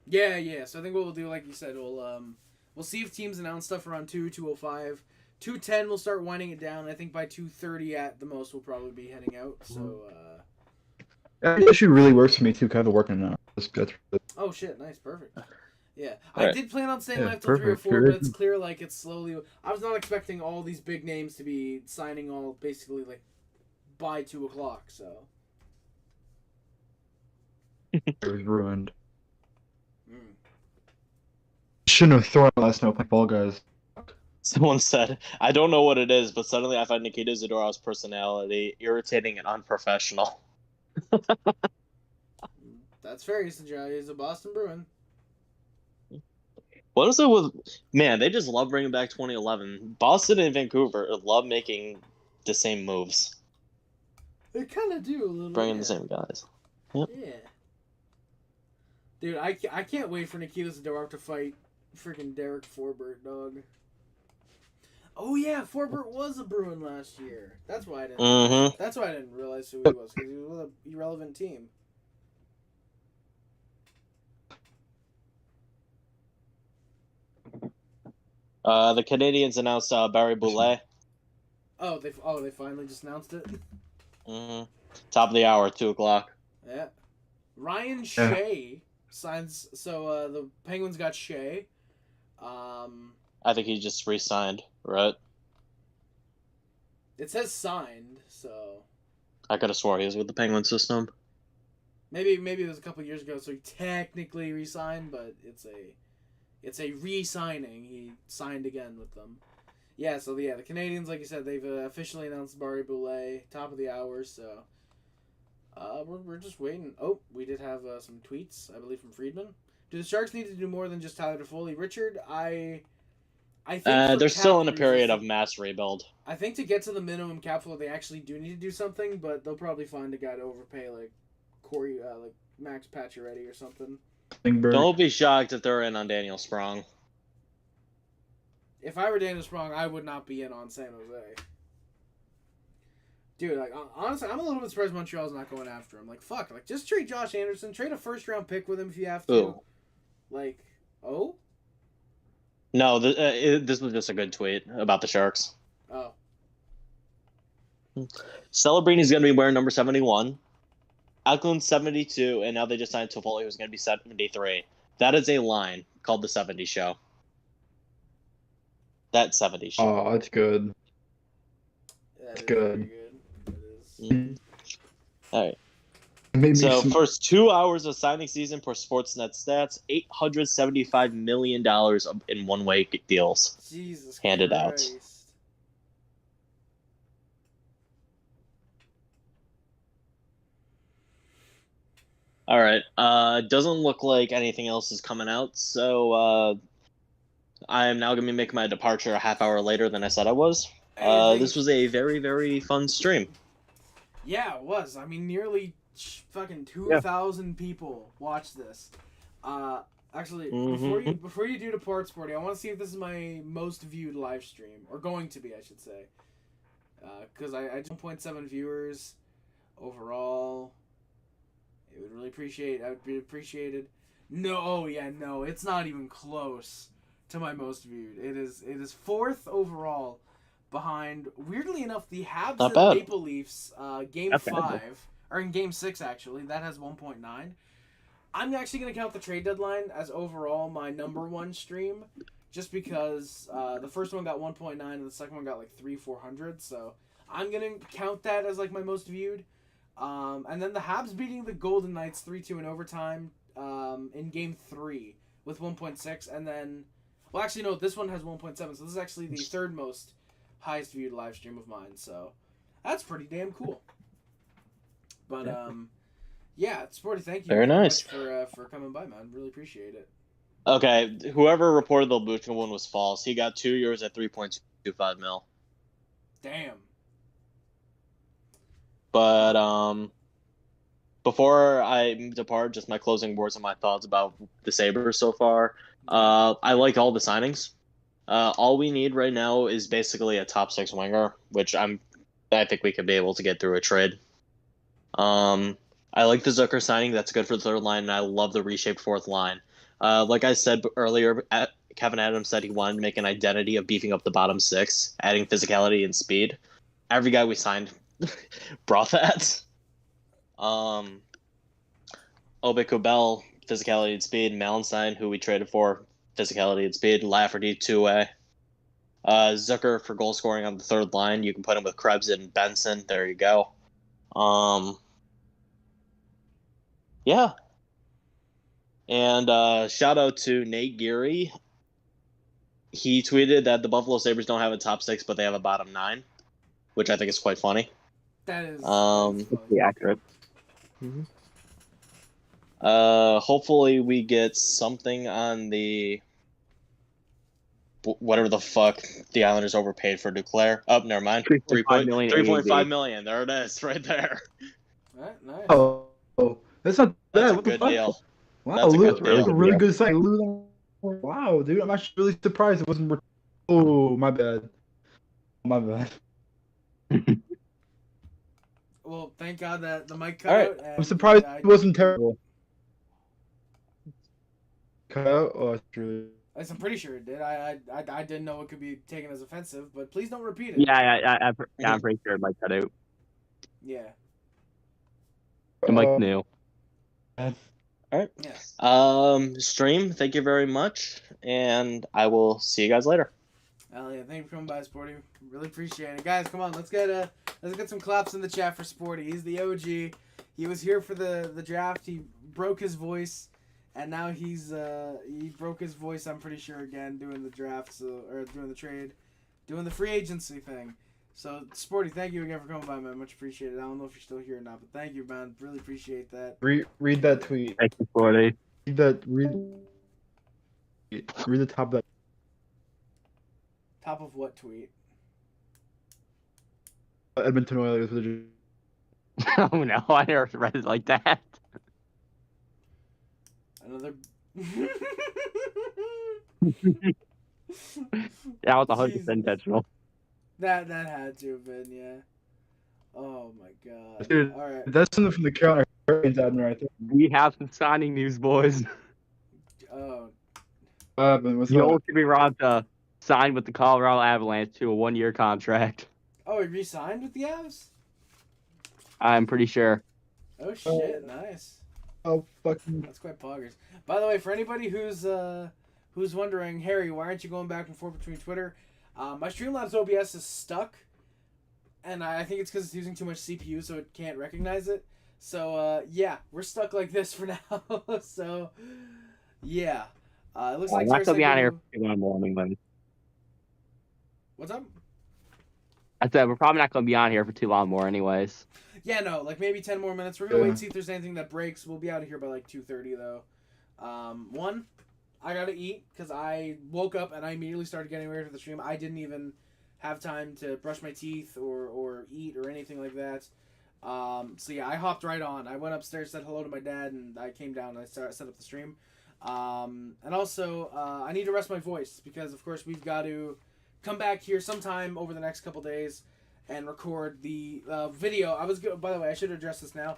Yeah. So I think what we'll do, like you said, we'll see if teams announce stuff around 2:05. 2:10 we'll start winding it down. I think by 2:30 at the most we'll probably be heading out. So It actually really works for me too. Kind of working now. That's really... oh shit, nice, perfect. Yeah, Right. I did plan on staying Yeah, live till 3 or perfect. 4, but it's clear it's slowly. I was not expecting all these big names to be signing all basically by 2 o'clock. So It was ruined. mm. Shouldn't have thrown last night playing Fall Guys. Someone said, I don't know what it is, but suddenly I find Nikita Zadorov's personality irritating and unprofessional. That's fair. He's a Boston Bruin. What is it with... Man, they just love bringing back 2011. Boston and Vancouver love making the same moves. They kind of do a little. Bringing the same guys. Yep. Yeah. Dude, I can't wait for Nikita Zadorov to fight freaking Derek Forbert, dog. Oh yeah, Forbert was a Bruin last year. That's why I didn't. Mm-hmm. That's why I didn't realize who he was, because he was with an irrelevant team. The Canadiens announced Barre-Boulet. Oh, they finally just announced it. Mm-hmm. Top of the hour, 2 o'clock. Yeah. Ryan Shea signs. So the Penguins got Shea. I think he just re-signed, right? It says signed, so I could have swore he was with the Penguin system. maybe it was a couple years ago. So he technically re-signed, but it's a re-signing. He signed again with them. Yeah. So the Canadiens, like you said, they've officially announced Barre-Boulet, top of the hour. So we're just waiting. Oh, we did have some tweets, I believe, from Friedman. Do the Sharks need to do more than just Tyler Toffoli? Richard, I I think for they're still cap in a period reasons- of mass rebuild. I think to get to the minimum cap floor, they actually do need to do something, but they'll probably find a guy to overpay, like Corey, like Max Pacioretty or something. Don't be shocked if they're in on Daniel Sprong. If I were Daniel Sprong, I would not be in on San Jose. Dude, like, honestly, I'm a little bit surprised Montreal's not going after him. Like, fuck, like, just trade Josh Anderson, trade a first-round pick with him if you have to. Ooh. Like, oh? No, this was just a good tweet about the Sharks. Oh. Celebrini's going to be wearing number 71. Eklund's 72, and now they just signed Toffoli, who's going to be 73. That is a line called the 70 Show. That 70 Show. Oh, that's good. That is good. very good. It is. Mhm. All right. Maybe So, some- first 2 hours of signing season for Sportsnet stats, $875 million in one-way deals. Jesus Handed out. Christ. All right. Doesn't look like anything else is coming out, so I am now going to be making my departure a half hour later than I said I was. Hey, This was a very, very fun stream. Yeah, it was. I mean, nearly fucking 2,000 people watched this. Actually, before you do depart, Sporty, I want to see if this is my most viewed live stream, or going to be, I should say. Because I 1.7 viewers overall. It would really appreciate. I would be appreciated. No, oh yeah, no, it's not even close to my most viewed. It is fourth overall, behind, weirdly enough, the Habs Not and bad. Maple Leafs game Not bad. 5, or in game 6 actually. That has 1.9. I'm actually gonna count the trade deadline as overall my number one stream, just because the first one got 1.9 and the second one got like 400. So I'm gonna count that as like my most viewed. And then the Habs beating the Golden Knights 3-2 in overtime in game 3 with 1.6, and then, well, actually no, this one has 1.7, so this is actually the third most highest viewed live stream of mine. So that's pretty damn cool. But yeah, Sporty, thank you Very nice. much for coming by, man. Really appreciate it. Okay, whoever reported the Lucha one was false. He got 2 years at 3.25 mil. Damn. But before I depart, just my closing words and my thoughts about the Sabres so far. I like all the signings. All we need right now is basically a top 6 winger, which I think we could be able to get through a trade. I like the Zucker signing. That's good for the third line, and I love the reshaped fourth line. Like I said earlier, Kevin Adams said he wanted to make an identity of beefing up the bottom 6, adding physicality and speed. Every guy we signed brought that. Obe Kubel, physicality and speed. Malenstein, who we traded for, physicality and speed. Lafferty, 2-way. Zucker for goal scoring on the third line. You can put him with Krebs and Benson. There you go. Yeah. And shout out to Nate Geary. He tweeted that the Buffalo Sabres don't have a top 6, but they have a bottom 9, which I think is quite funny. That is Pretty accurate. Hopefully we get something on the whatever the fuck the Islanders overpaid for Duclair. Oh, never mind. 3.5 million 3.5 million. There it is, right there. Right, nice. Oh, that's not bad. That's a What the good fuck? deal. Wow, That's a good that's deal. a really good sign. Wow, dude, I'm actually really surprised it wasn't. Oh, my bad. My bad. Well, thank God that the mic cut All right. out. I'm surprised I it wasn't terrible. Cut out? Oh, it's really. I'm pretty sure it did. I didn't know it could be taken as offensive, but please don't repeat it. Yeah, I'm pretty sure it might cut out. Yeah. The mic new. All right. Yeah. Stream, thank you very much, and I will see you guys later. Hell yeah, thank you for coming by, Sporty. Really appreciate it. Guys, come on, let's get some claps in the chat for Sporty. He's the OG. He was here for the draft. He broke his voice, and now he broke his voice, I'm pretty sure, again, doing the draft, or doing the trade, doing the free agency thing. So, Sporty, thank you again for coming by, man. Much appreciated. I don't know if you're still here or not, but thank you, man. Really appreciate that. Read that tweet. Thank you, Sporty. Read the top of that. Top of what tweet? Edmonton Oilers. Oh no, I never read it like that. Another. That was 100% Jesus. intentional. That had to have been, yeah. Oh my god. Dude, All right. that's something from the Carolina Hurricanes admin right there. We have some signing news, boys. Oh. What's The up? old Kiviranta signed with the Colorado Avalanche to a 1-year contract. Oh, he re-signed with the Avs? I'm pretty sure. Oh shit! Nice. Oh, fucking. That's quite poggers. By the way, for anybody who's wondering, Harry, why aren't you going back and forth between Twitter? My Streamlabs OBS is stuck, and I think it's because it's using too much CPU, so it can't recognize it. So yeah, we're stuck like this for now. So yeah, it looks like I'm not gonna be on here Tarasenko- for too long more anyways. What's up? I said we're probably not gonna be on here for too long more anyways. Yeah, no, like maybe 10 more minutes. We're gonna wait Yeah. and see if there's anything that breaks. We'll be out of here by like 2:30 though. One, I gotta eat because I woke up and I immediately started getting ready for the stream. I didn't even have time to brush my teeth or eat or anything like that. So yeah, I hopped right on. I went upstairs, said hello to my dad, and I came down and I set up the stream. And also, I need to rest my voice because of course we've got to come back here sometime over the next couple days and record the video. By the way, I should address this now.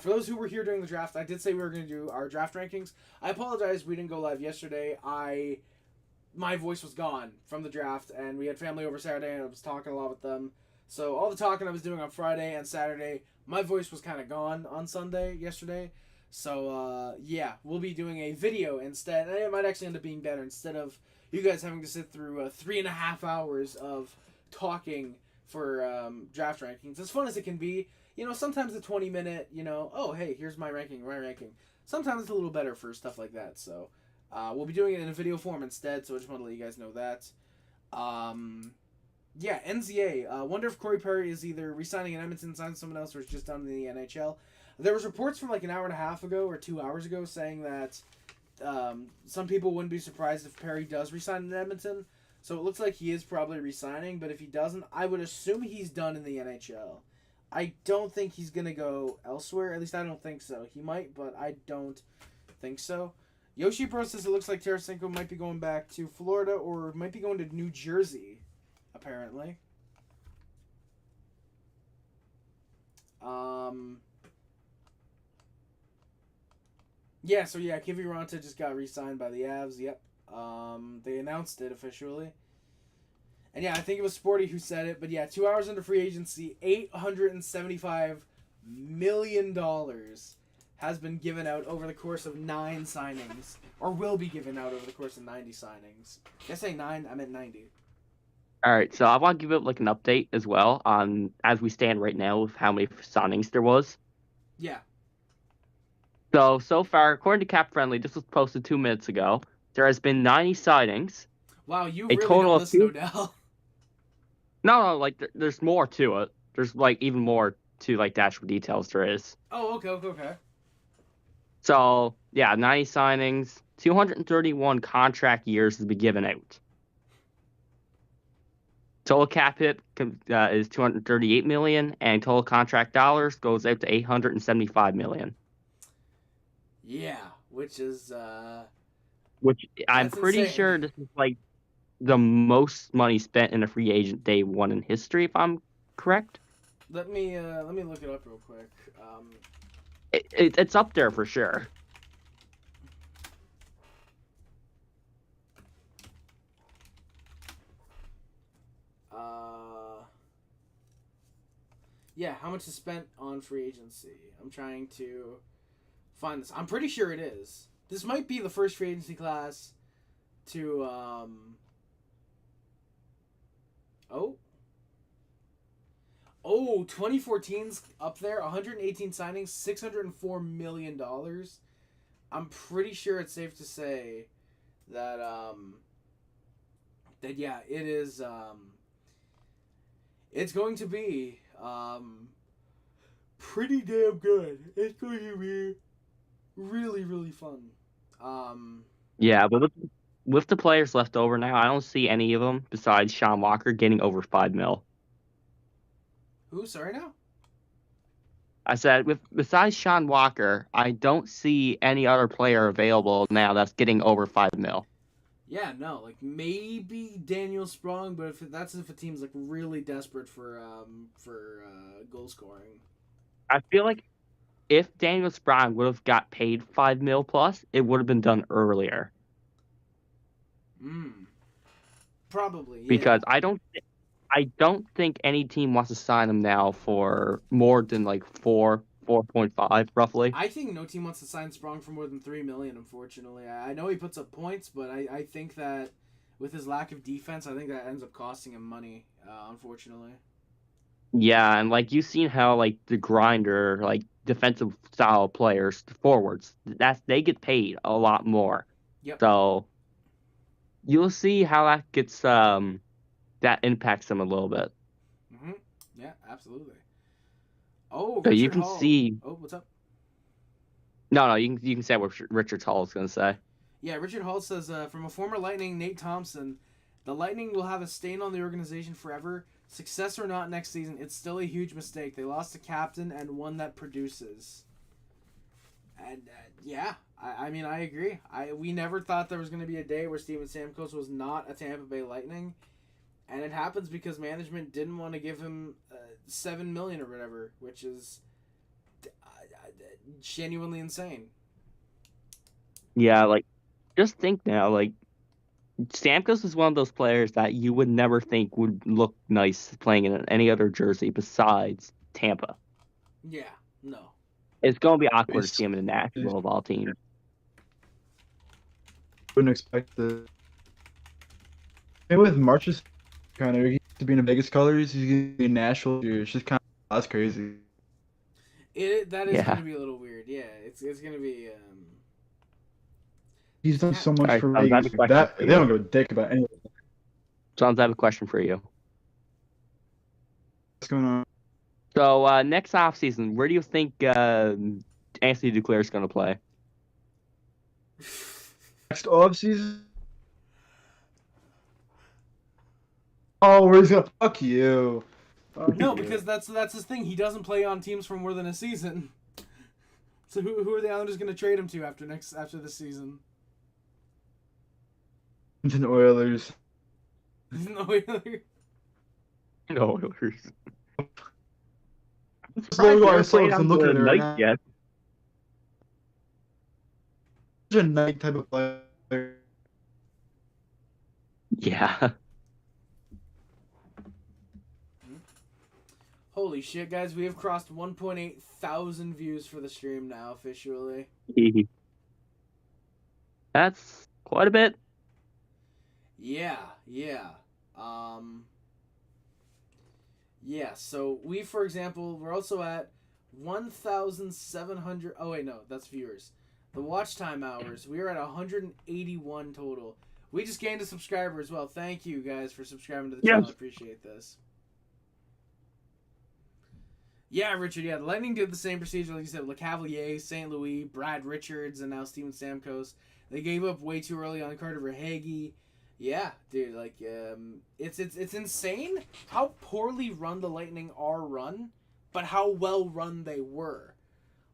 For those who were here during the draft, I did say we were going to do our draft rankings. I apologize we didn't go live yesterday. My voice was gone from the draft, and we had family over Saturday, and I was talking a lot with them. So all the talking I was doing on Friday and Saturday, my voice was kind of gone on Sunday, yesterday. So yeah, we'll be doing a video instead, and it might actually end up being better instead of you guys having to sit through 3.5 hours of talking for draft rankings. As fun as it can be, you know, sometimes the 20-minute, you know, oh, hey, here's my ranking. Sometimes it's a little better for stuff like that. So we'll be doing it in a video form instead, so I just want to let you guys know that. Yeah, NZA. Wonder if Corey Perry is either re-signing in Edmonton, signing someone else, or is just done in the NHL. There was reports from like an hour and a half ago or 2 hours ago saying that some people wouldn't be surprised if Perry does re-sign in Edmonton. So it looks like he is probably re-signing, but if he doesn't, I would assume he's done in the NHL. I don't think he's going to go elsewhere. At least I don't think so. He might, but I don't think so. Yoshi Pro says it looks like Tarasenko might be going back to Florida or might be going to New Jersey, apparently. Yeah, so yeah, Kiviranta just got re-signed by the Avs. Yep. They announced it officially. And yeah, I think it was Sporty who said it, but yeah, 2 hours into free agency, $875 million has been given out over the course of 9 signings, or will be given out over the course of 90 signings. Did I say 9? I meant 90. All right, so I want to give it like an update as well on as we stand right now with how many signings there was. Yeah. So far, according to Cap Friendly, this was posted 2 minutes ago. There has been 90 signings. Wow, you A really total don't of listen, two- Odell. No, like there's more to it. There's like even more to like the actual details there is. Oh, okay. So yeah, 90 signings, 231 contract years to be given out. Total cap hit is $238 million, and total contract dollars goes out to $875 million. Yeah, which is Which I'm That's pretty insane. sure this is like the most money spent in a free agent day one in history, if I'm correct. let me look it up real quick. It's up there for sure. Yeah, how much is spent on free agency? I'm trying to find this. I'm pretty sure it is. This might be the first free agency class to Oh, 2014's up there. 118 signings, $604 million. I'm pretty sure it's safe to say that yeah, it is it's going to be pretty damn good. It's going to be really, really fun. Yeah, but with the players left over now, I don't see any of them besides Sean Walker getting over $5 million. Who? Sorry now? I said, besides Sean Walker, I don't see any other player available now that's getting over $5 million. Yeah, no, like maybe Daniel Sprong, but if a team's like really desperate for goal scoring. I feel like if Daniel Sprong would have got paid $5 million plus, it would have been done earlier. Probably, yeah. Because I don't think any team wants to sign him now for more than like 4.5 roughly. I think no team wants to sign Sprong for more than $3 million. Unfortunately, I know he puts up points, but I think that with his lack of defense, I think that ends up costing him money. Unfortunately. Yeah, and like you've seen how like the grinder, like defensive style players, the forwards, they get paid a lot more. Yep. So you'll see how that gets that impacts them a little bit. Mm-hmm. Yeah, absolutely. Oh, so Richard you can Hall. see. Oh, what's up? No, you can say what Richard Hall is going to say. Yeah, Richard Hall says, from a former Lightning, Nate Thompson, the Lightning will have a stain on the organization forever. Success or not next season, it's still a huge mistake. They lost a captain and one that produces. And, yeah, I mean, I agree. We never thought there was going to be a day where Steven Stamkos was not a Tampa Bay Lightning. And it happens because management didn't want to give him $7 million or whatever, which is genuinely insane. Yeah, like, just think now, like, Stamkos is one of those players that you would never think would look nice playing in any other jersey besides Tampa. Yeah, no. It's going to be awkward to see him in Nashville of all teams. Wouldn't expect the. Maybe with Marchessault, kind of, he used to be in Vegas colors. He's going to be in Nashville. It's just kind of that's crazy. That is going to be a little weird. Yeah, it's going to be. He's done so much Right, for John, Vegas. They don't give a dick about anything. John, I have a question for you. What's going on? So next offseason, where do you think Anthony Duclair is going to play? Next offseason? Oh, where's he gonna fuck you? No, because that's his thing. He doesn't play on teams for more than a season. So who are the Islanders going to trade him to after this season? The Oilers. No Oilers. No Oilers. I'm looking at it right now. Yet. Such a night type of player. Yeah. Holy shit, guys. We have crossed 1.8 thousand views for the stream now, officially. That's quite a bit. Yeah. Yeah, so we, for example, we're also at 1,700... Oh, wait, no, that's viewers. The watch time hours, we are at 181 total. We just gained a subscriber as well. Thank you, guys, for subscribing to the channel. I appreciate this. Yeah, Richard, the Lightning did the same procedure, like you said, with Lecavalier, St. Louis, Brad Richards, and now Steven Stamkos. They gave up way too early on Carter Verhaeghe. Yeah, dude, like, it's insane how poorly run the Lightning are run, but how well run they were.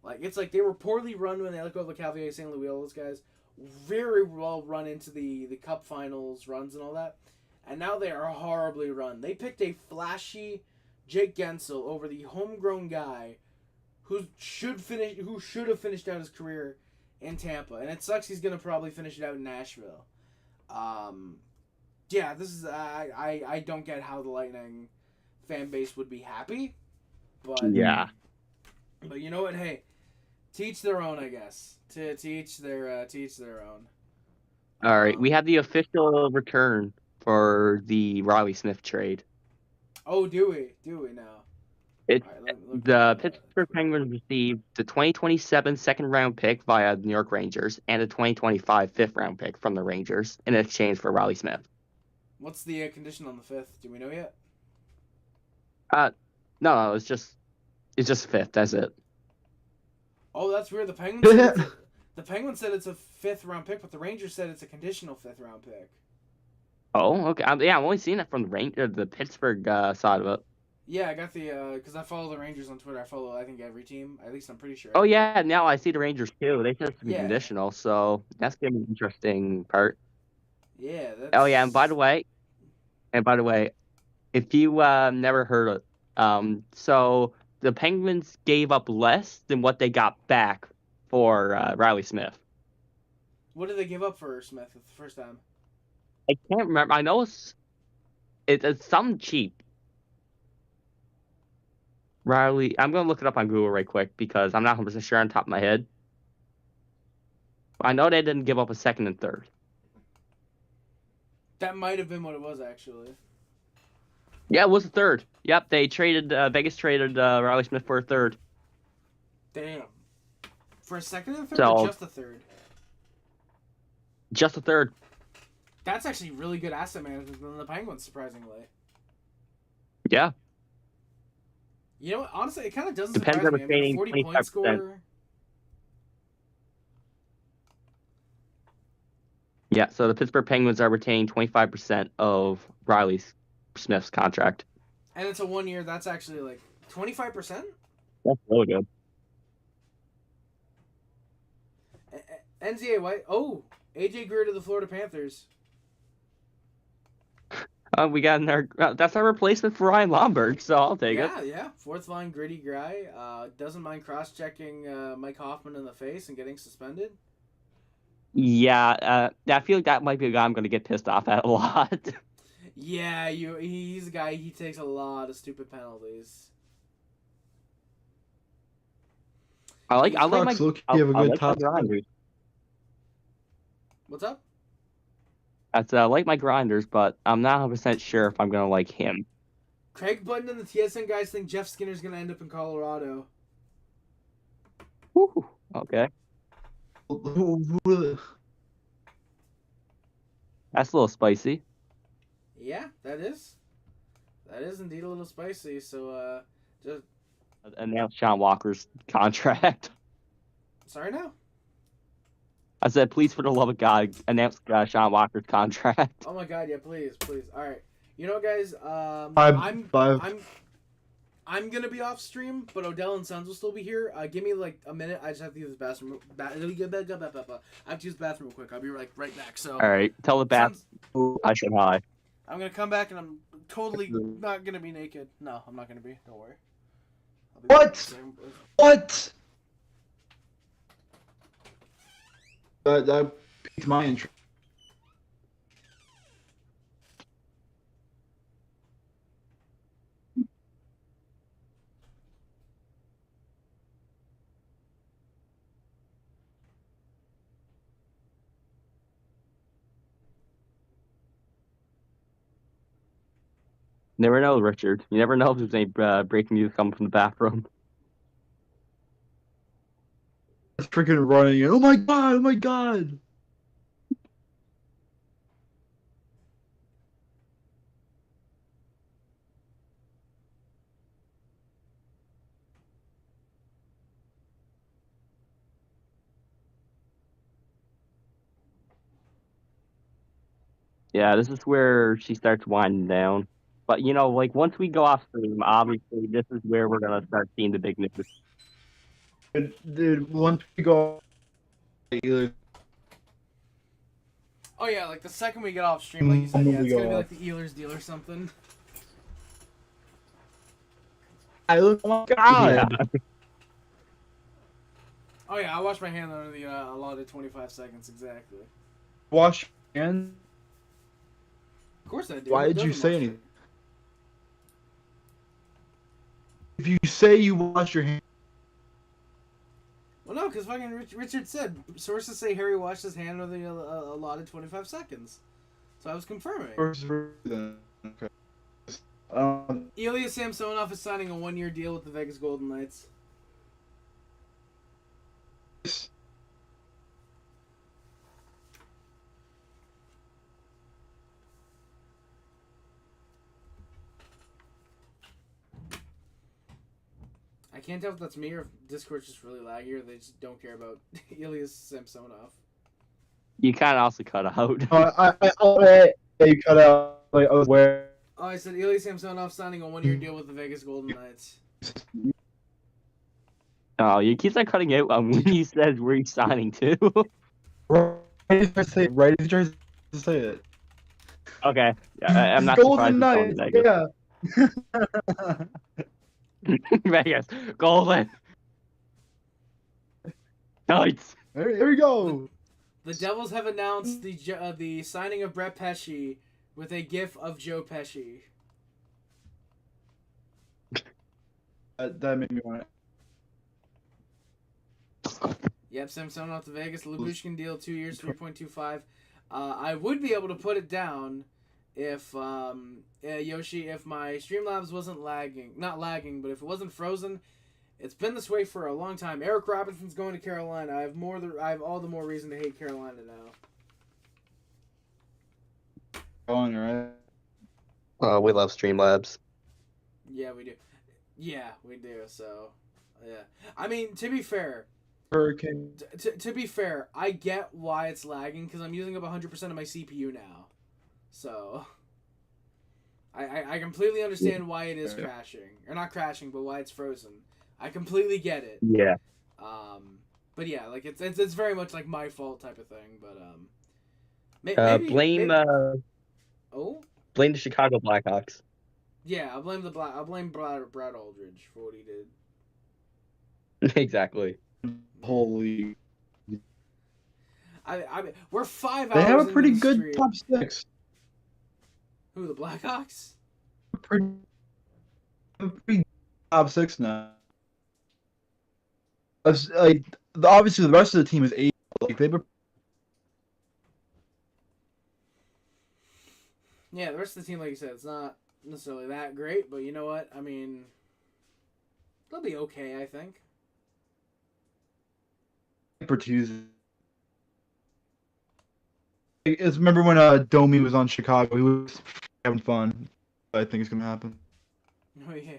Like, it's like they were poorly run when they let go of Lecavalier, St. Louis, all those guys. Very well run into the Cup Finals runs and all that. And now they are horribly run. They picked a flashy Jake Guentzel over the homegrown guy who should have finished out his career in Tampa. And it sucks he's going to probably finish it out in Nashville. Yeah, this is I don't get how the Lightning fan base would be happy, but yeah. But you know what? Hey, teach their own, I guess. To teach their own. All right, we have the official return for the Riley Smith trade. Oh, do we now? The Pittsburgh Penguins received the 2027 second-round pick via the New York Rangers and the 2025 fifth-round pick from the Rangers in exchange for Riley Smith. What's the condition on the fifth? Do we know yet? No, it's just fifth. That's it. Oh, that's weird. The The Penguins said it's a 5th-round pick, but the Rangers said it's a conditional 5th-round pick. Oh, okay. Yeah, I'm only seeing it from the Pittsburgh side of it. Yeah, I got the because I follow the Rangers on Twitter. I follow I think every team. At least I'm pretty sure. Oh yeah, now I see the Rangers too. They said it's Yeah. conditional, so that's gonna be an interesting part. Yeah. That's... Oh yeah, and by the way, if you never heard it, so the Penguins gave up less than what they got back for Riley Smith. What did they give up for Smith the first time? I can't remember. I know it's something cheap. Riley, I'm gonna look it up on Google right quick because I'm not 100% sure on top of my head. I know they didn't give up a 2nd and 3rd. That might have been what it was actually. Yeah, it was a 3rd. Yep, they traded. Vegas traded Riley Smith for a 3rd. Damn. For a 2nd and 3rd, So, or just a 3rd? Just a 3rd. That's actually really good asset management than the Penguins, surprisingly. Yeah. You know what? Honestly, it kind of doesn't Depends surprise on me. I mean, the a 40-point 25%. scorer. Yeah, so the Pittsburgh Penguins are retaining 25% of Riley Smith's contract. And it's a 1 year. That's actually like 25%? That's really good. NZA White. Oh, AJ Greer to the Florida Panthers. We got that's our replacement for Ryan Lomberg, so I'll take it. Yeah. 4th line gritty guy. Doesn't mind cross-checking Mike Hoffman in the face and getting suspended. Yeah, I feel like that might be a guy I'm going to get pissed off at a lot. Yeah, he's a guy. He takes a lot of stupid penalties. I like my grinders. What's up? That's like my grinders, but I'm not 100% sure if I'm going to like him. Craig Button and the TSN guys think Jeff Skinner's going to end up in Colorado. Woo, okay. That's a little spicy. Yeah, that is. That is indeed a little spicy. So, just Announce Sean Walker's contract. sorry now. I said, please, for the love of God, announce Sean Walker's contract. Oh my God, yeah, please. All right. You know what, guys? I'm gonna be off stream, but Odell and Sons will still be here. Give me like a minute. I just have to use the bathroom. I have to use the bathroom real quick. I'll be like right back. So. All right. Tell the bath I said hi. I'm gonna come back and I'm totally not gonna be naked. No, I'm not gonna be. Don't worry. What? That piqued my interest. Never know, Richard. You never know if there's any breaking news coming from the bathroom. It's freaking running. Oh my God! Oh my God! Yeah, this is where she starts winding down. But, you know, like, once we go off stream, obviously, this is where we're going to start seeing the big news. Dude, once we go... Oh yeah, like the second we get off stream, like you said, yeah, it's gonna be like the Ehlers deal or something. Oh my God! Yeah. Oh yeah, I washed my hand under the allotted 25 seconds exactly. Wash your hands? Of course I do. Why did you say anything? If you say you wash your hands... Well, no, because fucking Richard said, sources say Harry washed his hand under the allotted 25 seconds. So I was confirming. Okay. Ilya Samsonov is signing a 1-year deal with the Vegas Golden Knights. I can't tell if that's me or if Discord's just really laggy or they just don't care about Ilya Samsonov. You kind of also cut out. You cut out. Like I was where. Oh, I said Ilya Samsonov signing a 1-year deal with the Vegas Golden Knights. Oh, you keep on cutting out when you said where you signing to. Right as you try to say it. Okay, I'm not Golden surprised. Knights. Vegas. Yeah. Vegas, Golden Knights. There we go. The Devils have announced the signing of Brett Pesce with a gif of Joe Pesci. That made me want to. Yep, Samsonov to Vegas. Lyubushkin deal 2 years, 3.25. I would be able to put it down if Yoshi, if my Streamlabs wasn't not lagging, but if it wasn't frozen. It's been this way for a long time. Eric Robinson's going to Carolina. I have all the more reason to hate Carolina now. Going right. We love Streamlabs. Yeah, we do. Yeah, we do. So, yeah. I mean, to be fair, Hurricane. to be fair, I get why it's lagging because I'm using up 100% of my CPU now. So, I completely understand why it is crashing, or not crashing, but why it's frozen. I completely get it. Yeah. But yeah, like it's very much like my fault type of thing. But blame blame the Chicago Blackhawks. Yeah, I'll blame Brad Aldridge for what he did. Exactly. Holy. We're 5 hours. They have a pretty into the good stream. top six. Who, the Blackhawks? Pretty top six now. Obviously the rest of the team is 8. Like they were. Yeah, the rest of the team, like you said, it's not necessarily that great, but you know what? I mean, they'll be okay, I think. Bertuzzi. Remember when Domi was on Chicago? He was having fun. I think it's gonna happen. Oh yeah.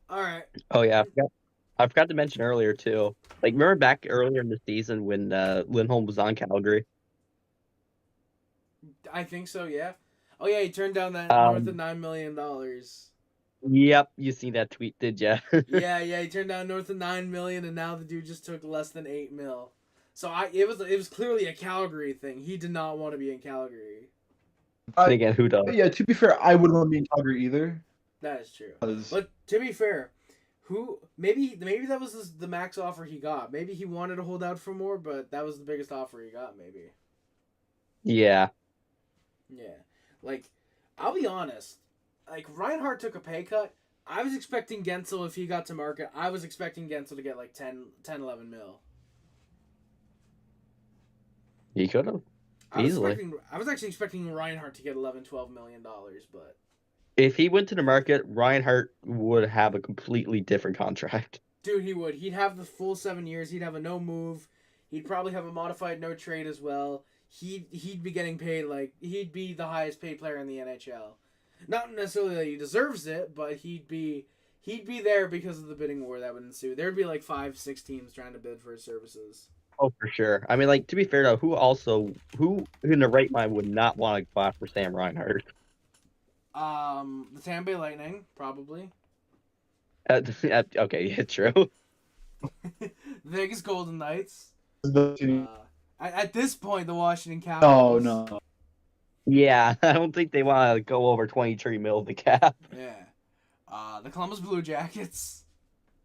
All right. Oh yeah, I forgot to mention earlier too. Like remember back earlier in the season when Lindholm was on Calgary? I think so. Yeah. Oh yeah, he turned down that north of $9 million. Yep, you seen that tweet, did ya? yeah, he turned down north of $9 million, and now the dude just took less than $8 million. So it was clearly a Calgary thing. He did not want to be in Calgary. Again, who does? Yeah, to be fair, I wouldn't want to be in Calgary either. That is true. But to be fair, maybe that was the max offer he got. Maybe he wanted to hold out for more, but that was the biggest offer he got. Maybe. Yeah. Yeah, like I'll be honest. Like Reinhart took a pay cut. I was expecting Guentzel if he got to market. I was expecting Guentzel to get like 10, 11 mil. He could have. Easily. I was actually expecting Reinhart to get $11-12 million, but if he went to the market, Reinhart would have a completely different contract. Dude, he would. He'd have the full 7 years. He'd have a no move. He'd probably have a modified no trade as well. He'd be getting paid like he'd be the highest paid player in the NHL. Not necessarily that he deserves it, but he'd be there because of the bidding war that would ensue. There'd be like 5-6 teams trying to bid for his services. Oh, for sure. I mean, like, to be fair, though, who in the right mind would not want to go after Sam Reinhart? The Tampa Bay Lightning, probably. Okay, yeah, true. Vegas Golden Knights. Oh, At this point, the Washington Capitals. no. Yeah, I don't think they want to go over 23 mil of the cap. Yeah. The Columbus Blue Jackets.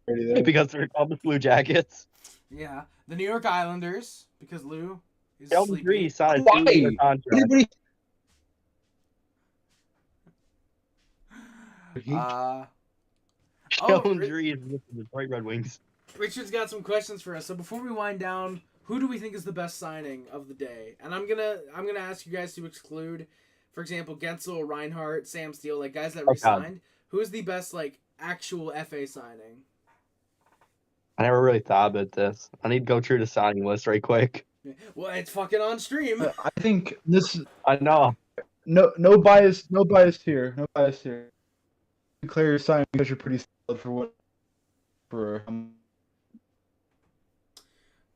Because they're Columbus Blue Jackets. Yeah. The New York Islanders, because Lou is Sheldon sleeping. Dree signed a 2-year contract. Sheldon Dree is with the Detroit Red Wings. Richard's got some questions for us. So before we wind down, who do we think is the best signing of the day? And I'm gonna ask you guys to exclude, for example, Guentzel, Reinhart, Sam Steele, like guys that re-signed. Who is the best like actual FA signing? I never really thought about this. I need to go through the signing list right quick. Well, it's fucking on stream. I think this. I know. No bias here. No bias here. Declare your signing because you're pretty solid for what for.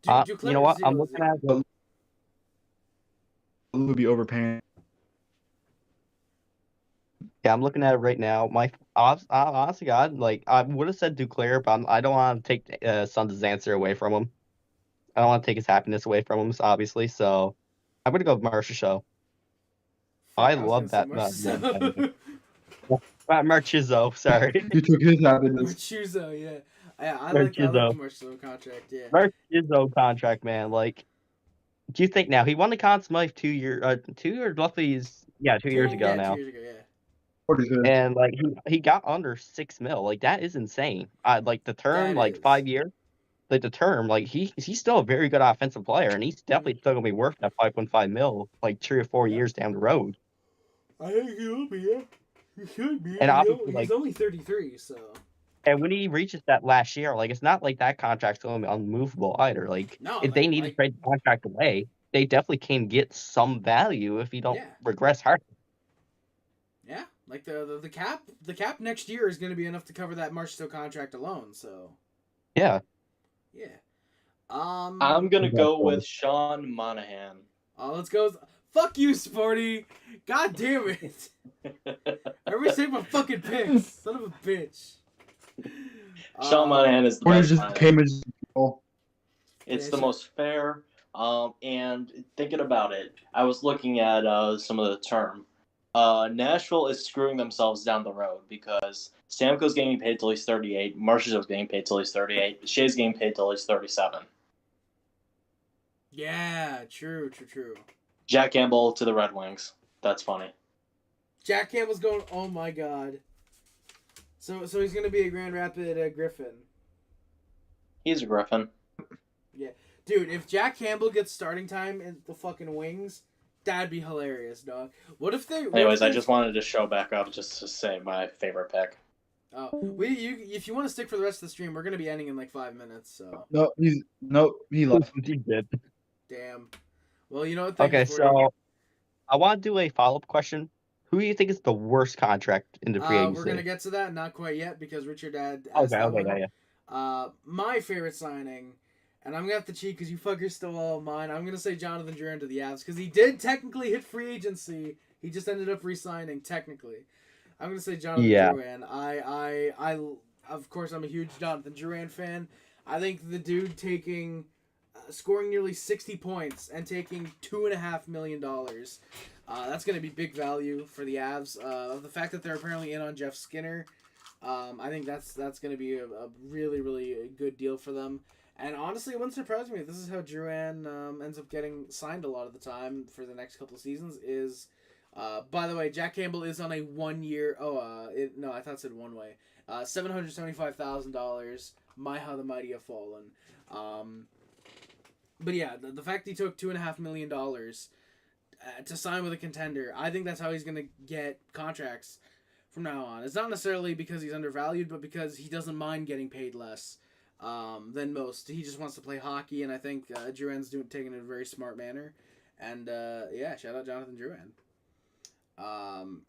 You know what? I'm looking at. Would be overpaying. Yeah, I'm looking at it right now. Honestly, God, like I would have said Duclair, but I don't want to take Sons' answer away from him. I don't want to take his happiness away from him, obviously. So I'm gonna go with Marchessault. I love that. Marchessault, sorry. You took his happiness. Marchessault, yeah. I like the Marchessault contract, yeah. Marchessault contract, man. Like, do you think now he won the Conn Smythe 2 years, roughly 2 years ago now. 2 years ago, yeah. And like he got under $6 million. Like that is insane. Like the term, like 5 years. Like the term, like he's still a very good offensive player, and he's definitely still gonna be worth that $5.5 million, like 3 or 4 years down the road. I think he'll be, yeah. He should be. And He's only 33, so. And when he reaches that last year, like it's not like that contract's going to be unmovable either. Like if they need to trade the contract away, they definitely can get some value if he don't regress hard. Yeah, like the cap next year is going to be enough to cover that Marchessault contract alone. So. Yeah. Yeah. I'm gonna go with Sean Monahan. Let's go. Fuck you, Sporty. God damn it. Everybody take my fucking picks. Son of a bitch. Sean Monahan is the best. It's the most fair. And thinking about it, I was looking at some of the term. Nashville is screwing themselves down the road because Stamkos getting paid till he's 38, Marchessault's getting paid till he's 38, Shea's getting paid till he's 37. Yeah, true. Jack Campbell to the Red Wings. That's funny. Jack Campbell's going, oh my god. So he's going to be a Grand Rapid Griffin. He's a Griffin. Yeah. Dude, if Jack Campbell gets starting time in the fucking Wings, that'd be hilarious, dog. What if they... Anyways, I just wanted to show back up just to say my favorite pick. If you want to stick for the rest of the stream, we're going to be ending in like 5 minutes, so... He left. He did. Damn. Well, you know what? Okay, so I want to do a follow-up question. Who do you think is the worst contract in the free agency? We're going to get to that. Not quite yet, because Richard had asked my favorite signing, and I'm going to have to cheat because you fuckers stole all of mine. I'm going to say Jonathan Drouin to the Avs, because he did technically hit free agency. He just ended up re-signing, technically. I'm going to say Jonathan Drouin. I of course, I'm a huge Jonathan Drouin fan. I think the dude scoring nearly 60 points and taking $2.5 million. That's going to be big value for the Avs. The fact that they're apparently in on Jeff Skinner, I think that's going to be a really, really good deal for them. And honestly, it wouldn't surprise me if this is how Drouin ends up getting signed a lot of the time for the next couple of seasons. By the way, Jack Campbell is on a 1 year. No, I thought it said one way. $775,000. My, how the mighty have fallen. But yeah, the fact he took $2.5 million to sign with a contender, I think that's how he's going to get contracts from now on. It's not necessarily because he's undervalued, but because he doesn't mind getting paid less than most. He just wants to play hockey, and I think Drouin's taking it in a very smart manner. And shout out Jonathan Drouin.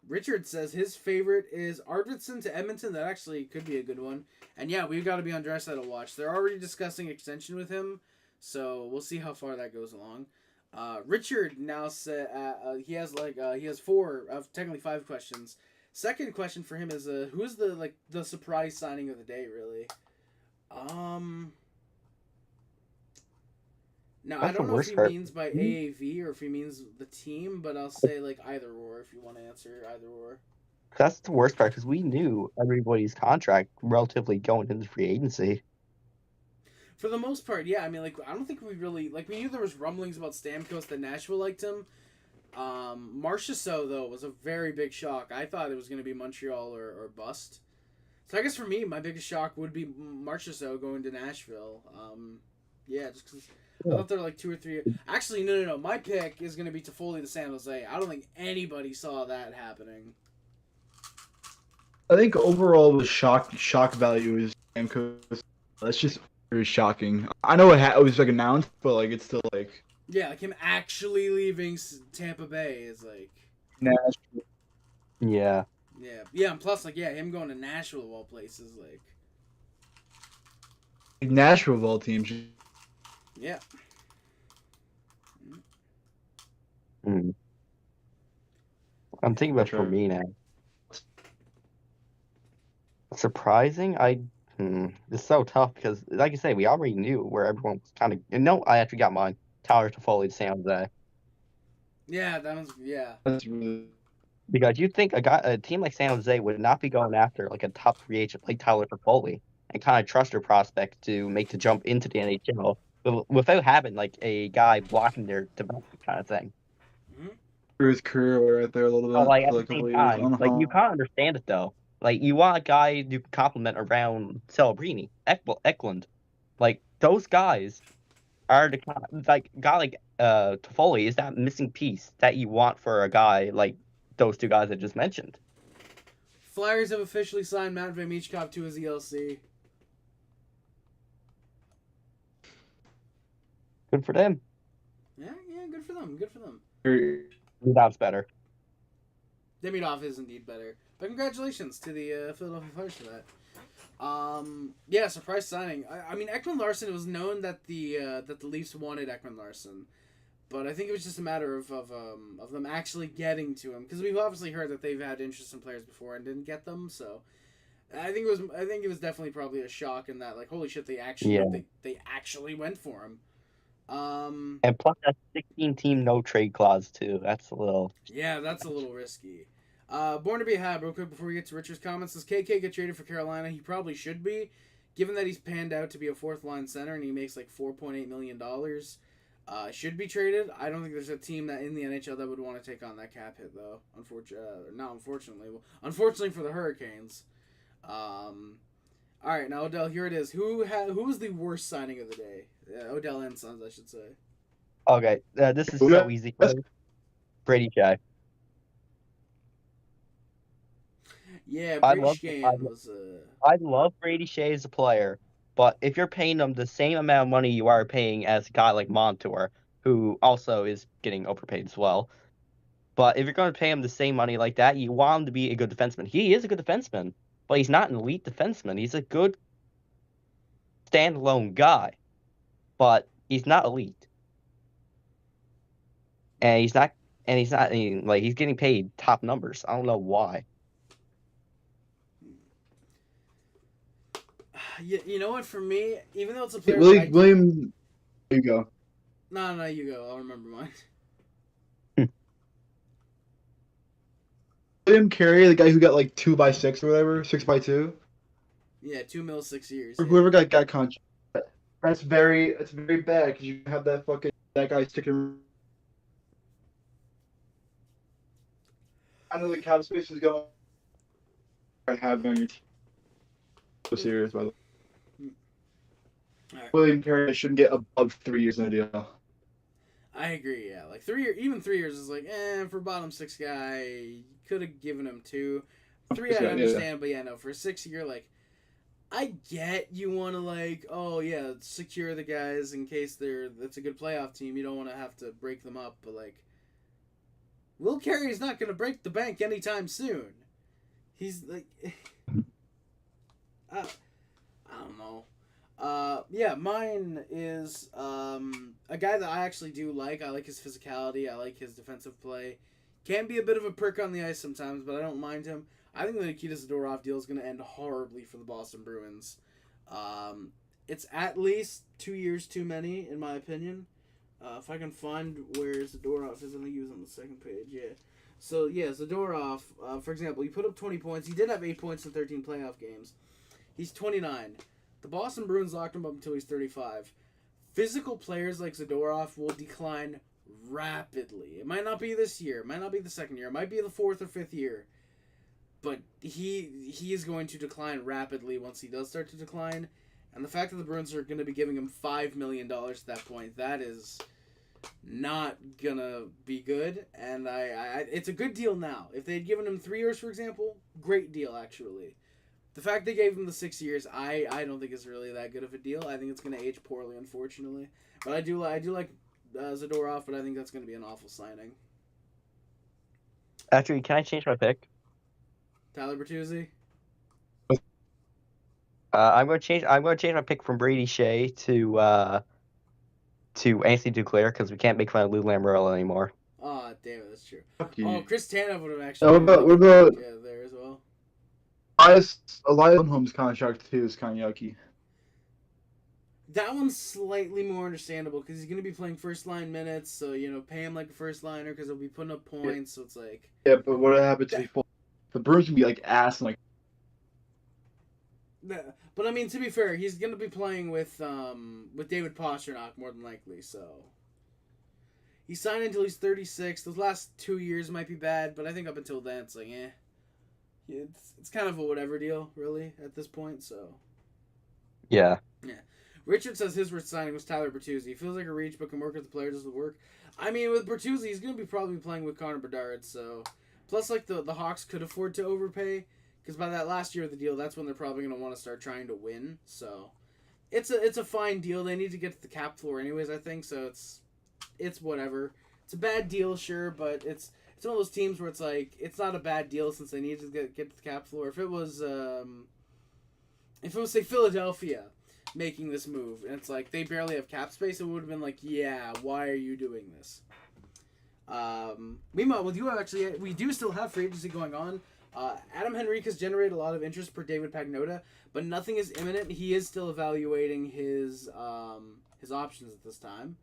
Richard says his favorite is Arvidsson to Edmonton. That actually could be a good one. And yeah, we've got to be on Draisaitl to watch. They're already discussing extension with him. So we'll see how far that goes along. Richard now said he has technically 5 questions. Second question for him is who is the surprise signing of the day, really? Now I don't know if he means by AAV or if he means the team, but I'll say either or if you want to answer either or. That's the worst part because we knew everybody's contract relatively going into free agency. For the most part, yeah. I mean, I don't think we really... we knew there was rumblings about Stamkos that Nashville liked him. Marchessault, though, was a very big shock. I thought it was going to be Montreal or bust. So I guess for me, my biggest shock would be Marchessault going to Nashville. Just because I thought there were 2 or 3... Actually, no. My pick is going to be Toffoli to San Jose. I don't think anybody saw that happening. I think overall the shock value is Stamkos. That's just... very shocking. I know it was announced, but it's still yeah, him actually leaving Tampa Bay is Nashville. Yeah. Yeah, and plus him going to Nashville of all places Nashville of all teams. Yeah. Hmm. I'm thinking about for me now. Surprising? It's so tough because, like you say, we already knew where everyone was kind of. No, I actually got mine. Tyler Toffoli to San Jose. Yeah, that was That's really Because you'd think a team like San Jose would not be going after like a top free agent like Tyler Toffoli and kind of trust their prospect to make the jump into the NHL without having like a guy blocking their development kind of thing. for his career right there a little So bit like at for the like a same couple of years. time, like you can't understand it though. Like you want a guy you can compliment around Celebrini, Eklund. Like those guys are the like guy like Toffoli is that missing piece that you want for a guy like those two guys I just mentioned. Flyers have officially signed Matvei Michkov to his ELC. Good for them. Yeah, good for them. Good for them. That's better. Demidov is indeed better. But congratulations to the Philadelphia Flyers for that. Yeah, surprise signing. I mean, Ekman Larson, it was known that the Leafs wanted Ekman Larson. But I think it was just a matter of them actually getting to him. Because we've obviously heard that they've had interest in players before and didn't get them, so... I think it was definitely probably a shock in that, like, holy shit, they actually went for him. And plus that 16-team no trade clause too. That's a little. Yeah, that's a little risky. Born to be a Hab, real quick before we get to Richard's comments, does KK get traded for Carolina? He probably should be, given that he's panned out to be a fourth line center and he makes like $4.8 million. Should be traded. I don't think there's a team that in the NHL that would want to take on that cap hit though. Unfortunately for the Hurricanes. All right, now Odell, here it is. Who was the worst signing of the day? Odell and Sons, I should say. Okay, this is so easy for me. Brady Shea. Yeah, I love Brady Shea as a player, but if you're paying him the same amount of money you are paying as a guy like Montour, who also is getting overpaid as well, but if you're going to pay him the same money like that, you want him to be a good defenseman. He is a good defenseman, but he's not an elite defenseman. He's a good standalone guy, but he's not elite. And he's not like he's getting paid top numbers. I don't know why. You know what? For me, even though it's a player, William, there you go. No, you go. I'll remember mine. William Carey, the guy who got like 2x6 or whatever, 6x2. Yeah, 2 mil, 6 years. Or whoever got contract. That's very bad because you have that guy sticking. I know the cap space is going. I have on your team. So serious, by the way. Right. William Carey shouldn't get above 3 years in a deal. I agree. Yeah, like 3 years, even 3 years is like, for a bottom 6 guy, could have given him 2. 3, I understand, but yeah, no, for a 6 year, like, I get you want to like, secure the guys in case that's a good playoff team. You don't want to have to break them up, but like, Will Carey's not going to break the bank anytime soon. He's like, I don't know. Mine is a guy that I actually do like. I like his physicality. I like his defensive play. Can be a bit of a prick on the ice sometimes, but I don't mind him. I think the Nikita Zadorov deal is going to end horribly for the Boston Bruins. It's at least 2 years too many, in my opinion. If I can find where Zadorov is, I think he was on the second page. Yeah. So, yeah, Zadorov, for example, he put up 20 points. He did have 8 points in 13 playoff games. He's 29. The Boston Bruins locked him up until he's 35. Physical players like Zadorov will decline rapidly. It might not be this year. It might not be the second year. It might be the fourth or fifth year. But he is going to decline rapidly once he does start to decline. And the fact that the Bruins are going to be giving him $5 million at that point, that is not going to be good. And it's a good deal now. If they had given him 3 years, for example, great deal, actually. The fact they gave him the 6 years, I don't think is really that good of a deal. I think it's going to age poorly, unfortunately. But I do like Zadorov, but I think that's going to be an awful signing. Actually, can I change my pick? Tyler Bertuzzi? I'm going to change my pick from Brady Shea to Anthony Duclair because we can't make fun of Lou Lamoriello anymore. Oh, damn it, that's true. Fuck you. Oh, Chris Tanev would have What actually been about really good there as well. Elias Lindholm's contract too is kind of yucky. That one's slightly more understandable because he's going to be playing first line minutes, so pay him like a first liner because he'll be putting up points. So it's like, Yeah, but what happens if the Bruins would be like ass and like. but I mean, to be fair, he's going to be playing with David Pastrnak more than likely. So he signed until he's 36. Those last 2 years might be bad, but I think up until then, it's like, it's kind of a whatever deal, really, at this point. So Yeah. Richard says his worst signing was Tyler Bertuzzi. He feels like a reach, but can work with the players doesn't work. I mean, with Bertuzzi, he's going to be probably playing with Connor Bedard, so... Plus, like, the Hawks could afford to overpay, because by that last year of the deal, that's when they're probably going to want to start trying to win, so... It's a fine deal. They need to get to the cap floor anyways, I think, so it's whatever. It's a bad deal, sure, but it's one of those teams where it's like, it's not a bad deal since they need to get to the cap floor. If it was, say, Philadelphia... making this move, and it's like they barely have cap space, it would have been like, yeah, why are you doing this? Meanwhile, we do still have free agency going on. Adam Henrique has generated a lot of interest per David Pagnotta, but nothing is imminent. He is still evaluating his options at this time.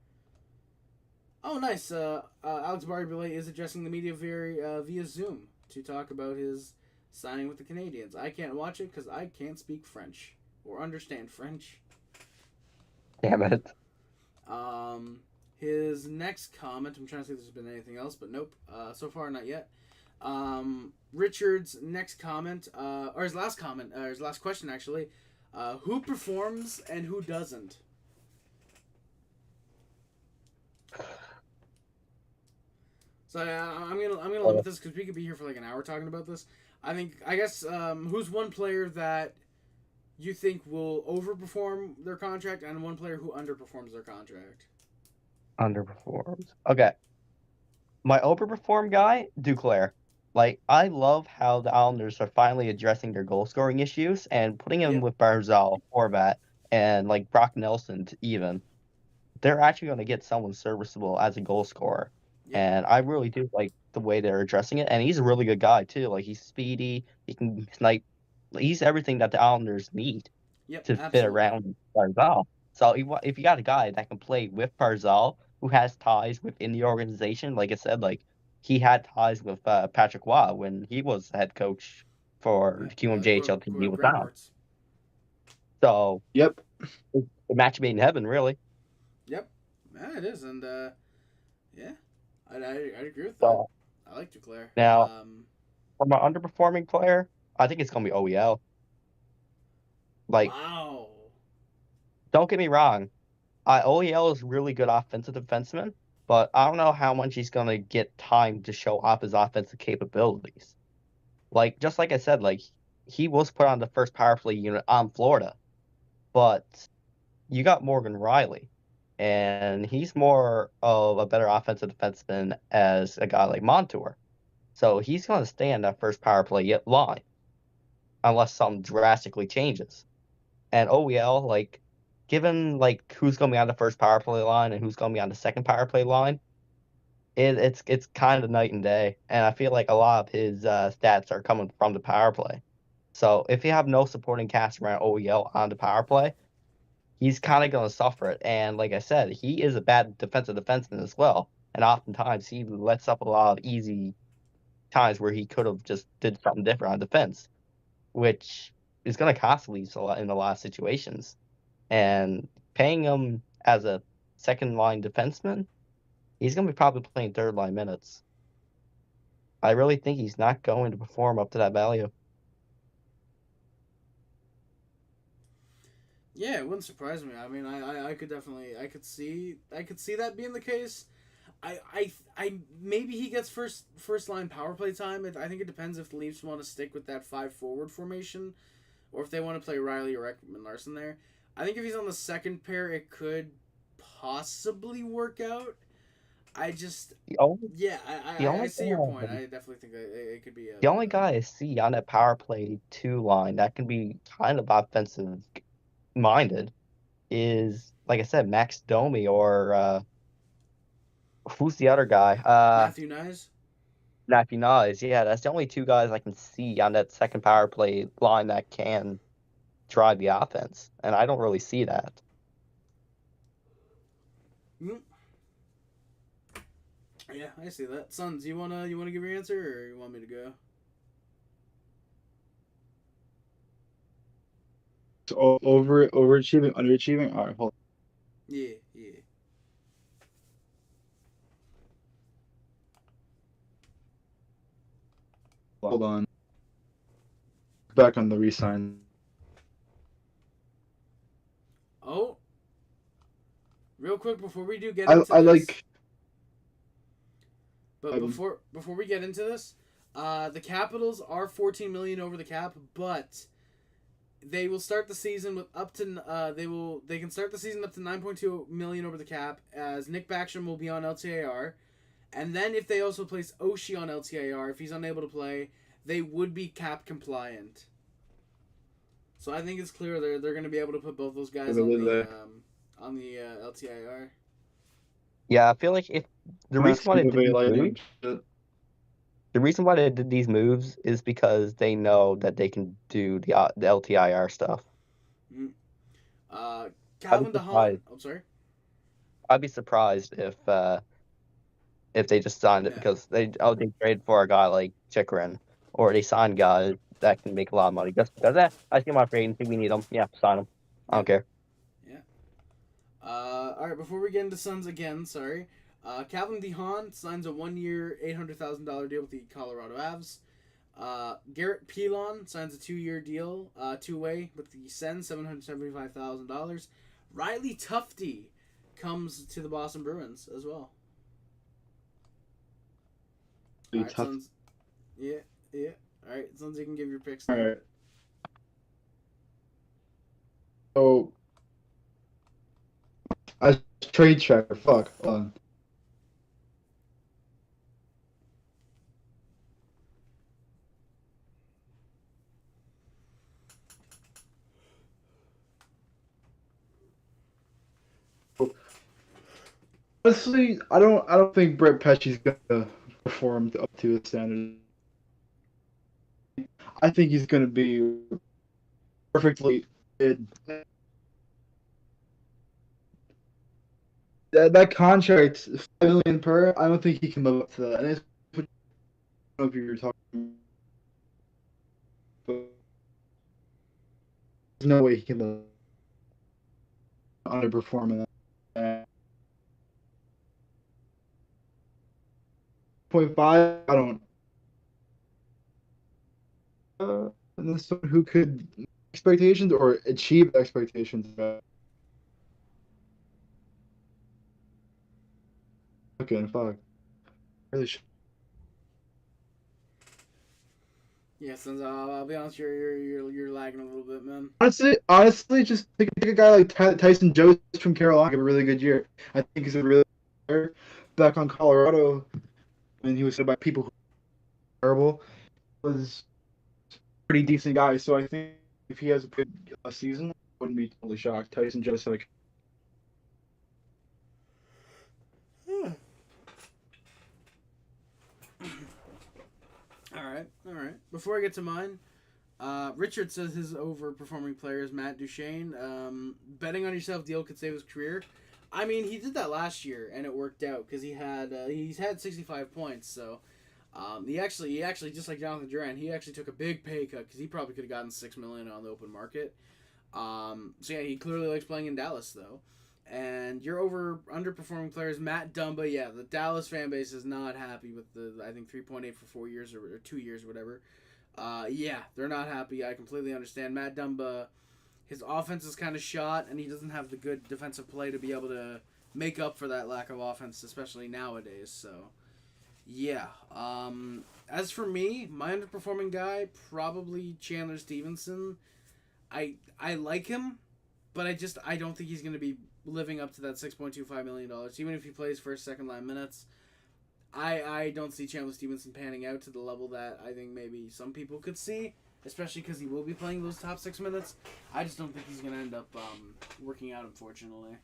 Oh, nice. Alex Barre-Boulet is addressing the media via Zoom to talk about his signing with the Canadiens. I can't watch it because I can't speak French or understand French. Damn it. His next comment, I'm trying to see if there's been anything else, but nope. So far, not yet. Richard's next comment, or his last comment, or his last question, actually. Who performs and who doesn't? So I'm gonna limit this because we could be here for like an hour talking about this. I guess who's one player that you think will overperform their contract and one player who underperforms their contract? Underperforms. Okay. My overperform guy, Duclair. Like, I love how the Islanders are finally addressing their goal scoring issues and putting him with Barzal, Horvat, and like Brock Nelson even. They're actually going to get someone serviceable as a goal scorer. Yep. And I really do like the way they're addressing it. And he's a really good guy too. Like, he's speedy, he can snipe. He's everything that the Islanders need to fit around Barzal. So if you got a guy that can play with Barzal, who has ties within the organization, like I said, like he had ties with Patrick Waugh when he was head coach for the QMJHL team he was on. So yep, it's a match made in heaven, really. Yep, yeah, it is, and yeah, I agree with that. I like Duclair. Now, from an underperforming player, I think it's gonna be OEL. Like, wow. Don't get me wrong, OEL is really good offensive defenseman, but I don't know how much he's gonna get time to show off his offensive capabilities. Like, just like I said, like he was put on the first power play unit on Florida, but you got Morgan Riley, and he's more of a better offensive defenseman as a guy like Montour. So he's going to stay on that first power play line unless something drastically changes. And OEL, like, given like who's going to be on the first power play line and who's going to be on the second power play line, it's kind of night and day. And I feel like a lot of his stats are coming from the power play. So if you have no supporting cast around OEL on the power play, he's kind of going to suffer it. And like I said, he is a bad defensive defenseman as well. And oftentimes he lets up a lot of easy times where he could have just did something different on defense, which is going to cost Leafs a lot in a lot of situations. And paying him as a second line defenseman, he's going to be probably playing third line minutes. I really think he's not going to perform up to that value. Yeah, it wouldn't surprise me. I mean, I could see that being the case. I maybe he gets first line power play time. I think it depends if the Leafs want to stick with that 5 forward formation, or if they want to play Riley or Ekman Larson there. I think if he's on the second pair, it could possibly work out. The only, Yeah, the I only see your point. guy, I definitely think it could be the only guy I see on that power play 2 line that can be kind of offensive minded is, like I said, Max Domi or who's the other guy? Matthew Nyes. Nappy Nas. Yeah, that's the only 2 guys I can see on that second power play line that can drive the offense, and I don't really see that. Mm. Yeah, I see that. Sons, you wanna give your answer, or you want me to go? So overachieving, underachieving. All right, hold Yeah. on. Back on the resign. Oh, real quick before we do get into I this, like. but before we get into this, the Capitals are 14 million over the cap, but they will start the season with up to they can start the season up to 9.2 million over the cap, as Nick Backstrom will be on LTIR, and then if they also place Oshie on LTIR, if he's unable to play, they would be cap compliant. So I think it's clear they're going to be able to put both those guys on the LTIR. Yeah, I feel like if the reason why they did these moves, the reason why they did these moves is because they know that they can do the LTIR stuff. Calvin DeHaan. I'm sorry. I'd be surprised if they just signed it because they trade for a guy like Chychrun, or they sign guys that can make a lot of money just because I see my free agency, we need them. Yeah, sign them. I don't care. Yeah. All right. Before we get into Suns again, sorry. Calvin DeHaan signs a 1-year, $800,000 deal with the Colorado Avs. Garrett Pilon signs a 2-year deal, 2-way with the Sens, $775,000. Riley Tufte comes to the Boston Bruins as well. All right, Suns. Yeah. All right, Suns, you can give your picks now. All right. So, as trade checker, fuck. Honestly, I don't think Brett Pesci's gonna perform up to his standards. I think he's gonna be perfectly good. That contract, $5 million per. I don't think he can live up to that. And I don't know if you're talking, but there's no way he can underperform in that. 0.5, I don't. And this someone who could expectations or achieve expectations. Okay, fuck. Really Yeah, Suns. I'll be honest, you're lagging a little bit, man. Honestly, just take a guy like Tyson Jones from Carolina. Have a really good year. I think he's a really good player. Back on Colorado, and he was said by people who were terrible, was a pretty decent guy. So I think if he has a good season, I wouldn't be totally shocked. Tyson Jones, like. All right. Before I get to mine, Richard says his overperforming player is Matt Duchene. Betting on yourself deal could save his career. I mean, he did that last year and it worked out because he's had 65 points. So he actually just like Jonathan Drouin, he actually took a big pay cut because he probably could have gotten $6 million on the open market. So yeah, he clearly likes playing in Dallas though. And your underperforming player is Matt Dumba. Yeah, the Dallas fan base is not happy with the, I think, 3.8 for 4 years or 2 years or whatever. Yeah, they're not happy. I completely understand. Matt Dumba, his offense is kind of shot, and he doesn't have the good defensive play to be able to make up for that lack of offense, especially nowadays. So, yeah. As for me, my underperforming guy, probably Chandler Stevenson. I like him, but I don't think he's going to be living up to that $6.25 million, even if he plays first, second line minutes. I don't see Chandler Stevenson panning out to the level that I think maybe some people could see, especially because he will be playing those top 6 minutes. I just don't think he's going to end up working out, unfortunately.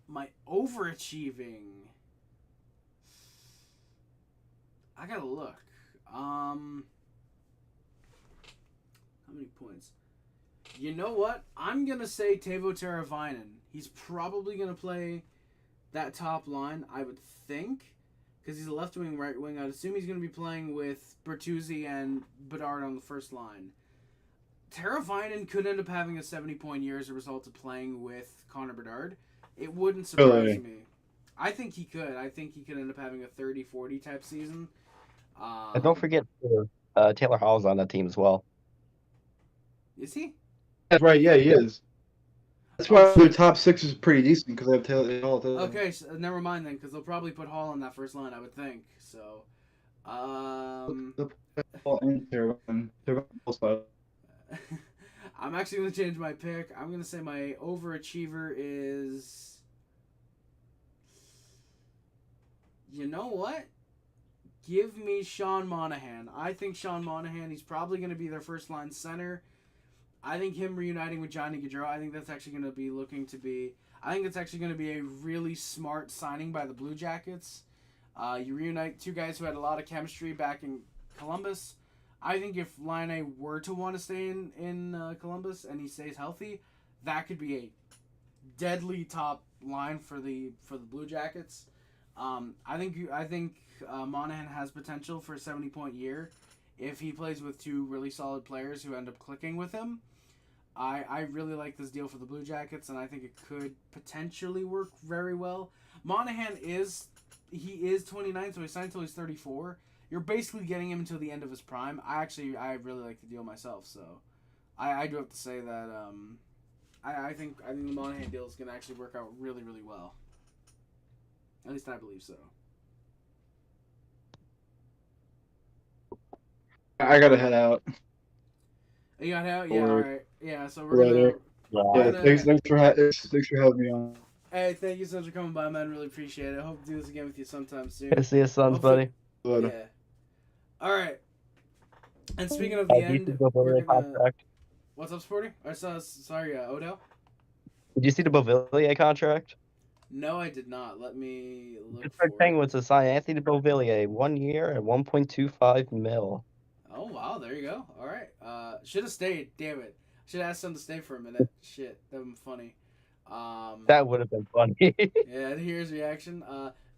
My overachieving... I gotta look. How many points? You know what? I'm going to say Teuvo Teravainen. He's probably going to play that top line, I would think, because he's a left wing, right wing. I'd assume he's going to be playing with Bertuzzi and Bedard on the first line. Teravainen could end up having a 70-point year as a result of playing with Connor Bedard. It wouldn't surprise me. I think he could. I think he could end up having a 30-40 type season. And don't forget Taylor Hall's on that team as well. Is he? That's right. Yeah, he is. That's why their top 6 is pretty decent because they have Taylor Hall. Okay, so never mind then, because they'll probably put Hall on that first line, I would think. So, I'm actually going to change my pick. I'm going to say my overachiever is... You know what? Give me Sean Monahan. I think Sean Monahan, he's probably going to be their first line center. I think him reuniting with Johnny Gaudreau, I think that's actually going to be I think it's actually going to be a really smart signing by the Blue Jackets. You reunite 2 guys who had a lot of chemistry back in Columbus. I think if Laine were to want to stay in Columbus and he stays healthy, that could be a deadly top line for the Blue Jackets. I think Monahan has potential for a 70-point year if he plays with 2 really solid players who end up clicking with him. I really like this deal for the Blue Jackets, and I think it could potentially work very well. Monahan is 29, so he signed until he's 34. You're basically getting him until the end of his prime. I really like the deal myself, so I do have to say that I think the Monahan deal is going to actually work out really, really well. At least I believe so. I gotta head out. You got out? Yeah, all right. Yeah, so we're Later. gonna... Yeah, thanks for having me on. Hey, thank you so much for coming by, man. Really appreciate it. I hope to do this again with you sometime soon. Good to see you, sons, buddy. Later. Yeah. All right. And speaking of the end, we're gonna... What's up, Sporty? Sorry, Odell? Did you see the Beauvillier contract? No, I did not. Let me look Pittsburgh for Penguins to sign Anthony Beauvillier 1 year at $1.25 million. Oh, wow. There you go. All right. Should have stayed. Damn it. Should have asked him to stay for a minute. Shit. That would have been funny. That would have been funny. Yeah, here's reaction.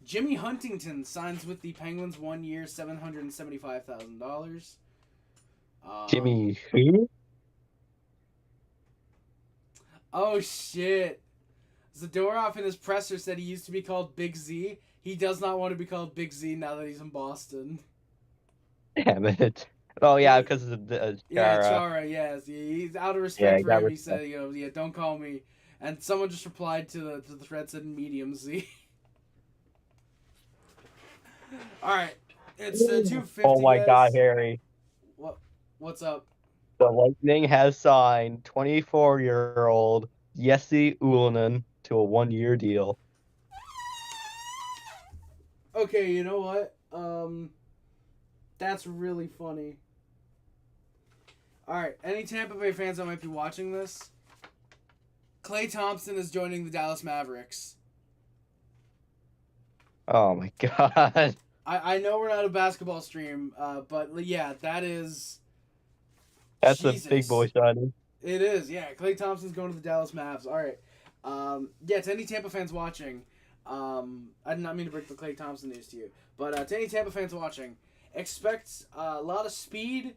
Jimmy Huntington signs with the Penguins 1 year, $775,000. Jimmy who? Oh, shit. Zadorov in his presser said he used to be called Big Z. He does not want to be called Big Z now that he's in Boston. Damn it. Oh, yeah, because of the Chara. Yeah, Chara, yes. He's out of respect for him. He said, yeah, don't call me. And someone just replied to the thread, said medium Z. All right. It's 250. Oh, my guys. God, Harry. What's up? The Lightning has signed 24-year-old Jesse Ullinen to a 1-year deal. Okay, you know what? That's really funny. Alright, any Tampa Bay fans that might be watching this? Klay Thompson is joining the Dallas Mavericks. Oh my God. I know we're not a basketball stream, but yeah, that is... That's Jesus. a big boy signing. It is, yeah. Klay Thompson's going to the Dallas Mavs. Alright. Yeah, to any Tampa fans watching, I did not mean to break the Klay Thompson news to you, but to any Tampa fans watching, expect a lot of speed,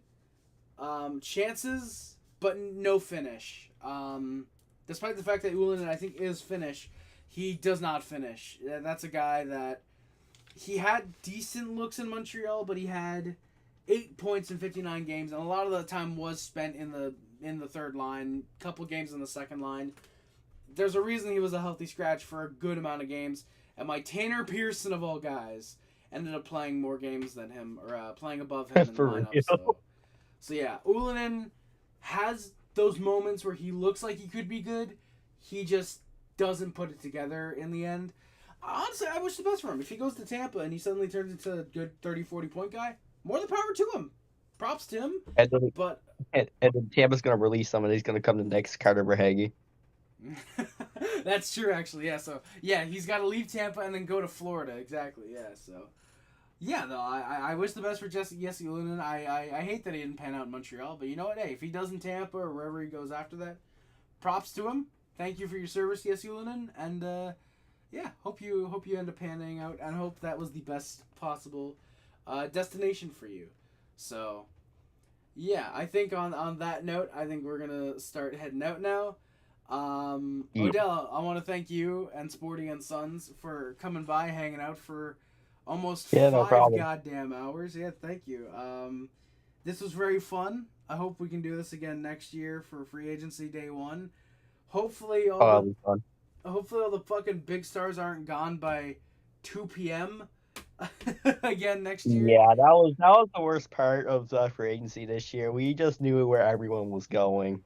chances, but no finish. Despite the fact that Ullinen, I think, is finish, he does not finish. That's a guy that he had decent looks in Montreal, but he had 8 points in 59 games, and a lot of the time was spent in the third line, couple games in the second line. There's a reason he was a healthy scratch for a good amount of games, and my Tanner Pearson of all guys ended up playing more games than him, or playing above him in the lineup. So yeah, Ullinen has those moments where he looks like he could be good. He just doesn't put it together in the end, honestly, I wish the best for him. If he goes to Tampa and he suddenly turns into a good 30, 40-point guy, more the power to him. Props to him. And then, But and then Tampa's going to release him, and he's going to come to next Carter Verhaeghe. that's true, actually. Yeah, so, yeah, he's got to leave Tampa and then go to Florida. Exactly, yeah, so. Yeah, though, I wish the best for Jesse Ylönen. I hate that he didn't pan out in Montreal, but you know what? Hey, if he does in Tampa or wherever he goes after that, props to him. Thank you for your service, Jesse Ylönen, and yeah, hope you end up panning out, and hope that was the best possible destination for you. So, yeah, I think on that note, I think we're gonna start heading out now. Yeah. Odell, I want to thank you and Sporty and Sons for coming by, hanging out for almost 5 goddamn hours. Yeah, thank you. This was very fun. I hope we can do this again next year for free agency day 1. Hopefully all the fucking big stars aren't gone by 2 p.m. again next year. Yeah, that was the worst part of the free agency this year. We just knew where everyone was going.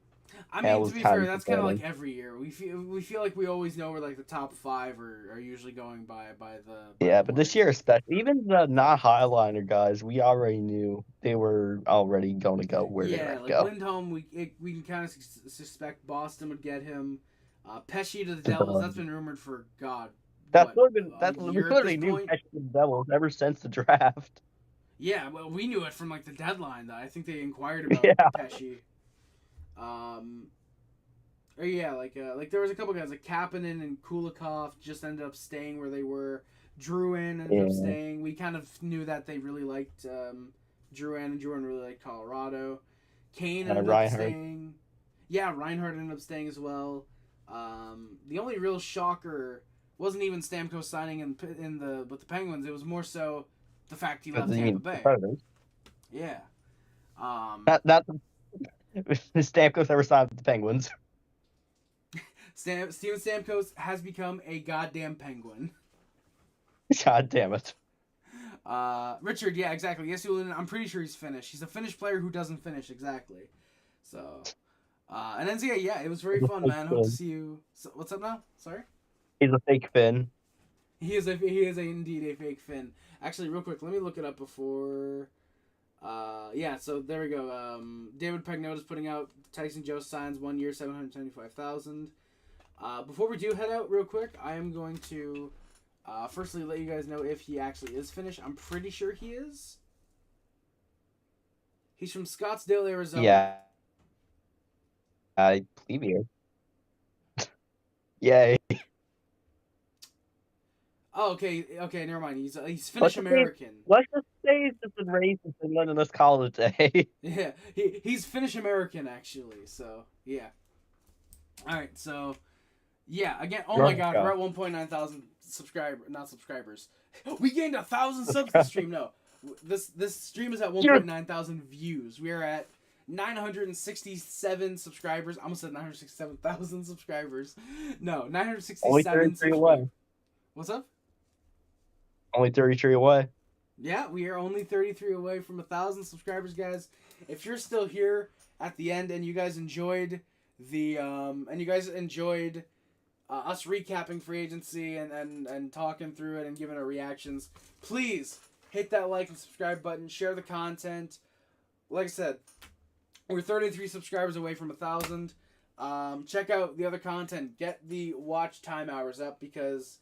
I mean, to be fair, that's kind of like every year. We feel like we always know where like the top 5 are usually going by the. Yeah, but this year especially, even the not Highliner guys, we already knew they were already going to go where they were going to go. Lindholm, we can kind of suspect Boston would get him. Pesci to the Devils, that's been rumored for that's literally new Pesci to the Devils ever since the draft. Yeah, well, we knew it from like the deadline. Though I think they inquired about Pesci. Or yeah, like there was a couple guys like Kapanen and Kulikov just ended up staying where they were. Drouin ended up staying. We kind of knew that they really liked Drouin, and Drouin really liked Colorado. Kane ended up staying. Yeah, Reinhart ended up staying as well. The only real shocker wasn't even Stamkos signing with the Penguins. It was more so the fact he left Tampa Bay. Yeah. That's Stamkos ever signed with the Penguins. Steven Stamkos has become a goddamn Penguin. God damn it. Richard, yeah, exactly. Yes, I'm pretty sure he's Finnish. He's a Finnish player who doesn't finish, exactly. So, and then yeah, it was very fun, man. Hope to see you. So, what's up now? Sorry? He's a fake Finn. He is indeed a fake Finn. Actually, real quick, let me look it up before. Yeah, so there we go. David Pagnotta's putting out Tyson Jost signs 1 year, $775,000. Before we do head out real quick, I am going to firstly let you guys know if he actually is Finnish. I'm pretty sure he is. He's from Scottsdale, Arizona. Yeah. I believe he is. Yay. Oh, okay, never mind. He's Finnish American. Let's just say he's just been racist and letting us call it a day. Yeah, he's Finnish American actually. So yeah. All right, so yeah, again. Oh my God, we're at 1.9 thousand subscribers. We gained 1,000 subs this stream. No, this stream is at 1.9 thousand views. We are at 967 subscribers. I almost said 967,000 subscribers. No, 967. Only 33 away. What's up? Only 33 away. Yeah, we are only 33 away from 1,000 subscribers, guys. If you're still here at the end and you guys enjoyed us recapping free agency and talking through it and giving our reactions, please hit that like and subscribe button, share the content. Like I said, we're 33 subscribers away from 1,000. Check out the other content. Get the watch time hours up, because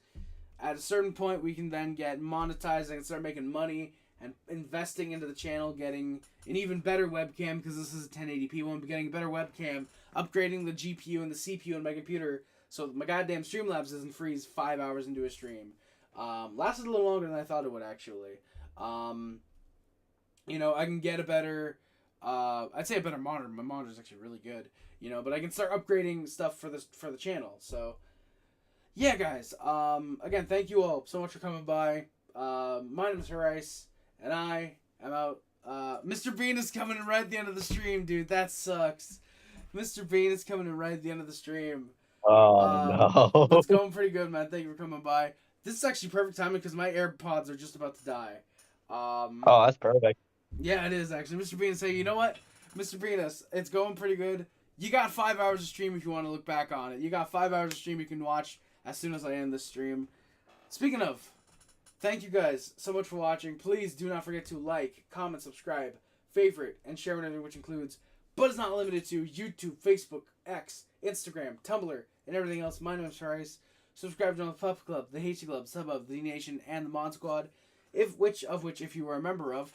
at a certain point we can then get monetizing and start making money and investing into the channel, getting an even better webcam, because this is a 1080p one, but getting a better webcam, upgrading the GPU and the CPU in my computer so my goddamn Streamlabs doesn't freeze 5 hours into a stream. Lasted a little longer than I thought it would, actually. You know, I can get a better, I'd say a better monitor. My monitor is actually really good, you know, but I can start upgrading stuff for the channel. So yeah, guys, again, thank you all so much for coming by. My name is Harice, and I am out. Mr. Bean is coming in right at the end of the stream, dude. That sucks. Mr. Bean is coming in right at the end of the stream. Oh, no. It's going pretty good, man. Thank you for coming by. This is actually perfect timing because my AirPods are just about to die. Oh, that's perfect. Yeah, it is, actually. Mr. Bean say, you know what? Mr. Venus, it's going pretty good. You got 5 hours of stream if you want to look back on it. You got 5 hours of stream you can watch as soon as I end this stream. Speaking of, thank you guys so much for watching. Please do not forget to like, comment, subscribe, favorite, and share everything, which includes, but is not limited to, YouTube, Facebook, X, Instagram, Tumblr, and everything else. My name is Rice. Subscribe to the Pup Club, the Hasty Club, Sub of the Nation, and the Mod Squad, if you are a member of.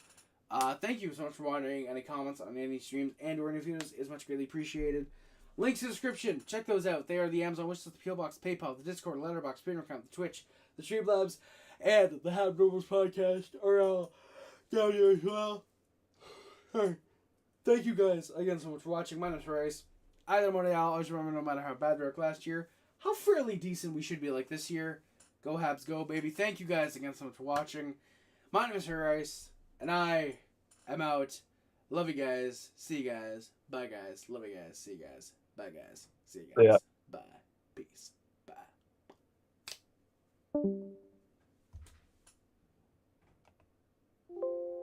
Thank you so much for watching. Any comments on any streams and or any videos is much greatly appreciated. Links in the description. Check those out. They are the Amazon wishlist, the PO Box, PayPal, the Discord, Letterboxd, Patreon account, the Twitch, the Streamlabs, and the Habs Rumors podcast are all down here as well. Alright. Thank you guys again so much for watching. My name is Rice. Either Monday, I'll always remember, no matter how bad we were last year, how fairly decent we should be like this year. Go Habs, go, baby. Thank you guys again so much for watching. My name is Rice, and I am out. Love you guys. See you guys. Bye, guys. Love you guys. See you guys. Bye, guys. See you guys. Yeah. Bye. Peace. Bye.